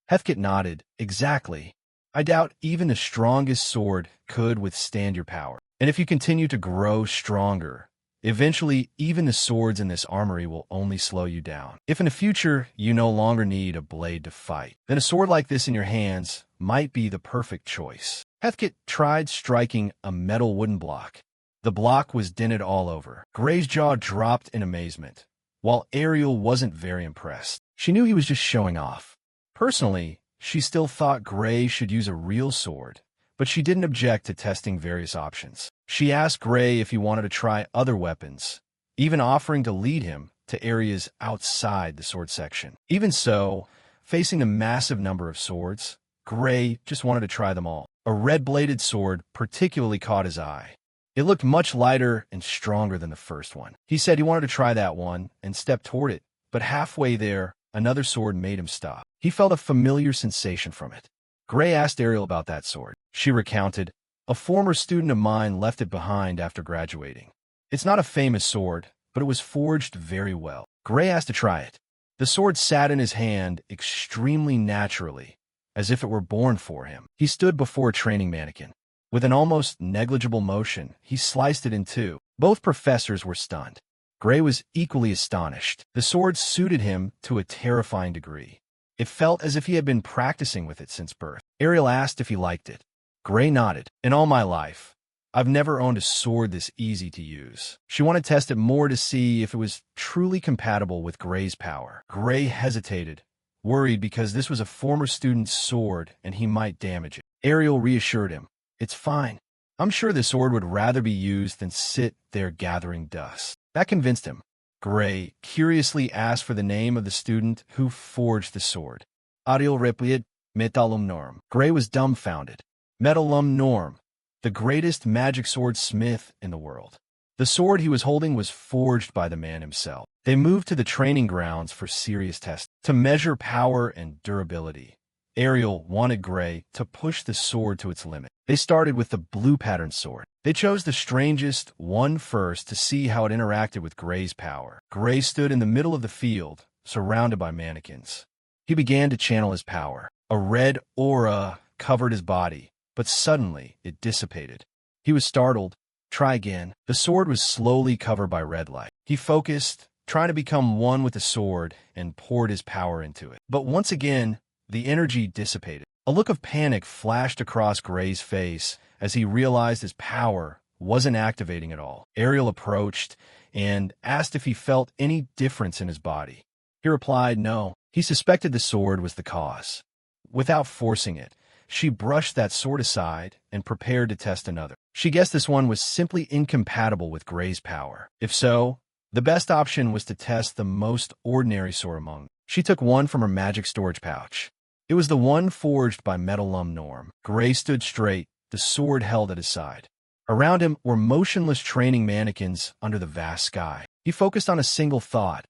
Heathkit nodded, "Exactly. I doubt even the strongest sword could withstand your power. And if you continue to grow stronger, eventually even the swords in this armory will only slow you down. If in the future you no longer need a blade to fight, then a sword like this in your hands might be the perfect choice." Heathkit tried striking a metal wooden block. The block was dented all over. Gray's jaw dropped in amazement, while Ariel wasn't very impressed. She knew he was just showing off. Personally, she still thought Gray should use a real sword, but she didn't object to testing various options. She asked Gray if he wanted to try other weapons, even offering to lead him to areas outside the sword section. Even so, facing the massive number of swords, Gray just wanted to try them all. A red-bladed sword particularly caught his eye. It looked much lighter and stronger than the first one. He said he wanted to try that one and stepped toward it, but halfway there, another sword made him stop. He felt a familiar sensation from it. Gray asked Ariel about that sword. She recounted, "A former student of mine left it behind after graduating. It's not a famous sword, but it was forged very well." Gray asked to try it. The sword sat in his hand extremely naturally, as if it were born for him. He stood before a training mannequin. With an almost negligible motion, he sliced it in two. Both professors were stunned. Gray was equally astonished. The sword suited him to a terrifying degree. It felt as if he had been practicing with it since birth. Ariel asked if he liked it. Gray nodded. "In all my life, I've never owned a sword this easy to use." She wanted to test it more to see if it was truly compatible with Gray's power. Gray hesitated, worried because this was a former student's sword and he might damage it. Ariel reassured him, "It's fine. I'm sure the sword would rather be used than sit there gathering dust." That convinced him. Gray curiously asked for the name of the student who forged the sword. Ariel replied, "Metallum Norm." Gray was dumbfounded. Metallum Norm, the greatest magic sword smith in the world. The sword he was holding was forged by the man himself. They moved to the training grounds for serious tests to measure power and durability. Ariel wanted Gray to push the sword to its limit. They started with the blue pattern sword. They chose the strangest one first to see how it interacted with Gray's power. Gray stood in the middle of the field, surrounded by mannequins. He began to channel his power. A red aura covered his body, but suddenly it dissipated. He was startled. "Try again." The sword was slowly covered by red light. He focused, trying to become one with the sword, and poured his power into it. But once again, the energy dissipated. A look of panic flashed across Gray's face as he realized his power wasn't activating at all. Ariel approached and asked if he felt any difference in his body. He replied no. He suspected the sword was the cause. Without forcing it, She brushed that sword aside and prepared to test another. She guessed this one was simply incompatible with Gray's power. If so, the best option was to test the most ordinary sword among them. She took one from her magic storage pouch. It was the one forged by Metalum Norm. Gray stood straight, the sword held at his side. Around him were motionless training mannequins under the vast sky. He focused on a single thought.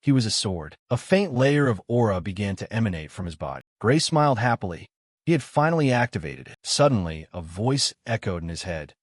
He was a sword. A faint layer of aura began to emanate from his body. Gray smiled happily. He had finally activated it. Suddenly, a voice echoed in his head.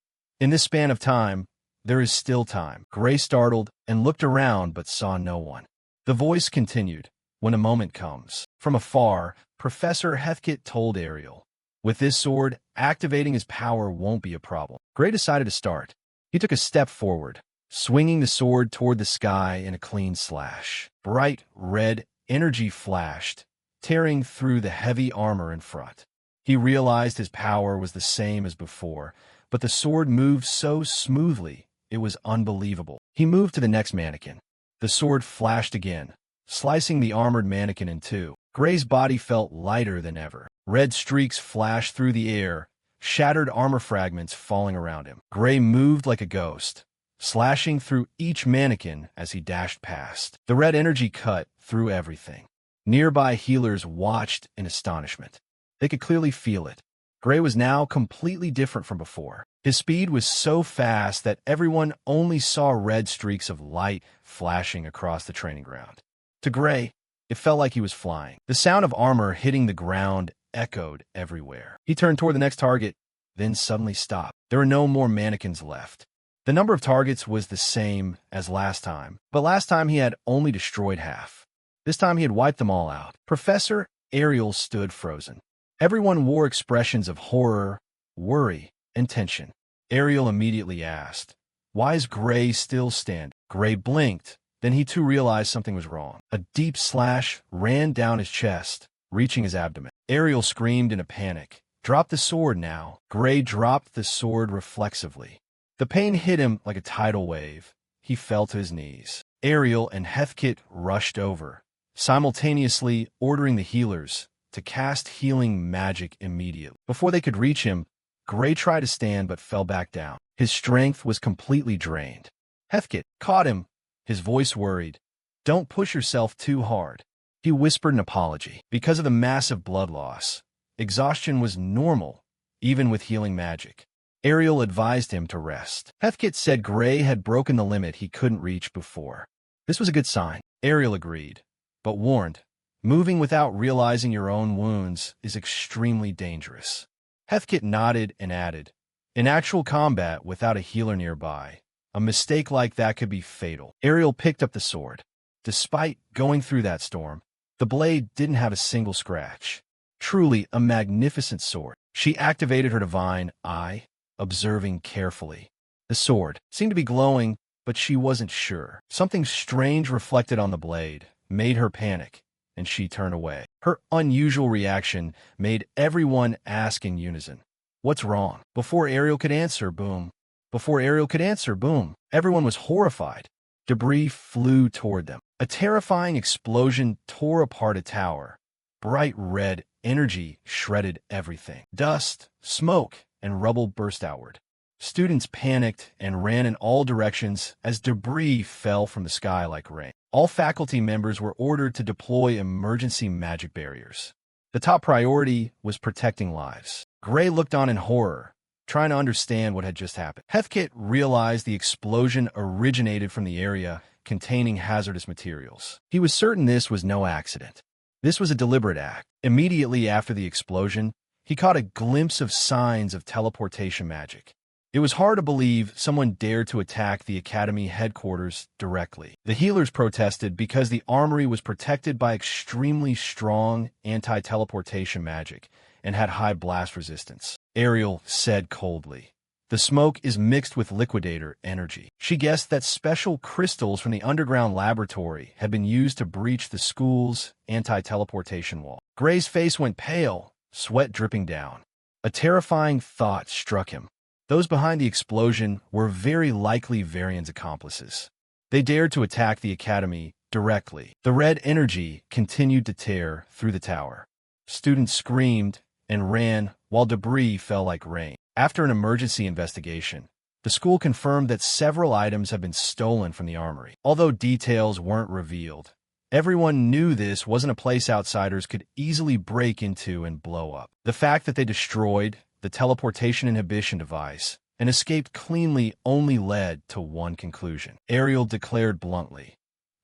In this span of time, there is still time. Gray startled and looked around but saw no one. The voice continued. When a moment comes. From afar, Professor Heathkit told Ariel. With this sword, activating his power won't be a problem. Gray decided to start. He took a step forward, swinging the sword toward the sky in a clean slash. Bright red energy flashed, tearing through the heavy armor in front. He realized his power was the same as before, but the sword moved so smoothly, it was unbelievable. He moved to the next mannequin. The sword flashed again, slicing the armored mannequin in two. Gray's body felt lighter than ever. Red streaks flashed through the air, shattered armor fragments falling around him. Gray moved like a ghost, slashing through each mannequin as he dashed past. The red energy cut through everything. Nearby healers watched in astonishment. They could clearly feel it. Gray was now completely different from before. His speed was so fast that everyone only saw red streaks of light flashing across the training ground. To Gray, it felt like he was flying. The sound of armor hitting the ground echoed everywhere. He turned toward the next target, then suddenly stopped. There were no more mannequins left. The number of targets was the same as last time, but last time he had only destroyed half. This time he had wiped them all out. Professor Ariel stood frozen. Everyone wore expressions of horror, worry, and tension. Ariel immediately asked, "Why is Gray still standing?" Gray blinked. Then he too realized something was wrong. A deep slash ran down his chest, reaching his abdomen. Ariel screamed in a panic. "Drop the sword now." Gray dropped the sword reflexively. The pain hit him like a tidal wave. He fell to his knees. Ariel and Heathkit rushed over, simultaneously ordering the healers to cast healing magic immediately. Before they could reach him, Gray tried to stand but fell back down. His strength was completely drained. Heathkit caught him, his voice worried. "Don't push yourself too hard." He whispered an apology. Because of the massive blood loss, exhaustion was normal, even with healing magic. Ariel advised him to rest. Heathkit said Gray had broken the limit he couldn't reach before. This was a good sign. Ariel agreed, but warned, moving without realizing your own wounds is extremely dangerous. Heathkit nodded and added, "In actual combat without a healer nearby, a mistake like that could be fatal." Ariel picked up the sword. Despite going through that storm, the blade didn't have a single scratch. Truly a magnificent sword. She activated her divine eye, observing carefully. The sword seemed to be glowing, but she wasn't sure. Something strange reflected on the blade, made her panic, and she turned away. Her unusual reaction made everyone ask in unison, "What's wrong?" Before Ariel could answer, boom. Before Ariel could answer, boom. Everyone was horrified. Debris flew toward them. A terrifying explosion tore apart a tower. Bright red energy shredded everything. Dust, smoke, and rubble burst outward. Students panicked and ran in all directions as debris fell from the sky like rain. All faculty members were ordered to deploy emergency magic barriers. The top priority was protecting lives. Gray looked on in horror, trying to understand what had just happened. Heathkit realized the explosion originated from the area containing hazardous materials. He was certain this was no accident. This was a deliberate act. Immediately after the explosion, he caught a glimpse of signs of teleportation magic. It was hard to believe someone dared to attack the Academy headquarters directly. The healers protested because the armory was protected by extremely strong anti-teleportation magic and had high blast resistance. Ariel said coldly, "The smoke is mixed with liquidator energy." She guessed that special crystals from the underground laboratory had been used to breach the school's anti-teleportation wall. Gray's face went pale, sweat dripping down. A terrifying thought struck him. Those behind the explosion were very likely Varian's accomplices. They dared to attack the Academy directly. The red energy continued to tear through the tower. Students screamed and ran while debris fell like rain. After an emergency investigation, the school confirmed that several items had been stolen from the armory. Although details weren't revealed, everyone knew this wasn't a place outsiders could easily break into and blow up. The fact that they destroyed the teleportation inhibition device and escaped cleanly only led to one conclusion. Ariel declared bluntly,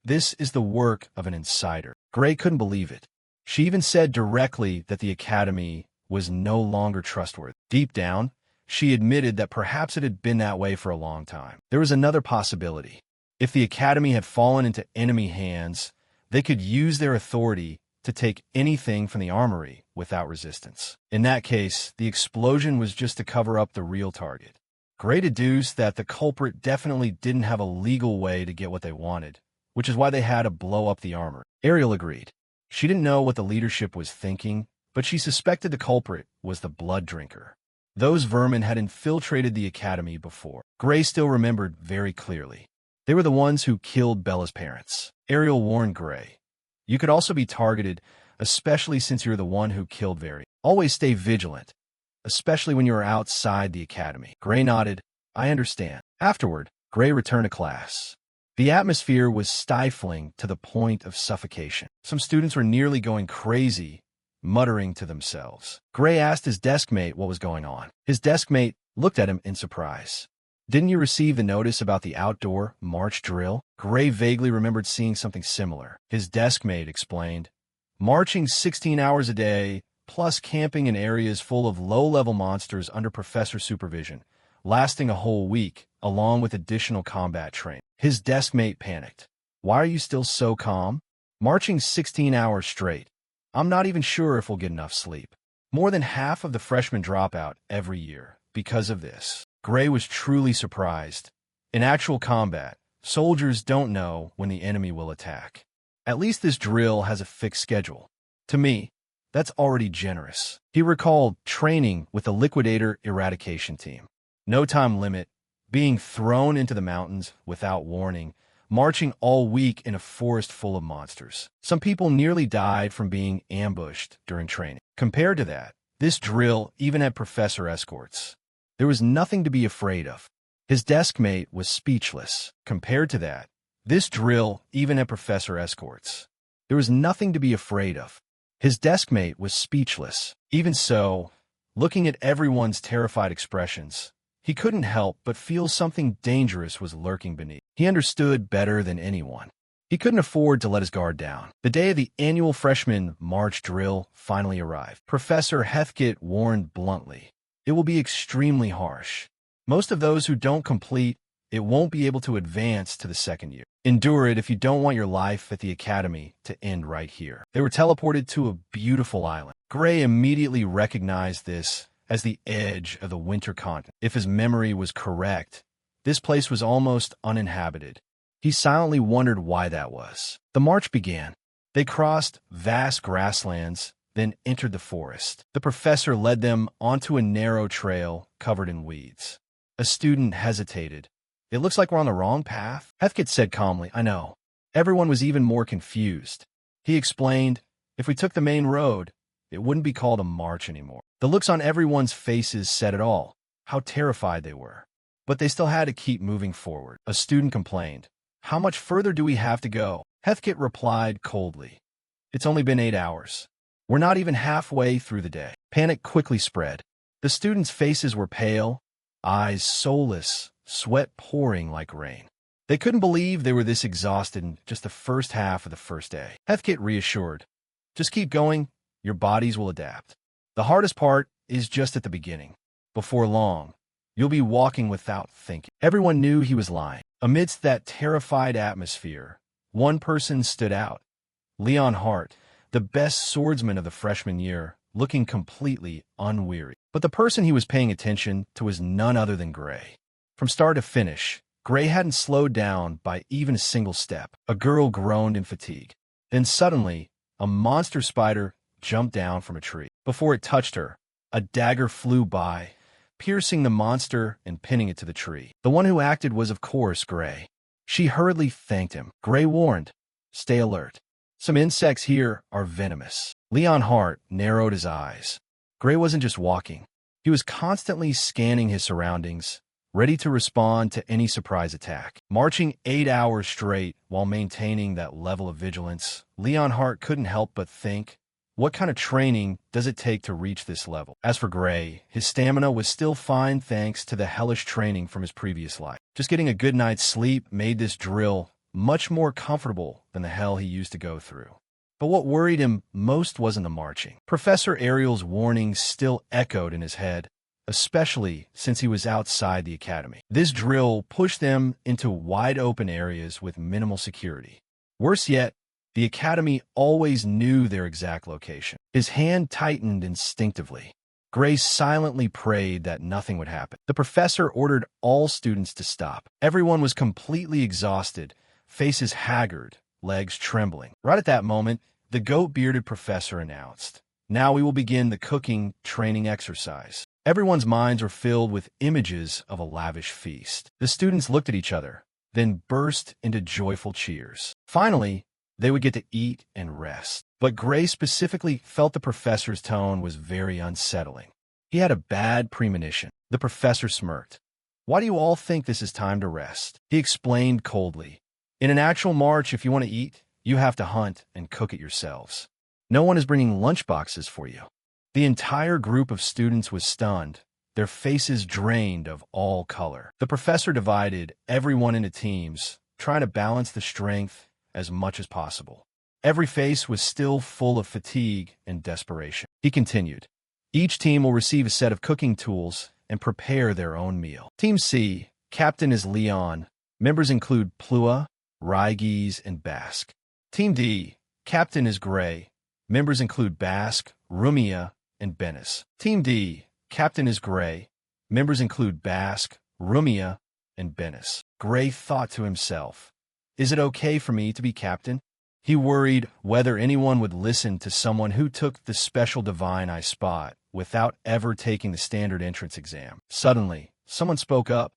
"This is the work of an insider." Gray couldn't believe it. She even said directly that the Academy was no longer trustworthy. Deep down, she admitted that perhaps it had been that way for a long time. There was another possibility. If the Academy had fallen into enemy hands, they could use their authority to take anything from the armory without resistance. In that case, the explosion was just to cover up the real target. Gray deduced that the culprit definitely didn't have a legal way to get what they wanted, which is why they had to blow up the armor. Ariel agreed. She didn't know what the leadership was thinking, but she suspected the culprit was the blood drinker. Those vermin had infiltrated the Academy before. Gray still remembered very clearly. They were the ones who killed Bella's parents. Ariel warned Gray, "You could also be targeted, especially since you're the one who killed Very. Always stay vigilant, especially when you are outside the Academy." Gray nodded. "I understand." Afterward, Gray returned to class. The atmosphere was stifling to the point of suffocation. Some students were nearly going crazy, muttering to themselves. Gray asked his deskmate what was going on. His deskmate looked at him in surprise. "Didn't you receive the notice about the outdoor march drill?" Gray vaguely remembered seeing something similar. His deskmate explained, "Marching 16 hours a day, plus camping in areas full of low-level monsters under professor supervision, lasting a whole week, along with additional combat training." His deskmate panicked. "Why are you still so calm? Marching 16 hours straight. I'm not even sure if we'll get enough sleep." More than half of the freshmen drop out every year because of this. Gray was truly surprised. In actual combat, soldiers don't know when the enemy will attack. At least this drill has a fixed schedule. To me, that's already generous. He recalled training with the Liquidator Eradication Team. No time limit, being thrown into the mountains without warning, marching all week in a forest full of monsters. Some people nearly died from being ambushed during training. Compared to that, this drill even had professor escorts. There was nothing to be afraid of. His deskmate was speechless. Compared to that, this drill even had professor escorts. There was nothing to be afraid of. His deskmate was speechless. Even so, looking at everyone's terrified expressions, he couldn't help but feel something dangerous was lurking beneath. He understood better than anyone. He couldn't afford to let his guard down. The day of the annual freshman March drill finally arrived. Professor Heathkit warned bluntly, "It will be extremely harsh. Most of those who don't complete it won't be able to advance to the second year. Endure it if you don't want your life at the Academy to end right here." They were teleported to a beautiful island. Gray immediately recognized this as the edge of the winter continent. If his memory was correct, this place was almost uninhabited. He silently wondered why that was. The march began. They crossed vast grasslands, then entered the forest. The professor led them onto a narrow trail covered in weeds. A student hesitated. "It looks like we're on the wrong path." Heathkit said calmly, "I know." Everyone was even more confused. He explained, "If we took the main road, it wouldn't be called a march anymore." The looks on everyone's faces said it all, how terrified they were. But they still had to keep moving forward. A student complained, "How much further do we have to go?" Heathkit replied coldly, "It's only been 8 hours. We're not even halfway through the day." Panic quickly spread. The students' faces were pale, eyes soulless, sweat pouring like rain. They couldn't believe they were this exhausted in just the first half of the first day. Heathkit reassured, "Just keep going. Your bodies will adapt. The hardest part is just at the beginning. Before long, you'll be walking without thinking." Everyone knew he was lying. Amidst that terrified atmosphere, one person stood out. Leon Hart, the best swordsman of the freshman year, looking completely unweary. But the person he was paying attention to was none other than Gray. From start to finish, Gray hadn't slowed down by even a single step. A girl groaned in fatigue. Then suddenly, a monster spider jumped down from a tree. Before it touched her, a dagger flew by, piercing the monster and pinning it to the tree. The one who acted was, of course, Gray. She hurriedly thanked him. Gray warned, "Stay alert. Some insects here are venomous." Leon Hart narrowed his eyes. Gray wasn't just walking. He was constantly scanning his surroundings, ready to respond to any surprise attack. Marching 8 hours straight while maintaining that level of vigilance, Leon Hart couldn't help but think, what kind of training does it take to reach this level? As for Gray, his stamina was still fine thanks to the hellish training from his previous life. Just getting a good night's sleep made this drill much more comfortable than the hell he used to go through. But what worried him most wasn't the marching. Professor Ariel's warnings still echoed in his head, especially since he was outside the academy. This drill pushed them into wide-open areas with minimal security. Worse yet, the academy always knew their exact location. His hand tightened instinctively. Gray silently prayed that nothing would happen. The professor ordered all students to stop. Everyone was completely exhausted, faces haggard, legs trembling. Right at that moment, the goat-bearded professor announced, "Now we will begin the cooking training exercise." Everyone's minds were filled with images of a lavish feast. The students looked at each other, then burst into joyful cheers. Finally, they would get to eat and rest. But Gray specifically felt the professor's tone was very unsettling. He had a bad premonition. The professor smirked. "Why do you all think this is time to rest?" He explained coldly. "In an actual march, if you want to eat, you have to hunt and cook it yourselves. No one is bringing lunchboxes for you." The entire group of students was stunned, their faces drained of all color. The professor divided everyone into teams, trying to balance the strength as much as possible. Every face was still full of fatigue and desperation. He continued, "Each team will receive a set of cooking tools and prepare their own meal. Team C, captain is Leon. Members include Plua, Rygis, and Basque. Team D, captain is Gray. Members include Basque, Rumia, and Benis. Team D, captain is Gray. Members include Basque, Rumia, and Benis." Gray thought to himself, "Is it okay for me to be captain?" He worried whether anyone would listen to someone who took the special divine eye spot without ever taking the standard entrance exam. Suddenly, someone spoke up.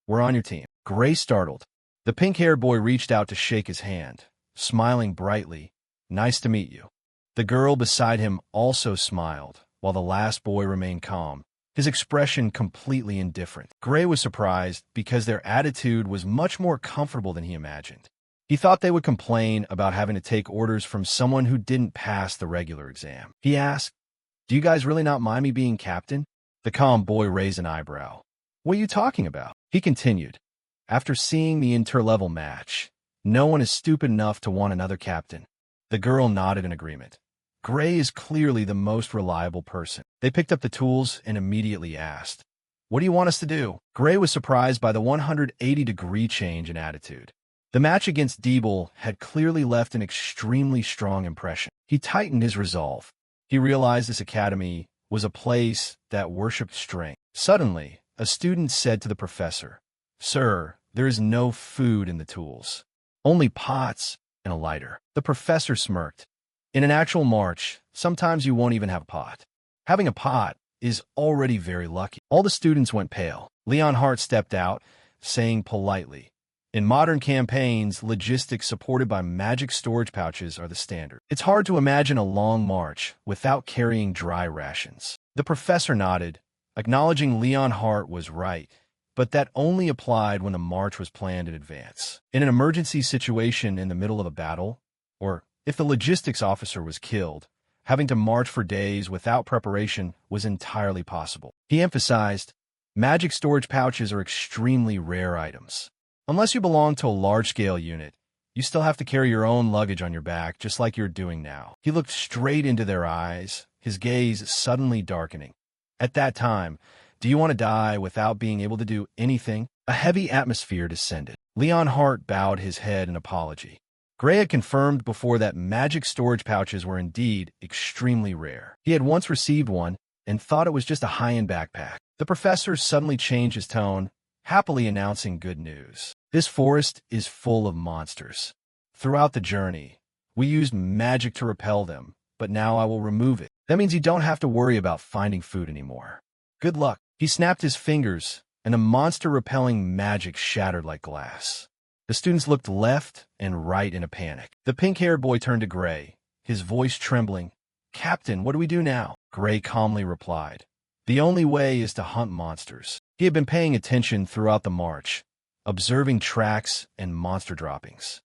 "We're on your team." Gray startled. The pink-haired boy reached out to shake his hand, smiling brightly. "Nice to meet you." The girl beside him also smiled, while the last boy remained calm, his expression completely indifferent. Gray was surprised because their attitude was much more comfortable than he imagined. He thought they would complain about having to take orders from someone who didn't pass the regular exam. He asked, "Do you guys really not mind me being captain?" The calm boy raised an eyebrow. "What are you talking about?" He continued, "After seeing the interlevel match, no one is stupid enough to want another captain." The girl nodded in agreement. Gray is clearly the most reliable person. They picked up the tools and immediately asked, "What do you want us to do?" Gray was surprised by the 180-degree change in attitude. The match against Diebel had clearly left an extremely strong impression. He tightened his resolve. He realized this academy was a place that worshipped strength. Suddenly, a student said to the professor, "Sir, there is no food in the tools. Only pots and a lighter." The professor smirked. "In an actual march, sometimes you won't even have a pot. Having a pot is already very lucky." All the students went pale. Leon Hart stepped out, saying politely, "In modern campaigns, logistics supported by magic storage pouches are the standard. It's hard to imagine a long march without carrying dry rations." The professor nodded, acknowledging Leon Hart was right, but that only applied when the march was planned in advance. In an emergency situation in the middle of a battle, or if the logistics officer was killed, having to march for days without preparation was entirely possible. He emphasized, "Magic storage pouches are extremely rare items. Unless you belong to a large-scale unit, you still have to carry your own luggage on your back, just like you're doing now." He looked straight into their eyes, his gaze suddenly darkening. "At that time, do you want to die without being able to do anything?" A heavy atmosphere descended. Leon Hart bowed his head in apology. Gray had confirmed before that magic storage pouches were indeed extremely rare. He had once received one and thought it was just a high-end backpack. The professor suddenly changed his tone, happily announcing good news. "This forest is full of monsters. Throughout the journey, we used magic to repel them, but now I will remove it. That means you don't have to worry about finding food anymore. Good luck." He snapped his fingers, and the monster-repelling magic shattered like glass. The students looked left and right in a panic. The pink-haired boy turned to Gray, his voice trembling. "Captain, what do we do now?" Gray calmly replied, "The only way is to hunt monsters." He had been paying attention throughout the march, observing tracks and monster droppings.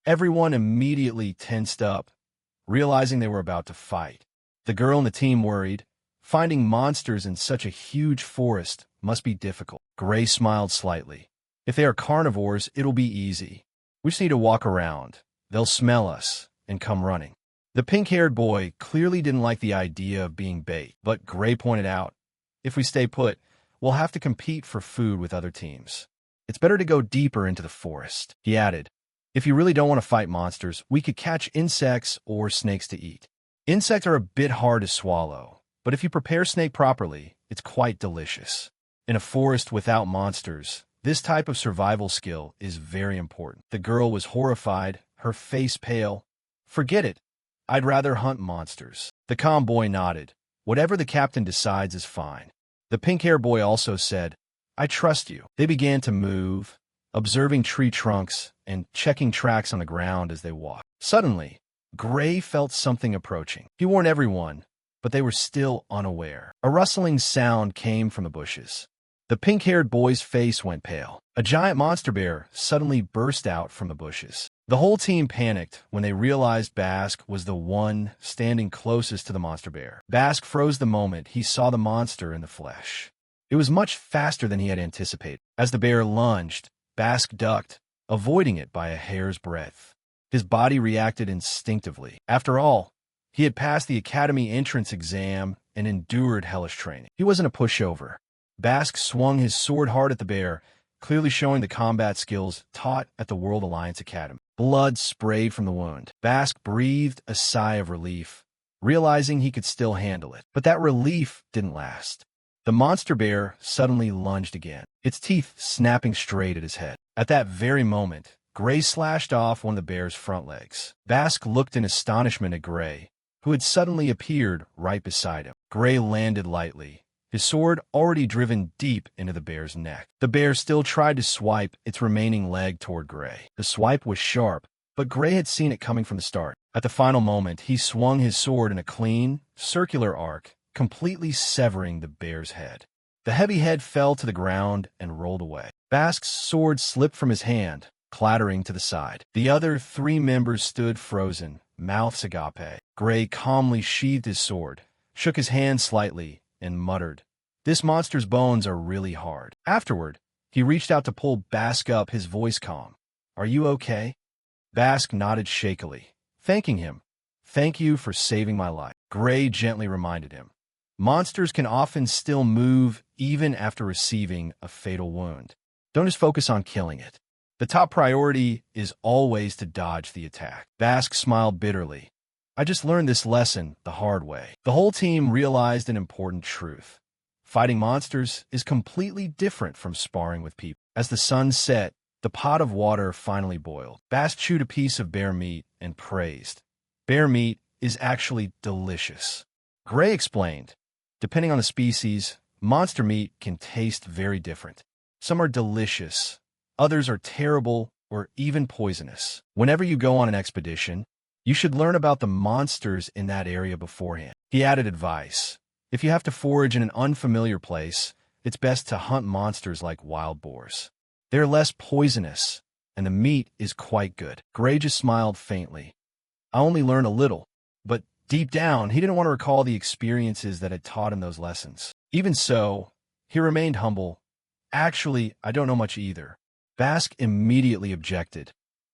Everyone immediately tensed up, realizing they were about to fight. The girl and the team worried. Finding monsters in such a huge forest must be difficult. Gray smiled slightly. "If they are carnivores, it'll be easy. We just need to walk around. They'll smell us and come running." The pink-haired boy clearly didn't like the idea of being bait, but Gray pointed out, "If we stay put, we'll have to compete for food with other teams. It's better to go deeper into the forest." He added, "If you really don't want to fight monsters, we could catch insects or snakes to eat. Insects are a bit hard to swallow, but if you prepare snake properly, it's quite delicious. In a forest without monsters, this type of survival skill is very important." The girl was horrified, her face pale. "Forget it. I'd rather hunt monsters." The calm boy nodded. "Whatever the captain decides is fine." The pink-haired boy also said, "I trust you." They began to move, observing tree trunks and checking tracks on the ground as they walked. Suddenly, Gray felt something approaching. He warned everyone, but they were still unaware. A rustling sound came from the bushes. The pink-haired boy's face went pale. A giant monster bear suddenly burst out from the bushes. The whole team panicked when they realized Bask was the one standing closest to the monster bear. Bask froze the moment he saw the monster in the flesh. It was much faster than he had anticipated. As the bear lunged, Bask ducked, avoiding it by a hair's breadth. His body reacted instinctively. After all, he had passed the academy entrance exam and endured hellish training. He wasn't a pushover. Bask swung his sword hard at the bear, clearly showing the combat skills taught at the World Alliance Academy. Blood sprayed from the wound. Bask breathed a sigh of relief, realizing he could still handle it. But that relief didn't last. The monster bear suddenly lunged again, its teeth snapping straight at his head. At that very moment, Gray slashed off one of the bear's front legs. Bask looked in astonishment at Gray, who had suddenly appeared right beside him. Gray landed lightly, his sword already driven deep into the bear's neck. The bear still tried to swipe its remaining leg toward Gray. The swipe was sharp, but Gray had seen it coming from the start. At the final moment, he swung his sword in a clean, circular arc, completely severing the bear's head. The heavy head fell to the ground and rolled away. Bask's sword slipped from his hand, clattering to the side. The other three members stood frozen, mouths agape. Gray calmly sheathed his sword, shook his hand slightly, and muttered, "This monster's bones are really hard." Afterward, he reached out to pull Bask up, his voice calm. "Are you okay?" Bask nodded shakily, thanking him. "Thank you for saving my life." Gray gently reminded him, "Monsters can often still move even after receiving a fatal wound. Don't just focus on killing it. The top priority is always to dodge the attack." Bask smiled bitterly. "I just learned this lesson the hard way." The whole team realized an important truth. Fighting monsters is completely different from sparring with people. As the sun set, the pot of water finally boiled. Bask chewed a piece of bear meat and praised, "Bear meat is actually delicious." Gray explained, "Depending on the species, monster meat can taste very different. Some are delicious, others are terrible or even poisonous. Whenever you go on an expedition, you should learn about the monsters in that area beforehand." He added advice. "If you have to forage in an unfamiliar place, it's best to hunt monsters like wild boars. They're less poisonous, and the meat is quite good." Gray just smiled faintly. "I only learned a little," but deep down, he didn't want to recall the experiences that had taught him those lessons. Even so, he remained humble. "Actually, I don't know much either." Bask immediately objected.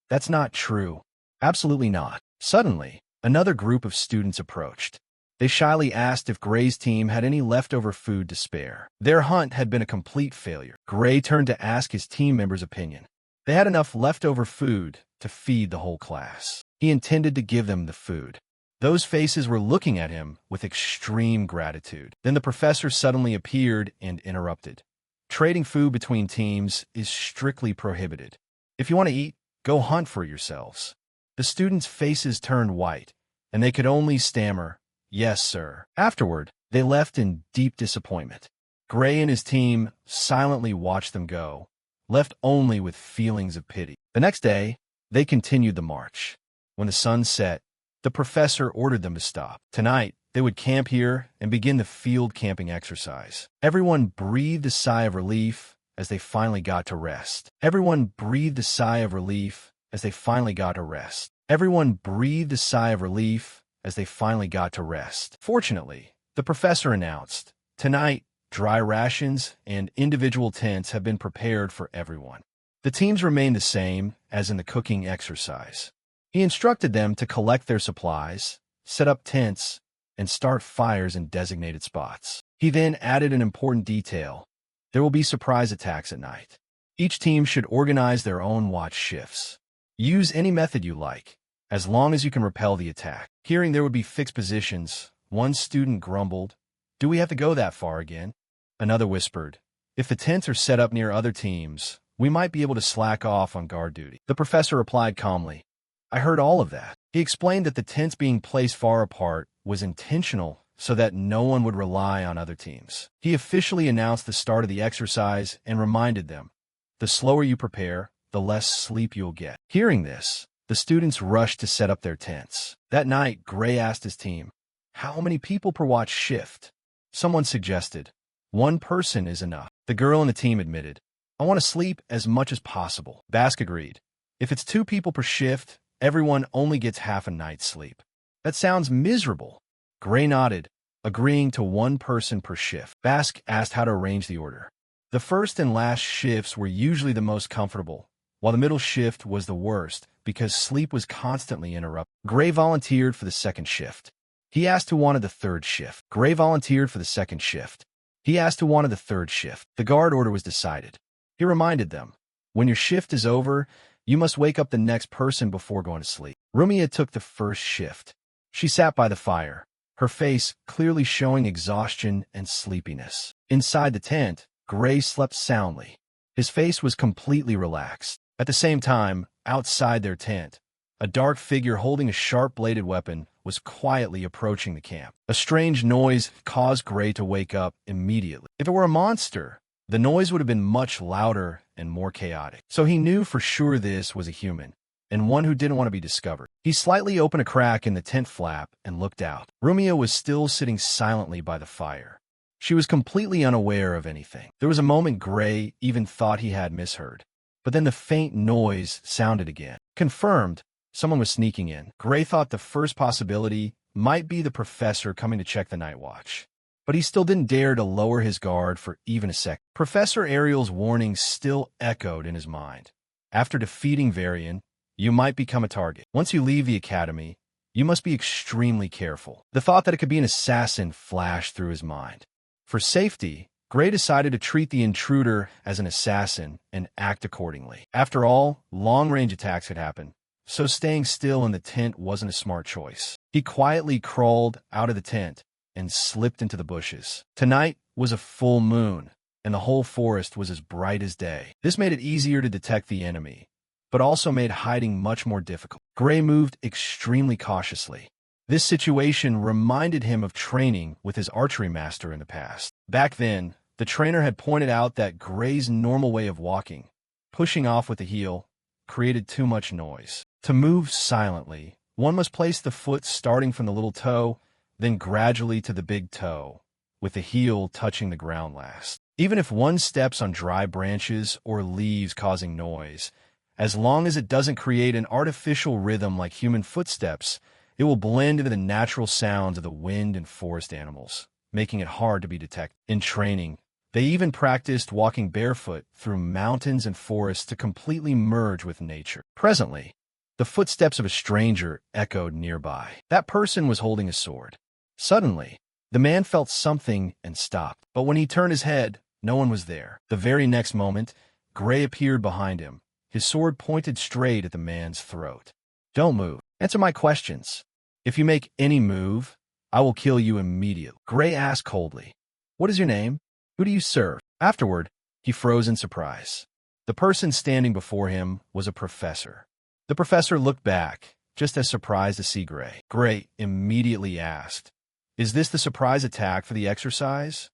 "That's not true." "Absolutely not." Suddenly, another group of students approached. They shyly asked if Gray's team had any leftover food to spare. Their hunt had been a complete failure. Gray turned to ask his team members' opinion. They had enough leftover food to feed the whole class. He intended to give them the food. Those faces were looking at him with extreme gratitude. Then the professor suddenly appeared and interrupted. "Trading food between teams is strictly prohibited. If you want to eat, go hunt for yourselves." The students' faces turned white, and they could only stammer, "Yes, sir." Afterward, they left in deep disappointment. Gray and his team silently watched them go, left only with feelings of pity. The next day, They continued the march. When the sun set, the professor ordered them to stop. Tonight, they would camp here and begin the field camping exercise. Everyone breathed a sigh of relief as they finally got to rest. Everyone breathed a sigh of relief as they finally got to rest. Everyone breathed a sigh of relief as they finally got to rest. Fortunately, the professor announced, "Tonight, dry rations and individual tents have been prepared for everyone." The teams remained the same as in the cooking exercise. He instructed them to collect their supplies, set up tents, and start fires in designated spots. He then added an important detail. There will be surprise attacks at night. Each team should organize their own watch shifts. Use any method you like, as long as you can repel the attack. Hearing there would be fixed positions, one student grumbled, "Do we have to go that far again?" Another whispered, "If the tents are set up near other teams, we might be able to slack off on guard duty." The professor replied calmly, "I heard all of that." He explained that the tents being placed far apart was intentional so that no one would rely on other teams. He officially announced the start of the exercise and reminded them, "The slower you prepare, the less sleep you'll get." Hearing this, the students rushed to set up their tents. That night, Gray asked his team, "How many people per watch shift?" Someone suggested, "One person is enough." The girl in the team admitted, "I want to sleep as much as possible." Bask agreed, "If it's 2 people per shift, everyone only gets half a night's sleep." "That sounds miserable." Gray nodded, agreeing to 1 person per shift. Bask asked how to arrange the order. The first and last shifts were usually the most comfortable, while the middle shift was the worst because sleep was constantly interrupted. Gray volunteered for the second shift. He asked who wanted the third shift. Gray volunteered for the second shift. He asked who wanted the third shift. The guard order was decided. He reminded them, "When your shift is over, you must wake up the next person before going to sleep." Rumia took the first shift. She sat by the fire, her face clearly showing exhaustion and sleepiness. Inside the tent, Gray slept soundly. His face was completely relaxed. At the same time, outside their tent, a dark figure holding a sharp-bladed weapon was quietly approaching the camp. A strange noise caused Gray to wake up immediately. If it were a monster, the noise would have been much louder and more chaotic. So he knew for sure this was a human, and one who didn't want to be discovered. He slightly opened a crack in the tent flap and looked out. Rumia was still sitting silently by the fire. She was completely unaware of anything. There was a moment Gray even thought he had misheard. But then the faint noise sounded again. Confirmed, someone was sneaking in. Gray thought the first possibility might be the professor coming to check the night watch. But he still didn't dare to lower his guard for even a second. Professor Ariel's warning still echoed in his mind. After defeating Varian, you might become a target. Once you leave the academy, you must be extremely careful. The thought that it could be an assassin flashed through his mind. For safety, Gray decided to treat the intruder as an assassin and act accordingly. After all, long-range attacks had happened, so staying still in the tent wasn't a smart choice. He quietly crawled out of the tent and slipped into the bushes. Tonight was a full moon, and the whole forest was as bright as day. This made it easier to detect the enemy, but also made hiding much more difficult. Gray moved extremely cautiously. This situation reminded him of training with his archery master in the past. Back then, the trainer had pointed out that Gray's normal way of walking, pushing off with the heel, created too much noise. To move silently, one must place the foot starting from the little toe, then gradually to the big toe, with the heel touching the ground last. Even if one steps on dry branches or leaves causing noise, as long as it doesn't create an artificial rhythm like human footsteps, it will blend into the natural sounds of the wind and forest animals, making it hard to be detected. In training, they even practiced walking barefoot through mountains and forests to completely merge with nature. Presently, the footsteps of a stranger echoed nearby. That person was holding a sword. Suddenly, the man felt something and stopped. But when he turned his head, no one was there. The very next moment, Gray appeared behind him, his sword pointed straight at the man's throat. "Don't move. Answer my questions. If you make any move, I will kill you immediately." Gray asked coldly, "What is your name? Who do you serve?" Afterward, he froze in surprise. The person standing before him was a professor. The professor looked back, just as surprised to see Gray. Gray immediately asked, "Is this the surprise attack for the exercise?"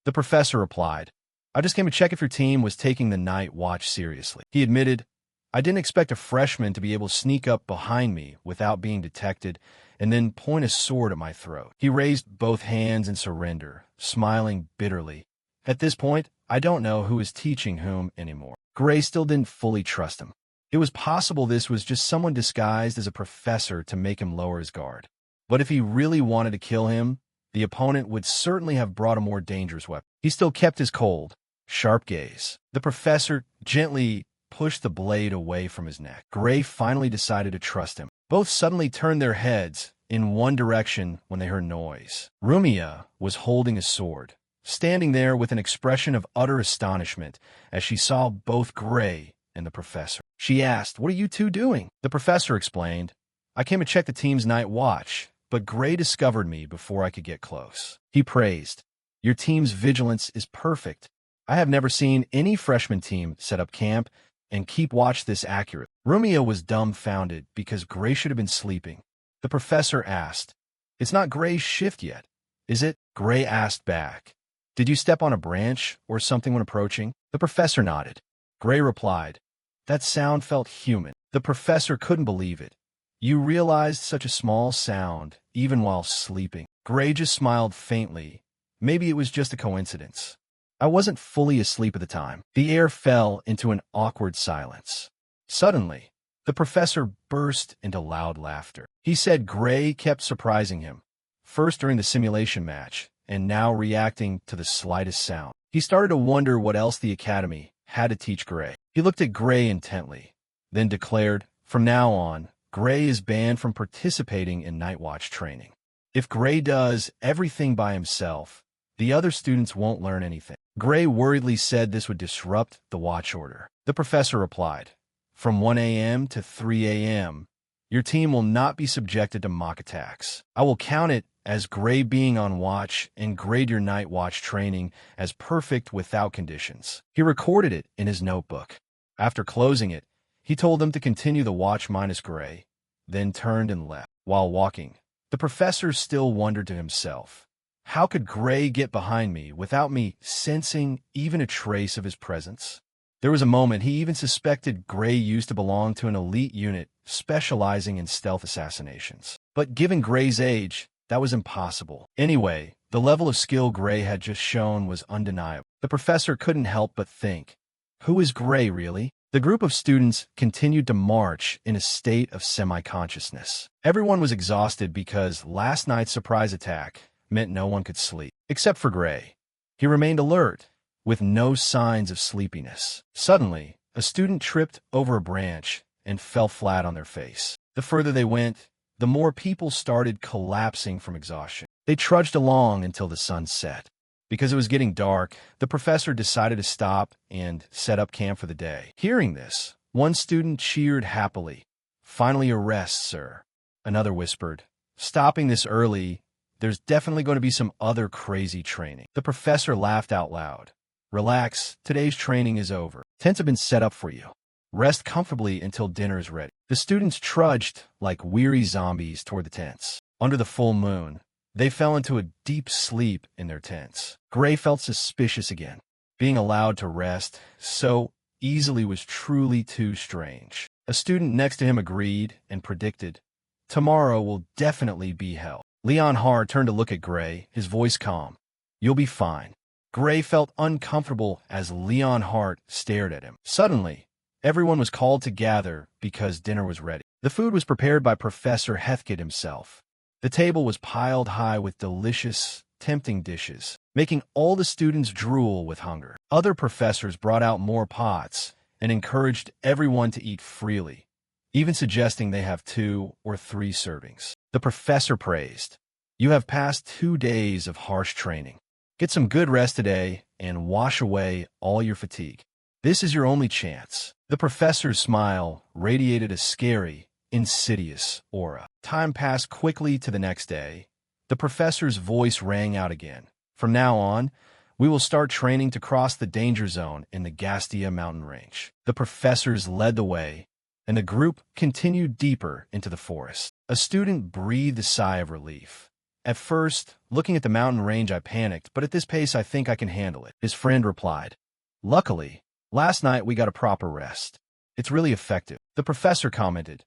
The professor replied, "I just came to check if your team was taking the night watch seriously." He admitted, I didn't expect a freshman to be able to sneak up behind me without being detected and then point a sword at my throat. He raised both hands in surrender, smiling bitterly. At this point, I don't know who is teaching whom anymore. Gray still didn't fully trust him. It was possible this was just someone disguised as a professor to make him lower his guard. But if he really wanted to kill him, the opponent would certainly have brought a more dangerous weapon. He still kept his cold, sharp gaze. The professor gently pushed the blade away from his neck. Gray finally decided to trust him. Both suddenly turned their heads in one direction when they heard noise. Rumia was holding a sword, standing there with an expression of utter astonishment as she saw both Gray and the professor. She asked, "What are you two doing?" The professor explained, "I came to check the team's night watch, but Gray discovered me before I could get close." He praised, "Your team's vigilance is perfect. I have never seen any freshman team set up camp and keep watch this accurate." Rumia was dumbfounded because Gray should have been sleeping. The professor asked, "It's not Gray's shift yet, is it?" Gray asked back, "Did you step on a branch or something when approaching?" The professor nodded. Gray replied, "That sound felt human." The professor couldn't believe it. "You realized such a small sound, even while sleeping?" Gray just smiled faintly. Maybe it was just a coincidence. "I wasn't fully asleep at the time." The air fell into an awkward silence. Suddenly, the professor burst into loud laughter. He said Gray kept surprising him, first during the simulation match, and now reacting to the slightest sound. He started to wonder what else the Academy had to teach Gray. He looked at Gray intently, then declared, "From now on, Gray is banned from participating in night watch training. If Gray does everything by himself, the other students won't learn anything." Gray worriedly said this would disrupt the watch order. The professor replied, "From 1 a.m. to 3 a.m., your team will not be subjected to mock attacks. I will count it as Gray being on watch and grade your night watch training as perfect without conditions." He recorded it in his notebook. After closing it, he told them to continue the watch minus Gray, then turned and left. While walking, the professor still wondered to himself, how could Gray get behind me without me sensing even a trace of his presence? There was a moment he even suspected Gray used to belong to an elite unit specializing in stealth assassinations. But given Gray's age, that was impossible. Anyway, the level of skill Gray had just shown was undeniable. The professor couldn't help but think, who is Gray really? The group of students continued to march in a state of semi-consciousness. Everyone was exhausted because last night's surprise attack meant no one could sleep, except for Gray. He remained alert, with no signs of sleepiness. Suddenly, a student tripped over a branch and fell flat on their face. The further they went, the more people started collapsing from exhaustion. They trudged along until the sun set. Because it was getting dark, the professor decided to stop and set up camp for the day. Hearing this, one student cheered happily. "Finally a rest, sir." Another whispered, "Stopping this early, there's definitely going to be some other crazy training." The professor laughed out loud. "Relax, today's training is over. Tents have been set up for you. Rest comfortably until dinner is ready." The students trudged like weary zombies toward the tents. Under the full moon, they fell into a deep sleep in their tents. Gray felt suspicious again. Being allowed to rest so easily was truly too strange. A student next to him agreed and predicted, "Tomorrow will definitely be hell." Leon Haar turned to look at Gray, his voice calm. "You'll be fine." Gray felt uncomfortable as Leon Hart stared at him. Suddenly, everyone was called to gather because dinner was ready. The food was prepared by Professor Heathcote himself. The table was piled high with delicious, tempting dishes, making all the students drool with hunger. Other professors brought out more pots and encouraged everyone to eat freely, even suggesting they have 2 or 3 servings. The professor praised, "You have passed 2 days of harsh training. Get some good rest today and wash away all your fatigue. This is your only chance." The professor's smile radiated a scary, insidious aura. Time passed quickly to the next day. The professor's voice rang out again. "From now on, we will start training to cross the danger zone in the Gastia mountain range." The professors led the way, and the group continued deeper into the forest. A student breathed a sigh of relief. "At first, looking at the mountain range, I panicked, but at this pace I think I can handle it," his friend replied. "Luckily, last night we got a proper rest. It's really effective. The professor commented,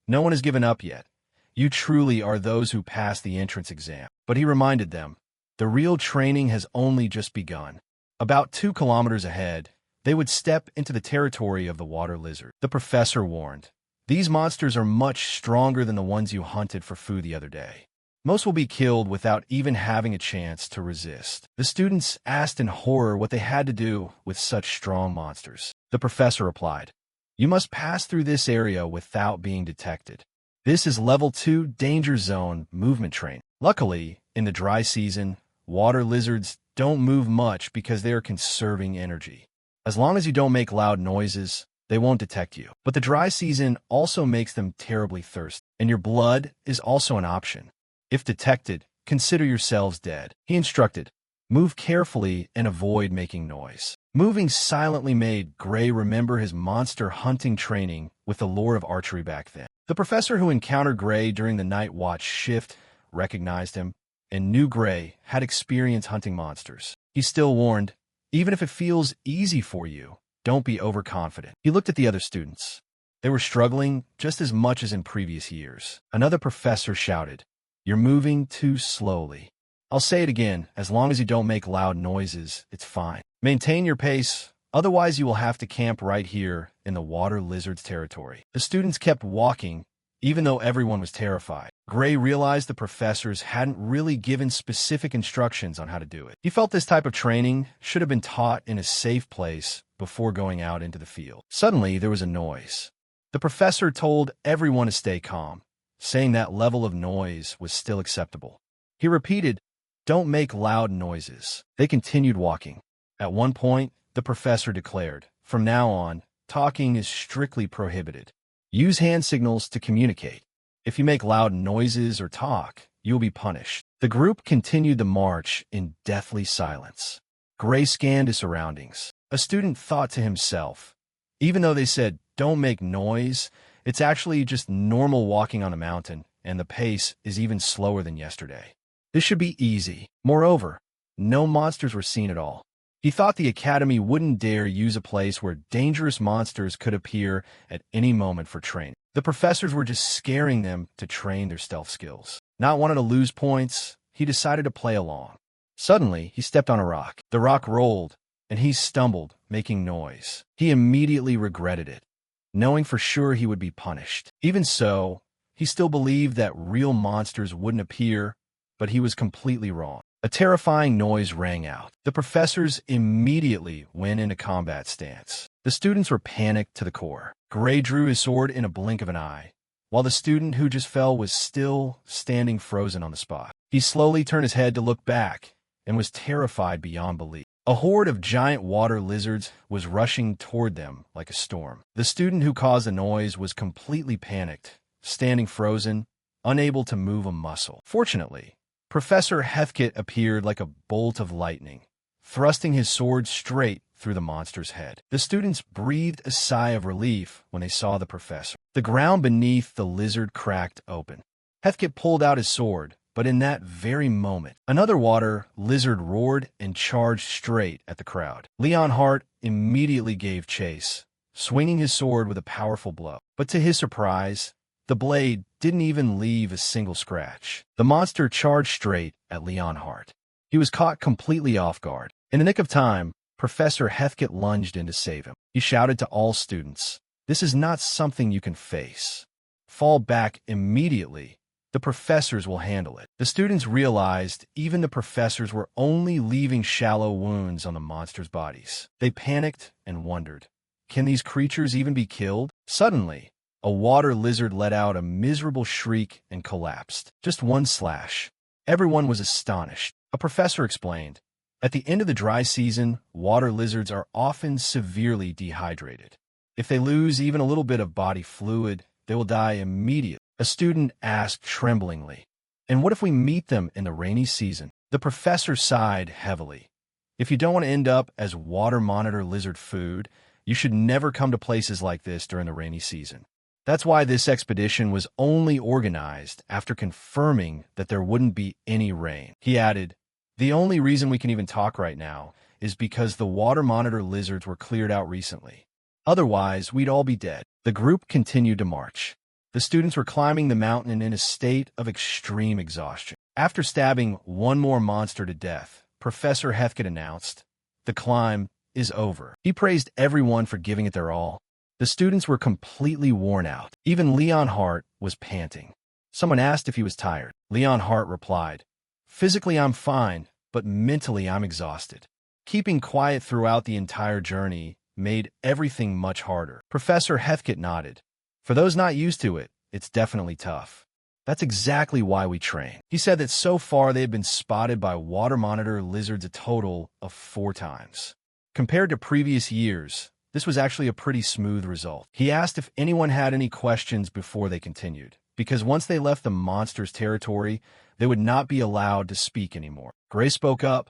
"No one has given up yet. You truly are those who passed the entrance exam." But he reminded them, the real training has only just begun. About 2 kilometers ahead, they would step into the territory of the water lizard. The professor warned, "These monsters are much stronger than the ones you hunted for food the other day. Most will be killed without even having a chance to resist." The students asked in horror what they had to do with such strong monsters. The professor replied, "You must pass through this area without being detected. This is level 2 danger zone movement training." Luckily, in the dry season, water lizards don't move much because they are conserving energy. As long as you don't make loud noises, they won't detect you. But the dry season also makes them terribly thirsty, and your blood is also an option. If detected, consider yourselves dead. He instructed, "Move carefully and avoid making noise." Moving silently made Gray remember his monster hunting training with the lore of archery back then. The professor who encountered Gray during the night watch shift recognized him and knew Gray had experience hunting monsters. He still warned, "Even if it feels easy for you, don't be overconfident." He looked at the other students. They were struggling just as much as in previous years. Another professor shouted, "You're moving too slowly." "I'll say it again, as long as you don't make loud noises, it's fine. Maintain your pace, otherwise you will have to camp right here in the water lizard's territory." The students kept walking, even though everyone was terrified. Gray realized the professors hadn't really given specific instructions on how to do it. He felt this type of training should have been taught in a safe place before going out into the field. Suddenly, there was a noise. The professor told everyone to stay calm, saying that level of noise was still acceptable. He repeated, "Don't make loud noises." They continued walking. At one point, the professor declared, "From now on, talking is strictly prohibited. Use hand signals to communicate. If you make loud noises or talk, you will be punished." The group continued the march in deathly silence. Gray scanned his surroundings. A student thought to himself, even though they said, "Don't make noise," it's actually just normal walking on a mountain, and the pace is even slower than yesterday. This should be easy. Moreover, no monsters were seen at all. He thought the academy wouldn't dare use a place where dangerous monsters could appear at any moment for training. The professors were just scaring them to train their stealth skills. Not wanting to lose points, he decided to play along. Suddenly, he stepped on a rock. The rock rolled, and he stumbled, making noise. He immediately regretted it, knowing for sure he would be punished. Even so, he still believed that real monsters wouldn't appear, but he was completely wrong. A terrifying noise rang out. The professors immediately went into combat stance. The students were panicked to the core. Gray drew his sword in a blink of an eye, while the student who just fell was still standing frozen on the spot. He slowly turned his head to look back and was terrified beyond belief. A horde of giant water lizards was rushing toward them like a storm. The student who caused the noise was completely panicked, standing frozen, unable to move a muscle. Fortunately, Professor Heathkit appeared like a bolt of lightning, thrusting his sword straight through the monster's head. The students breathed a sigh of relief when they saw the professor. The ground beneath the lizard cracked open. Heathkit pulled out his sword, but in that very moment, another water lizard roared and charged straight at the crowd. Leon Hart immediately gave chase, swinging his sword with a powerful blow. But to his surprise, the blade didn't even leave a single scratch. The monster charged straight at Leon Hart. He was caught completely off guard. In the nick of time, Professor Heathkit lunged in to save him. He shouted to all students, "This is not something you can face. Fall back immediately. The professors will handle it." The students realized even the professors were only leaving shallow wounds on the monsters' bodies. They panicked and wondered, can these creatures even be killed? Suddenly, a water lizard let out a miserable shriek and collapsed. Just one slash. Everyone was astonished. A professor explained, "At the end of the dry season, water lizards are often severely dehydrated. If they lose even a little bit of body fluid, they will die immediately." A student asked tremblingly, "And what if we meet them in the rainy season?" The professor sighed heavily. "If you don't want to end up as water monitor lizard food, you should never come to places like this during the rainy season. That's why this expedition was only organized after confirming that there wouldn't be any rain." He added, "The only reason we can even talk right now is because the water monitor lizards were cleared out recently. Otherwise, we'd all be dead. The group continued to march. The students were climbing the mountain in a state of extreme exhaustion. After stabbing one more monster to death, Professor Hethkett announced, "The climb is over." He praised everyone for giving it their all. The students were completely worn out. Even Leon Hart was panting. Someone asked if he was tired. Leon Hart replied, "Physically I'm fine, but mentally I'm exhausted." Keeping quiet throughout the entire journey made everything much harder. Professor Hethkett nodded. "For those not used to it, it's definitely tough. That's exactly why we train." He said that so far they had been spotted by water monitor lizards a total of 4 times. Compared to previous years, this was actually a pretty smooth result. He asked if anyone had any questions before they continued, because once they left the monster's territory, they would not be allowed to speak anymore. Gray spoke up.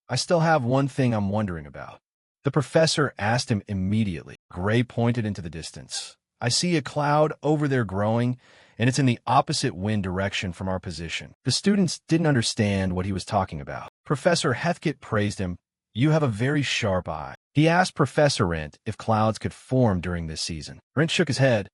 "I still have one thing I'm wondering about." The professor asked him immediately. Gray pointed into the distance. "I see a cloud over there growing, and it's in the opposite wind direction from our position." The students didn't understand what he was talking about. Professor Hethkett praised him. "You have a very sharp eye." He asked Professor Rent if clouds could form during this season. Rent shook his head.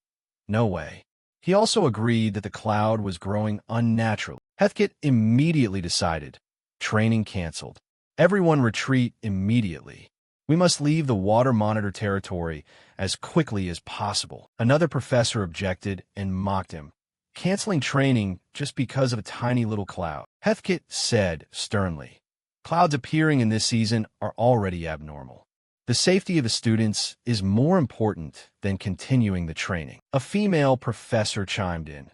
"No way." He also agreed that the cloud was growing unnaturally. Hethkett immediately decided. Training canceled. "Everyone retreat immediately. We must leave the water monitor territory as quickly as possible." Another professor objected and mocked him. "Canceling training just because of a tiny little cloud." Hethkett said sternly, "Clouds appearing in this season are already abnormal. The safety of the students is more important than continuing the training." A female professor chimed in.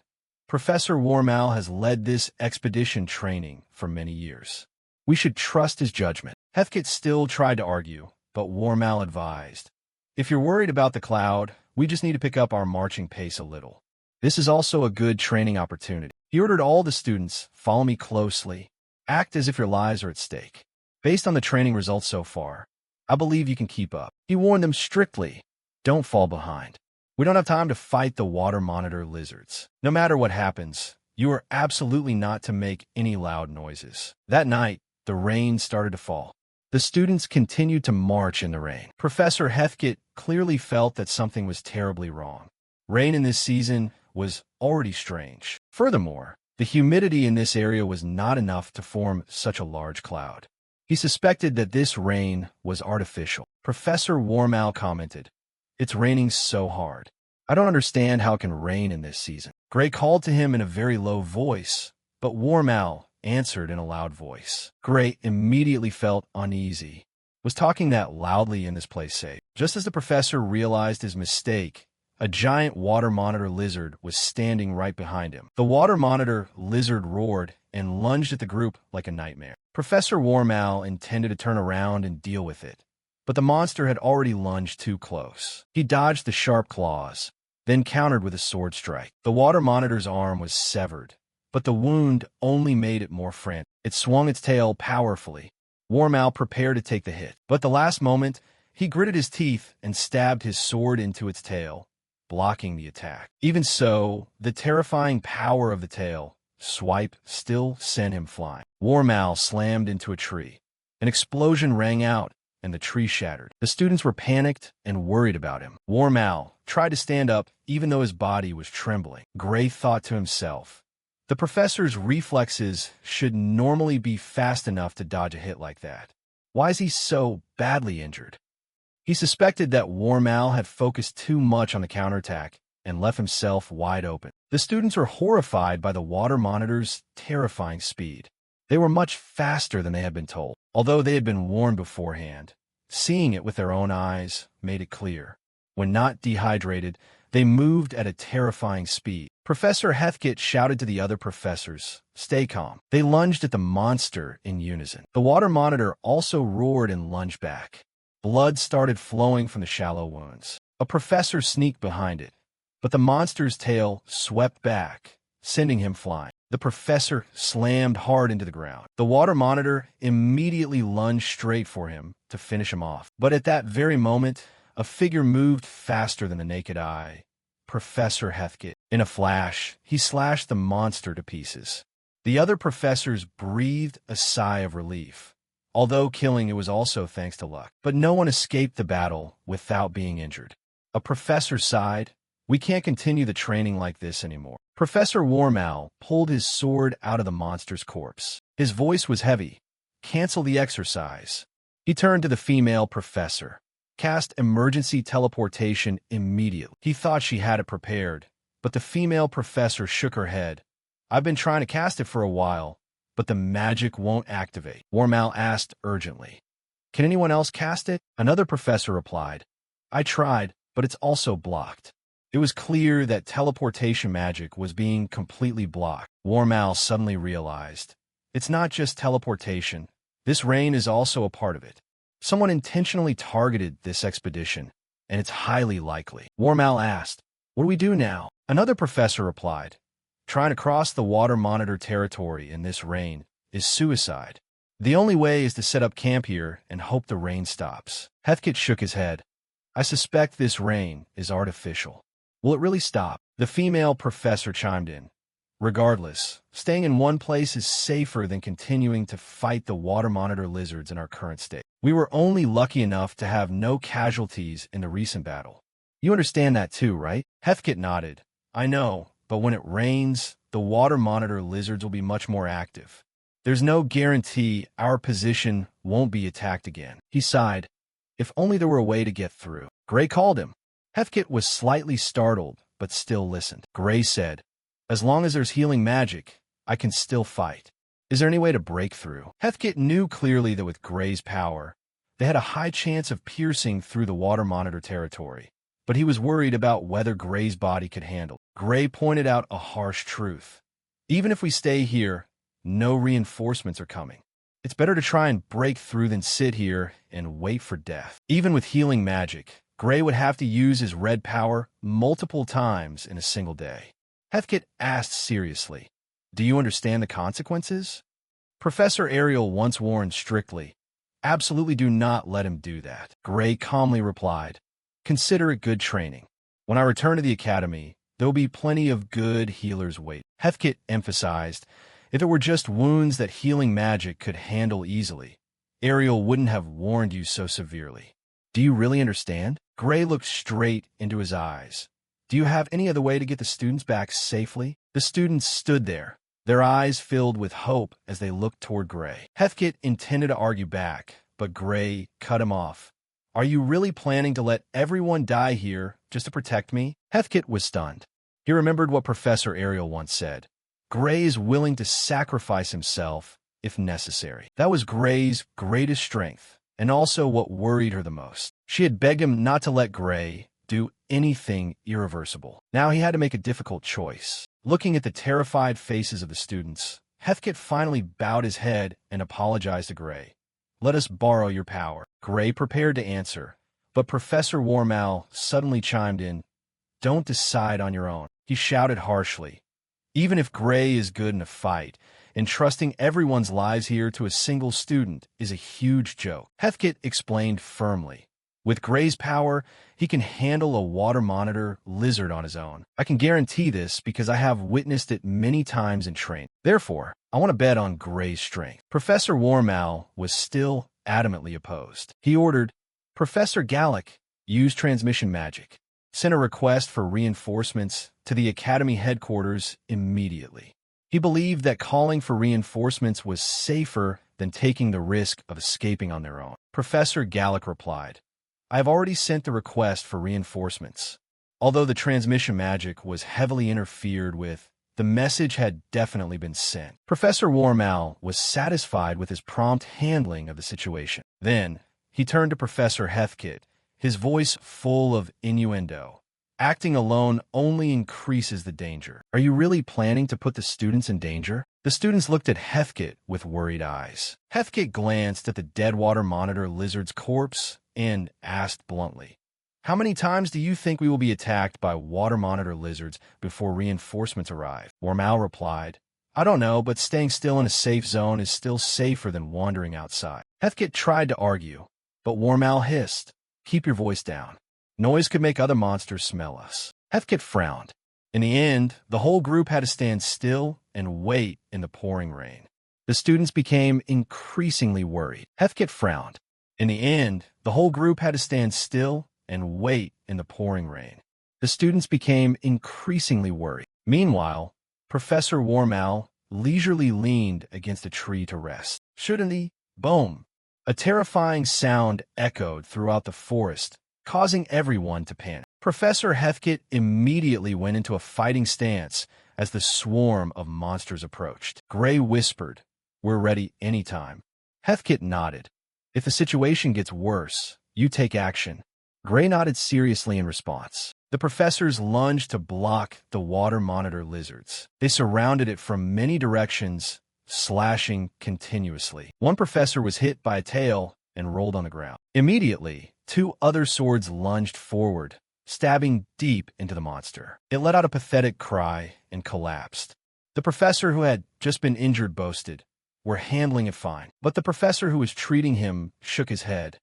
"Professor Warmal has led this expedition training for many years. We should trust his judgment." Hethkett still tried to argue, but Warmal advised, "If you're worried about the cloud, we just need to pick up our marching pace a little. This is also a good training opportunity." He ordered all the students, "Follow me closely. Act as if your lives are at stake. Based on the training results so far, I believe you can keep up." He warned them strictly, "Don't fall behind. We don't have time to fight the water monitor lizards. No matter what happens, you are absolutely not to make any loud noises." That night, the rain started to fall. The students continued to march in the rain. Professor Hethkett clearly felt that something was terribly wrong. Rain in this season was already strange. Furthermore, the humidity in this area was not enough to form such a large cloud. He suspected that this rain was artificial. Professor Warmal commented, "It's raining so hard. I don't understand how it can rain in this season." Gray called to him in a very low voice, but Warmal answered in a loud voice. Gray immediately felt uneasy. Was talking that loudly in this place safe? Just as the professor realized his mistake, a giant water monitor lizard was standing right behind him. The water monitor lizard roared and lunged at the group like a nightmare. Professor Warmal intended to turn around and deal with it, but the monster had already lunged too close. He dodged the sharp claws, then countered with a sword strike. The water monitor's arm was severed, but the wound only made it more frantic. It swung its tail powerfully. Warmal prepared to take the hit, but at the last moment, he gritted his teeth and stabbed his sword into its tail, blocking the attack. Even so, the terrifying power of the tail swipe still sent him flying. Warmal slammed into a tree. An explosion rang out, and the tree shattered. The students were panicked and worried about him. Warmal tried to stand up, even though his body was trembling. Gray thought to himself, the professor's reflexes should normally be fast enough to dodge a hit like that. Why is he so badly injured? He suspected that Warmal had focused too much on the counterattack and left himself wide open. The students were horrified by the water monitor's terrifying speed. They were much faster than they had been told, although they had been warned beforehand. Seeing it with their own eyes made it clear. When not dehydrated, they moved at a terrifying speed. Professor Hethkett shouted to the other professors, "Stay calm." They lunged at the monster in unison. The water monitor also roared and lunged back. Blood started flowing from the shallow wounds. A professor sneaked behind it, but the monster's tail swept back, sending him flying. The professor slammed hard into the ground. The water monitor immediately lunged straight for him to finish him off. But at that very moment, a figure moved faster than the naked eye. Professor Hethkett. In a flash, he slashed the monster to pieces. The other professors breathed a sigh of relief. Although killing it was also thanks to luck. But no one escaped the battle without being injured. A professor sighed. We can't continue the training like this anymore. Professor Warmal pulled his sword out of the monster's corpse. His voice was heavy. Cancel the exercise. He turned to the female professor. Cast emergency teleportation immediately. He thought she had it prepared, but the female professor shook her head. I've been trying to cast it for a while, but the magic won't activate. Warmal asked urgently. Can anyone else cast it? Another professor replied. I tried, but it's also blocked. It was clear that teleportation magic was being completely blocked. Warmal suddenly realized. It's not just teleportation. This rain is also a part of it. Someone intentionally targeted this expedition, and it's highly likely. Warmal asked, what do we do now? Another professor replied, trying to cross the water monitor territory in this rain is suicide. The only way is to set up camp here and hope the rain stops. Heathkit shook his head. I suspect this rain is artificial. Will it really stop? The female professor chimed in. Regardless, staying in one place is safer than continuing to fight the water monitor lizards in our current state. We were only lucky enough to have no casualties in the recent battle. You understand that too, right? Heathkit nodded. I know, but when it rains, the water monitor lizards will be much more active. There's no guarantee our position won't be attacked again. He sighed. If only there were a way to get through. Gray called him. Heathkit was slightly startled, but still listened. Gray said, as long as there's healing magic, I can still fight. Is there any way to break through? Heathkit knew clearly that with Gray's power, they had a high chance of piercing through the water monitor territory, but he was worried about whether Gray's body could handle. Gray pointed out a harsh truth. Even if we stay here, no reinforcements are coming. It's better to try and break through than sit here and wait for death. Even with healing magic, Gray would have to use his red power multiple times in a single day. Heathkit asked seriously, do you understand the consequences? Professor Ariel once warned strictly, absolutely do not let him do that. Gray calmly replied, consider it good training. When I return to the academy, there will be plenty of good healers waiting. Heathkit emphasized, if it were just wounds that healing magic could handle easily, Ariel wouldn't have warned you so severely. Do you really understand? Gray looked straight into his eyes. Do you have any other way to get the students back safely? The students stood there, their eyes filled with hope as they looked toward Gray. Heathkit intended to argue back, but Gray cut him off. Are you really planning to let everyone die here just to protect me? Heathkit was stunned. He remembered what Professor Ariel once said. Gray is willing to sacrifice himself if necessary. That was Gray's greatest strength, and also what worried her the most. She had begged him not to let Gray do anything irreversible. Now he had to make a difficult choice. Looking at the terrified faces of the students, Heathkit finally bowed his head and apologized to Gray. Let us borrow your power. Gray prepared to answer, but Professor Warmal suddenly chimed in. Don't decide on your own. He shouted harshly. Even if Gray is good in a fight, entrusting everyone's lives here to a single student is a huge joke. Heathkit explained firmly. With Gray's power, he can handle a water monitor lizard on his own. I can guarantee this because I have witnessed it many times in training. Therefore, I want to bet on Gray's strength. Professor Warmal was still adamantly opposed. He ordered, Professor Gallic, use transmission magic. Send a request for reinforcements to the Academy headquarters immediately. He believed that calling for reinforcements was safer than taking the risk of escaping on their own. Professor Gallic replied, I have already sent the request for reinforcements. Although the transmission magic was heavily interfered with, the message had definitely been sent. Professor Warmal was satisfied with his prompt handling of the situation. Then, he turned to Professor Heathkit, his voice full of innuendo. Acting alone only increases the danger. Are you really planning to put the students in danger? The students looked at Heathkit with worried eyes. Heathkit glanced at the dead water monitor lizard's corpse and asked bluntly, how many times do you think we will be attacked by water monitor lizards before reinforcements arrive? Warmal replied, I don't know, but staying still in a safe zone is still safer than wandering outside. Heathkit tried to argue, but Warmal hissed, keep your voice down. Noise could make other monsters smell us. Heathkit frowned. In the end, the whole group had to stand still and wait in the pouring rain. The students became increasingly worried. Heathkit frowned. In the end, the whole group had to stand still and wait in the pouring rain. The students became increasingly worried. Meanwhile, Professor Warmal leisurely leaned against a tree to rest. Suddenly, boom! A terrifying sound echoed throughout the forest, causing everyone to panic. Professor Heathkit immediately went into a fighting stance as the swarm of monsters approached. Gray whispered, "We're ready anytime." Heathkit nodded. "If the situation gets worse, you take action." Gray nodded seriously in response. The professors lunged to block the water monitor lizards. They surrounded it from many directions, slashing continuously. One professor was hit by a tail and rolled on the ground. Immediately, two other swords lunged forward, stabbing deep into the monster. It let out a pathetic cry and collapsed. The professor who had just been injured boasted, "We're handling it fine." But the professor who was treating him shook his head.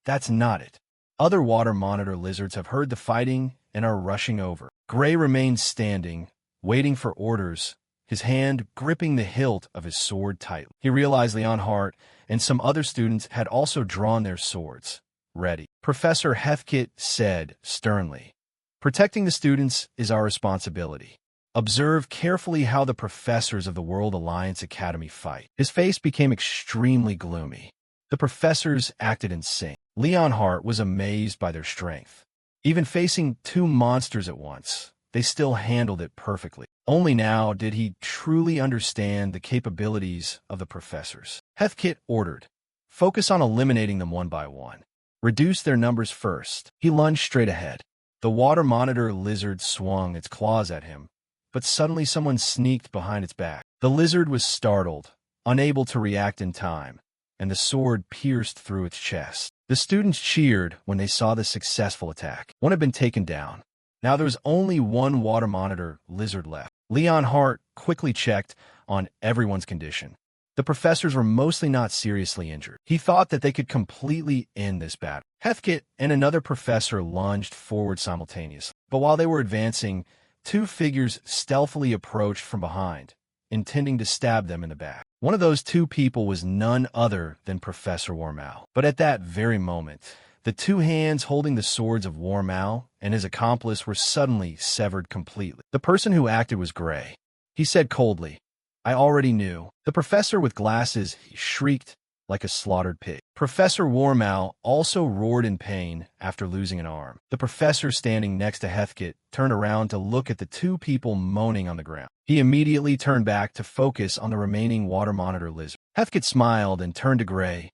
"That's not it. Other water monitor lizards have heard the fighting and are rushing over." Gray remained standing, waiting for orders, his hand gripping the hilt of his sword tightly. He realized Leonhardt and some other students had also drawn their swords. "Ready." Professor Heathkit said sternly, "Protecting the students is our responsibility. Observe carefully how the professors of the World Alliance Academy fight." His face became extremely gloomy. The professors acted in sync. Leonhardt was amazed by their strength. Even facing two monsters at once, they still handled it perfectly. Only now did he truly understand the capabilities of the professors. Heathkit ordered, "Focus on eliminating them one by one. Reduce their numbers first." He lunged straight ahead. The water monitor lizard swung its claws at him, but suddenly someone sneaked behind its back. The lizard was startled, unable to react in time, and the sword pierced through its chest. The students cheered when they saw the successful attack. One had been taken down. Now there was only one water monitor lizard left. Leonhardt quickly checked on everyone's condition. The professors were mostly not seriously injured. He thought that they could completely end this battle. Heathkit and another professor lunged forward simultaneously. But while they were advancing, two figures stealthily approached from behind, intending to stab them in the back. One of those two people was none other than Professor Warmal. But at that very moment, the two hands holding the swords of Warmal and his accomplice were suddenly severed completely. The person who acted was Gray. He said coldly, "I already knew." The professor with glasses shrieked like a slaughtered pig. Professor Warmal also roared in pain after losing an arm. The professor standing next to Heathkit turned around to look at the two people moaning on the ground. He immediately turned back to focus on the remaining water monitor lizard. Heathkit smiled and turned to Gray.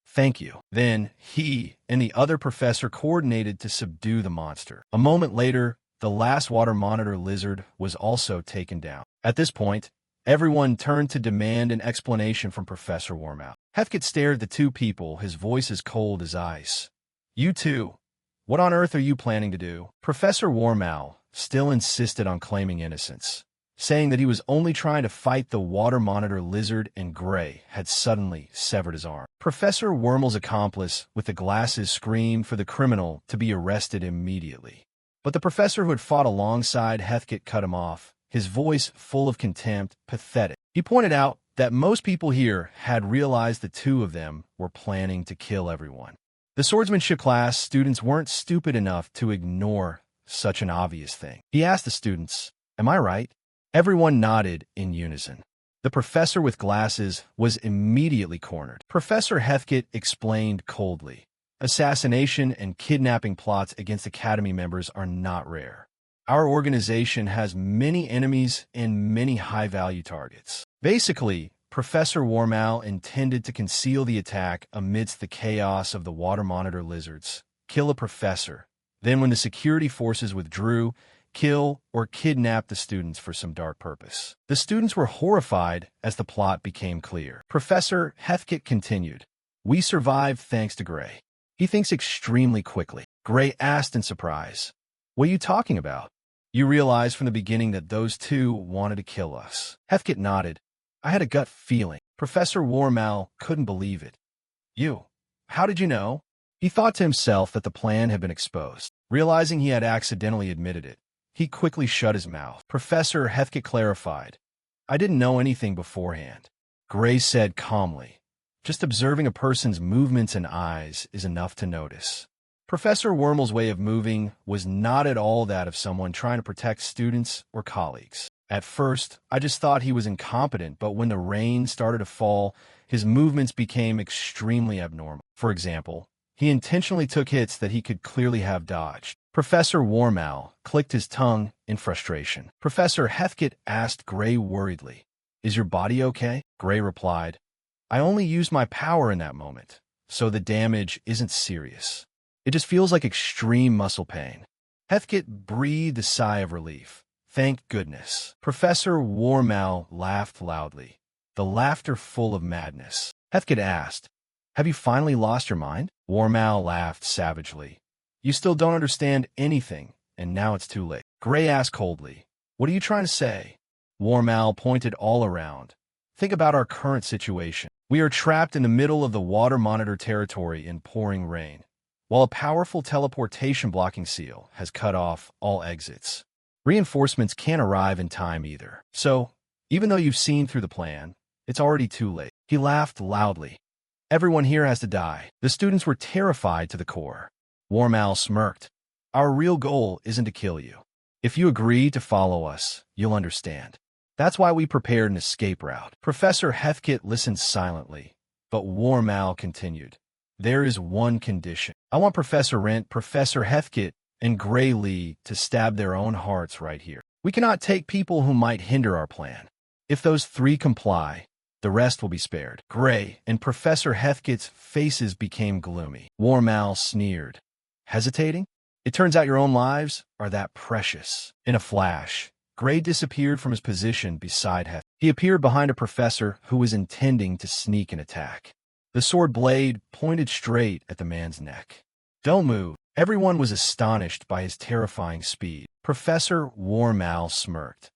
"Thank you." Then he and the other professor coordinated to subdue the monster. A moment later, the last water monitor lizard was also taken down. At this point, everyone turned to demand an explanation from Professor Warmal. Heathkit stared at the two people, his voice as cold as ice. "You two, what on earth are you planning to do?" Professor Warmal still insisted on claiming innocence, saying that he was only trying to fight the water monitor lizard, and Gray had suddenly severed his arm. Professor Wormal's accomplice with the glasses screamed for the criminal to be arrested immediately. But the professor who had fought alongside Heathkit cut him off, his voice full of contempt, pathetic. He pointed out that most people here had realized the two of them were planning to kill everyone. The swordsmanship class students weren't stupid enough to ignore such an obvious thing. He asked the students, "Am I right?" Everyone nodded in unison. The professor with glasses was immediately cornered. Professor Heathkit explained coldly, "Assassination and kidnapping plots against Academy members are not rare. Our organization has many enemies and many high-value targets." Basically, Professor Warmal intended to conceal the attack amidst the chaos of the water monitor lizards, kill a professor, then when the security forces withdrew, kill or kidnap the students for some dark purpose. The students were horrified as the plot became clear. Professor Heathkit continued, "We survived thanks to Gray. He thinks extremely quickly." Gray asked in surprise, "What are you talking about? You realized from the beginning that those two wanted to kill us." Heathkit nodded. "I had a gut feeling." Professor Warmal couldn't believe it. "You? How did you know?" He thought to himself that the plan had been exposed. Realizing he had accidentally admitted it, he quickly shut his mouth. Professor Heathkit clarified, "I didn't know anything beforehand." Gray said calmly, "Just observing a person's movements and eyes is enough to notice." Professor Wormel's way of moving was not at all that of someone trying to protect students or colleagues. At first, I just thought he was incompetent, but when the rain started to fall, his movements became extremely abnormal. For example, he intentionally took hits that he could clearly have dodged. Professor Wormel clicked his tongue in frustration. Professor Heathcote asked Gray worriedly, "Is your body okay?" Gray replied, "I only used my power in that moment, so the damage isn't serious. It just feels like extreme muscle pain." Heathcote breathed a sigh of relief. Thank goodness. Professor Wormel laughed loudly, the laughter full of madness. Heathcote asked, "Have you finally lost your mind?" Wormel laughed savagely. "You still don't understand anything, and now it's too late." Gray asked coldly, "What are you trying to say?" Wormel pointed all around. "Think about our current situation. We are trapped in the middle of the water monitor territory in pouring rain, while a powerful teleportation blocking seal has cut off all exits. Reinforcements can't arrive in time either. So, even though you've seen through the plan, it's already too late." He laughed loudly. "Everyone here has to die." The students were terrified to the core. Wormel smirked. "Our real goal isn't to kill you. If you agree to follow us, you'll understand. That's why we prepared an escape route." Professor Heathcote listened silently, but Wormel continued. "There is one condition. I want Professor Rent, Professor Heathcote, and Gray Lee to stab their own hearts right here. We cannot take people who might hinder our plan. If those three comply, the rest will be spared." Gray and Professor Heathcote's faces became gloomy. Wormel sneered. "Hesitating? It turns out your own lives are that precious." In a flash, Gray disappeared from his position beside Heathcote. He appeared behind a professor who was intending to sneak an attack. The sword blade pointed straight at the man's neck. "Don't move." Everyone was astonished by his terrifying speed. Professor Wormel smirked.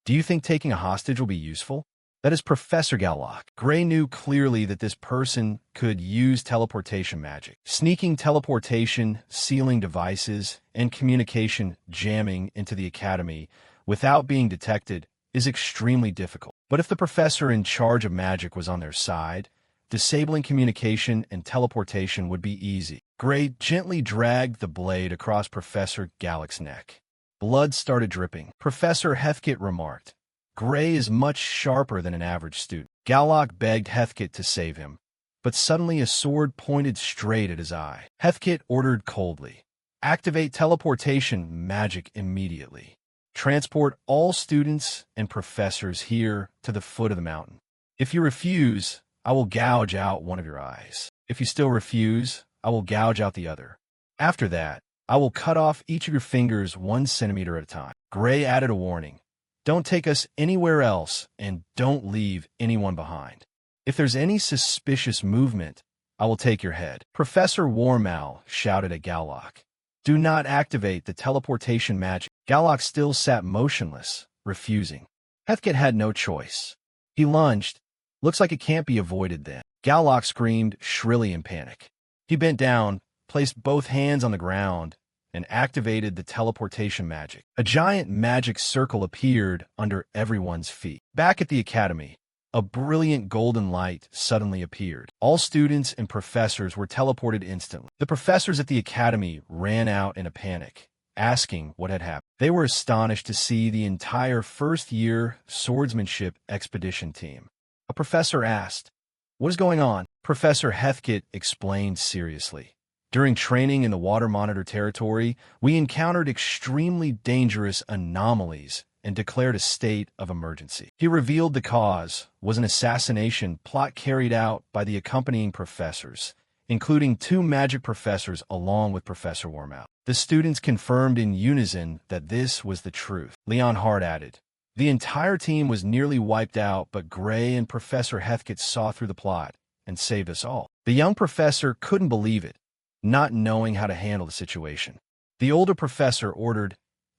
"Do you think taking a hostage will be useful?" "That is Professor Gallock." Gray knew clearly that this person could use teleportation magic. Sneaking teleportation, sealing devices, and communication jamming into the academy without being detected is extremely difficult. But if the professor in charge of magic was on their side, disabling communication and teleportation would be easy. Gray gently dragged the blade across Professor Gallock's neck. Blood started dripping. Professor Heathcote remarked, "Gray is much sharper than an average student." Gallock begged Heathcote to save him, but suddenly a sword pointed straight at his eye. Heathcote ordered coldly, "Activate teleportation magic immediately. Transport all students and professors here to the foot of the mountain. If you refuse, I will gouge out one of your eyes. If you still refuse, I will gouge out the other. After that, I will cut off each of your fingers 1 centimeter at a time." Gray added a warning. "Don't take us anywhere else, and don't leave anyone behind. If there's any suspicious movement, I will take your head." Professor Wormel shouted at Gallock, "Do not activate the teleportation magic." Gallock still sat motionless, refusing. Heathcote had no choice. He lunged. "Looks like it can't be avoided then." Gallock screamed shrilly in panic. He bent down, placed both hands on the ground, and activated the teleportation magic. A giant magic circle appeared under everyone's feet. Back at the academy, a brilliant golden light suddenly appeared. All students and professors were teleported instantly. The professors at the academy ran out in a panic, asking what had happened. They were astonished to see the entire first-year swordsmanship expedition team. A professor asked, "What is going on?" Professor Heathcote explained seriously. "During training in the water monitor territory, we encountered extremely dangerous anomalies and declared a state of emergency." He revealed the cause was an assassination plot carried out by the accompanying professors, including 2 magic professors along with Professor Wormel. The students confirmed in unison that this was the truth. Leon Hart added, "The entire team was nearly wiped out, but Gray and Professor Heathcote saw through the plot and saved us all." The young professor couldn't believe it, not knowing how to handle the situation. The older professor ordered,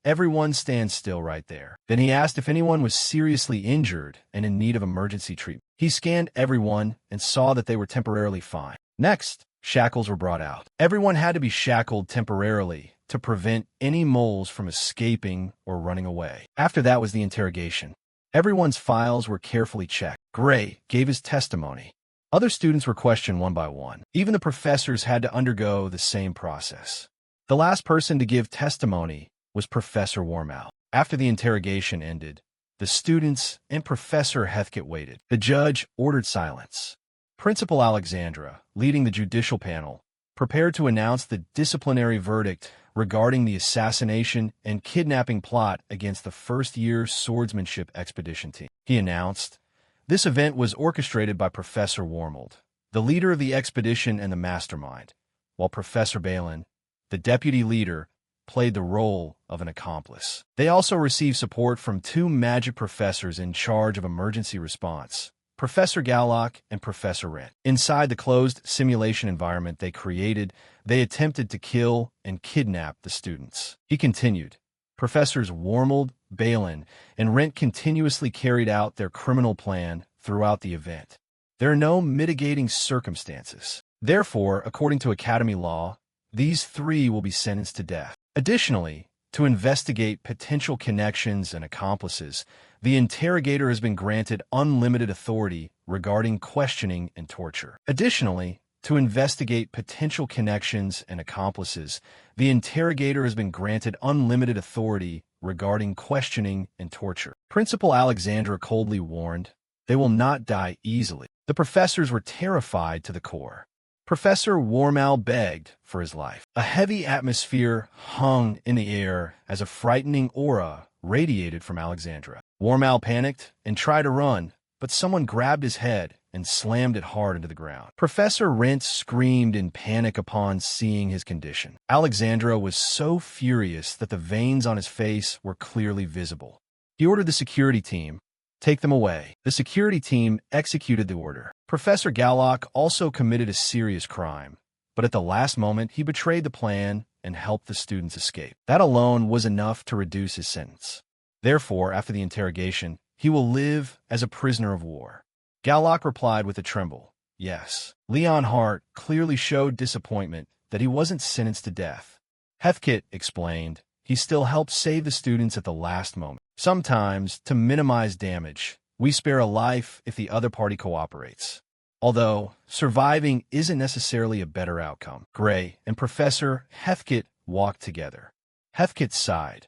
"Everyone stand still right there." Then he asked if anyone was seriously injured and in need of emergency treatment. He scanned everyone and saw that they were temporarily fine. Next, shackles were brought out. Everyone had to be shackled temporarily to prevent any moles from escaping or running away. After that was the interrogation. Everyone's files were carefully checked. Gray gave his testimony. Other students were questioned one by one. Even the professors had to undergo the same process. The last person to give testimony was Professor Wormow. After the interrogation ended, the students and Professor Heathcote waited. The judge ordered silence. Principal Alexandra, leading the judicial panel, prepared to announce the disciplinary verdict regarding the assassination and kidnapping plot against the first-year swordsmanship expedition team. He announced, "This event was orchestrated by Professor Wormold, the leader of the expedition and the mastermind, while Professor Balin, the deputy leader, played the role of an accomplice. They also received support from two magic professors in charge of emergency response, Professor Gallock and Professor Wren. Inside the closed simulation environment they created, they attempted to kill and kidnap the students." He continued, "Professors Wormold, Balin, and Wren continuously carried out their criminal plan throughout the event. There are no mitigating circumstances. Therefore, according to Academy law, these three will be sentenced to death. Additionally, to investigate potential connections and accomplices, the interrogator has been granted unlimited authority regarding questioning and torture. Additionally, to investigate potential connections and accomplices, the interrogator has been granted unlimited authority regarding questioning and torture." Principal Alexandra coldly warned, "They will not die easily." The professors were terrified to the core. Professor Wormow begged for his life. A heavy atmosphere hung in the air as a frightening aura radiated from Alexandra. Wormow panicked and tried to run, but someone grabbed his head and slammed it hard into the ground. Professor Rent screamed in panic upon seeing his condition. Alexandra was so furious that the veins on his face were clearly visible. He ordered the security team, "Take them away." The security team executed the order. Professor Gallock also committed a serious crime, but at the last moment he betrayed the plan and helped the students escape. That alone was enough to reduce his sentence. Therefore, after the interrogation, he will live as a prisoner of war. Gallock replied with a tremble, "Yes." Leon Hart clearly showed disappointment that he wasn't sentenced to death. Heathcote explained, "He still helped save the students at the last moment. Sometimes, to minimize damage, we spare a life if the other party cooperates. Although, surviving isn't necessarily a better outcome." Gray and Professor Heathcote walked together. Heathcote sighed.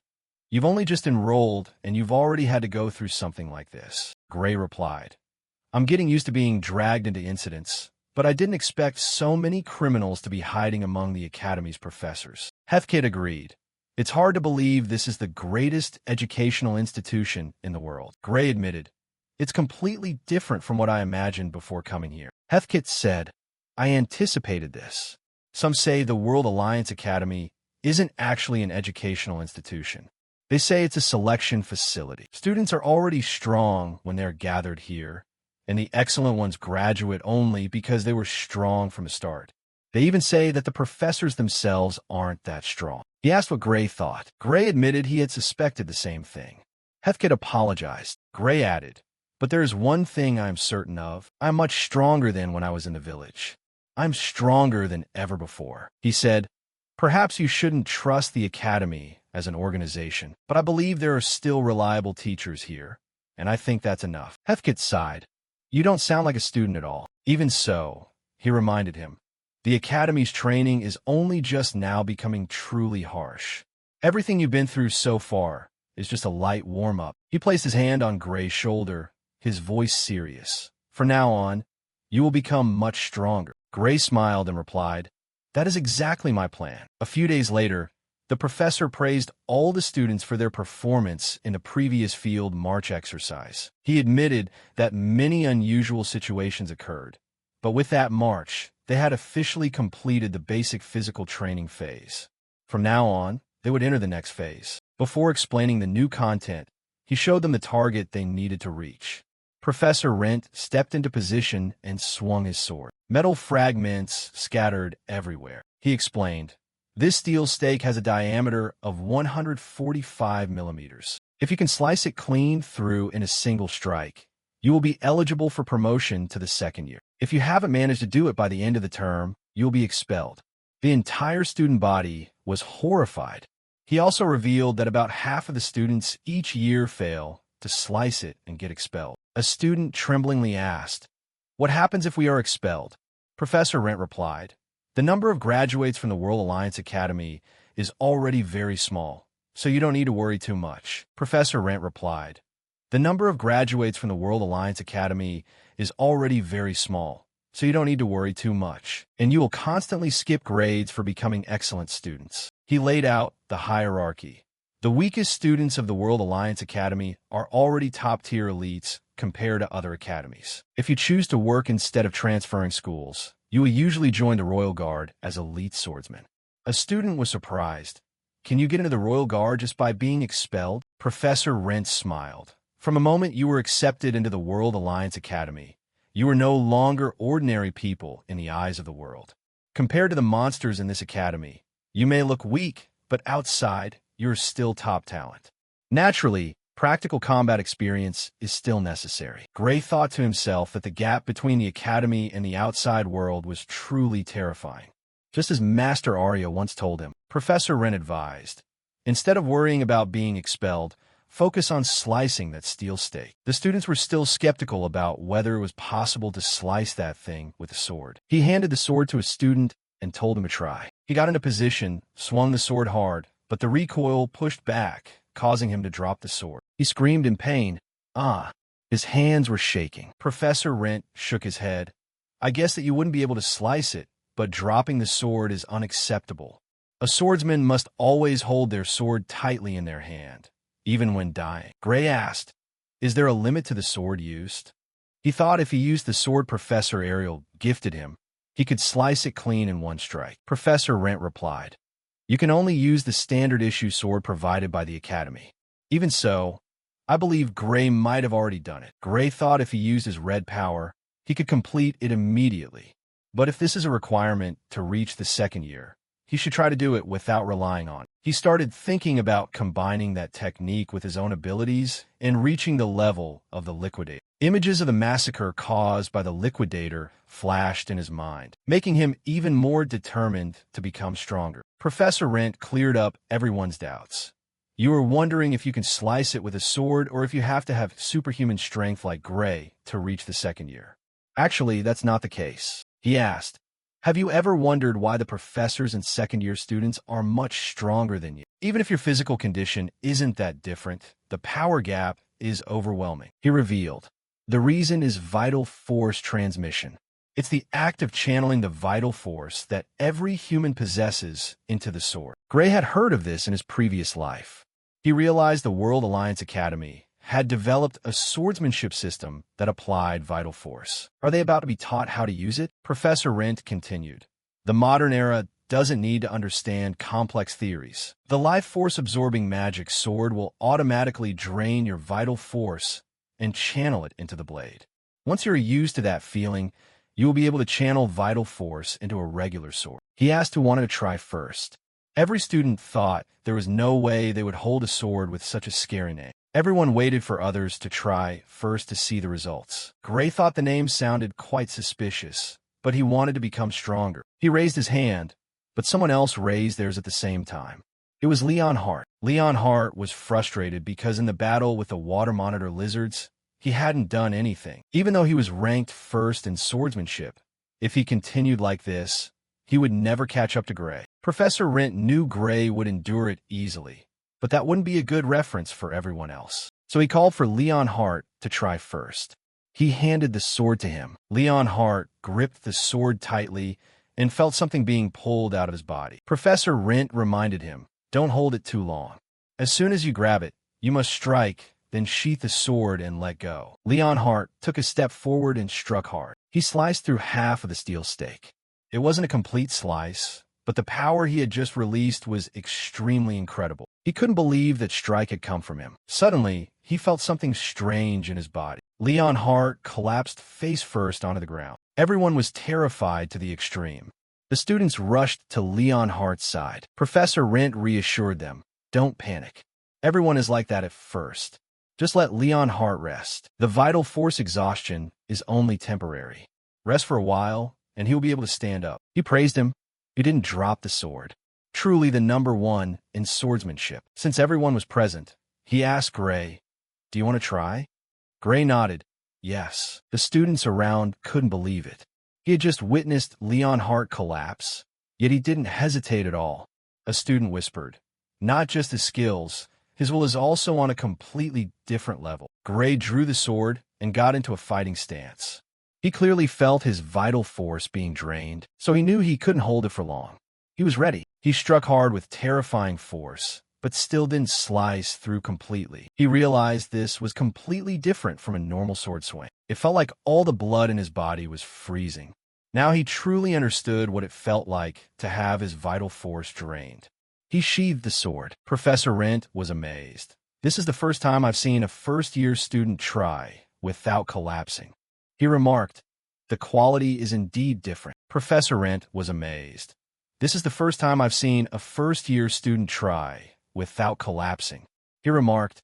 "You've only just enrolled, and you've already had to go through something like this." Gray replied, "I'm getting used to being dragged into incidents, but I didn't expect so many criminals to be hiding among the Academy's professors." Heathcote agreed. "It's hard to believe this is the greatest educational institution in the world." Gray admitted, "It's completely different from what I imagined before coming here." Heathcote said, "I anticipated this. Some say the World Alliance Academy isn't actually an educational institution. They say it's a selection facility. Students are already strong when they're gathered here, and the excellent ones graduate only because they were strong from the start. They even say that the professors themselves aren't that strong." He asked what Gray thought. Gray admitted he had suspected the same thing. Heathcote apologized. Gray added, "But there is one thing I'm certain of. I'm much stronger than when I was in the village. I'm stronger than ever before." He said, "Perhaps you shouldn't trust the Academy as an organization, but I believe there are still reliable teachers here, and I think that's enough." Heathcote sighed. "You don't sound like a student at all." "Even so," he reminded him, "the Academy's training is only just now becoming truly harsh. Everything you've been through so far is just a light warm-up." He placed his hand on Gray's shoulder, his voice serious. "From now on, you will become much stronger." Gray smiled and replied, "That is exactly my plan." A few days later, the professor praised all the students for their performance in the previous field march exercise. He admitted that many unusual situations occurred, but with that march, they had officially completed the basic physical training phase. From now on, they would enter the next phase. Before explaining the new content, he showed them the target they needed to reach. Professor Rent stepped into position and swung his sword. Metal fragments scattered everywhere. He explained, "This steel stake has a diameter of 145 millimeters. If you can slice it clean through in a single strike, you will be eligible for promotion to the second year. If you haven't managed to do it by the end of the term, you will be expelled." The entire student body was horrified. He also revealed that about half of the students each year fail to slice it and get expelled. A student tremblingly asked, What happens if we are expelled? Professor Rent replied. The number of graduates from the World Alliance Academy is already very small, so you don't need to worry too much. Professor Rent replied. The number of graduates from the World Alliance Academy is already very small, so you don't need to worry too much, and you will constantly skip grades for becoming excellent students. He laid out the hierarchy. The weakest students of the World Alliance Academy are already top-tier elites compared to other academies. If you choose to work instead of transferring schools, you will usually join the Royal Guard as elite swordsman. A student was surprised. Can you get into the Royal Guard just by being expelled? Professor Rent smiled. From the moment you were accepted into the World Alliance Academy, you were no longer ordinary people in the eyes of the world. Compared to the monsters in this academy, you may look weak, but outside, you're still top talent. Naturally, practical combat experience is still necessary. Gray thought to himself that the gap between the academy and the outside world was truly terrifying. Just as Master Arya once told him, Professor Wren advised, instead of worrying about being expelled, focus on slicing that steel steak. The students were still skeptical about whether it was possible to slice that thing with a sword. He handed the sword to a student and told him to try. He got into position, swung the sword hard, but the recoil pushed back, causing him to drop the sword. He screamed in pain. His hands were shaking. Professor Rent shook his head. I guess that you wouldn't be able to slice it, but dropping the sword is unacceptable. A swordsman must always hold their sword tightly in their hand, even when dying. Gray asked, is there a limit to the sword used? He thought if he used the sword Professor Ariel gifted him, he could slice it clean in one strike. Professor Rent replied, you can only use the standard issue sword provided by the Academy. Even so, I believe Gray might have already done it. Gray thought if he used his red power, he could complete it immediately. But if this is a requirement to reach the second year, he should try to do it without relying on it. He started thinking about combining that technique with his own abilities and reaching the level of the Liquidator. Images of the massacre caused by the Liquidator flashed in his mind, making him even more determined to become stronger. Professor Rent cleared up everyone's doubts. You were wondering if you can slice it with a sword or if you have to have superhuman strength like Gray to reach the second year. Actually, that's not the case. He asked, have you ever wondered why the professors and second-year students are much stronger than you? Even if your physical condition isn't that different, the power gap is overwhelming. He revealed, the reason is vital force transmission. It's the act of channeling the vital force that every human possesses into the sword. Gray had heard of this in his previous life. He realized the World Alliance Academy had developed a swordsmanship system that applied vital force. Are they about to be taught how to use it? Professor Rent continued. The modern era doesn't need to understand complex theories. The life force absorbing magic sword will automatically drain your vital force and channel it into the blade. Once you're used to that feeling, you will be able to channel vital force into a regular sword. He asked who wanted to try first. Every student thought there was no way they would hold a sword with such a scary name. Everyone waited for others to try first to see the results. Gray thought the name sounded quite suspicious, but he wanted to become stronger. He raised his hand, but someone else raised theirs at the same time. It was Leon Hart. Leon Hart was frustrated because in the battle with the water monitor lizards, he hadn't done anything. Even though he was ranked first in swordsmanship, if he continued like this, he would never catch up to Gray. Professor Rent knew Gray would endure it easily, but that wouldn't be a good reference for everyone else. So he called for Leon Hart to try first. He handed the sword to him. Leon Hart gripped the sword tightly and felt something being pulled out of his body. Professor Rent reminded him, don't hold it too long. As soon as you grab it, you must strike, then sheath the sword and let go. Leon Hart took a step forward and struck hard. He sliced through half of the steel stake. It wasn't a complete slice, but the power he had just released was extremely incredible. He couldn't believe that strike had come from him. Suddenly, he felt something strange in his body. Leon Hart collapsed face first onto the ground. Everyone was terrified to the extreme. The students rushed to Leon Hart's side. Professor Rent reassured them, don't panic. Everyone is like that at first. Just let Leon Hart rest. The vital force exhaustion is only temporary. Rest for a while, and he'll be able to stand up. He praised him. He didn't drop the sword. Truly the number one in swordsmanship. Since everyone was present, he asked Gray, do you want to try? Gray nodded. yes. The students around couldn't believe it. He had just witnessed Leon Hart collapse, yet he didn't hesitate at all. A student whispered, "Not just his skills, his will is also on a completely different level." Gray drew the sword and got into a fighting stance. He clearly felt his vital force being drained, so he knew he couldn't hold it for long. He was ready. He struck hard with terrifying force, but still didn't slice through completely. He realized this was completely different from a normal sword swing. It felt like all the blood in his body was freezing. Now he truly understood what it felt like to have his vital force drained. He sheathed the sword. Professor Rent was amazed. "This is the first time I've seen a first-year student try without collapsing." He remarked, "The quality is indeed different." Professor Rent was amazed. "This is the first time I've seen a first-year student try without collapsing." He remarked,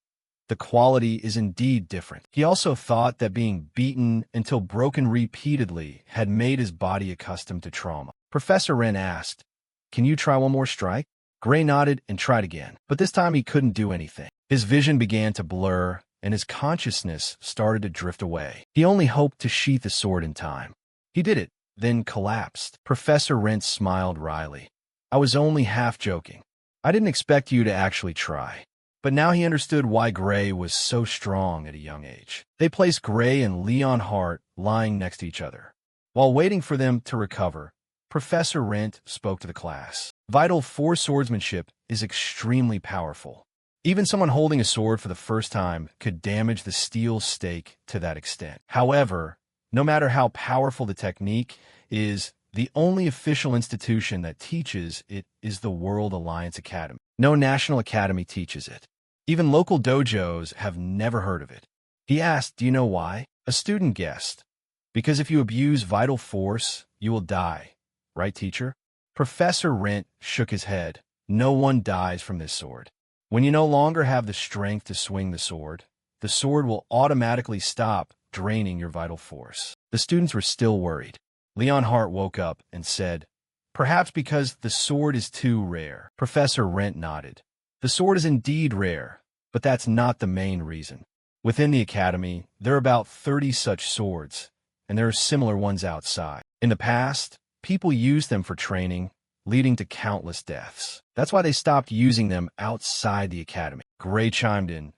"The quality is indeed different." He also thought that being beaten until broken repeatedly had made his body accustomed to trauma. Professor Wren asked, "Can you try one more strike?" Gray nodded and tried again, but this time he couldn't do anything. His vision began to blur, and his consciousness started to drift away. He only hoped to sheath the sword in time. He did it, then collapsed. Professor Rent smiled wryly. "I was only half joking. I didn't expect you to actually try." But now he understood why Gray was so strong at a young age. They placed Gray and Leon Hart lying next to each other. While waiting for them to recover, Professor Rent spoke to the class. "Vital force swordsmanship is extremely powerful. Even someone holding a sword for the first time could damage the steel stake to that extent. However, no matter how powerful the technique is, the only official institution that teaches it is the World Alliance Academy. No national academy teaches it. Even local dojos have never heard of it." He asked, "Do you know why?" A student guessed, "Because if you abuse vital force, you will die. Right, teacher?" Professor Rent shook his head. "No one dies from this sword. When you no longer have the strength to swing the sword will automatically stop draining your vital force." The students were still worried. Leon Hart woke up and said, "Perhaps because the sword is too rare." Professor Rent nodded. "The sword is indeed rare, but that's not the main reason. Within the academy, there are about 30 such swords, and there are similar ones outside. In the past, people used them for training, leading to countless deaths. That's why they stopped using them outside the academy." Gray chimed in,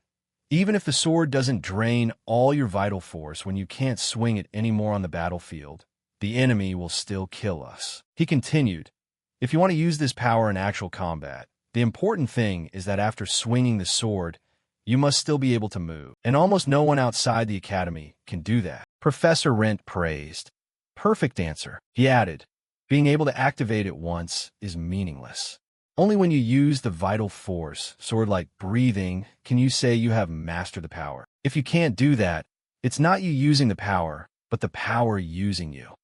"Even if the sword doesn't drain all your vital force when you can't swing it anymore on the battlefield, the enemy will still kill us." He continued, "If you want to use this power in actual combat, the important thing is that after swinging the sword, you must still be able to move. And almost no one outside the academy can do that." Professor Rent praised. "Perfect answer." He added, "Being able to activate it once is meaningless. Only when you use the vital force, sort of like breathing, can you say you have mastered the power. If you can't do that, it's not you using the power, but the power using you.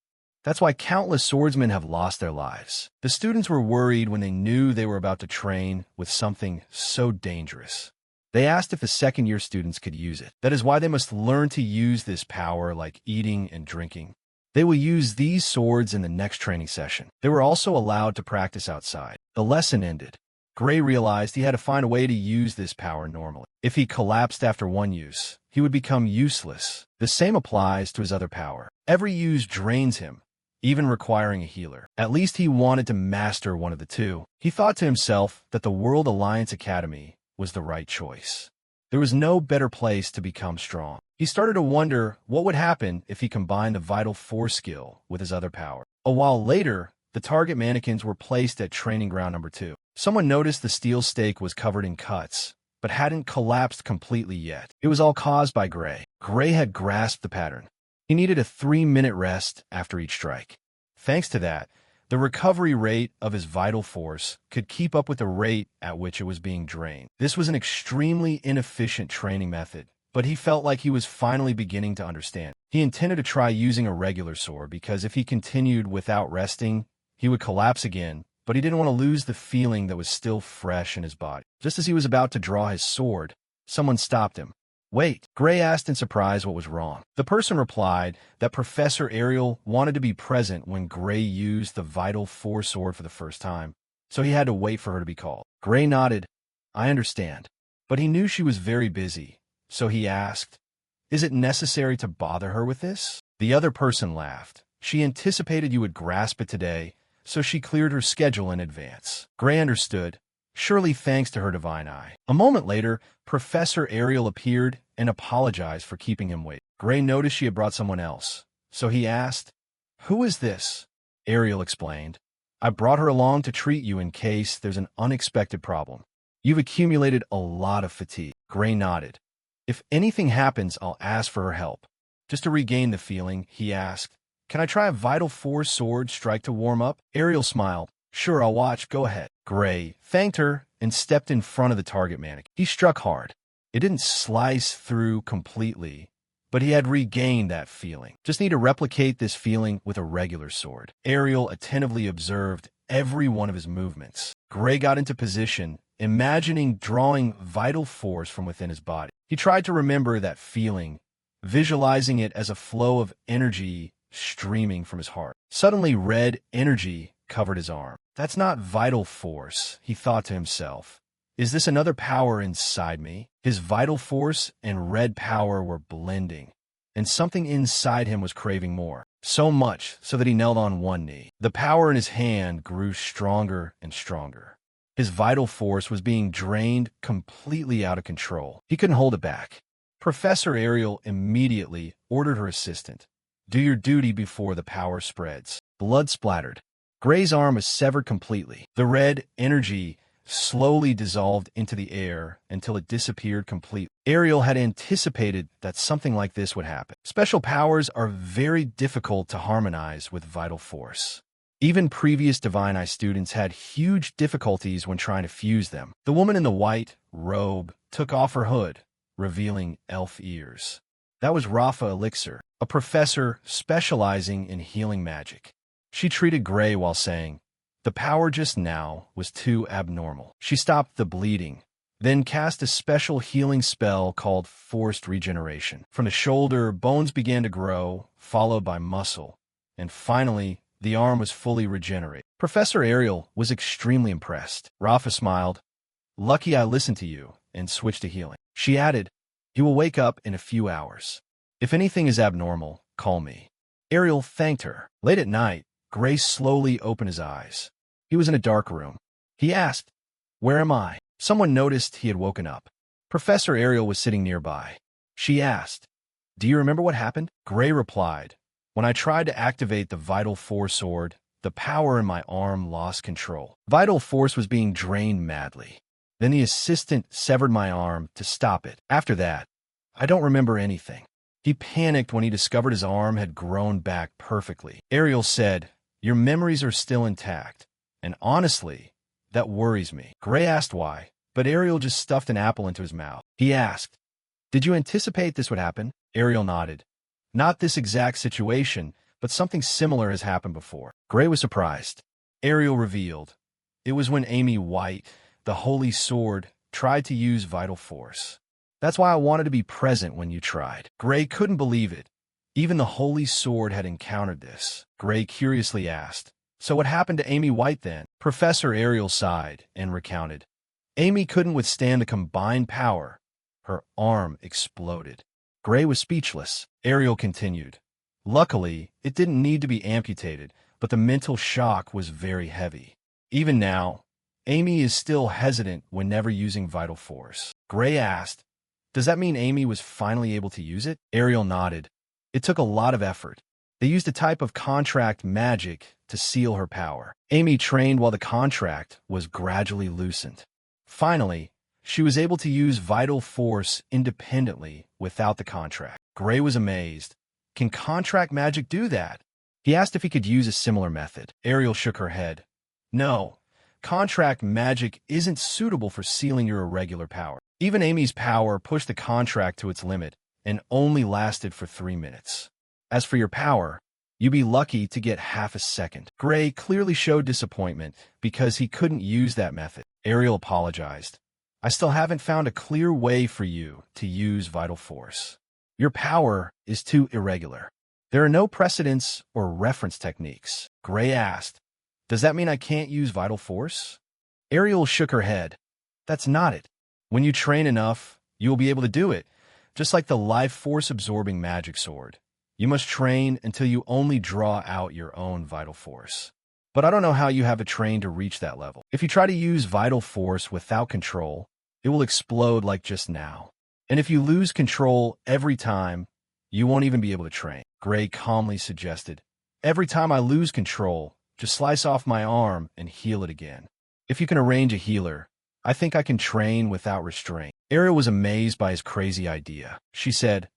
That's why countless swordsmen have lost their lives." The students were worried when they knew they were about to train with something so dangerous. They asked if the second-year students could use it. That is why they must learn to use this power like eating and drinking. They will use these swords in the next training session. They were also allowed to practice outside. The lesson ended. Gray realized he had to find a way to use this power normally. If he collapsed after one use, he would become useless. The same applies to his other power. Every use drains him, even requiring a healer. At least he wanted to master one of the two. He thought to himself that the World Alliance Academy was the right choice. There was no better place to become strong. He started to wonder what would happen if he combined the vital force skill with his other power. A while later, the target mannequins were placed at training ground number 2. Someone noticed the steel stake was covered in cuts, but hadn't collapsed completely yet. It was all caused by Gray. Gray had grasped the pattern. He needed a 3-minute rest after each strike. Thanks to that, the recovery rate of his vital force could keep up with the rate at which it was being drained. This was an extremely inefficient training method, but he felt like he was finally beginning to understand. He intended to try using a regular sword because if he continued without resting, he would collapse again, but he didn't want to lose the feeling that was still fresh in his body. Just as he was about to draw his sword, someone stopped him. "Wait," Gray asked in surprise what was wrong. The person replied that Professor Ariel wanted to be present when Gray used the Vital Force sword for the first time, so he had to wait for her to be called. Gray nodded. "I understand." But he knew she was very busy, so he asked, Is it necessary to bother her with this? The other person laughed. She anticipated you would grasp it today, so she cleared her schedule in advance. Gray understood, surely thanks to her divine eye. A moment later, Professor Ariel appeared and apologized for keeping him waiting. Gray noticed she had brought someone else, so he asked, "Who is this?" Ariel explained, "I brought her along to treat you in case there's an unexpected problem. You've accumulated a lot of fatigue." Gray nodded. "If anything happens, I'll ask for her help." Just to regain the feeling, he asked, "Can I try a Vital Force sword strike to warm up?" Ariel smiled. "Sure, I'll watch. Go ahead." Gray thanked her and stepped in front of the target mannequin. He struck hard. It didn't slice through completely, but he had regained that feeling. Just need to replicate this feeling with a regular sword. Ariel attentively observed every one of his movements. Gray got into position, imagining drawing vital force from within his body. He tried to remember that feeling, visualizing it as a flow of energy streaming from his heart. Suddenly, red energy covered his arm. "That's not vital force," he thought to himself. "Is this another power inside me?" His vital force and red power were blending, and something inside him was craving more. So much so that he knelt on one knee. The power in his hand grew stronger and stronger. His vital force was being drained completely out of control. He couldn't hold it back. Professor Ariel immediately ordered her assistant, "Do your duty before the power spreads." Blood splattered. Gray's arm was severed completely. The red energy slowly dissolved into the air until it disappeared completely. Ariel had anticipated that something like this would happen. Special powers are very difficult to harmonize with vital force. Even previous Divine Eye students had huge difficulties when trying to fuse them. The woman in the white robe took off her hood, revealing elf ears. That was Rafa Elixir, a professor specializing in healing magic. She treated Gray while saying, "The power just now was too abnormal." She stopped the bleeding, then cast a special healing spell called Forced Regeneration. From the shoulder, bones began to grow, followed by muscle, and finally, the arm was fully regenerated. Professor Ariel was extremely impressed. Rafa smiled. "Lucky I listened to you," and switched to healing. She added, "You will wake up in a few hours. If anything is abnormal, call me." Ariel thanked her. Late at night, Gray slowly opened his eyes. He was in a dark room. He asked, "Where am I?" Someone noticed he had woken up. Professor Ariel was sitting nearby. She asked, "Do you remember what happened?" Gray replied, "When I tried to activate the Vital Force sword, the power in my arm lost control. Vital Force was being drained madly. Then the assistant severed my arm to stop it. After that, I don't remember anything." He panicked when he discovered his arm had grown back perfectly. Ariel said, "Your memories are still intact, and honestly, that worries me." Gray asked why, but Ariel just stuffed an apple into his mouth. He asked, "Did you anticipate this would happen?" Ariel nodded. "Not this exact situation, but something similar has happened before." Gray was surprised. Ariel revealed, "It was when Amy White, the Holy Sword, tried to use Vital Force. That's why I wanted to be present when you tried." Gray couldn't believe it. Even the Holy Sword had encountered this. Gray curiously asked, "So what happened to Amy White then?" Professor Ariel sighed and recounted. "Amy couldn't withstand the combined power. Her arm exploded." Gray was speechless. Ariel continued, "Luckily, it didn't need to be amputated, but the mental shock was very heavy. Even now, Amy is still hesitant whenever using Vital Force." Gray asked, "Does that mean Amy was finally able to use it?" Ariel nodded. "It took a lot of effort. They used a type of contract magic to seal her power. Amy trained while the contract was gradually loosened. Finally, she was able to use Vital Force independently without the contract." Gray was amazed. "Can contract magic do that?" He asked if he could use a similar method. Ariel shook her head. "No, contract magic isn't suitable for sealing your irregular power. Even Amy's power pushed the contract to its limit and only lasted for 3 minutes. As for your power, you'd be lucky to get half a second." Gray clearly showed disappointment because he couldn't use that method. Ariel apologized. "I still haven't found a clear way for you to use Vital Force. Your power is too irregular. There are no precedents or reference techniques." Gray asked, "Does that mean I can't use Vital Force?" Ariel shook her head. "That's not it. When you train enough, you will be able to do it, Just like the life force-absorbing magic sword, you must train until you only draw out your own vital force. But I don't know how you have it trained to reach that level. If you try to use vital force without control, it will explode like just now. And if you lose control every time, you won't even be able to train. Gray calmly suggested, every time I lose control, just slice off my arm and heal it again. If you can arrange a healer, I think I can train without restraint. Ariel was amazed by his crazy idea. She said,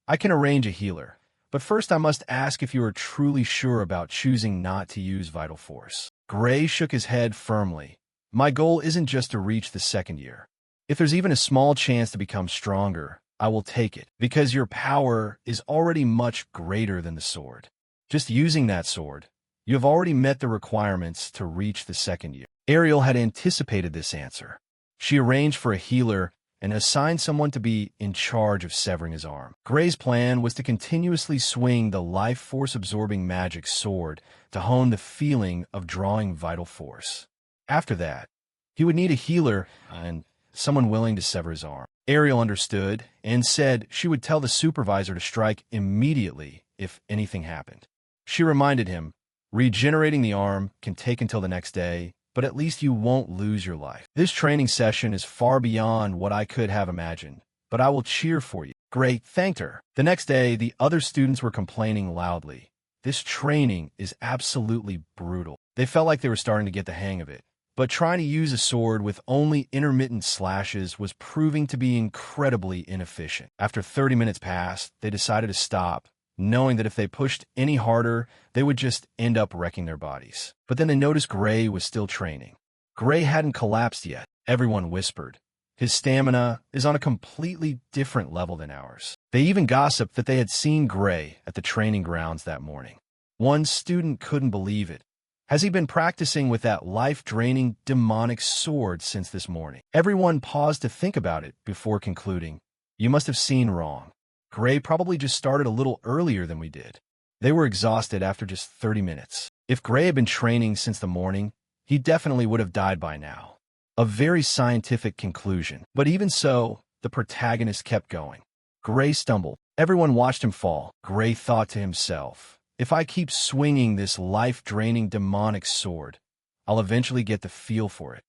I can arrange a healer, but first I must ask if you are truly sure about choosing not to use vital force. Gray shook his head firmly. My goal isn't just to reach the second year. If there's even a small chance to become stronger, I will take it, because your power is already much greater than the sword. Just using that sword, you have already met the requirements to reach the second year. Ariel had anticipated this answer. She arranged for a healer and assigned someone to be in charge of severing his arm. Gray's plan was to continuously swing the life force-absorbing magic sword to hone the feeling of drawing vital force. After that, he would need a healer and someone willing to sever his arm. Ariel understood and said she would tell the supervisor to strike immediately if anything happened. She reminded him, regenerating the arm can take until the next day, but at least you won't lose your life. This training session is far beyond what I could have imagined, but I will cheer for you. Gray thanked her. The next day, the other students were complaining loudly. This training is absolutely brutal. They felt like they were starting to get the hang of it, but trying to use a sword with only intermittent slashes was proving to be incredibly inefficient. After 30 minutes passed, they decided to stop, knowing that if they pushed any harder, they would just end up wrecking their bodies. But then they noticed Gray was still training. Gray hadn't collapsed yet. Everyone whispered, his stamina is on a completely different level than ours. They even gossiped that they had seen Gray at the training grounds that morning. One student couldn't believe it. Has he been practicing with that life-draining demonic sword since this morning? Everyone paused to think about it before concluding, you must have seen wrong. Gray probably just started a little earlier than we did. They were exhausted after just 30 minutes. If Gray had been training since the morning, he definitely would have died by now. A very scientific conclusion. But even so, the protagonist kept going. Gray stumbled. Everyone watched him fall. Gray thought to himself, if I keep swinging this life-draining demonic sword, I'll eventually get the feel for it.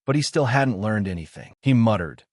But he still hadn't learned anything. He muttered,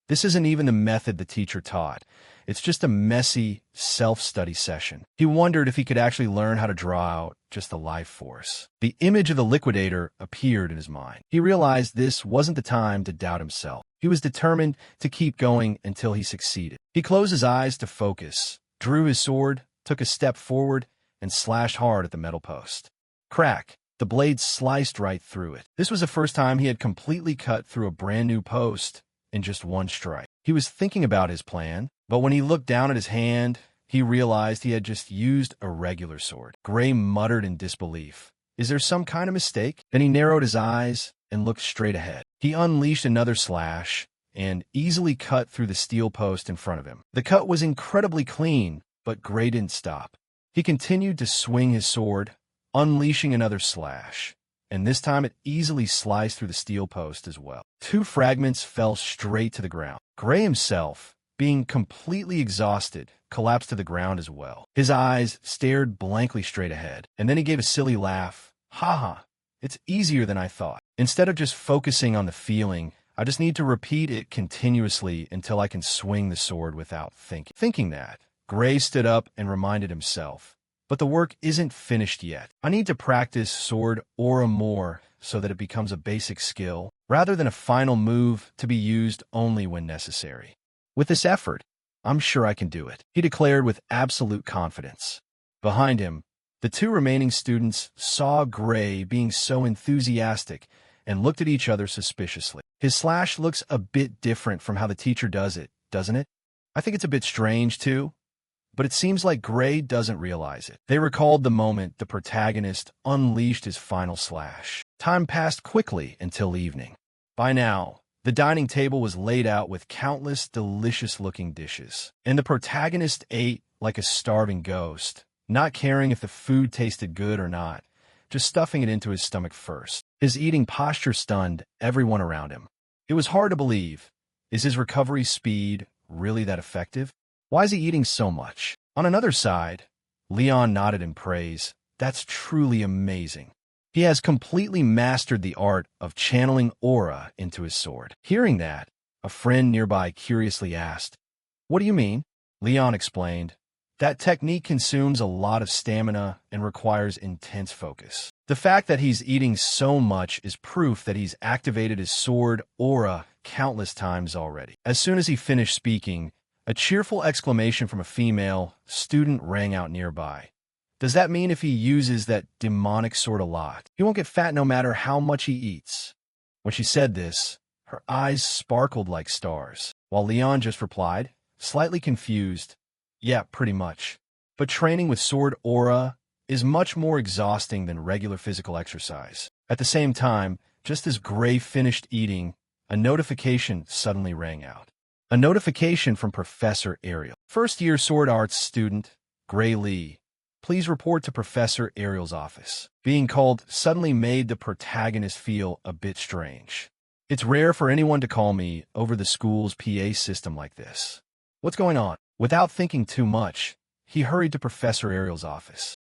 this isn't even the method the teacher taught. It's just a messy self-study session. He wondered if he could actually learn how to draw out just the life force. The image of the liquidator appeared in his mind. He realized this wasn't the time to doubt himself. He was determined to keep going until he succeeded. He closed his eyes to focus, drew his sword, took a step forward, and slashed hard at the metal post. Crack! The blade sliced right through it. This was the first time he had completely cut through a brand new post in just one strike. He was thinking about his plan, but when he looked down at his hand, he realized he had just used a regular sword. Gray muttered in disbelief. Is there some kind of mistake? Then he narrowed his eyes and looked straight ahead. He unleashed another slash and easily cut through the steel post in front of him. The cut was incredibly clean, but Gray didn't stop. He continued to swing his sword, unleashing another slash, and this time it easily sliced through the steel post as well. Two fragments fell straight to the ground. Gray himself, being completely exhausted, collapsed to the ground as well. His eyes stared blankly straight ahead, and then he gave a silly laugh. Ha ha, it's easier than I thought. Instead of just focusing on the feeling, I just need to repeat it continuously until I can swing the sword without thinking. Thinking that, Gray stood up and reminded himself, but the work isn't finished yet. I need to practice sword aura more so that it becomes a basic skill, rather than a final move to be used only when necessary. With this effort, I'm sure I can do it, he declared with absolute confidence. Behind him, the two remaining students saw Gray being so enthusiastic and looked at each other suspiciously. His slash looks a bit different from how the teacher does it, doesn't it? I think it's a bit strange, too. But it seems like Gray doesn't realize it. They recalled the moment the protagonist unleashed his final slash. Time passed quickly until evening. By now, the dining table was laid out with countless delicious-looking dishes, and the protagonist ate like a starving ghost, not caring if the food tasted good or not, just stuffing it into his stomach first. His eating posture stunned everyone around him. It was hard to believe. Is his recovery speed really that effective? Why is he eating so much? On another side, Leon nodded in praise. That's truly amazing. He has completely mastered the art of channeling aura into his sword. Hearing that, a friend nearby curiously asked, "What do you mean?" Leon explained, "That technique consumes a lot of stamina and requires intense focus. The fact that he's eating so much is proof that he's activated his sword aura countless times already." As soon as he finished speaking, a cheerful exclamation from a female student rang out nearby. "Does that mean if he uses that demonic sword a lot, he won't get fat no matter how much he eats?" When she said this, her eyes sparkled like stars, while Leon just replied, slightly confused, "Yeah, pretty much. But training with sword aura is much more exhausting than regular physical exercise." At the same time, just as Gray finished eating, a notification suddenly rang out. A notification from Professor Ariel. "First-year sword arts student, Gray Lee. Please report to Professor Ariel's office." Being called suddenly made the protagonist feel a bit strange. It's rare for anyone to call me over the school's PA system like this. What's going on? Without thinking too much, he hurried to Professor Ariel's office.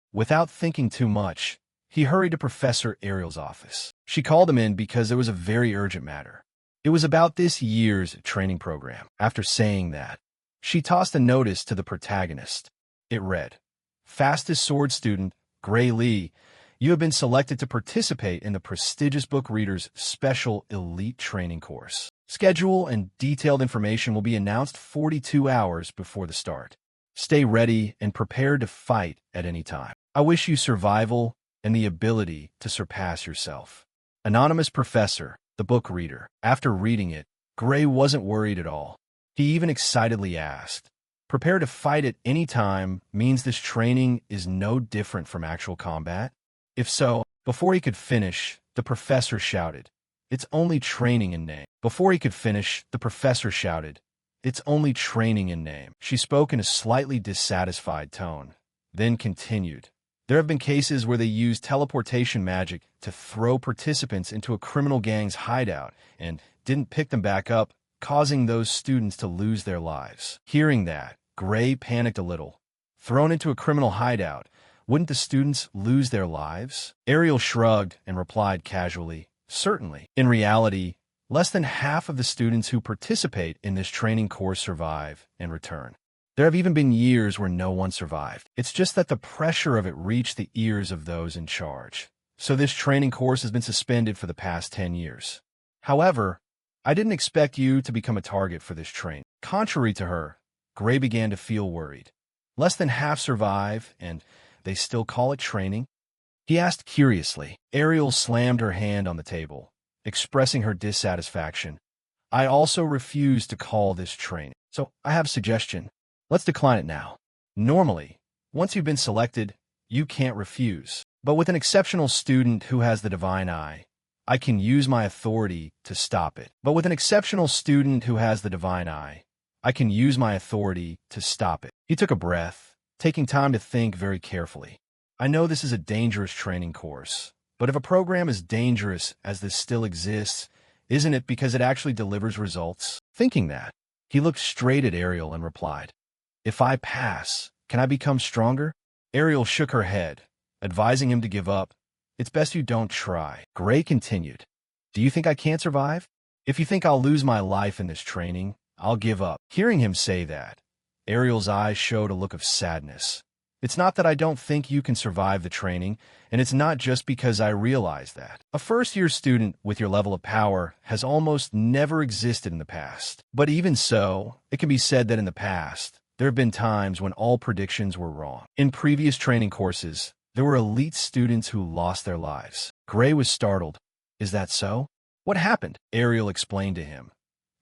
She called him in because it was a very urgent matter. It was about this year's training program. After saying that, she tossed a notice to the protagonist. It read, "Fastest sword student, Gray Lee, you have been selected to participate in the prestigious book reader's special elite training course. Schedule and detailed information will be announced 42 hours before the start. Stay ready and prepared to fight at any time. I wish you survival and the ability to surpass yourself. Anonymous Professor, the book reader." After reading it, Gray wasn't worried at all. He even excitedly asked, "Prepare to fight at any time means this training is no different from actual combat?" If so, before he could finish, the professor shouted, "It's only training in name." She spoke in a slightly dissatisfied tone, then continued, "There have been cases where they used teleportation magic to throw participants into a criminal gang's hideout and didn't pick them back up, causing those students to lose their lives." Hearing that, Gray panicked a little. Thrown into a criminal hideout, wouldn't the students lose their lives? Ariel shrugged and replied casually, "Certainly." In reality, less than half of the students who participate in this training course survive and return. There have even been years where no one survived. It's just that the pressure of it reached the ears of those in charge. So this training course has been suspended for the past 10 years. However, I didn't expect you to become a target for this training. Contrary to her, Gray began to feel worried. Less than half survive, and they still call it training? He asked curiously. Ariel slammed her hand on the table, expressing her dissatisfaction. "I also refuse to call this training. So I have a suggestion. Let's decline it now. Normally, once you've been selected, you can't refuse. But with an exceptional student who has the divine eye, I can use my authority to stop it. He took a breath, taking time to think very carefully. "I know this is a dangerous training course, but if a program as dangerous as this still exists, isn't it because it actually delivers results?" Thinking that, he looked straight at Ariel and replied, "If I pass, can I become stronger?" Ariel shook her head, advising him to give up. "It's best you don't try." Gray continued, "Do you think I can't survive? If you think I'll lose my life in this training, I'll give up." Hearing him say that, Ariel's eyes showed a look of sadness. "It's not that I don't think you can survive the training, and it's not just because I realize that. A first-year student with your level of power has almost never existed in the past. But even so, it can be said that in the past, there have been times when all predictions were wrong. In previous training courses, there were elite students who lost their lives." Gray was startled. "Is that so? What happened?" Ariel explained to him.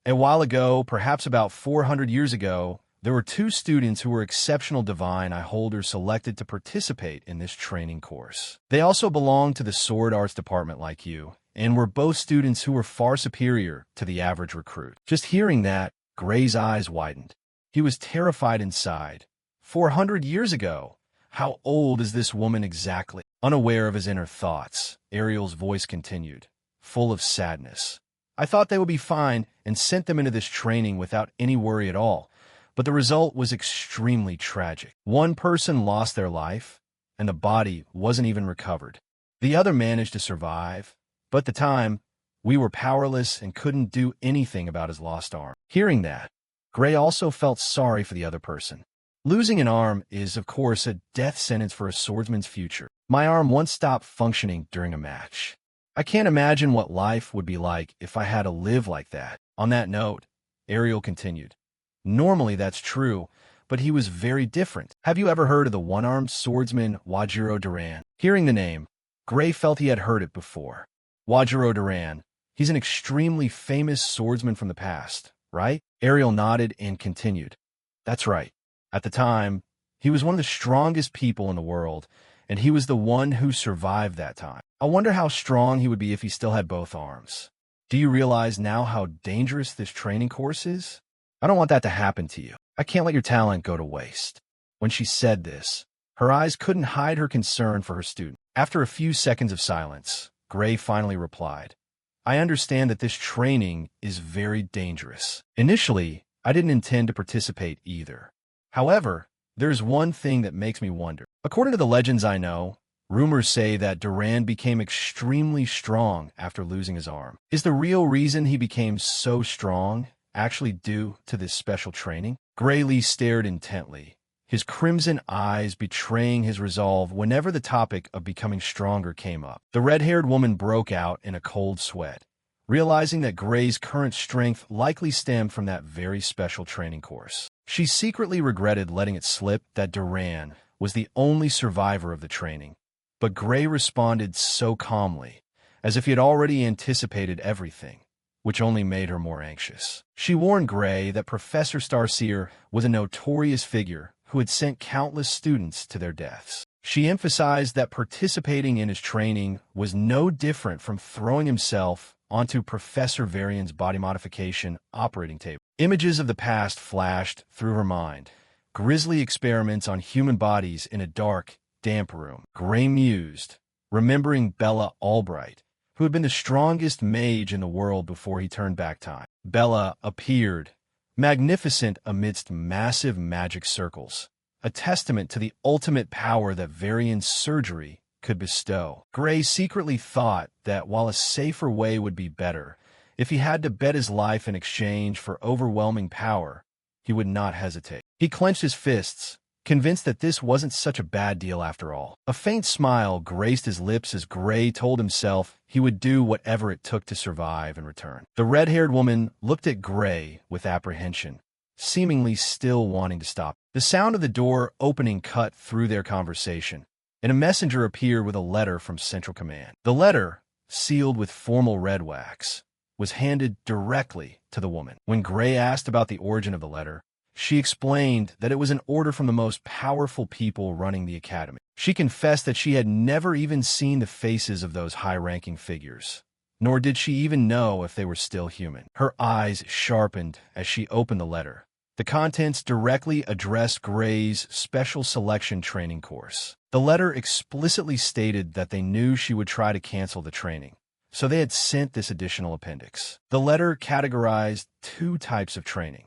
"A while ago, perhaps about 400 years ago, there were 2 students who were exceptional divine eye holders selected to participate in this training course. They also belonged to the sword arts department like you, and were both students who were far superior to the average recruit." Just hearing that, Gray's eyes widened. He was terrified inside. 400 years ago? How old is this woman exactly? Unaware of his inner thoughts, Ariel's voice continued, full of sadness. "I thought they would be fine and sent them into this training without any worry at all. But the result was extremely tragic. One person lost their life, and the body wasn't even recovered. The other managed to survive, but at the time, we were powerless and couldn't do anything about his lost arm. Hearing that, Gray also felt sorry for the other person. Losing an arm is, of course, a death sentence for a swordsman's future. My arm once stopped functioning during a match. I can't imagine what life would be like if I had to live like that. On that note, Ariel continued, normally that's true, but he was very different. Have you ever heard of the one-armed swordsman Wajiro Duran? Hearing the name, Gray felt he had heard it before. Wajiro Duran, he's an extremely famous swordsman from the past, right? Ariel nodded and continued. That's right. At the time, he was one of the strongest people in the world, and he was the one who survived that time. I wonder how strong he would be if he still had both arms. Do you realize now how dangerous this training course is? I don't want that to happen to you. I can't let your talent go to waste. When she said this, her eyes couldn't hide her concern for her student. After a few seconds of silence, Gray finally replied, I understand that this training is very dangerous. Initially, I didn't intend to participate either. However, there's one thing that makes me wonder. According to the legends I know, rumors say that Duran became extremely strong after losing his arm. Is the real reason he became so strong actually due to this special training? Graylee stared intently, his crimson eyes betraying his resolve whenever the topic of becoming stronger came up. The red-haired woman broke out in a cold sweat, realizing that Gray's current strength likely stemmed from that very special training course. She secretly regretted letting it slip that Duran was the only survivor of the training, but Gray responded so calmly, as if he had already anticipated everything, which only made her more anxious. She warned Gray that Professor Starseer was a notorious figure who had sent countless students to their deaths. She emphasized that participating in his training was no different from throwing himself onto Professor Varian's body modification operating table. Images of the past flashed through her mind. Grisly experiments on human bodies in a dark, damp room. Gray mused, remembering Bella Albright, who had been the strongest mage in the world before he turned back time. Bella appeared, magnificent amidst massive magic circles, a testament to the ultimate power that Varian's surgery could bestow. Gray secretly thought that while a safer way would be better, if he had to bet his life in exchange for overwhelming power, he would not hesitate. He clenched his fists, convinced that this wasn't such a bad deal after all. A faint smile graced his lips as Gray told himself he would do whatever it took to survive and return. The red-haired woman looked at Gray with apprehension, seemingly still wanting to stop. The sound of the door opening cut through their conversation, and a messenger appeared with a letter from Central Command. The letter, sealed with formal red wax, was handed directly to the woman. When Gray asked about the origin of the letter, she explained that it was an order from the most powerful people running the academy. She confessed that she had never even seen the faces of those high-ranking figures, nor did she even know if they were still human. Her eyes sharpened as she opened the letter. The contents directly addressed Gray's special selection training course. The letter explicitly stated that they knew she would try to cancel the training, so they had sent this additional appendix. The letter categorized two types of training,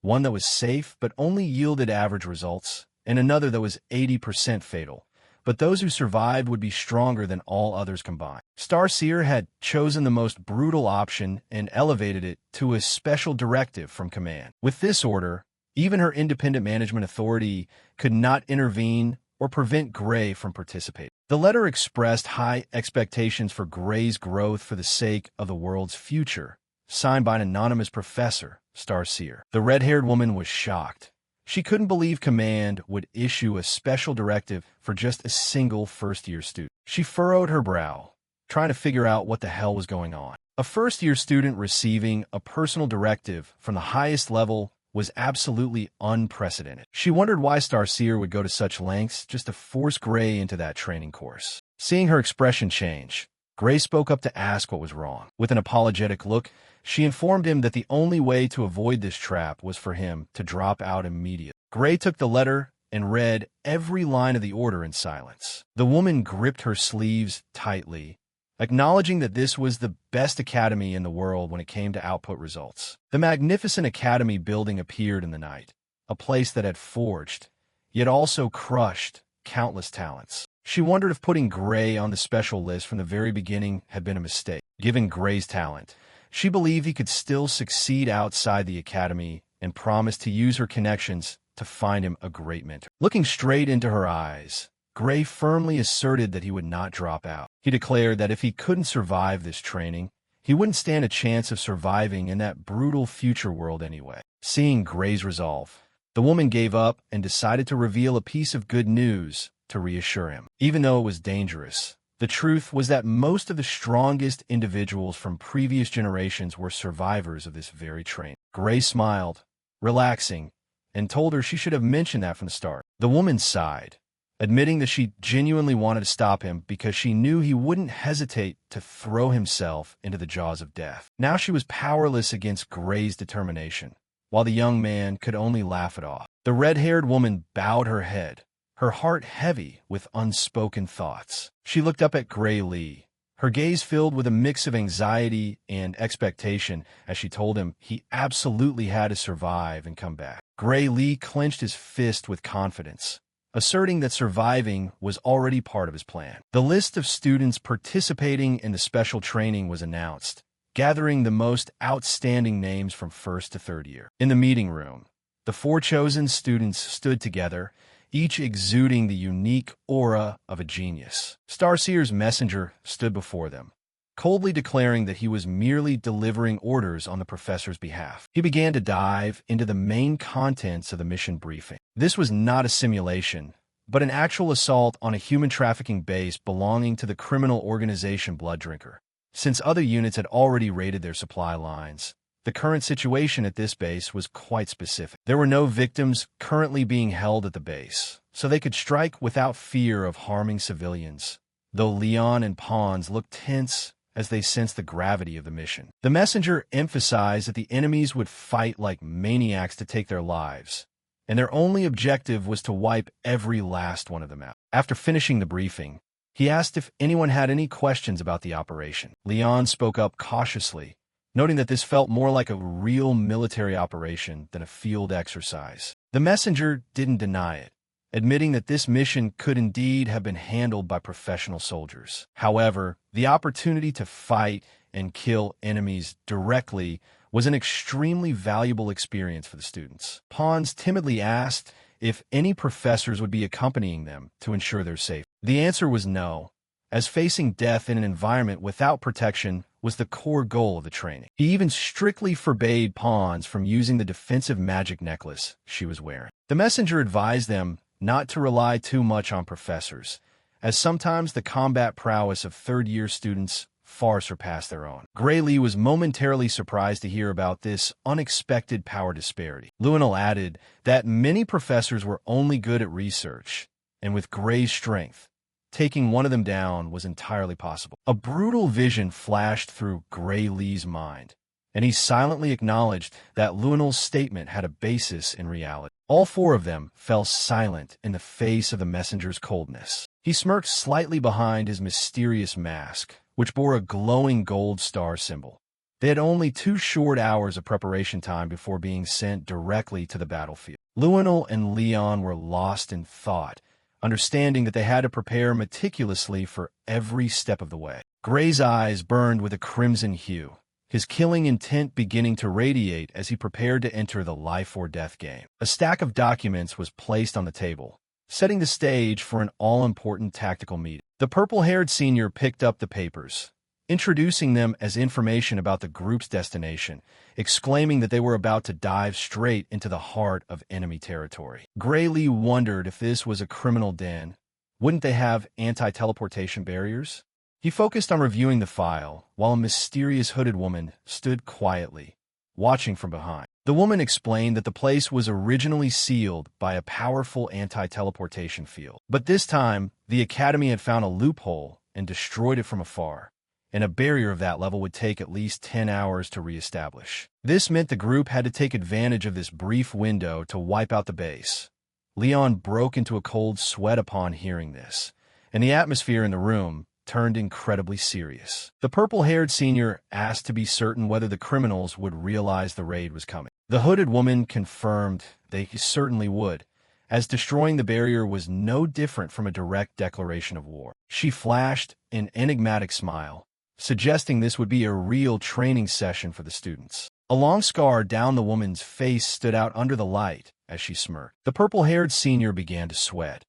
one that was safe but only yielded average results, and another that was 80% fatal, but those who survived would be stronger than all others combined. Starseer had chosen the most brutal option and elevated it to a special directive from command. With this order, even her independent management authority could not intervene or prevent Gray from participating. The letter expressed high expectations for Gray's growth for the sake of the world's future, signed by an anonymous professor, Starseer. The red-haired woman was shocked. She couldn't believe Command would issue a special directive for just a single first-year student. She furrowed her brow, trying to figure out what the hell was going on. A first-year student receiving a personal directive from the highest level was absolutely unprecedented. She wondered why Starseer would go to such lengths just to force Gray into that training course. Seeing her expression change, Gray spoke up to ask what was wrong. With an apologetic look, she informed him that the only way to avoid this trap was for him to drop out immediately. Gray took the letter and read every line of the order in silence. The woman gripped her sleeves tightly, acknowledging that this was the best academy in the world when it came to output results. The magnificent academy building appeared in the night, a place that had forged, yet also crushed, countless talents. She wondered if putting Gray on the special list from the very beginning had been a mistake. Given Gray's talent, she believed he could still succeed outside the academy and promised to use her connections to find him a great mentor. Looking straight into her eyes, Gray firmly asserted that he would not drop out. He declared that if he couldn't survive this training, he wouldn't stand a chance of surviving in that brutal future world anyway. Seeing Gray's resolve, the woman gave up and decided to reveal a piece of good news to reassure him. Even though it was dangerous, the truth was that most of the strongest individuals from previous generations were survivors of this very training. Gray smiled, relaxing, and told her she should have mentioned that from the start. The woman sighed, admitting that she genuinely wanted to stop him because she knew he wouldn't hesitate to throw himself into the jaws of death. Now she was powerless against Gray's determination, while the young man could only laugh it off. The red-haired woman bowed her head, her heart heavy with unspoken thoughts. She looked up at Gray Lee, her gaze filled with a mix of anxiety and expectation as she told him he absolutely had to survive and come back. Gray Lee clenched his fist with confidence, asserting that surviving was already part of his plan. The list of students participating in the special training was announced, gathering the most outstanding names from first to third year. In the meeting room, the 4 chosen students stood together, each exuding the unique aura of a genius. Starseer's messenger stood before them, coldly declaring that he was merely delivering orders on the professor's behalf. He began to dive into the main contents of the mission briefing. This was not a simulation, but an actual assault on a human trafficking base belonging to the criminal organization Blood Drinker. Since other units had already raided their supply lines, the current situation at this base was quite specific. There were no victims currently being held at the base, so they could strike without fear of harming civilians, though Leon and Pons looked tense as they sensed the gravity of the mission. The messenger emphasized that the enemies would fight like maniacs to take their lives, and their only objective was to wipe every last one of them out. After finishing the briefing, he asked if anyone had any questions about the operation. Leon spoke up cautiously, noting that this felt more like a real military operation than a field exercise. The messenger didn't deny it, admitting that this mission could indeed have been handled by professional soldiers. However, the opportunity to fight and kill enemies directly was an extremely valuable experience for the students. Pons timidly asked if any professors would be accompanying them to ensure their safety. The answer was no, as facing death in an environment without protection was the core goal of the training. He even strictly forbade Pons from using the defensive magic necklace she was wearing. The messenger advised them not to rely too much on professors, as sometimes the combat prowess of third-year students far surpassed their own. Gray Lee was momentarily surprised to hear about this unexpected power disparity. Luenel added that many professors were only good at research, and with Gray's strength, taking one of them down was entirely possible. A brutal vision flashed through Gray Lee's mind, and he silently acknowledged that Luenel's statement had a basis in reality. All 4 of them fell silent in the face of the messenger's coldness. He smirked slightly behind his mysterious mask, which bore a glowing gold star symbol. They had only 2 short hours of preparation time before being sent directly to the battlefield. Luenel and Leon were lost in thought, understanding that they had to prepare meticulously for every step of the way. Gray's eyes burned with a crimson hue, his killing intent beginning to radiate as he prepared to enter the life-or-death game. A stack of documents was placed on the table, setting the stage for an all-important tactical meeting. The purple-haired senior picked up the papers, introducing them as information about the group's destination, exclaiming that they were about to dive straight into the heart of enemy territory. Gray Lee wondered if this was a criminal den. Wouldn't they have anti-teleportation barriers? He focused on reviewing the file, while a mysterious hooded woman stood quietly, watching from behind. The woman explained that the place was originally sealed by a powerful anti-teleportation field. But this time, the Academy had found a loophole and destroyed it from afar, and a barrier of that level would take at least 10 hours to reestablish. This meant the group had to take advantage of this brief window to wipe out the base. Leon broke into a cold sweat upon hearing this, and the atmosphere in the room turned incredibly serious. The purple-haired senior asked to be certain whether the criminals would realize the raid was coming. The hooded woman confirmed they certainly would, as destroying the barrier was no different from a direct declaration of war. She flashed an enigmatic smile, suggesting this would be a real training session for the students. A long scar down the woman's face stood out under the light as she smirked. The purple-haired senior began to sweat,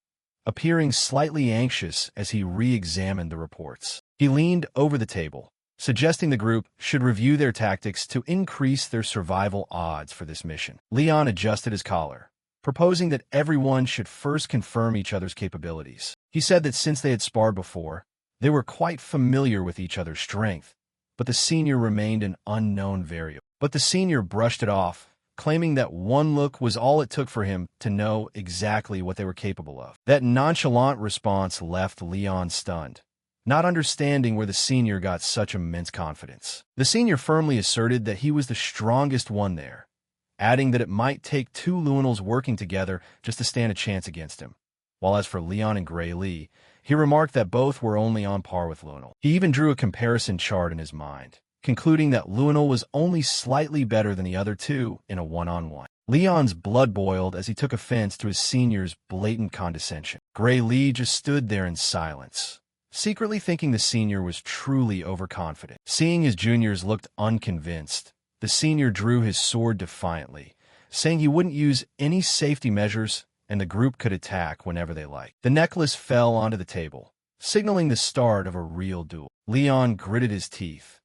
appearing slightly anxious as he re-examined the reports. He leaned over the table, suggesting the group should review their tactics to increase their survival odds for this mission. Leon adjusted his collar, proposing that everyone should first confirm each other's capabilities. He said that since they had sparred before, they were quite familiar with each other's strength, but the senior remained an unknown variable. But the senior brushed it off, claiming that one look was all it took for him to know exactly what they were capable of. That nonchalant response left Leon stunned, not understanding where the senior got such immense confidence. The senior firmly asserted that he was the strongest one there, adding that it might take two Lunals working together just to stand a chance against him. While as for Leon and Gray Lee, he remarked that both were only on par with Lunal. He even drew a comparison chart in his mind, concluding that Lunal was only slightly better than the other two in a one-on-one. Leon's blood boiled as he took offense to his senior's blatant condescension. Gray Lee just stood there in silence, secretly thinking the senior was truly overconfident. Seeing his juniors looked unconvinced, the senior drew his sword defiantly, saying he wouldn't use any safety measures and the group could attack whenever they liked. The necklace fell onto the table, signaling the start of a real duel. Leon gritted his teeth.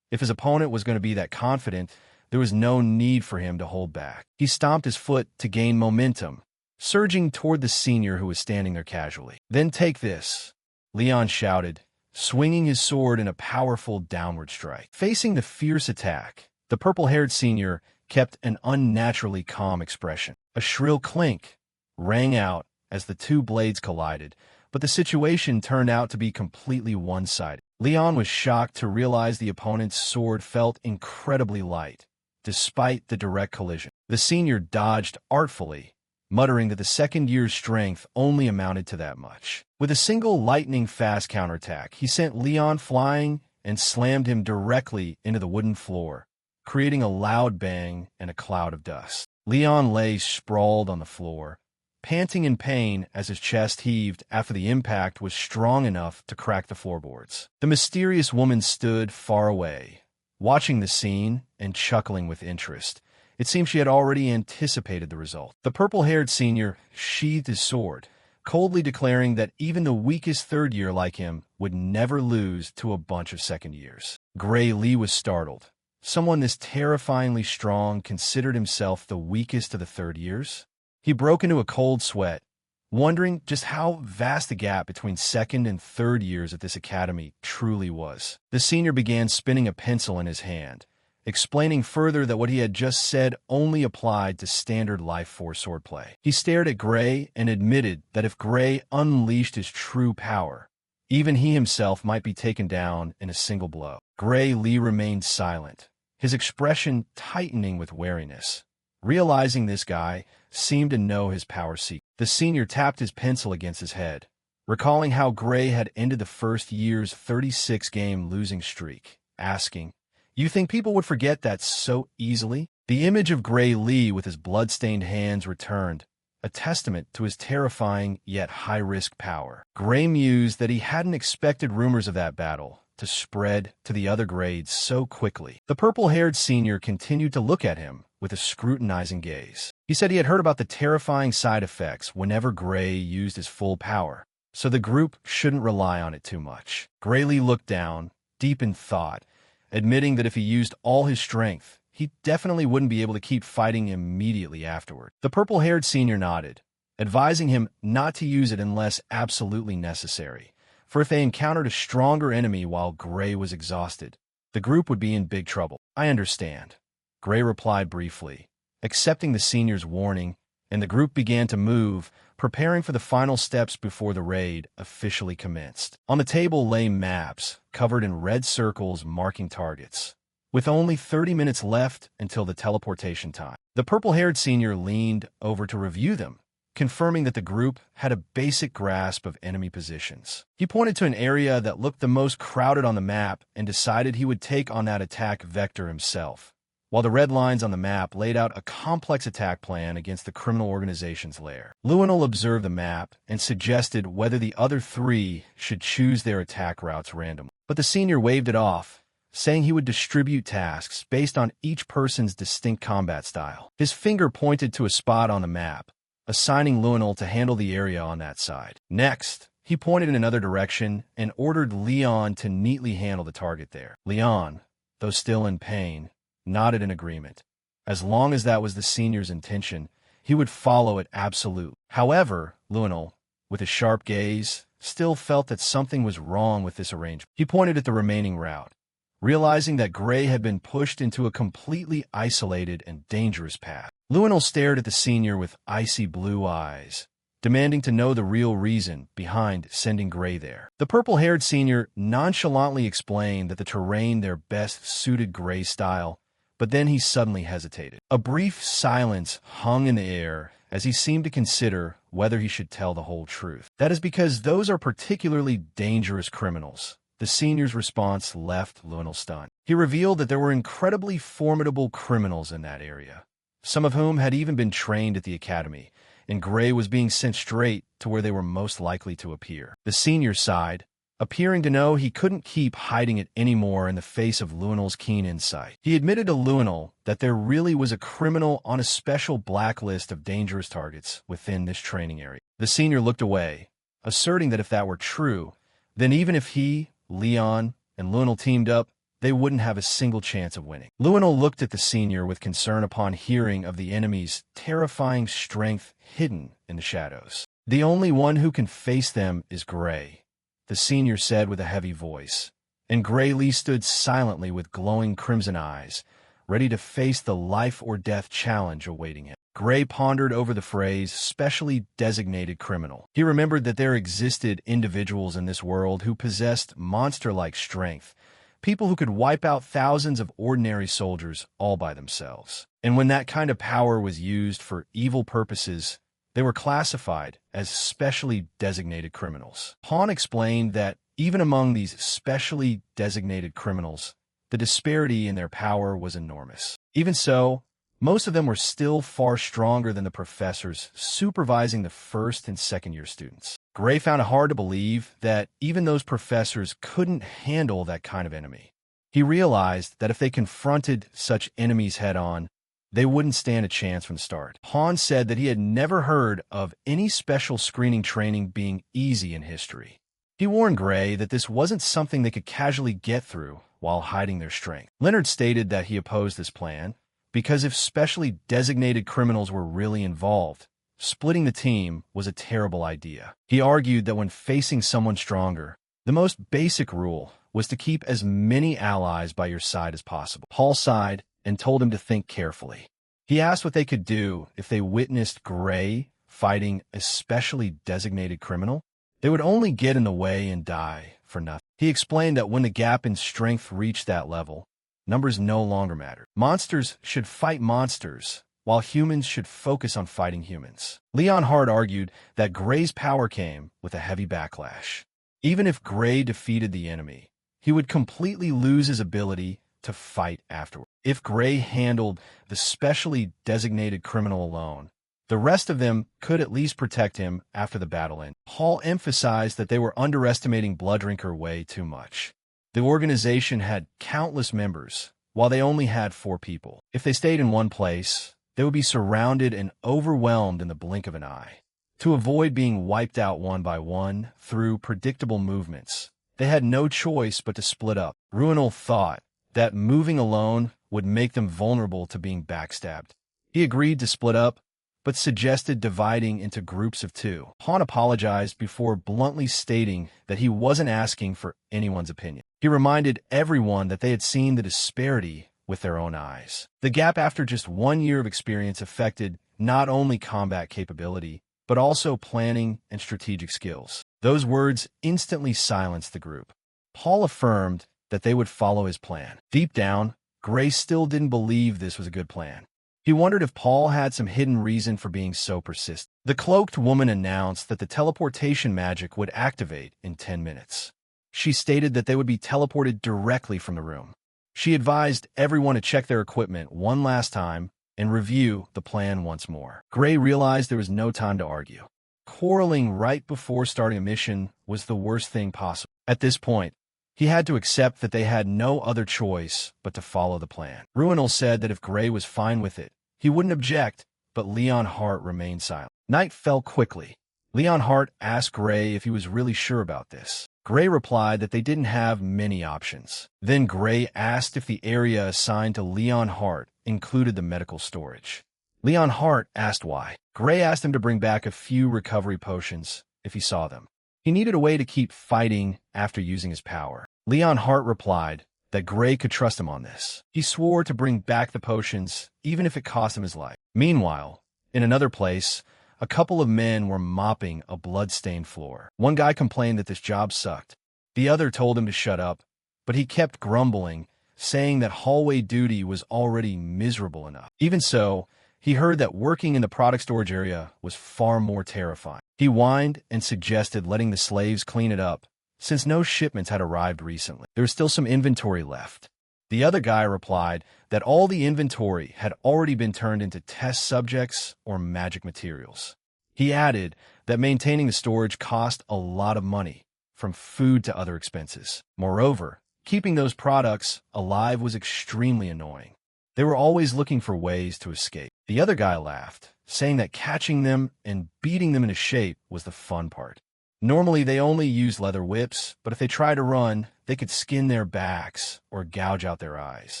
If his opponent was going to be that confident, there was no need for him to hold back. He stomped his foot to gain momentum, surging toward the senior who was standing there casually. "Then take this," Leon shouted, swinging his sword in a powerful downward strike. Facing the fierce attack, the purple-haired senior kept an unnaturally calm expression. A shrill clink rang out as the two blades collided, but the situation turned out to be completely one-sided. Leon was shocked to realize the opponent's sword felt incredibly light, despite the direct collision. The senior dodged artfully, muttering that the second year's strength only amounted to that much. With a single lightning-fast counterattack, he sent Leon flying and slammed him directly into the wooden floor, creating a loud bang and a cloud of dust. Leon lay sprawled on the floor, panting in pain as his chest heaved after the impact was strong enough to crack the floorboards. The mysterious woman stood far away, watching the scene and chuckling with interest. It seemed she had already anticipated the result. The purple-haired senior sheathed his sword, coldly declaring that even the weakest third year like him would never lose to a bunch of second years. Gray Lee was startled. Someone this terrifyingly strong considered himself the weakest of the third years? He broke into a cold sweat, wondering just how vast the gap between second and third years at this academy truly was. The senior began spinning a pencil in his hand, explaining further that what he had just said only applied to standard life force swordplay. He stared at Gray and admitted that if Gray unleashed his true power, even he himself might be taken down in a single blow. Gray Lee remained silent, his expression tightening with wariness. Realizing this guy seemed to know his power secret, the senior tapped his pencil against his head, recalling how Gray had ended the first year's 36-game losing streak, asking, "You think people would forget that so easily?" The image of Gray Lee with his blood-stained hands returned, a testament to his terrifying yet high-risk power. Gray mused that he hadn't expected rumors of that battle to spread to the other grades so quickly. The purple-haired senior continued to look at him with a scrutinizing gaze. He said he had heard about the terrifying side effects whenever Gray used his full power, so the group shouldn't rely on it too much. Gray Lee looked down, deep in thought, admitting that if he used all his strength, he definitely wouldn't be able to keep fighting immediately afterward. The purple-haired senior nodded, advising him not to use it unless absolutely necessary, for if they encountered a stronger enemy while Gray was exhausted, the group would be in big trouble. "I understand," Gray replied briefly, accepting the senior's warning, and the group began to move, preparing for the final steps before the raid officially commenced. On the table lay maps, covered in red circles marking targets, with only 30 minutes left until the teleportation time. The purple-haired senior leaned over to review them, confirming that the group had a basic grasp of enemy positions. He pointed to an area that looked the most crowded on the map and decided he would take on that attack vector himself, while the red lines on the map laid out a complex attack plan against the criminal organization's lair. Luenel observed the map and suggested whether the other three should choose their attack routes randomly. But the senior waved it off, saying he would distribute tasks based on each person's distinct combat style. His finger pointed to a spot on the map, assigning Luenel to handle the area on that side. Next, he pointed in another direction and ordered Leon to neatly handle the target there. Leon, though still in pain, nodded in agreement. As long as that was the senior's intention, he would follow it absolutely. However, Luenel, with his sharp gaze, still felt that something was wrong with this arrangement. He pointed at the remaining route, realizing that Gray had been pushed into a completely isolated and dangerous path. Luenel stared at the senior with icy blue eyes, demanding to know the real reason behind sending Gray there. The purple-haired senior nonchalantly explained that the terrain there best suited Gray's style, but then he suddenly hesitated. A brief silence hung in the air as he seemed to consider whether he should tell the whole truth. That is because those are particularly dangerous criminals. The senior's response left Luenel stunned. He revealed that there were incredibly formidable criminals in that area, some of whom had even been trained at the academy, and Gray was being sent straight to where they were most likely to appear. The senior sighed, appearing to know he couldn't keep hiding it anymore in the face of Luenel's keen insight. He admitted to Luenel that there really was a criminal on a special blacklist of dangerous targets within this training area. The senior looked away, asserting that if that were true, then even if he, Leon, and Luenel teamed up, they wouldn't have a single chance of winning. Luenel looked at the senior with concern upon hearing of the enemy's terrifying strength hidden in the shadows. The only one who can face them is Gray, the senior said with a heavy voice, and Gray Lee stood silently with glowing crimson eyes, ready to face the life-or-death challenge awaiting him. Gray pondered over the phrase, specially designated criminal. He remembered that there existed individuals in this world who possessed monster-like strength, people who could wipe out thousands of ordinary soldiers all by themselves. And when that kind of power was used for evil purposes, they were classified as specially designated criminals. Han explained that even among these specially designated criminals, the disparity in their power was enormous. Even so, most of them were still far stronger than the professors supervising the first and second-year students. Gray found it hard to believe that even those professors couldn't handle that kind of enemy. He realized that if they confronted such enemies head-on, they wouldn't stand a chance from the start. Han said that he had never heard of any special screening training being easy in history. He warned Gray that this wasn't something they could casually get through while hiding their strength. Leonard stated that he opposed this plan because if specially designated criminals were really involved, splitting the team was a terrible idea. He argued that when facing someone stronger, the most basic rule was to keep as many allies by your side as possible. Paul sighed and told him to think carefully. He asked what they could do if they witnessed Gray fighting a specially designated criminal. They would only get in the way and die for nothing. He explained that when the gap in strength reached that level, numbers no longer mattered. Monsters should fight monsters, while humans should focus on fighting humans. Leon Hart argued that Gray's power came with a heavy backlash. Even if Gray defeated the enemy, he would completely lose his ability to fight afterward. If Gray handled the specially designated criminal alone, the rest of them could at least protect him after the battle ended. Hall emphasized that they were underestimating Blooddrinker way too much. The organization had countless members, while they only had 4 people. If they stayed in one place, they would be surrounded and overwhelmed in the blink of an eye. To avoid being wiped out one by one through predictable movements, they had no choice but to split up. Ruinal thought that moving alone would make them vulnerable to being backstabbed. He agreed to split up, but suggested dividing into groups of 2. Han apologized before bluntly stating that he wasn't asking for anyone's opinion. He reminded everyone that they had seen the disparity with their own eyes. The gap after just 1 year of experience affected not only combat capability, but also planning and strategic skills. Those words instantly silenced the group. Paul affirmed that they would follow his plan. Deep down, Gray still didn't believe this was a good plan. He wondered if Paul had some hidden reason for being so persistent. The cloaked woman announced that the teleportation magic would activate in 10 minutes. She stated that they would be teleported directly from the room. She advised everyone to check their equipment one last time and review the plan once more. Gray realized there was no time to argue. Quarreling right before starting a mission was the worst thing possible. At this point, he had to accept that they had no other choice but to follow the plan. Ruinal said that if Gray was fine with it, he wouldn't object, but Leon Hart remained silent. Night fell quickly. Leon Hart asked Gray if he was really sure about this. Gray replied that they didn't have many options. Then Gray asked if the area assigned to Leon Hart included the medical storage. Leon Hart asked why. Gray asked him to bring back a few recovery potions if he saw them. He needed a way to keep fighting after using his power. Leon Hart replied that Gray could trust him on this. He swore to bring back the potions, even if it cost him his life. Meanwhile, in another place, a couple of men were mopping a blood-stained floor. One guy complained that this job sucked. The other told him to shut up, but he kept grumbling, saying that hallway duty was already miserable enough. Even so, he heard that working in the product storage area was far more terrifying. He whined and suggested letting the slaves clean it up, since no shipments had arrived recently. There was still some inventory left. The other guy replied that all the inventory had already been turned into test subjects or magic materials. He added that maintaining the storage cost a lot of money, from food to other expenses. Moreover, keeping those products alive was extremely annoying. They were always looking for ways to escape. The other guy laughed, saying that catching them and beating them into shape was the fun part. Normally, they only use leather whips, but if they try to run, they could skin their backs or gouge out their eyes.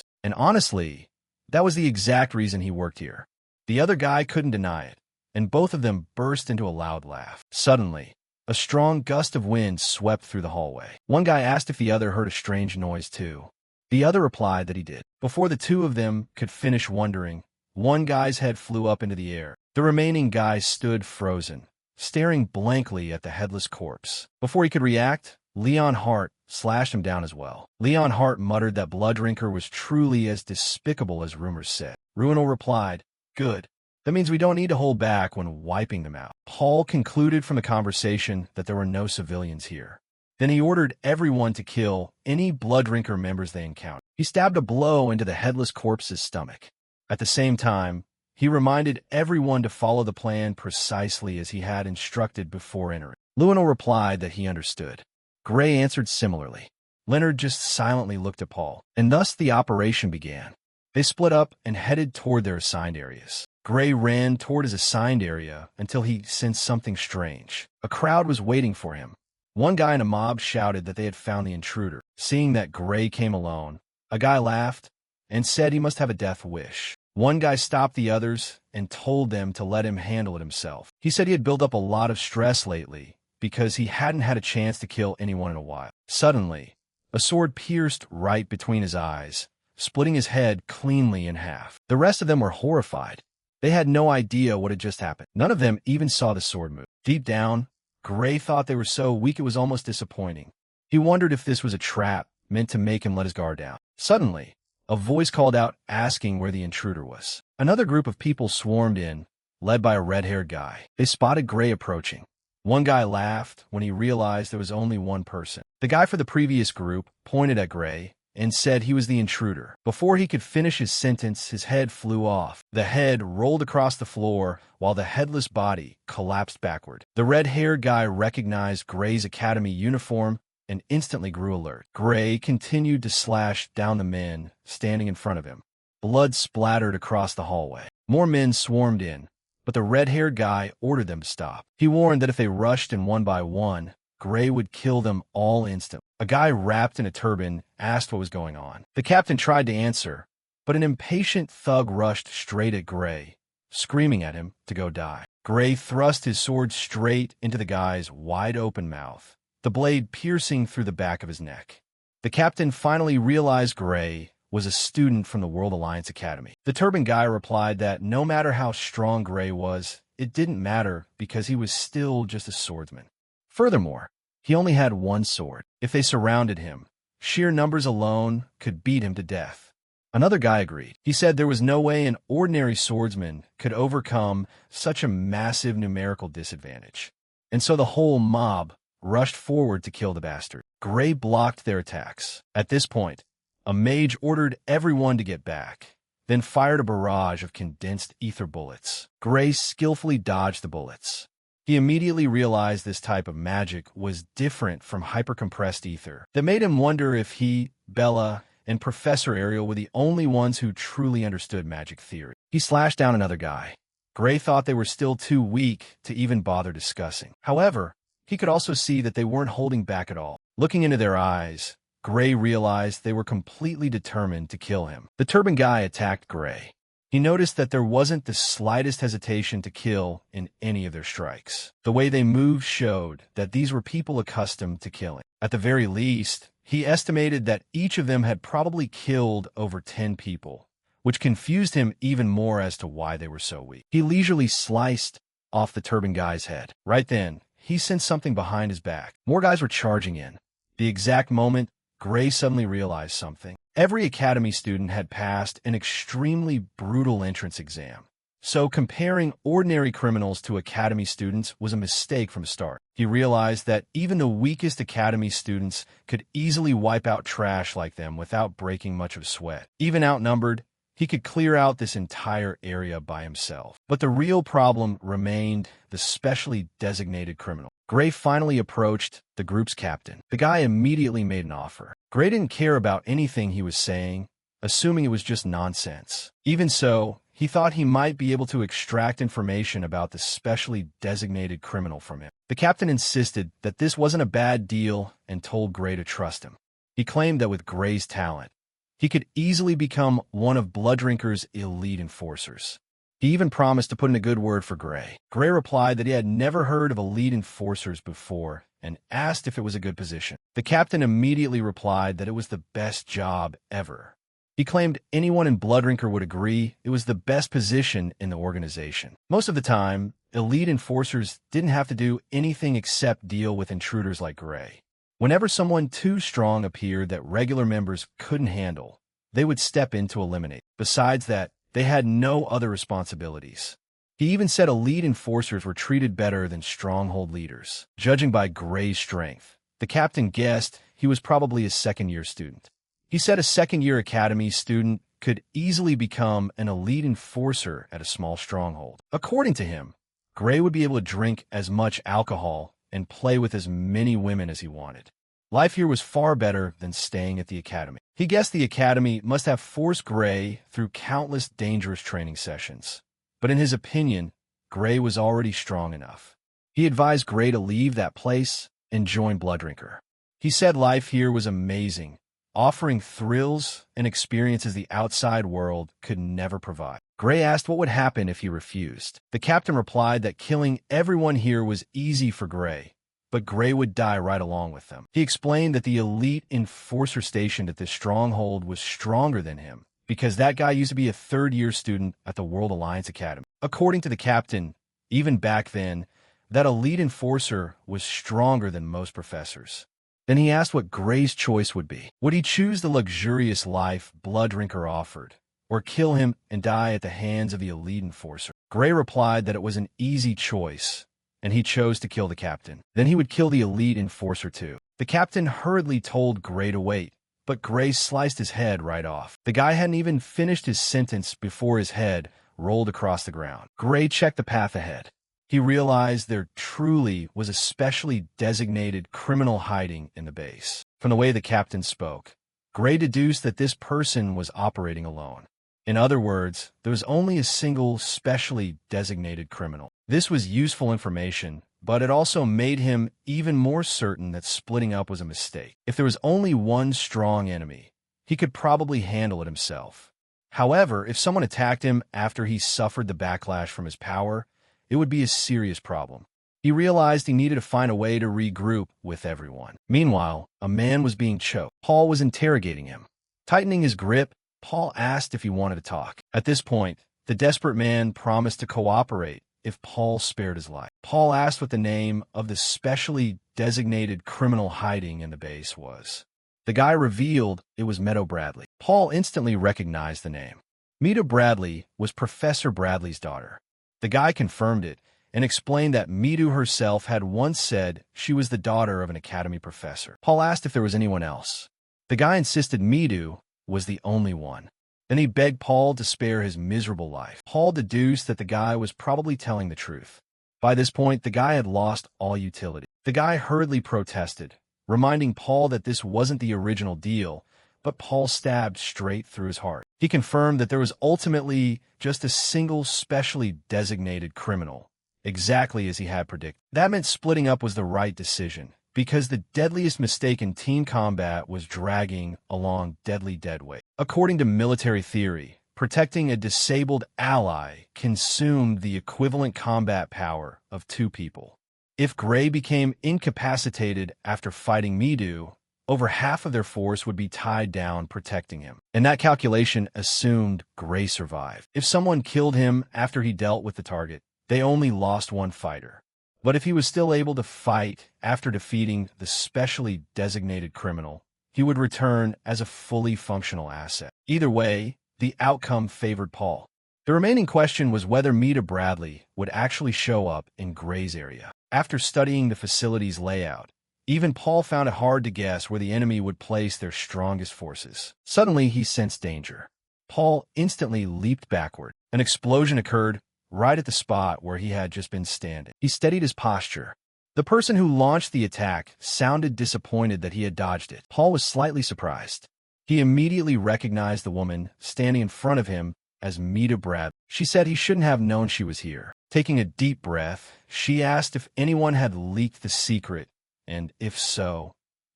And honestly, that was the exact reason he worked here. The other guy couldn't deny it, and both of them burst into a loud laugh. Suddenly, a strong gust of wind swept through the hallway. One guy asked if the other heard a strange noise too. The other replied that he did. Before the two of them could finish wondering, one guy's head flew up into the air. The remaining guy stood frozen, staring blankly at the headless corpse. Before he could react, Leon Hart slashed him down as well. Leon Hart muttered that Blood Drinker was truly as despicable as rumors said. Ruinal replied, "Good. That means we don't need to hold back when wiping them out." Paul concluded from the conversation that there were no civilians here. Then he ordered everyone to kill any Blood Drinker members they encountered. He stabbed a blow into the headless corpse's stomach. At the same time, he reminded everyone to follow the plan precisely as he had instructed before entering. Luenel replied that he understood. Gray answered similarly. Leonard just silently looked at Paul, and thus the operation began. They split up and headed toward their assigned areas. Gray ran toward his assigned area until he sensed something strange. A crowd was waiting for him. One guy in a mob shouted that they had found the intruder. Seeing that Gray came alone, a guy laughed and said he must have a death wish. One guy stopped the others and told them to let him handle it himself. He said he had built up a lot of stress lately because he hadn't had a chance to kill anyone in a while. Suddenly, a sword pierced right between his eyes, splitting his head cleanly in half. The rest of them were horrified. They had no idea what had just happened. None of them even saw the sword move. Deep down, Gray thought they were so weak it was almost disappointing. He wondered if this was a trap meant to make him let his guard down. Suddenly, a voice called out asking where the intruder was. Another group of people swarmed in, led by a red-haired guy. They spotted Gray approaching. One guy laughed when he realized there was only one person. The guy for the previous group pointed at Gray and said he was the intruder. Before he could finish his sentence, his head flew off. The head rolled across the floor while the headless body collapsed backward. The red-haired guy recognized Gray's academy uniform and instantly grew alert. Gray continued to slash down the men standing in front of him. Blood splattered across the hallway. More men swarmed in, but the red-haired guy ordered them to stop. He warned that if they rushed in one by one, Gray would kill them all instantly. A guy wrapped in a turban asked what was going on. The captain tried to answer, but an impatient thug rushed straight at Gray, screaming at him to go die. Gray thrust his sword straight into the guy's wide-open mouth, the blade piercing through the back of his neck. The captain finally realized Gray was a student from the World Alliance Academy. The turban guy replied that no matter how strong Gray was, it didn't matter because he was still just a swordsman. Furthermore, he only had one sword. If they surrounded him, sheer numbers alone could beat him to death. Another guy agreed. He said there was no way an ordinary swordsman could overcome such a massive numerical disadvantage. And so the whole mob rushed forward to kill the bastard. Gray blocked their attacks. At this point, A mage ordered everyone to get back, then fired a barrage of condensed ether bullets. Gray skillfully dodged the bullets. He immediately realized this type of magic was different from hypercompressed ether. That made him wonder if he, Bella, and Professor Ariel were the only ones who truly understood magic theory. He slashed down another guy. Gray thought they were still too weak to even bother discussing. However, he could also see that they weren't holding back at all. Looking into their eyes, Gray realized they were completely determined to kill him. The turban guy attacked Gray. He noticed that there wasn't the slightest hesitation to kill in any of their strikes. The way they moved showed that these were people accustomed to killing. At the very least, he estimated that each of them had probably killed over 10 people, which confused him even more as to why they were so weak. He leisurely sliced off the turban guy's head. Right then, he sensed something behind his back. More guys were charging in. The exact moment, Gray suddenly realized something. Every academy student had passed an extremely brutal entrance exam, so comparing ordinary criminals to academy students was a mistake from the start. He realized that even the weakest academy students could easily wipe out trash like them without breaking much of sweat. Even outnumbered, he could clear out this entire area by himself. But the real problem remained the specially designated criminal. Gray finally approached the group's captain. The guy immediately made an offer. Gray didn't care about anything he was saying, assuming it was just nonsense. Even so, he thought he might be able to extract information about the specially designated criminal from him. The captain insisted that this wasn't a bad deal and told Gray to trust him. He claimed that with Gray's talent, he could easily become one of Blooddrinker's elite enforcers. He even promised to put in a good word for Gray. Gray replied that he had never heard of elite enforcers before and asked if it was a good position. The captain immediately replied that it was the best job ever. He claimed anyone in Blooddrinker would agree it was the best position in the organization. Most of the time, elite enforcers didn't have to do anything except deal with intruders like Gray. Whenever someone too strong appeared that regular members couldn't handle, they would step in to eliminate. Besides that, they had no other responsibilities. He even said elite enforcers were treated better than stronghold leaders. Judging by Gray's strength, the captain guessed he was probably a second-year student. He said a second-year academy student could easily become an elite enforcer at a small stronghold. According to him, Gray would be able to drink as much alcohol and play with as many women as he wanted. Life here was far better than staying at the academy. He guessed the academy must have forced Gray through countless dangerous training sessions. But in his opinion, Gray was already strong enough. He advised Gray to leave that place and join Blooddrinker. He said life here was amazing, offering thrills and experiences the outside world could never provide. Gray asked what would happen if he refused. The captain replied that killing everyone here was easy for Gray, but Gray would die right along with them. He explained that the elite enforcer stationed at this stronghold was stronger than him, because that guy used to be a third-year student at the World Alliance Academy. According to the captain, even back then, that elite enforcer was stronger than most professors. Then he asked what Gray's choice would be. Would he choose the luxurious life Blooddrinker offered, or kill him and die at the hands of the elite enforcer? Gray replied that it was an easy choice, and he chose to kill the captain. Then he would kill the elite enforcer too. The captain hurriedly told Gray to wait, but Gray sliced his head right off. The guy hadn't even finished his sentence before his head rolled across the ground. Gray checked the path ahead. He realized there truly was a specially designated criminal hiding in the base. From the way the captain spoke, Gray deduced that this person was operating alone. In other words, there was only a single specially designated criminal. This was useful information, but it also made him even more certain that splitting up was a mistake. If there was only one strong enemy, he could probably handle it himself. However, if someone attacked him after he suffered the backlash from his power, it would be a serious problem. He realized he needed to find a way to regroup with everyone. Meanwhile, a man was being choked. Paul was interrogating him. Tightening his grip, Paul asked if he wanted to talk. At this point, the desperate man promised to cooperate if Paul spared his life. Paul asked what the name of the specially designated criminal hiding in the base was. The guy revealed it was Meadow Bradley. Paul instantly recognized the name. Meadow Bradley was Professor Bradley's daughter. The guy confirmed it and explained that Midu herself had once said she was the daughter of an academy professor. Paul asked if there was anyone else. The guy insisted Midu was the only one. Then he begged Paul to spare his miserable life. Paul deduced that the guy was probably telling the truth. By this point, the guy had lost all utility. The guy hurriedly protested, reminding Paul that this wasn't the original deal, but Paul stabbed straight through his heart. He confirmed that there was ultimately just a single specially designated criminal, exactly as he had predicted. That meant splitting up was the right decision, because the deadliest mistake in team combat was dragging along deadly deadweight. According to military theory, protecting a disabled ally consumed the equivalent combat power of two people. If Gray became incapacitated after fighting Midu, over half of their force would be tied down protecting him. And that calculation assumed Gray survived. If someone killed him after he dealt with the target, they only lost one fighter. But if he was still able to fight after defeating the specially designated criminal, he would return as a fully functional asset. Either way, the outcome favored Paul. The remaining question was whether Mita Bradley would actually show up in Gray's area. After studying the facility's layout, even Paul found it hard to guess where the enemy would place their strongest forces. Suddenly, he sensed danger. Paul instantly leaped backward. An explosion occurred right at the spot where he had just been standing. He steadied his posture. The person who launched the attack sounded disappointed that he had dodged it. Paul was slightly surprised. He immediately recognized the woman standing in front of him as Mita Bradley. She said he shouldn't have known she was here. Taking a deep breath, she asked if anyone had leaked the secret, and if so,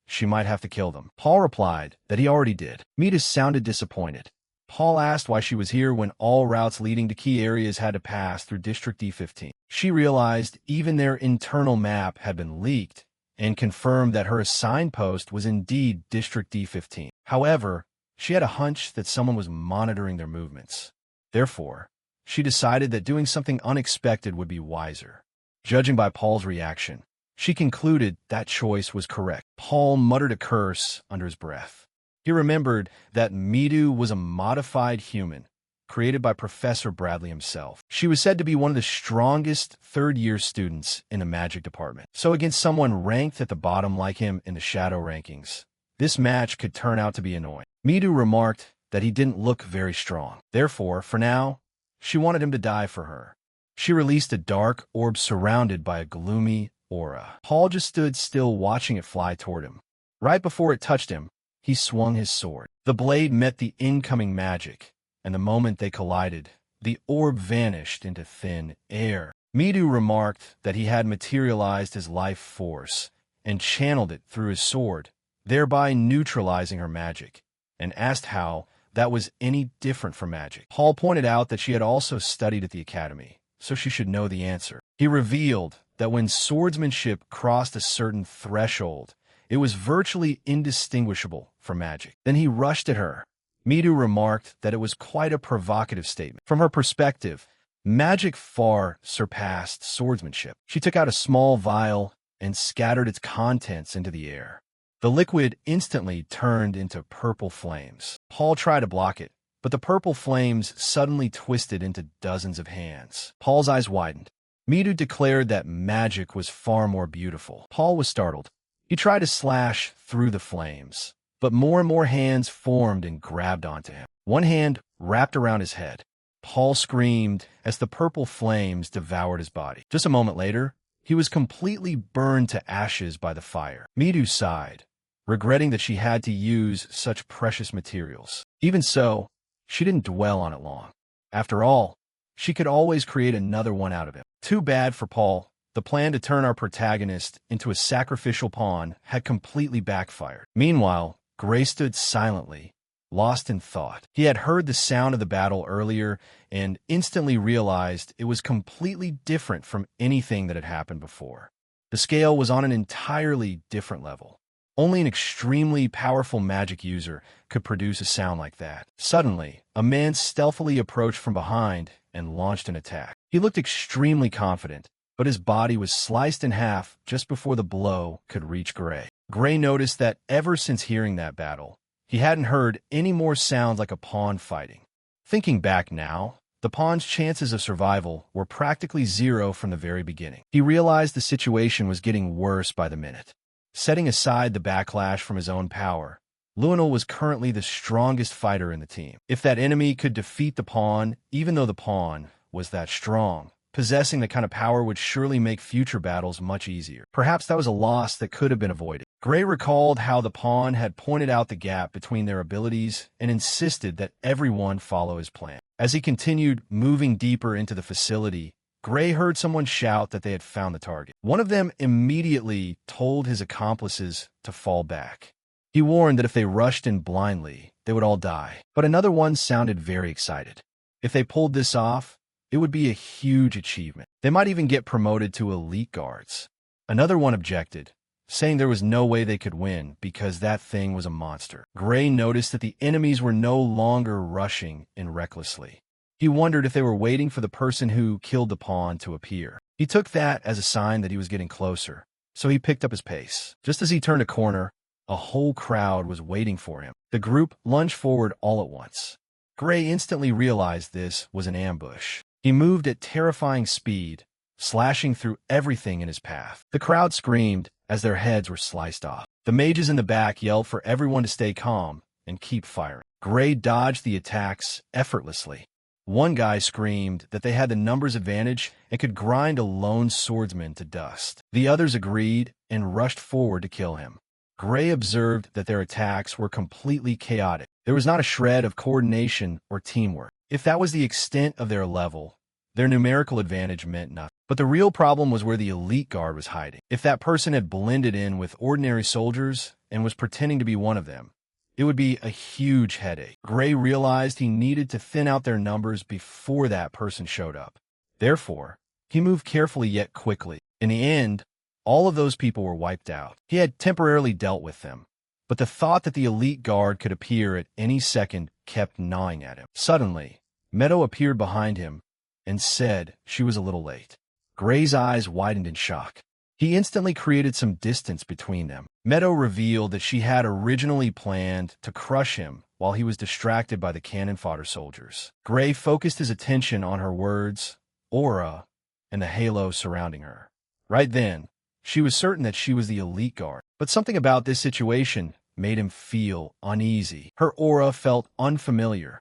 she might have to kill them. Paul replied that he already did. Mita sounded disappointed. Paul asked why she was here when all routes leading to key areas had to pass through District D15. She realized even their internal map had been leaked and confirmed that her assigned post was indeed District D15. However, she had a hunch that someone was monitoring their movements. Therefore, she decided that doing something unexpected would be wiser. Judging by Paul's reaction, she concluded that choice was correct. Paul muttered a curse under his breath. He remembered that Midu was a modified human, created by Professor Bradley himself. She was said to be one of the strongest third-year students in the magic department. So against someone ranked at the bottom like him in the shadow rankings, this match could turn out to be annoying. Midu remarked that he didn't look very strong. Therefore, for now, she wanted him to die for her. She released a dark orb surrounded by a gloomy aura. Paul just stood still watching it fly toward him. Right before it touched him, he swung his sword. The blade met the incoming magic, and the moment they collided, the orb vanished into thin air. Midu remarked that he had materialized his life force and channeled it through his sword, thereby neutralizing her magic, and asked how that was any different from magic. Paul pointed out that she had also studied at the academy, so she should know the answer. He revealed that when swordsmanship crossed a certain threshold, it was virtually indistinguishable from magic. Then he rushed at her. Midu remarked that it was quite a provocative statement. From her perspective, magic far surpassed swordsmanship. She took out a small vial and scattered its contents into the air. The liquid instantly turned into purple flames. Paul tried to block it, but the purple flames suddenly twisted into dozens of hands. Paul's eyes widened. Midu declared that magic was far more beautiful. Paul was startled. He tried to slash through the flames, but more and more hands formed and grabbed onto him. One hand wrapped around his head. Paul screamed as the purple flames devoured his body. Just a moment later, he was completely burned to ashes by the fire. Midu sighed, regretting that she had to use such precious materials. Even so, she didn't dwell on it long. After all, she could always create another one out of him. Too bad for Paul. The plan to turn our protagonist into a sacrificial pawn had completely backfired. Meanwhile, Gray stood silently, lost in thought. He had heard the sound of the battle earlier and instantly realized it was completely different from anything that had happened before. The scale was on an entirely different level. Only an extremely powerful magic user could produce a sound like that. Suddenly, a man stealthily approached from behind and launched an attack. He looked extremely confident, but his body was sliced in half just before the blow could reach Gray. Gray noticed that ever since hearing that battle, he hadn't heard any more sounds like a pawn fighting. Thinking back now, the pawn's chances of survival were practically zero from the very beginning. He realized the situation was getting worse by the minute. Setting aside the backlash from his own power, Luenel was currently the strongest fighter in the team. If that enemy could defeat the pawn, even though the pawn was that strong, possessing the kind of power would surely make future battles much easier. Perhaps that was a loss that could have been avoided. Gray recalled how the pawn had pointed out the gap between their abilities and insisted that everyone follow his plan. As he continued moving deeper into the facility, Gray heard someone shout that they had found the target. One of them immediately told his accomplices to fall back. He warned that if they rushed in blindly, they would all die. But another one sounded very excited. If they pulled this off, it would be a huge achievement. They might even get promoted to elite guards. Another one objected, saying there was no way they could win because that thing was a monster. Gray noticed that the enemies were no longer rushing in recklessly. He wondered if they were waiting for the person who killed the pawn to appear. He took that as a sign that he was getting closer, so he picked up his pace. Just as he turned a corner, a whole crowd was waiting for him. The group lunged forward all at once. Gray instantly realized this was an ambush. He moved at terrifying speed, slashing through everything in his path. The crowd screamed as their heads were sliced off. The mages in the back yelled for everyone to stay calm and keep firing. Gray dodged the attacks effortlessly. One guy screamed that they had the numbers advantage and could grind a lone swordsman to dust. The others agreed and rushed forward to kill him. Gray observed that their attacks were completely chaotic. There was not a shred of coordination or teamwork. If that was the extent of their level, their numerical advantage meant nothing. But the real problem was where the elite guard was hiding. If that person had blended in with ordinary soldiers and was pretending to be one of them, it would be a huge headache. Gray realized he needed to thin out their numbers before that person showed up. Therefore, he moved carefully yet quickly. In the end, all of those people were wiped out. He had temporarily dealt with them, but the thought that the elite guard could appear at any second kept gnawing at him. Suddenly, Meadow appeared behind him and said she was a little late. Gray's eyes widened in shock. He instantly created some distance between them. Meadow revealed that she had originally planned to crush him while he was distracted by the cannon fodder soldiers. Gray focused his attention on her words, aura, and the halo surrounding her. Right then, she was certain that she was the elite guard. But something about this situation made him feel uneasy. Her aura felt unfamiliar,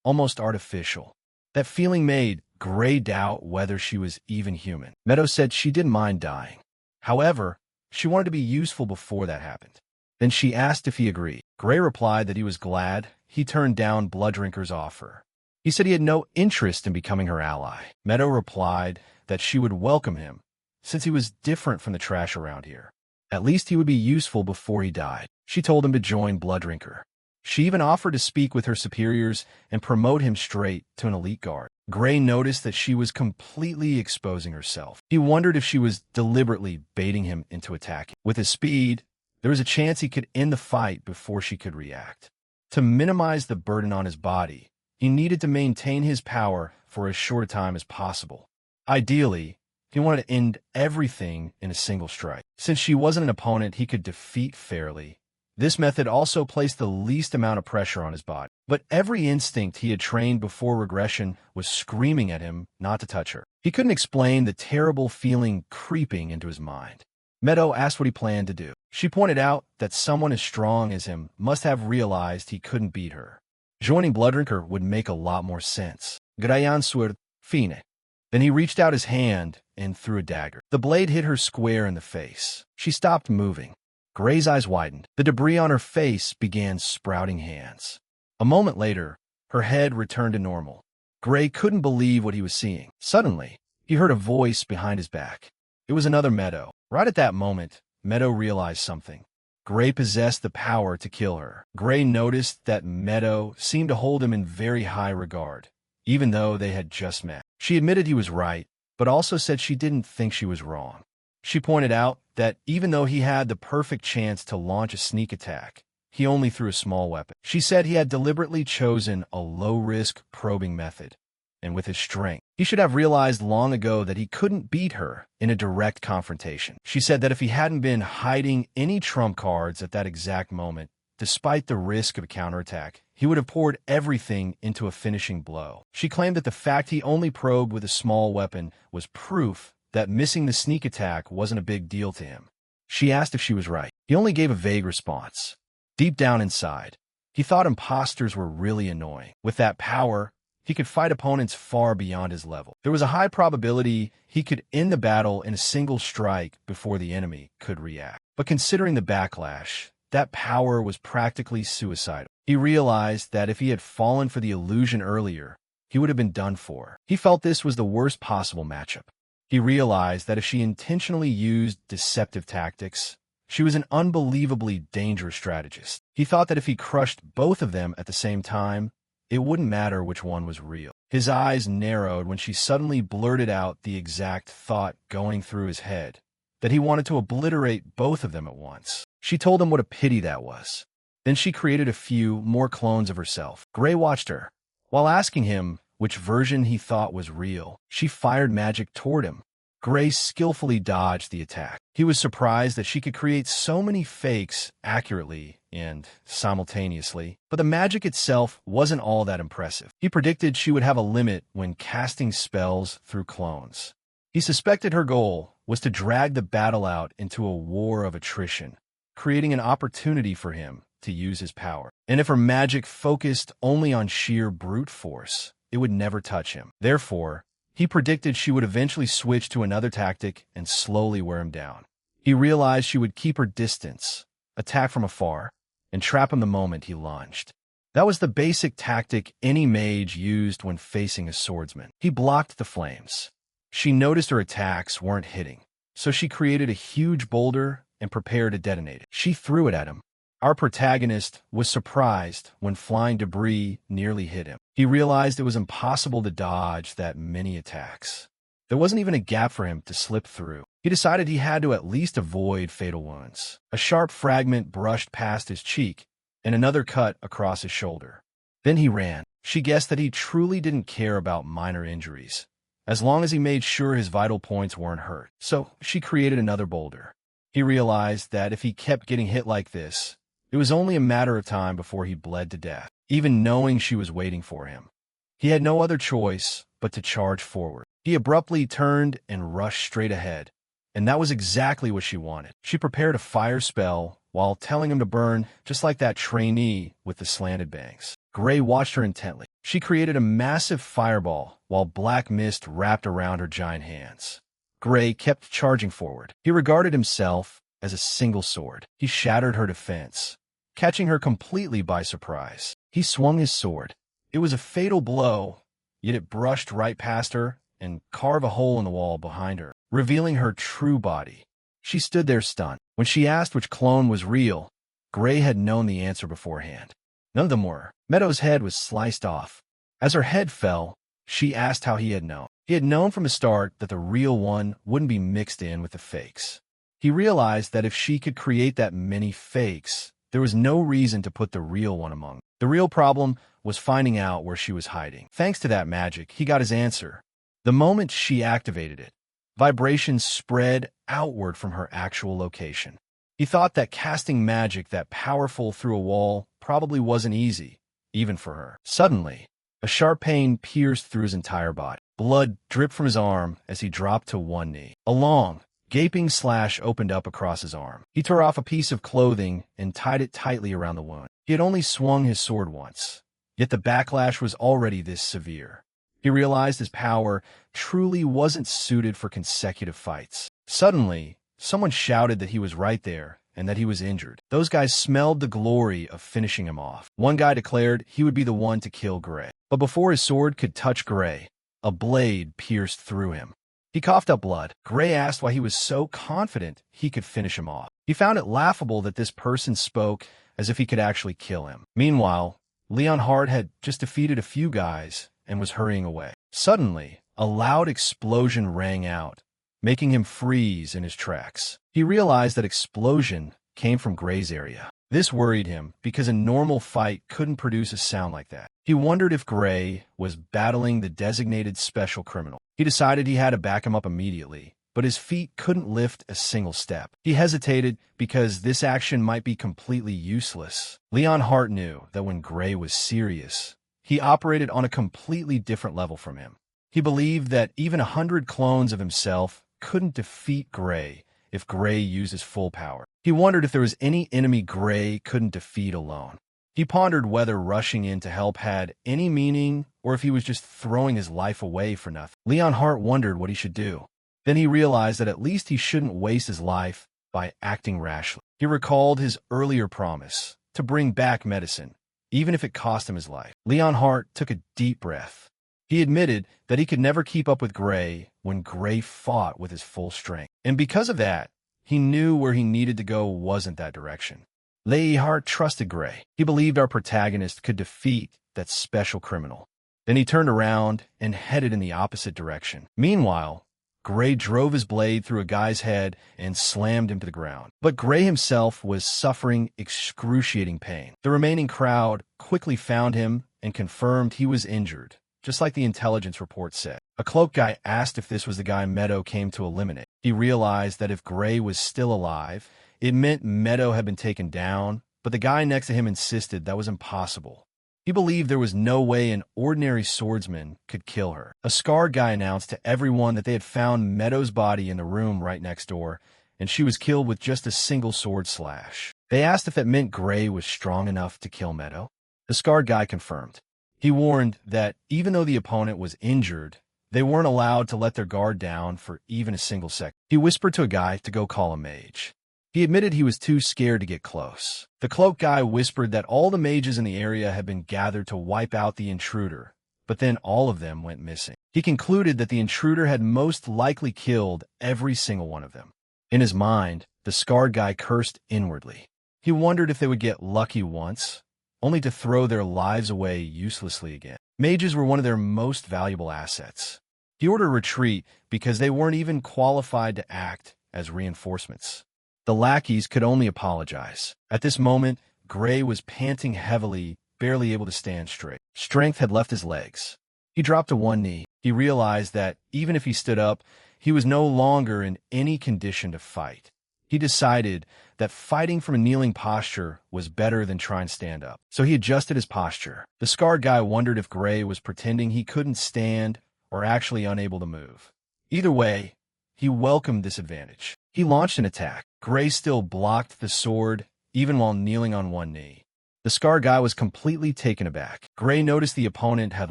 almost artificial. That feeling made Gray doubt whether she was even human. Meadow said she didn't mind dying. However, she wanted to be useful before that happened. Then she asked if he agreed. Gray replied that he was glad he turned down Blooddrinker's offer. He said he had no interest in becoming her ally. Meadow replied that she would welcome him, since he was different from the trash around here. At least he would be useful before he died. She told him to join Blooddrinker. She even offered to speak with her superiors and promote him straight to an elite guard. Gray noticed that she was completely exposing herself. He wondered if she was deliberately baiting him into attacking. With his speed, there was a chance he could end the fight before she could react. To minimize the burden on his body, he needed to maintain his power for as short a time as possible. Ideally, he wanted to end everything in a single strike. Since she wasn't an opponent he could defeat fairly, this method also placed the least amount of pressure on his body. But every instinct he had trained before regression was screaming at him not to touch her. He couldn't explain the terrible feeling creeping into his mind. Meadow asked what he planned to do. She pointed out that someone as strong as him must have realized he couldn't beat her. Joining Blooddrinker would make a lot more sense. Grayan suer fine. Then he reached out his hand and threw a dagger. The blade hit her square in the face. She stopped moving. Gray's eyes widened. The debris on her face began sprouting hands. A moment later, her head returned to normal. Gray couldn't believe what he was seeing. Suddenly, he heard a voice behind his back. It was another Meadow. Right at that moment, Meadow realized something. Gray possessed the power to kill her. Gray noticed that Meadow seemed to hold him in very high regard, even though they had just met. She admitted he was right, but also said she didn't think she was wrong. She pointed out that even though he had the perfect chance to launch a sneak attack, he only threw a small weapon. She said he had deliberately chosen a low-risk probing method, and with his strength, he should have realized long ago that he couldn't beat her in a direct confrontation. She said that if he hadn't been hiding any trump cards at that exact moment, despite the risk of a counterattack, he would have poured everything into a finishing blow. She claimed that the fact he only probed with a small weapon was proof that missing the sneak attack wasn't a big deal to him. She asked if she was right. He only gave a vague response. Deep down inside, he thought imposters were really annoying. With that power, he could fight opponents far beyond his level. There was a high probability he could end the battle in a single strike before the enemy could react. But considering the backlash, that power was practically suicidal. He realized that if he had fallen for the illusion earlier, he would have been done for. He felt this was the worst possible matchup. He realized that if she intentionally used deceptive tactics, she was an unbelievably dangerous strategist. He thought that if he crushed both of them at the same time, it wouldn't matter which one was real. His eyes narrowed when she suddenly blurted out the exact thought going through his head, that he wanted to obliterate both of them at once. She told him what a pity that was. Then she created a few more clones of herself. Gray watched her. While asking him which version he thought was real, she fired magic toward him. Gray skillfully dodged the attack. He was surprised that she could create so many fakes accurately and simultaneously, but the magic itself wasn't all that impressive. He predicted she would have a limit when casting spells through clones. He suspected her goal was to drag the battle out into a war of attrition, creating an opportunity for him to use his power. And if her magic focused only on sheer brute force, it would never touch him. Therefore, he predicted she would eventually switch to another tactic and slowly wear him down. He realized she would keep her distance, attack from afar, and trap him the moment he lunged. That was the basic tactic any mage used when facing a swordsman. He blocked the flames. She noticed her attacks weren't hitting, so she created a huge boulder and prepared to detonate it. She threw it at him. Our protagonist was surprised when flying debris nearly hit him. He realized it was impossible to dodge that many attacks. There wasn't even a gap for him to slip through. He decided he had to at least avoid fatal wounds. A sharp fragment brushed past his cheek, and another cut across his shoulder. Then he ran. She guessed that he truly didn't care about minor injuries, as long as he made sure his vital points weren't hurt. So she created another boulder. He realized that if he kept getting hit like this, it was only a matter of time before he bled to death. Even knowing she was waiting for him, he had no other choice but to charge forward. He abruptly turned and rushed straight ahead, and that was exactly what she wanted. She prepared a fire spell while telling him to burn just like that trainee with the slanted bangs. Gray watched her intently. She created a massive fireball while black mist wrapped around her giant hands. Gray kept charging forward. He regarded himself as a single sword. He shattered her defense, catching her completely by surprise. He swung his sword. It was a fatal blow, yet it brushed right past her and carved a hole in the wall behind her, revealing her true body. She stood there stunned. When she asked which clone was real, Gray had known the answer beforehand. None of them were. Meadow's head was sliced off. As her head fell, she asked how he had known. He had known from the start that the real one wouldn't be mixed in with the fakes. He realized that if she could create that many fakes, there was no reason to put the real one among them. The real problem was finding out where she was hiding. Thanks to that magic, he got his answer. The moment she activated it, vibrations spread outward from her actual location. He thought that casting magic that powerful through a wall probably wasn't easy, even for her. Suddenly, a sharp pain pierced through his entire body. Blood dripped from his arm as he dropped to one knee. A long, gaping slash opened up across his arm. He tore off a piece of clothing and tied it tightly around the wound. He had only swung his sword once, yet the backlash was already this severe. He realized his power truly wasn't suited for consecutive fights. Suddenly, someone shouted that he was right there and that he was injured. Those guys smelled the glory of finishing him off. One guy declared he would be the one to kill Gray. But before his sword could touch Gray, a blade pierced through him. He coughed up blood. Gray asked why he was so confident he could finish him off. He found it laughable that this person spoke as if he could actually kill him. Meanwhile, Leonhard had just defeated a few guys and was hurrying away. Suddenly, a loud explosion rang out, making him freeze in his tracks. He realized that explosion came from Gray's area. This worried him because a normal fight couldn't produce a sound like that. He wondered if Gray was battling the designated special criminal. He decided he had to back him up immediately, but his feet couldn't lift a single step. He hesitated because this action might be completely useless. Leonhard knew that when Gray was serious, he operated on a completely different level from him. He believed that even 100 clones of himself couldn't defeat Gray if Gray used his full power. He wondered if there was any enemy Gray couldn't defeat alone. He pondered whether rushing in to help had any meaning or if he was just throwing his life away for nothing. Leon Hart wondered what he should do. Then he realized that at least he shouldn't waste his life by acting rashly. He recalled his earlier promise to bring back medicine, even if it cost him his life. Leon Hart took a deep breath. He admitted that he could never keep up with Gray when Gray fought with his full strength. And because of that, he knew where he needed to go wasn't that direction. Hart trusted Gray. He believed our protagonist could defeat that special criminal. Then he turned around and headed in the opposite direction. Meanwhile, Gray drove his blade through a guy's head and slammed him to the ground. But Gray himself was suffering excruciating pain. The remaining crowd quickly found him and confirmed he was injured, just like the intelligence report said. A cloaked guy asked if this was the guy Meadow came to eliminate. He realized that if Gray was still alive, it meant Meadow had been taken down, but the guy next to him insisted that was impossible. He believed there was no way an ordinary swordsman could kill her. A scarred guy announced to everyone that they had found Meadow's body in the room right next door, and she was killed with just a single sword slash. They asked if that meant Gray was strong enough to kill Meadow. The scarred guy confirmed. He warned that even though the opponent was injured, they weren't allowed to let their guard down for even a single second. He whispered to a guy to go call a mage. He admitted he was too scared to get close. The cloaked guy whispered that all the mages in the area had been gathered to wipe out the intruder, but then all of them went missing. He concluded that the intruder had most likely killed every single one of them. In his mind, the scarred guy cursed inwardly. He wondered if they would get lucky once, only to throw their lives away uselessly again. Mages were one of their most valuable assets. He ordered a retreat because they weren't even qualified to act as reinforcements. The lackeys could only apologize. At this moment, Gray was panting heavily, barely able to stand straight. Strength had left his legs. He dropped to one knee. He realized that even if he stood up, he was no longer in any condition to fight. He decided that fighting from a kneeling posture was better than trying to stand up. So he adjusted his posture. The scarred guy wondered if Gray was pretending he couldn't stand or actually unable to move. Either way, he welcomed this advantage. He launched an attack. Gray still blocked the sword, even while kneeling on one knee. The scarred guy was completely taken aback. Gray noticed the opponent had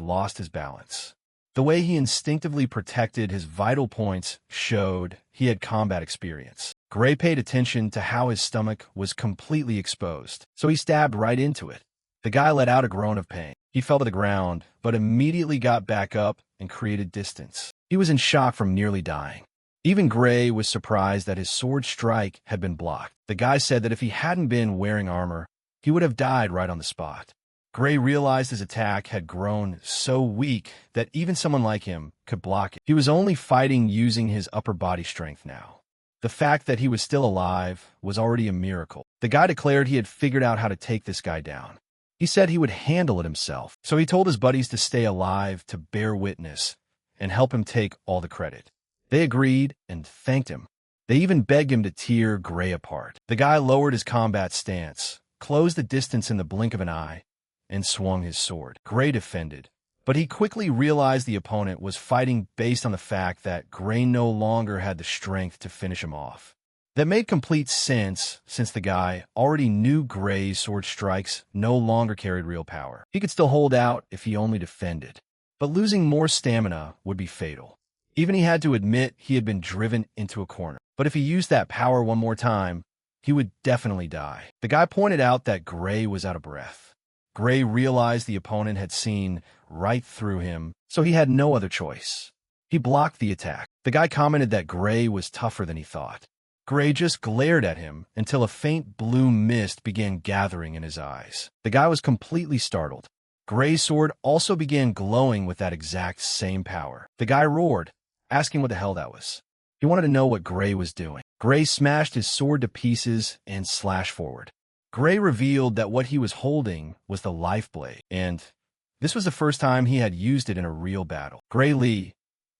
lost his balance. The way he instinctively protected his vital points showed he had combat experience. Gray paid attention to how his stomach was completely exposed, so he stabbed right into it. The guy let out a groan of pain. He fell to the ground, but immediately got back up and created distance. He was in shock from nearly dying. Even Gray was surprised that his sword strike had been blocked. The guy said that if he hadn't been wearing armor, he would have died right on the spot. Gray realized his attack had grown so weak that even someone like him could block it. He was only fighting using his upper body strength now. The fact that he was still alive was already a miracle. The guy declared he had figured out how to take this guy down. He said he would handle it himself, so he told his buddies to stay alive to bear witness and help him take all the credit. They agreed and thanked him. They even begged him to tear Gray apart. The guy lowered his combat stance, closed the distance in the blink of an eye, and swung his sword. Gray defended, but he quickly realized the opponent was fighting based on the fact that Gray no longer had the strength to finish him off. That made complete sense since the guy already knew Gray's sword strikes no longer carried real power. He could still hold out if he only defended, but losing more stamina would be fatal. Even he had to admit he had been driven into a corner. But if he used that power one more time, he would definitely die. The guy pointed out that Gray was out of breath. Gray realized the opponent had seen right through him, so he had no other choice. He blocked the attack. The guy commented that Gray was tougher than he thought. Gray just glared at him until a faint blue mist began gathering in his eyes. The guy was completely startled. Gray's sword also began glowing with that exact same power. The guy roared, asking what the hell that was. He wanted to know what Gray was doing. Gray smashed his sword to pieces and slashed forward. Gray revealed that what he was holding was the life blade, and this was the first time he had used it in a real battle. Gray Lee,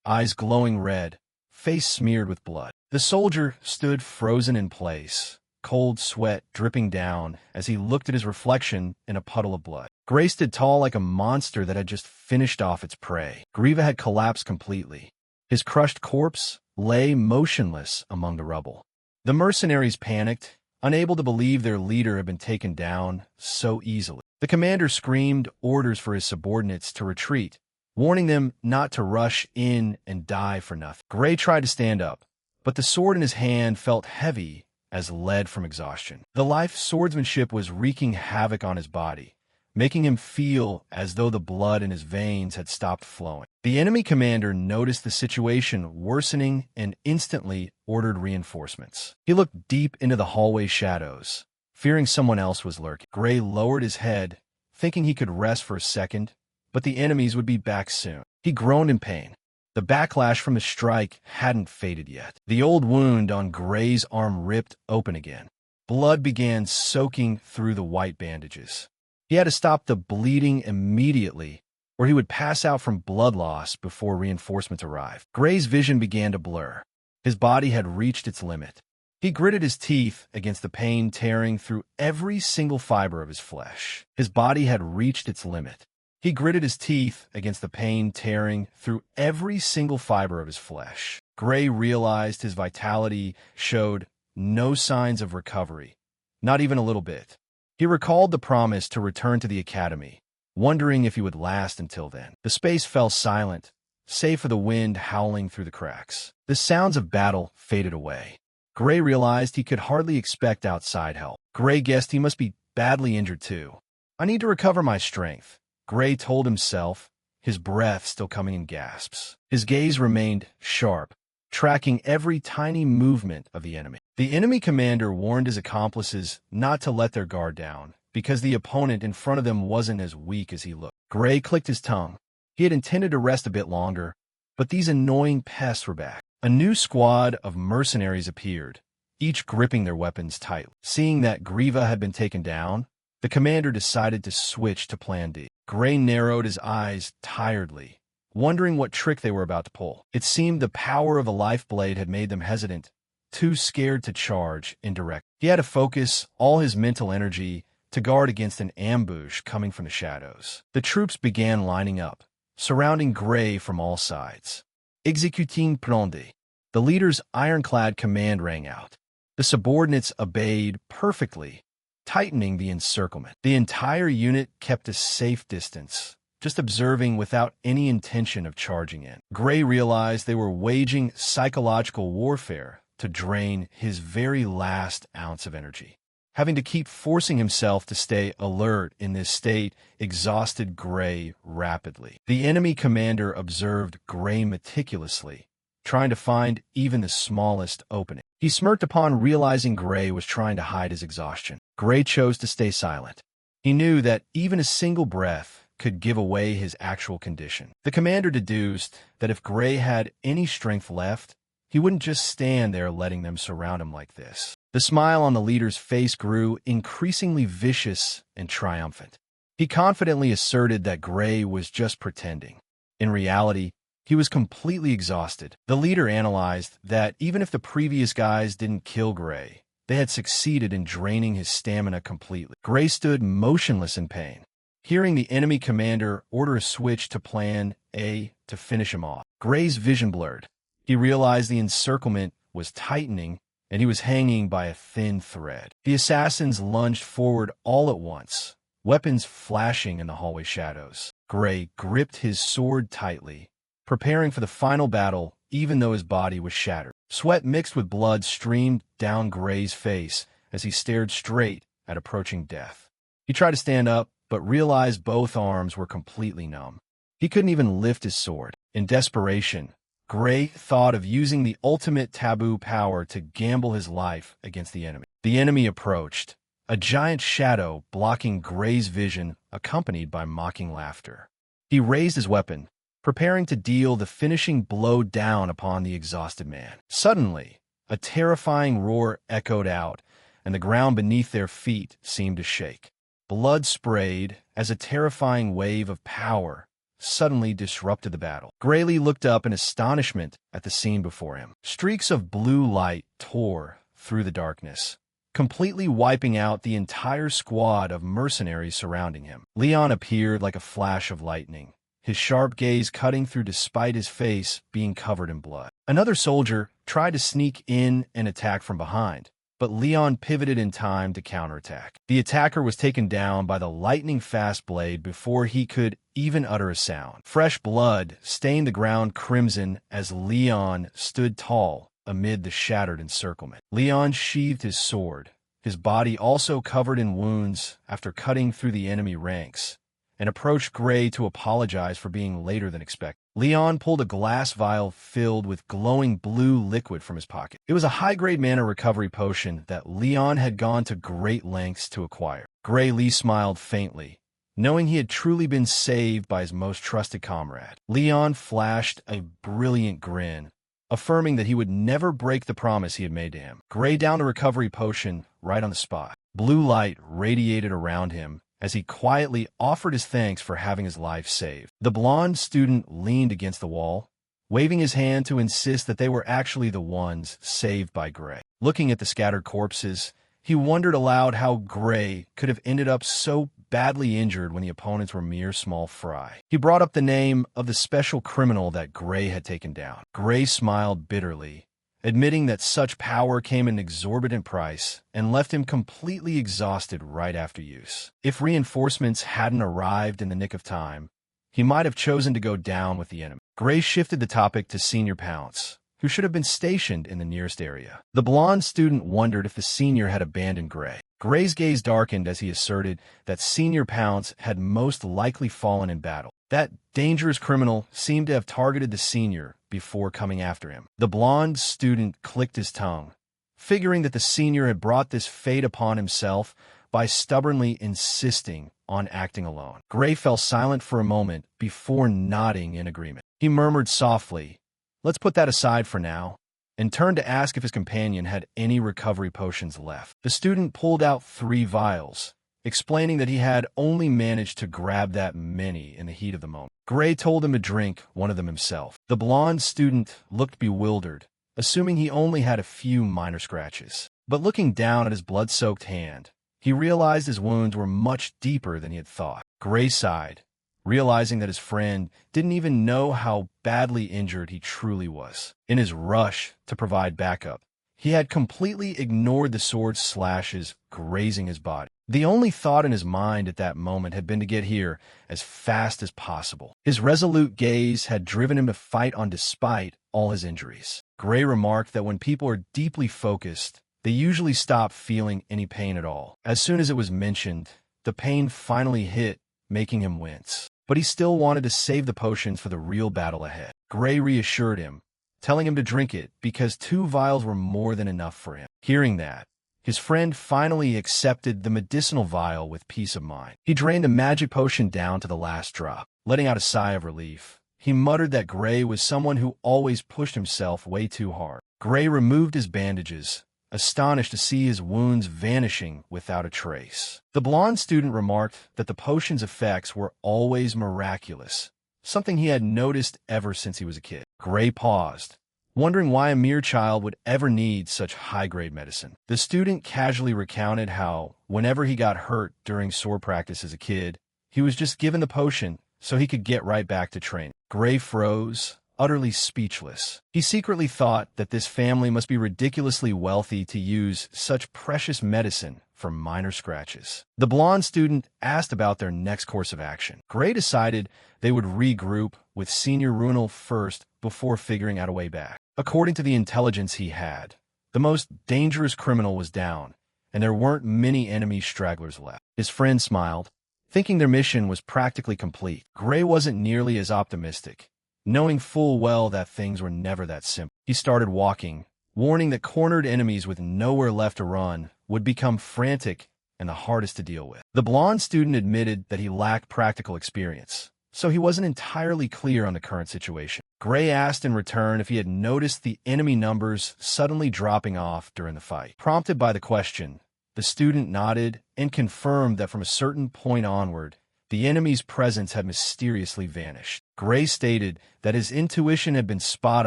eyes glowing red, face smeared with blood. The soldier stood frozen in place, cold sweat dripping down as he looked at his reflection in a puddle of blood. Gray stood tall like a monster that had just finished off its prey. Grieva had collapsed completely. His crushed corpse lay motionless among the rubble. The mercenaries panicked, unable to believe their leader had been taken down so easily. The commander screamed orders for his subordinates to retreat, warning them not to rush in and die for nothing. Gray tried to stand up, but the sword in his hand felt heavy as lead from exhaustion. The life swordsmanship was wreaking havoc on his body, making him feel as though the blood in his veins had stopped flowing. The enemy commander noticed the situation worsening and instantly ordered reinforcements. He looked deep into the hallway shadows, fearing someone else was lurking. Gray lowered his head, thinking he could rest for a second, but the enemies would be back soon. He groaned in pain. The backlash from his strike hadn't faded yet. The old wound on Gray's arm ripped open again. Blood began soaking through the white bandages. He had to stop the bleeding immediately, or he would pass out from blood loss before reinforcements arrived. Gray's vision began to blur. His body had reached its limit. He gritted his teeth against the pain tearing through every single fiber of his flesh. His body had reached its limit. He gritted his teeth against the pain tearing through every single fiber of his flesh. Gray realized his vitality showed no signs of recovery, not even a little bit. He recalled the promise to return to the academy, wondering if he would last until then. The space fell silent, save for the wind howling through the cracks. The sounds of battle faded away. Gray realized he could hardly expect outside help. Gray guessed he must be badly injured too. "I need to recover my strength," Gray told himself, his breath still coming in gasps. His gaze remained sharp, tracking every tiny movement of the enemy. The enemy commander warned his accomplices not to let their guard down, because the opponent in front of them wasn't as weak as he looked. Gray clicked his tongue. He had intended to rest a bit longer, but these annoying pests were back. A new squad of mercenaries appeared, each gripping their weapons tightly. Seeing that Griva had been taken down, the commander decided to switch to Plan D. Gray narrowed his eyes tiredly, wondering what trick they were about to pull. It seemed the power of a life blade had made them hesitant, too scared to charge indirectly. He had to focus all his mental energy to guard against an ambush coming from the shadows. The troops began lining up, surrounding Gray from all sides. Exécuting plan D. The leader's ironclad command rang out. The subordinates obeyed perfectly, tightening the encirclement. The entire unit kept a safe distance, just observing without any intention of charging in. Gray realized they were waging psychological warfare to drain his very last ounce of energy. Having to keep forcing himself to stay alert in this state exhausted Gray rapidly. The enemy commander observed Gray meticulously, trying to find even the smallest opening. He smirked upon realizing Gray was trying to hide his exhaustion. Gray chose to stay silent. He knew that even a single breath could give away his actual condition. The commander deduced that if Gray had any strength left, he wouldn't just stand there letting them surround him like this. The smile on the leader's face grew increasingly vicious and triumphant. He confidently asserted that Gray was just pretending. In reality, he was completely exhausted. The leader analyzed that even if the previous guys didn't kill Gray, they had succeeded in draining his stamina completely. Gray stood motionless in pain, hearing the enemy commander order a switch to Plan A to finish him off. Gray's vision blurred. He realized the encirclement was tightening, and he was hanging by a thin thread. The assassins lunged forward all at once, weapons flashing in the hallway shadows. Gray gripped his sword tightly, preparing for the final battle even though his body was shattered. Sweat mixed with blood streamed down Gray's face as he stared straight at approaching death. He tried to stand up, but realized both arms were completely numb. He couldn't even lift his sword. In desperation, Gray thought of using the ultimate taboo power to gamble his life against the enemy. The enemy approached, a giant shadow blocking Gray's vision, accompanied by mocking laughter. He raised his weapon, preparing to deal the finishing blow down upon the exhausted man. Suddenly, a terrifying roar echoed out, and the ground beneath their feet seemed to shake. Blood sprayed as a terrifying wave of power suddenly disrupted the battle. Gray looked up in astonishment at the scene before him. Streaks of blue light tore through the darkness, completely wiping out the entire squad of mercenaries surrounding him. Leon appeared like a flash of lightning, his sharp gaze cutting through despite his face being covered in blood. Another soldier, tried to sneak in and attack from behind, but Leon pivoted in time to counterattack. The attacker was taken down by the lightning-fast blade before he could even utter a sound. Fresh blood stained the ground crimson as Leon stood tall amid the shattered encirclement. Leon sheathed his sword, his body also covered in wounds after cutting through the enemy ranks, and approached Gray to apologize for being later than expected. Leon pulled a glass vial filled with glowing blue liquid from his pocket. It was a high-grade mana recovery potion that Leon had gone to great lengths to acquire. Gray Lee smiled faintly, knowing he had truly been saved by his most trusted comrade. Leon flashed a brilliant grin, affirming that he would never break the promise he had made to him. Gray downed a recovery potion right on the spot. Blue light radiated around him as he quietly offered his thanks for having his life saved. The blonde student leaned against the wall, waving his hand to insist that they were actually the ones saved by Gray. Looking at the scattered corpses, he wondered aloud how Gray could have ended up so badly injured when the opponents were mere small fry. He brought up the name of the special criminal that Gray had taken down. Gray smiled bitterly, admitting that such power came at an exorbitant price and left him completely exhausted right after use. If reinforcements hadn't arrived in the nick of time, he might have chosen to go down with the enemy. Gray shifted the topic to Senior Pounce, who should have been stationed in the nearest area. The blonde student wondered if the senior had abandoned Gray. Gray's gaze darkened as he asserted that Senior Pounce had most likely fallen in battle. That dangerous criminal seemed to have targeted the senior before coming after him. The blonde student clicked his tongue, figuring that the senior had brought this fate upon himself by stubbornly insisting on acting alone. Gray fell silent for a moment before nodding in agreement. He murmured softly, "Let's put that aside for now," and turned to ask if his companion had any recovery potions left. The student pulled out 3 vials, explaining that he had only managed to grab that many in the heat of the moment. Gray told him to drink one of them himself. The blonde student looked bewildered, assuming he only had a few minor scratches. But looking down at his blood-soaked hand, he realized his wounds were much deeper than he had thought. Gray sighed, realizing that his friend didn't even know how badly injured he truly was. In his rush to provide backup, he had completely ignored the sword slashes grazing his body. The only thought in his mind at that moment had been to get here as fast as possible. His resolute gaze had driven him to fight on despite all his injuries. Gray remarked that when people are deeply focused, they usually stop feeling any pain at all. As soon as it was mentioned, the pain finally hit, making him wince. But he still wanted to save the potions for the real battle ahead. Gray reassured him, telling him to drink it because 2 vials were more than enough for him. Hearing that, his friend finally accepted the medicinal vial with peace of mind. He drained the magic potion down to the last drop. Letting out a sigh of relief, he muttered that Gray was someone who always pushed himself way too hard. Gray removed his bandages, astonished to see his wounds vanishing without a trace. The blonde student remarked that the potion's effects were always miraculous, something he had noticed ever since he was a kid. Gray paused, wondering why a mere child would ever need such high-grade medicine. The student casually recounted how, whenever he got hurt during sword practice as a kid, he was just given the potion so he could get right back to training. Gray froze, utterly speechless. He secretly thought that this family must be ridiculously wealthy to use such precious medicine for minor scratches. The blonde student asked about their next course of action. Gray decided they would regroup with Senior Runel first before figuring out a way back. According to the intelligence he had, the most dangerous criminal was down, and there weren't many enemy stragglers left. His friend smiled, thinking their mission was practically complete. Gray wasn't nearly as optimistic, knowing full well that things were never that simple. He started walking, warning that cornered enemies with nowhere left to run would become frantic and the hardest to deal with. The blonde student admitted that he lacked practical experience, so he wasn't entirely clear on the current situation. Gray asked in return if he had noticed the enemy numbers suddenly dropping off during the fight. Prompted by the question, the student nodded and confirmed that from a certain point onward, the enemy's presence had mysteriously vanished. Gray stated that his intuition had been spot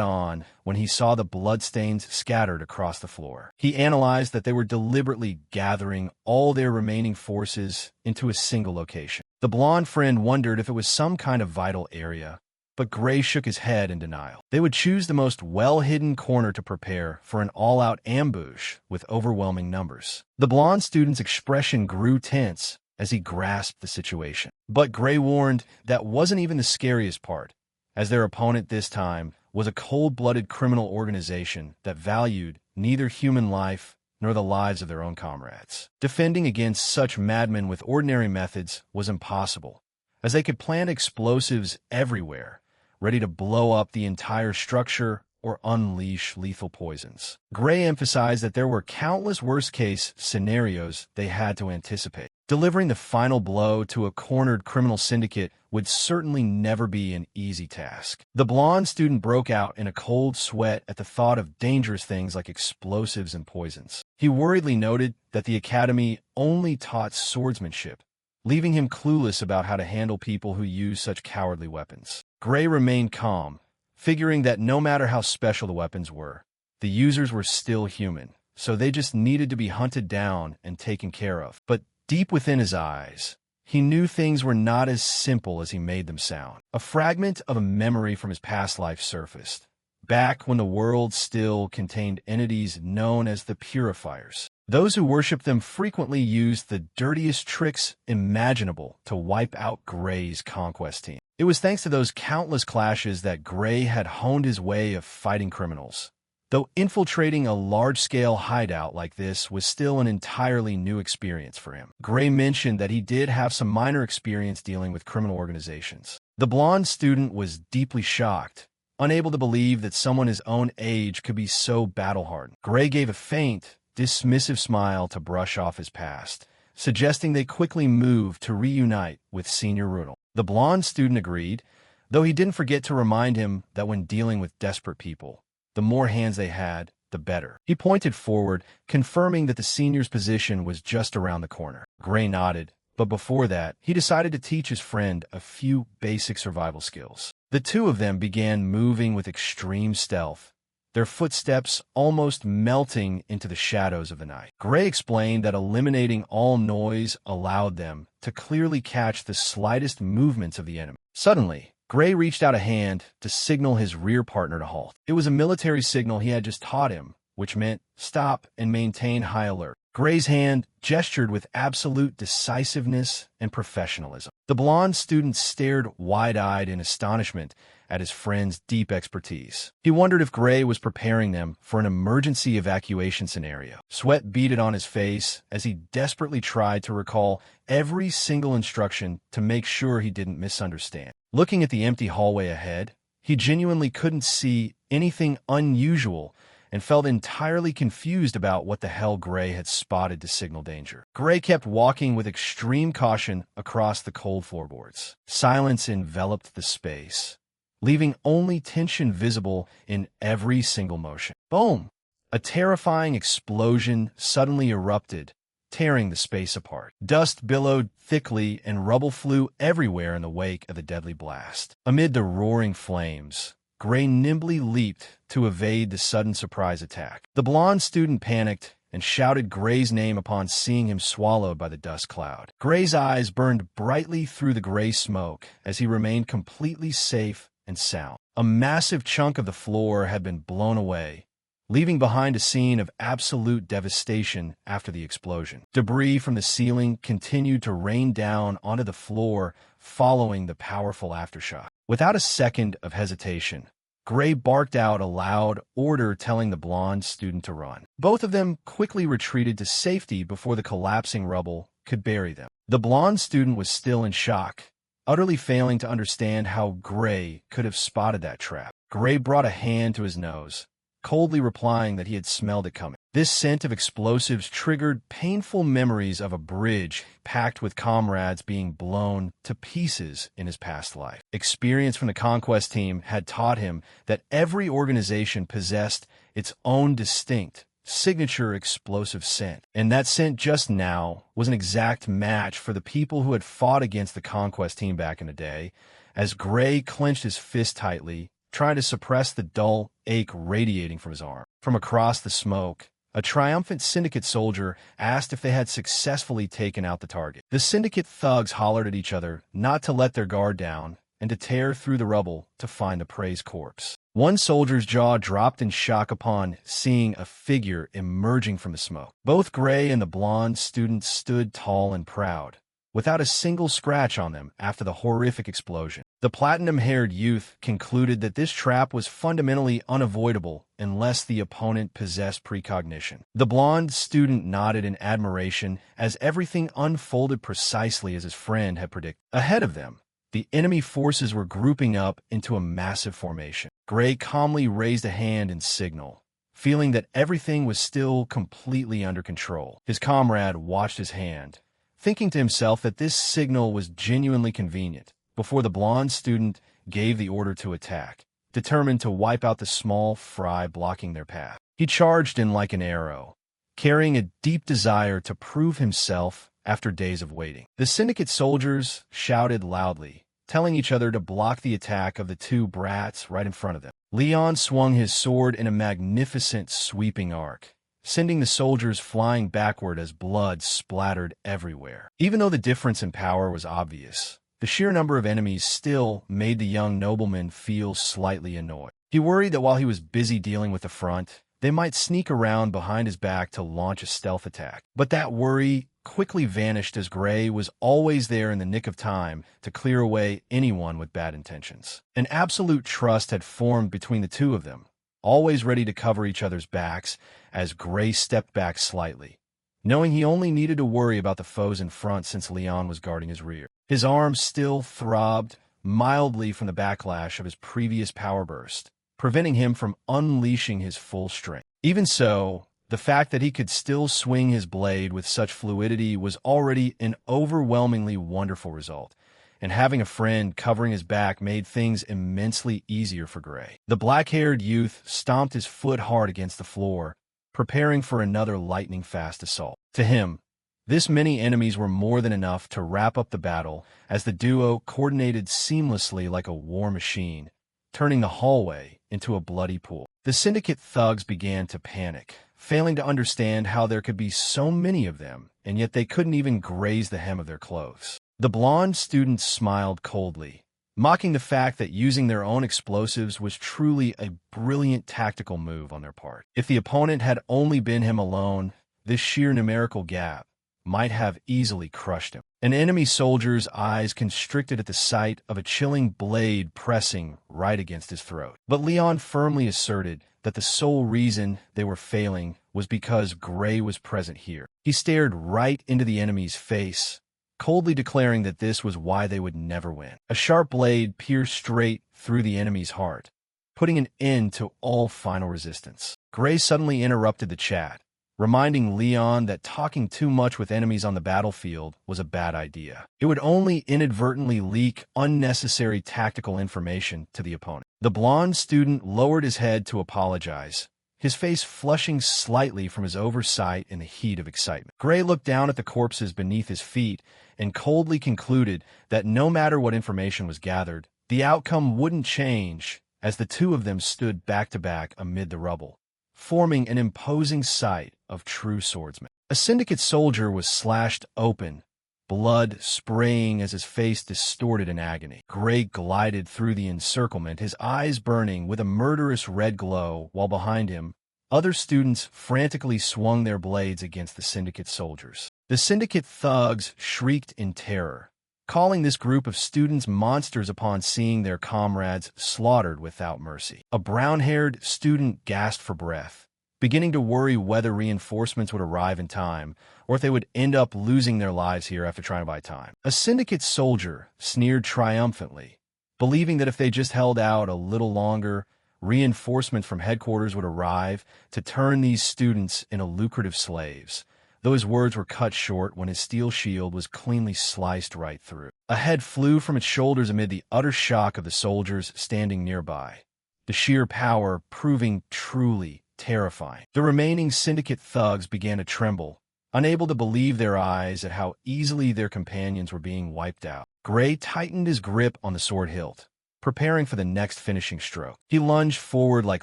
on when he saw the bloodstains scattered across the floor. He analyzed that they were deliberately gathering all their remaining forces into a single location. The blonde friend wondered if it was some kind of vital area, but Gray shook his head in denial. They would choose the most well-hidden corner to prepare for an all-out ambush with overwhelming numbers. The blonde student's expression grew tense as he grasped the situation. But Gray warned that wasn't even the scariest part, as their opponent this time was a cold-blooded criminal organization that valued neither human life nor the lives of their own comrades. Defending against such madmen with ordinary methods was impossible, as they could plant explosives everywhere, ready to blow up the entire structure or unleash lethal poisons. Gray emphasized that there were countless worst-case scenarios they had to anticipate. Delivering the final blow to a cornered criminal syndicate would certainly never be an easy task. The blonde student broke out in a cold sweat at the thought of dangerous things like explosives and poisons. He worriedly noted that the academy only taught swordsmanship, leaving him clueless about how to handle people who use such cowardly weapons. Gray remained calm, figuring that no matter how special the weapons were, the users were still human, so they just needed to be hunted down and taken care of. But deep within his eyes, he knew things were not as simple as he made them sound. A fragment of a memory from his past life surfaced, back when the world still contained entities known as the Purifiers. Those who worshipped them frequently used the dirtiest tricks imaginable to wipe out Gray's conquest team. It was thanks to those countless clashes that Gray had honed his way of fighting criminals. Though infiltrating a large-scale hideout like this was still an entirely new experience for him. Gray mentioned that he did have some minor experience dealing with criminal organizations. The blonde student was deeply shocked, unable to believe that someone his own age could be so battle-hardened. Gray gave a faint, dismissive smile to brush off his past, suggesting they quickly move to reunite with Senior Rudel. The blonde student agreed, though he didn't forget to remind him that when dealing with desperate people, the more hands they had, the better. He pointed forward, confirming that the senior's position was just around the corner. Gray nodded, but before that, he decided to teach his friend a few basic survival skills. The two of them began moving with extreme stealth, their footsteps almost melting into the shadows of the night. Gray explained that eliminating all noise allowed them to clearly catch the slightest movements of the enemy. Suddenly, Gray reached out a hand to signal his rear partner to halt. It was a military signal he had just taught him, which meant stop and maintain high alert. Gray's hand gestured with absolute decisiveness and professionalism. The blonde student stared wide-eyed in astonishment at his friend's deep expertise. He wondered if Gray was preparing them for an emergency evacuation scenario. Sweat beaded on his face as he desperately tried to recall every single instruction to make sure he didn't misunderstand. Looking at the empty hallway ahead, he genuinely couldn't see anything unusual and felt entirely confused about what the hell Gray had spotted to signal danger. Gray kept walking with extreme caution across the cold floorboards. Silence enveloped the space, leaving only tension visible in every single motion. Boom! A terrifying explosion suddenly erupted, tearing the space apart. Dust billowed thickly and rubble flew everywhere in the wake of the deadly blast. Amid the roaring flames, Gray nimbly leaped to evade the sudden surprise attack. The blonde student panicked and shouted Gray's name upon seeing him swallowed by the dust cloud. Gray's eyes burned brightly through the gray smoke as he remained completely safe and sound. A massive chunk of the floor had been blown away, leaving behind a scene of absolute devastation after the explosion. Debris from the ceiling continued to rain down onto the floor following the powerful aftershock. Without a second of hesitation, Gray barked out a loud order telling the blonde student to run. Both of them quickly retreated to safety before the collapsing rubble could bury them. The blonde student was still in shock, utterly failing to understand how Gray could have spotted that trap. Gray brought a hand to his nose, coldly replying that he had smelled it coming. This scent of explosives triggered painful memories of a bridge packed with comrades being blown to pieces in his past life. Experience from the Conquest team had taught him that every organization possessed its own distinct, signature explosive scent. And that scent just now was an exact match for the people who had fought against the Conquest team back in the day. As Gray clenched his fist tightly, trying to suppress the dull ache radiating from his arm. From across the smoke, a triumphant Syndicate soldier asked if they had successfully taken out the target. The Syndicate thugs hollered at each other not to let their guard down and to tear through the rubble to find the prey's corpse. One soldier's jaw dropped in shock upon seeing a figure emerging from the smoke. Both Gray and the blonde student stood tall and proud, without a single scratch on them after the horrific explosion. The platinum-haired youth concluded that this trap was fundamentally unavoidable unless the opponent possessed precognition. The blonde student nodded in admiration as everything unfolded precisely as his friend had predicted. Ahead of them, the enemy forces were grouping up into a massive formation. Gray calmly raised a hand in signal, feeling that everything was still completely under control. His comrade watched his hand, thinking to himself that this signal was genuinely convenient, before the blonde student gave the order to attack, determined to wipe out the small fry blocking their path. He charged in like an arrow, carrying a deep desire to prove himself after days of waiting. The syndicate soldiers shouted loudly, telling each other to block the attack of the two brats right in front of them. Leon swung his sword in a magnificent sweeping arc, sending the soldiers flying backward as blood splattered everywhere. Even though the difference in power was obvious, the sheer number of enemies still made the young nobleman feel slightly annoyed. He worried that while he was busy dealing with the front, they might sneak around behind his back to launch a stealth attack. But that worry quickly vanished as Gray was always there in the nick of time to clear away anyone with bad intentions. An absolute trust had formed between the two of them, always ready to cover each other's backs as Gray stepped back slightly, knowing he only needed to worry about the foes in front since Leon was guarding his rear. His arms still throbbed mildly from the backlash of his previous power burst, preventing him from unleashing his full strength. Even so, the fact that he could still swing his blade with such fluidity was already an overwhelmingly wonderful result, and having a friend covering his back made things immensely easier for Gray. The black-haired youth stomped his foot hard against the floor, preparing for another lightning-fast assault. To him, this many enemies were more than enough to wrap up the battle as the duo coordinated seamlessly like a war machine, turning the hallway into a bloody pool. The syndicate thugs began to panic, failing to understand how there could be so many of them, and yet they couldn't even graze the hem of their clothes. The blonde students smiled coldly, mocking the fact that using their own explosives was truly a brilliant tactical move on their part. If the opponent had only been him alone, this sheer numerical gap might have easily crushed him. An enemy soldier's eyes constricted at the sight of a chilling blade pressing right against his throat. But Leon firmly asserted that the sole reason they were failing was because Gray was present here. He stared right into the enemy's face, coldly declaring that this was why they would never win. A sharp blade pierced straight through the enemy's heart, putting an end to all final resistance. Gray suddenly interrupted the chat, reminding Leon that talking too much with enemies on the battlefield was a bad idea. It would only inadvertently leak unnecessary tactical information to the opponent. The blonde student lowered his head to apologize, his face flushing slightly from his oversight in the heat of excitement. Gray looked down at the corpses beneath his feet and coldly concluded that no matter what information was gathered, the outcome wouldn't change as the two of them stood back to back amid the rubble, forming an imposing sight of true swordsmen. A syndicate soldier was slashed open, blood spraying as his face distorted in agony. Gray glided through the encirclement, his eyes burning with a murderous red glow, while behind him, other students frantically swung their blades against the syndicate soldiers. The syndicate thugs shrieked in terror, calling this group of students monsters upon seeing their comrades slaughtered without mercy. A brown-haired student gasped for breath, beginning to worry whether reinforcements would arrive in time, or if they would end up losing their lives here after trying to buy time. A syndicate soldier sneered triumphantly, believing that if they just held out a little longer, reinforcements from headquarters would arrive to turn these students into lucrative slaves, though his words were cut short when his steel shield was cleanly sliced right through. A head flew from its shoulders amid the utter shock of the soldiers standing nearby, the sheer power proving truly terrifying. The remaining syndicate thugs began to tremble, unable to believe their eyes at how easily their companions were being wiped out. Gray tightened his grip on the sword hilt, preparing for the next finishing stroke. He lunged forward like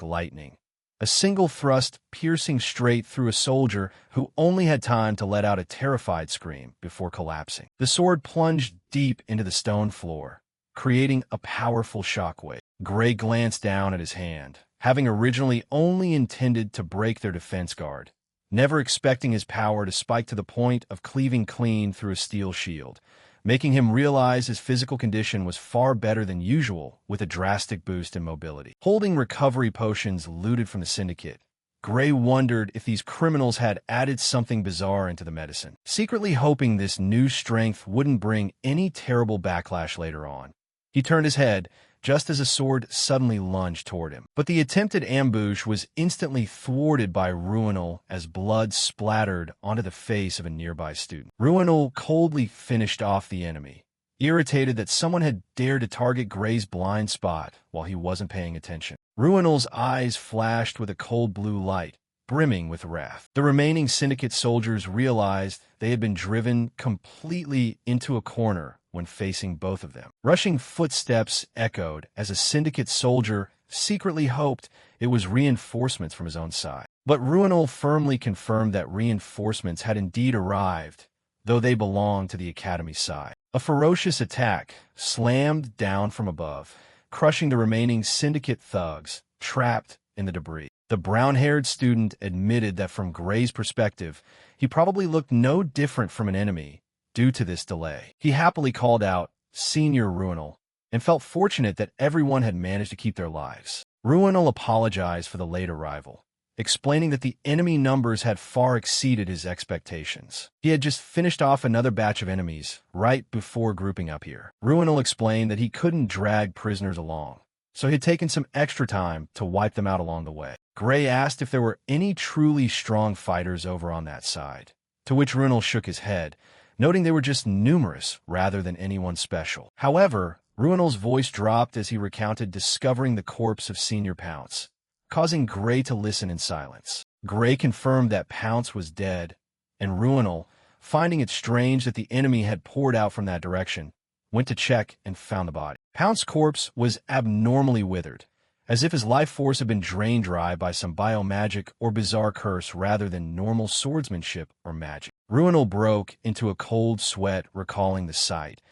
lightning, a single thrust piercing straight through a soldier who only had time to let out a terrified scream before collapsing. The sword plunged deep into the stone floor, creating a powerful shockwave. Gray glanced down at his hand, having originally only intended to break their defense guard, never expecting his power to spike to the point of cleaving clean through a steel shield, making him realize his physical condition was far better than usual with a drastic boost in mobility. Holding recovery potions looted from the syndicate, Gray wondered if these criminals had added something bizarre into the medicine, secretly hoping this new strength wouldn't bring any terrible backlash later on. He turned his head just as a sword suddenly lunged toward him. But the attempted ambush was instantly thwarted by Ruinal as blood splattered onto the face of a nearby student. Ruinal coldly finished off the enemy, irritated that someone had dared to target Gray's blind spot while he wasn't paying attention. Ruinal's eyes flashed with a cold blue light, brimming with wrath. The remaining syndicate soldiers realized they had been driven completely into a corner when facing both of them. Rushing footsteps echoed as a syndicate soldier secretly hoped it was reinforcements from his own side. But Ruinal firmly confirmed that reinforcements had indeed arrived, though they belonged to the Academy's side. A ferocious attack slammed down from above, crushing the remaining syndicate thugs trapped in the debris. The brown-haired student admitted that from Gray's perspective, he probably looked no different from an enemy due to this delay. He happily called out Senior Ruinal and felt fortunate that everyone had managed to keep their lives. Ruinal apologized for the late arrival, explaining that the enemy numbers had far exceeded his expectations. He had just finished off another batch of enemies right before grouping up here. Ruinal explained that he couldn't drag prisoners along, so he had taken some extra time to wipe them out along the way. Gray asked if there were any truly strong fighters over on that side, to which Ruinal shook his head, noting they were just numerous rather than anyone special. However, Ruinal's voice dropped as he recounted discovering the corpse of Senior Pounce, causing Gray to listen in silence. Gray confirmed that Pounce was dead, and Ruinal, finding it strange that the enemy had poured out from that direction, went to check and found the body. Pounce's corpse was abnormally withered, as if his life force had been drained dry by some biomagic or bizarre curse rather than normal swordsmanship or magic. Ruinal broke into a cold sweat recalling the sight,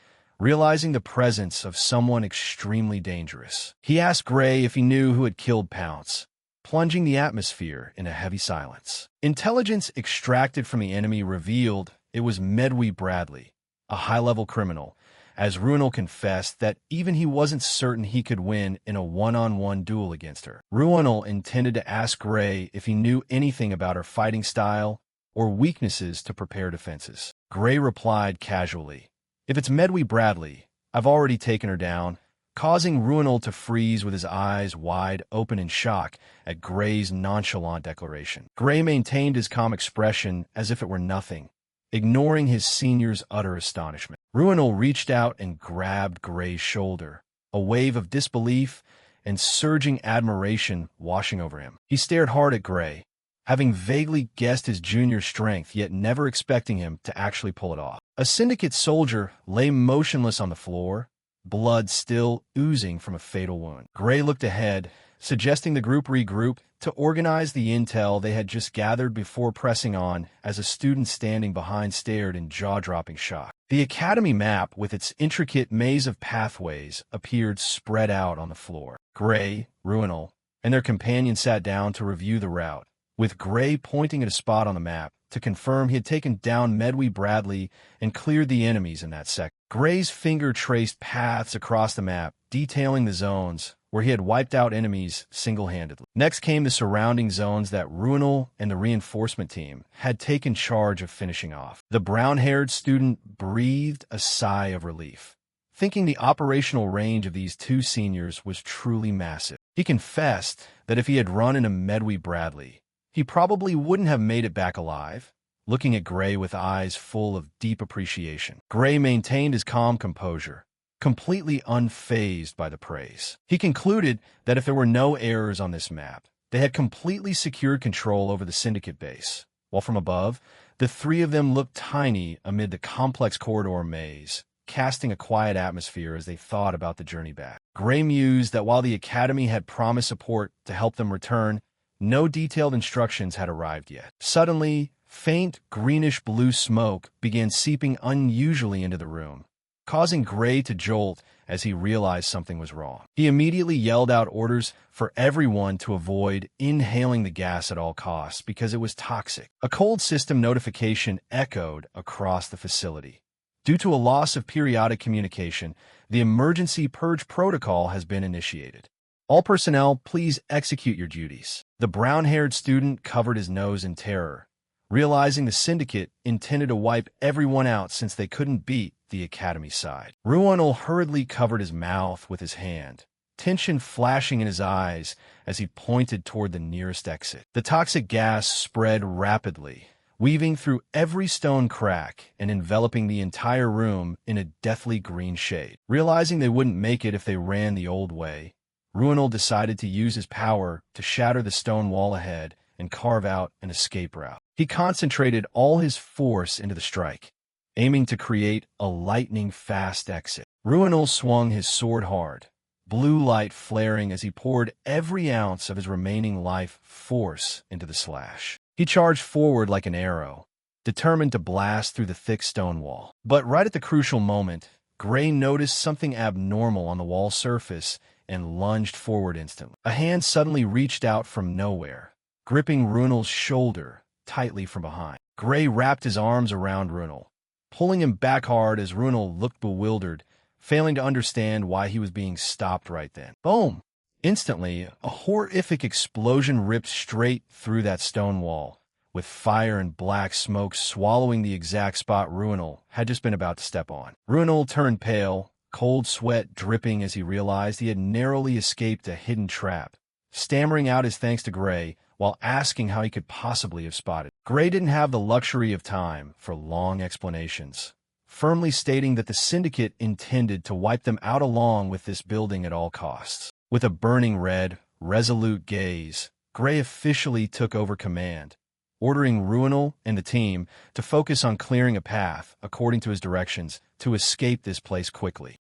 realizing the presence of someone extremely dangerous. He asked Gray if he knew who had killed Pounce, plunging the atmosphere in a heavy silence. Intelligence extracted from the enemy revealed it was Medway Bradley, a high-level criminal, as Ruinal confessed that even he wasn't certain he could win in a one-on-one duel against her. Ruinal intended to ask Gray if he knew anything about her fighting style or weaknesses to prepare defenses. Gray replied casually, "If it's Medway Bradley, I've already taken her down," causing Ruinal to freeze with his eyes wide open in shock at Gray's nonchalant declaration. Gray maintained his calm expression as if it were nothing, ignoring his senior's utter astonishment. Ruinal reached out and grabbed Gray's shoulder, a wave of disbelief and surging admiration washing over him. He stared hard at Gray, having vaguely guessed his junior's strength, yet never expecting him to actually pull it off. A syndicate soldier lay motionless on the floor, blood still oozing from a fatal wound. Gray looked ahead, suggesting the group regroup to organize the intel they had just gathered before pressing on as a student standing behind stared in jaw-dropping shock. The Academy map with its intricate maze of pathways appeared spread out on the floor. Gray, Ruinal, and their companion sat down to review the route, with Gray pointing at a spot on the map to confirm he had taken down Medway Bradley and cleared the enemies in that sector. Gray's finger traced paths across the map, detailing the zones where he had wiped out enemies single-handedly. Next came the surrounding zones that Ruinal and the reinforcement team had taken charge of finishing off. The brown-haired student breathed a sigh of relief, thinking the operational range of these two seniors was truly massive. He confessed that if he had run into Medway Bradley, he probably wouldn't have made it back alive, looking at Gray with eyes full of deep appreciation. Gray maintained his calm composure, completely unfazed by the praise. He concluded that if there were no errors on this map, they had completely secured control over the syndicate base, while from above, the three of them looked tiny amid the complex corridor maze, casting a quiet atmosphere as they thought about the journey back. Gray mused that while the Academy had promised support to help them return, no detailed instructions had arrived yet. Suddenly, faint greenish-blue smoke began seeping unusually into the room, causing Gray to jolt as he realized something was wrong. He immediately yelled out orders for everyone to avoid inhaling the gas at all costs because it was toxic. A cold system notification echoed across the facility. Due to a loss of periodic communication, the emergency purge protocol has been initiated. All personnel, please execute your duties. The brown-haired student covered his nose in terror, realizing the syndicate intended to wipe everyone out since they couldn't beat the academy side. Ruonul hurriedly covered his mouth with his hand, tension flashing in his eyes as he pointed toward the nearest exit. The toxic gas spread rapidly, weaving through every stone crack and enveloping the entire room in a deathly green shade. Realizing they wouldn't make it if they ran the old way, Ruonul decided to use his power to shatter the stone wall ahead and carve out an escape route. He concentrated all his force into the strike, aiming to create a lightning-fast exit. Ruonul swung his sword hard, blue light flaring as he poured every ounce of his remaining life force into the slash. He charged forward like an arrow, determined to blast through the thick stone wall. But right at the crucial moment, Gray noticed something abnormal on the wall surface and lunged forward instantly. A hand suddenly reached out from nowhere, gripping Ruonul's shoulder tightly from behind. Gray wrapped his arms around Ruonul, pulling him back hard as Ruonul looked bewildered, failing to understand why he was being stopped right then. Boom! Instantly, a horrific explosion ripped straight through that stone wall, with fire and black smoke swallowing the exact spot Ruonul had just been about to step on. Ruonul turned pale, cold sweat dripping as he realized he had narrowly escaped a hidden trap, stammering out his thanks to Gray while asking how he could possibly have spotted. Gray didn't have the luxury of time for long explanations, firmly stating that the syndicate intended to wipe them out along with this building at all costs. With a burning red, resolute gaze, Gray officially took over command, ordering Ruonul and the team to focus on clearing a path, according to his directions, to escape this place quickly.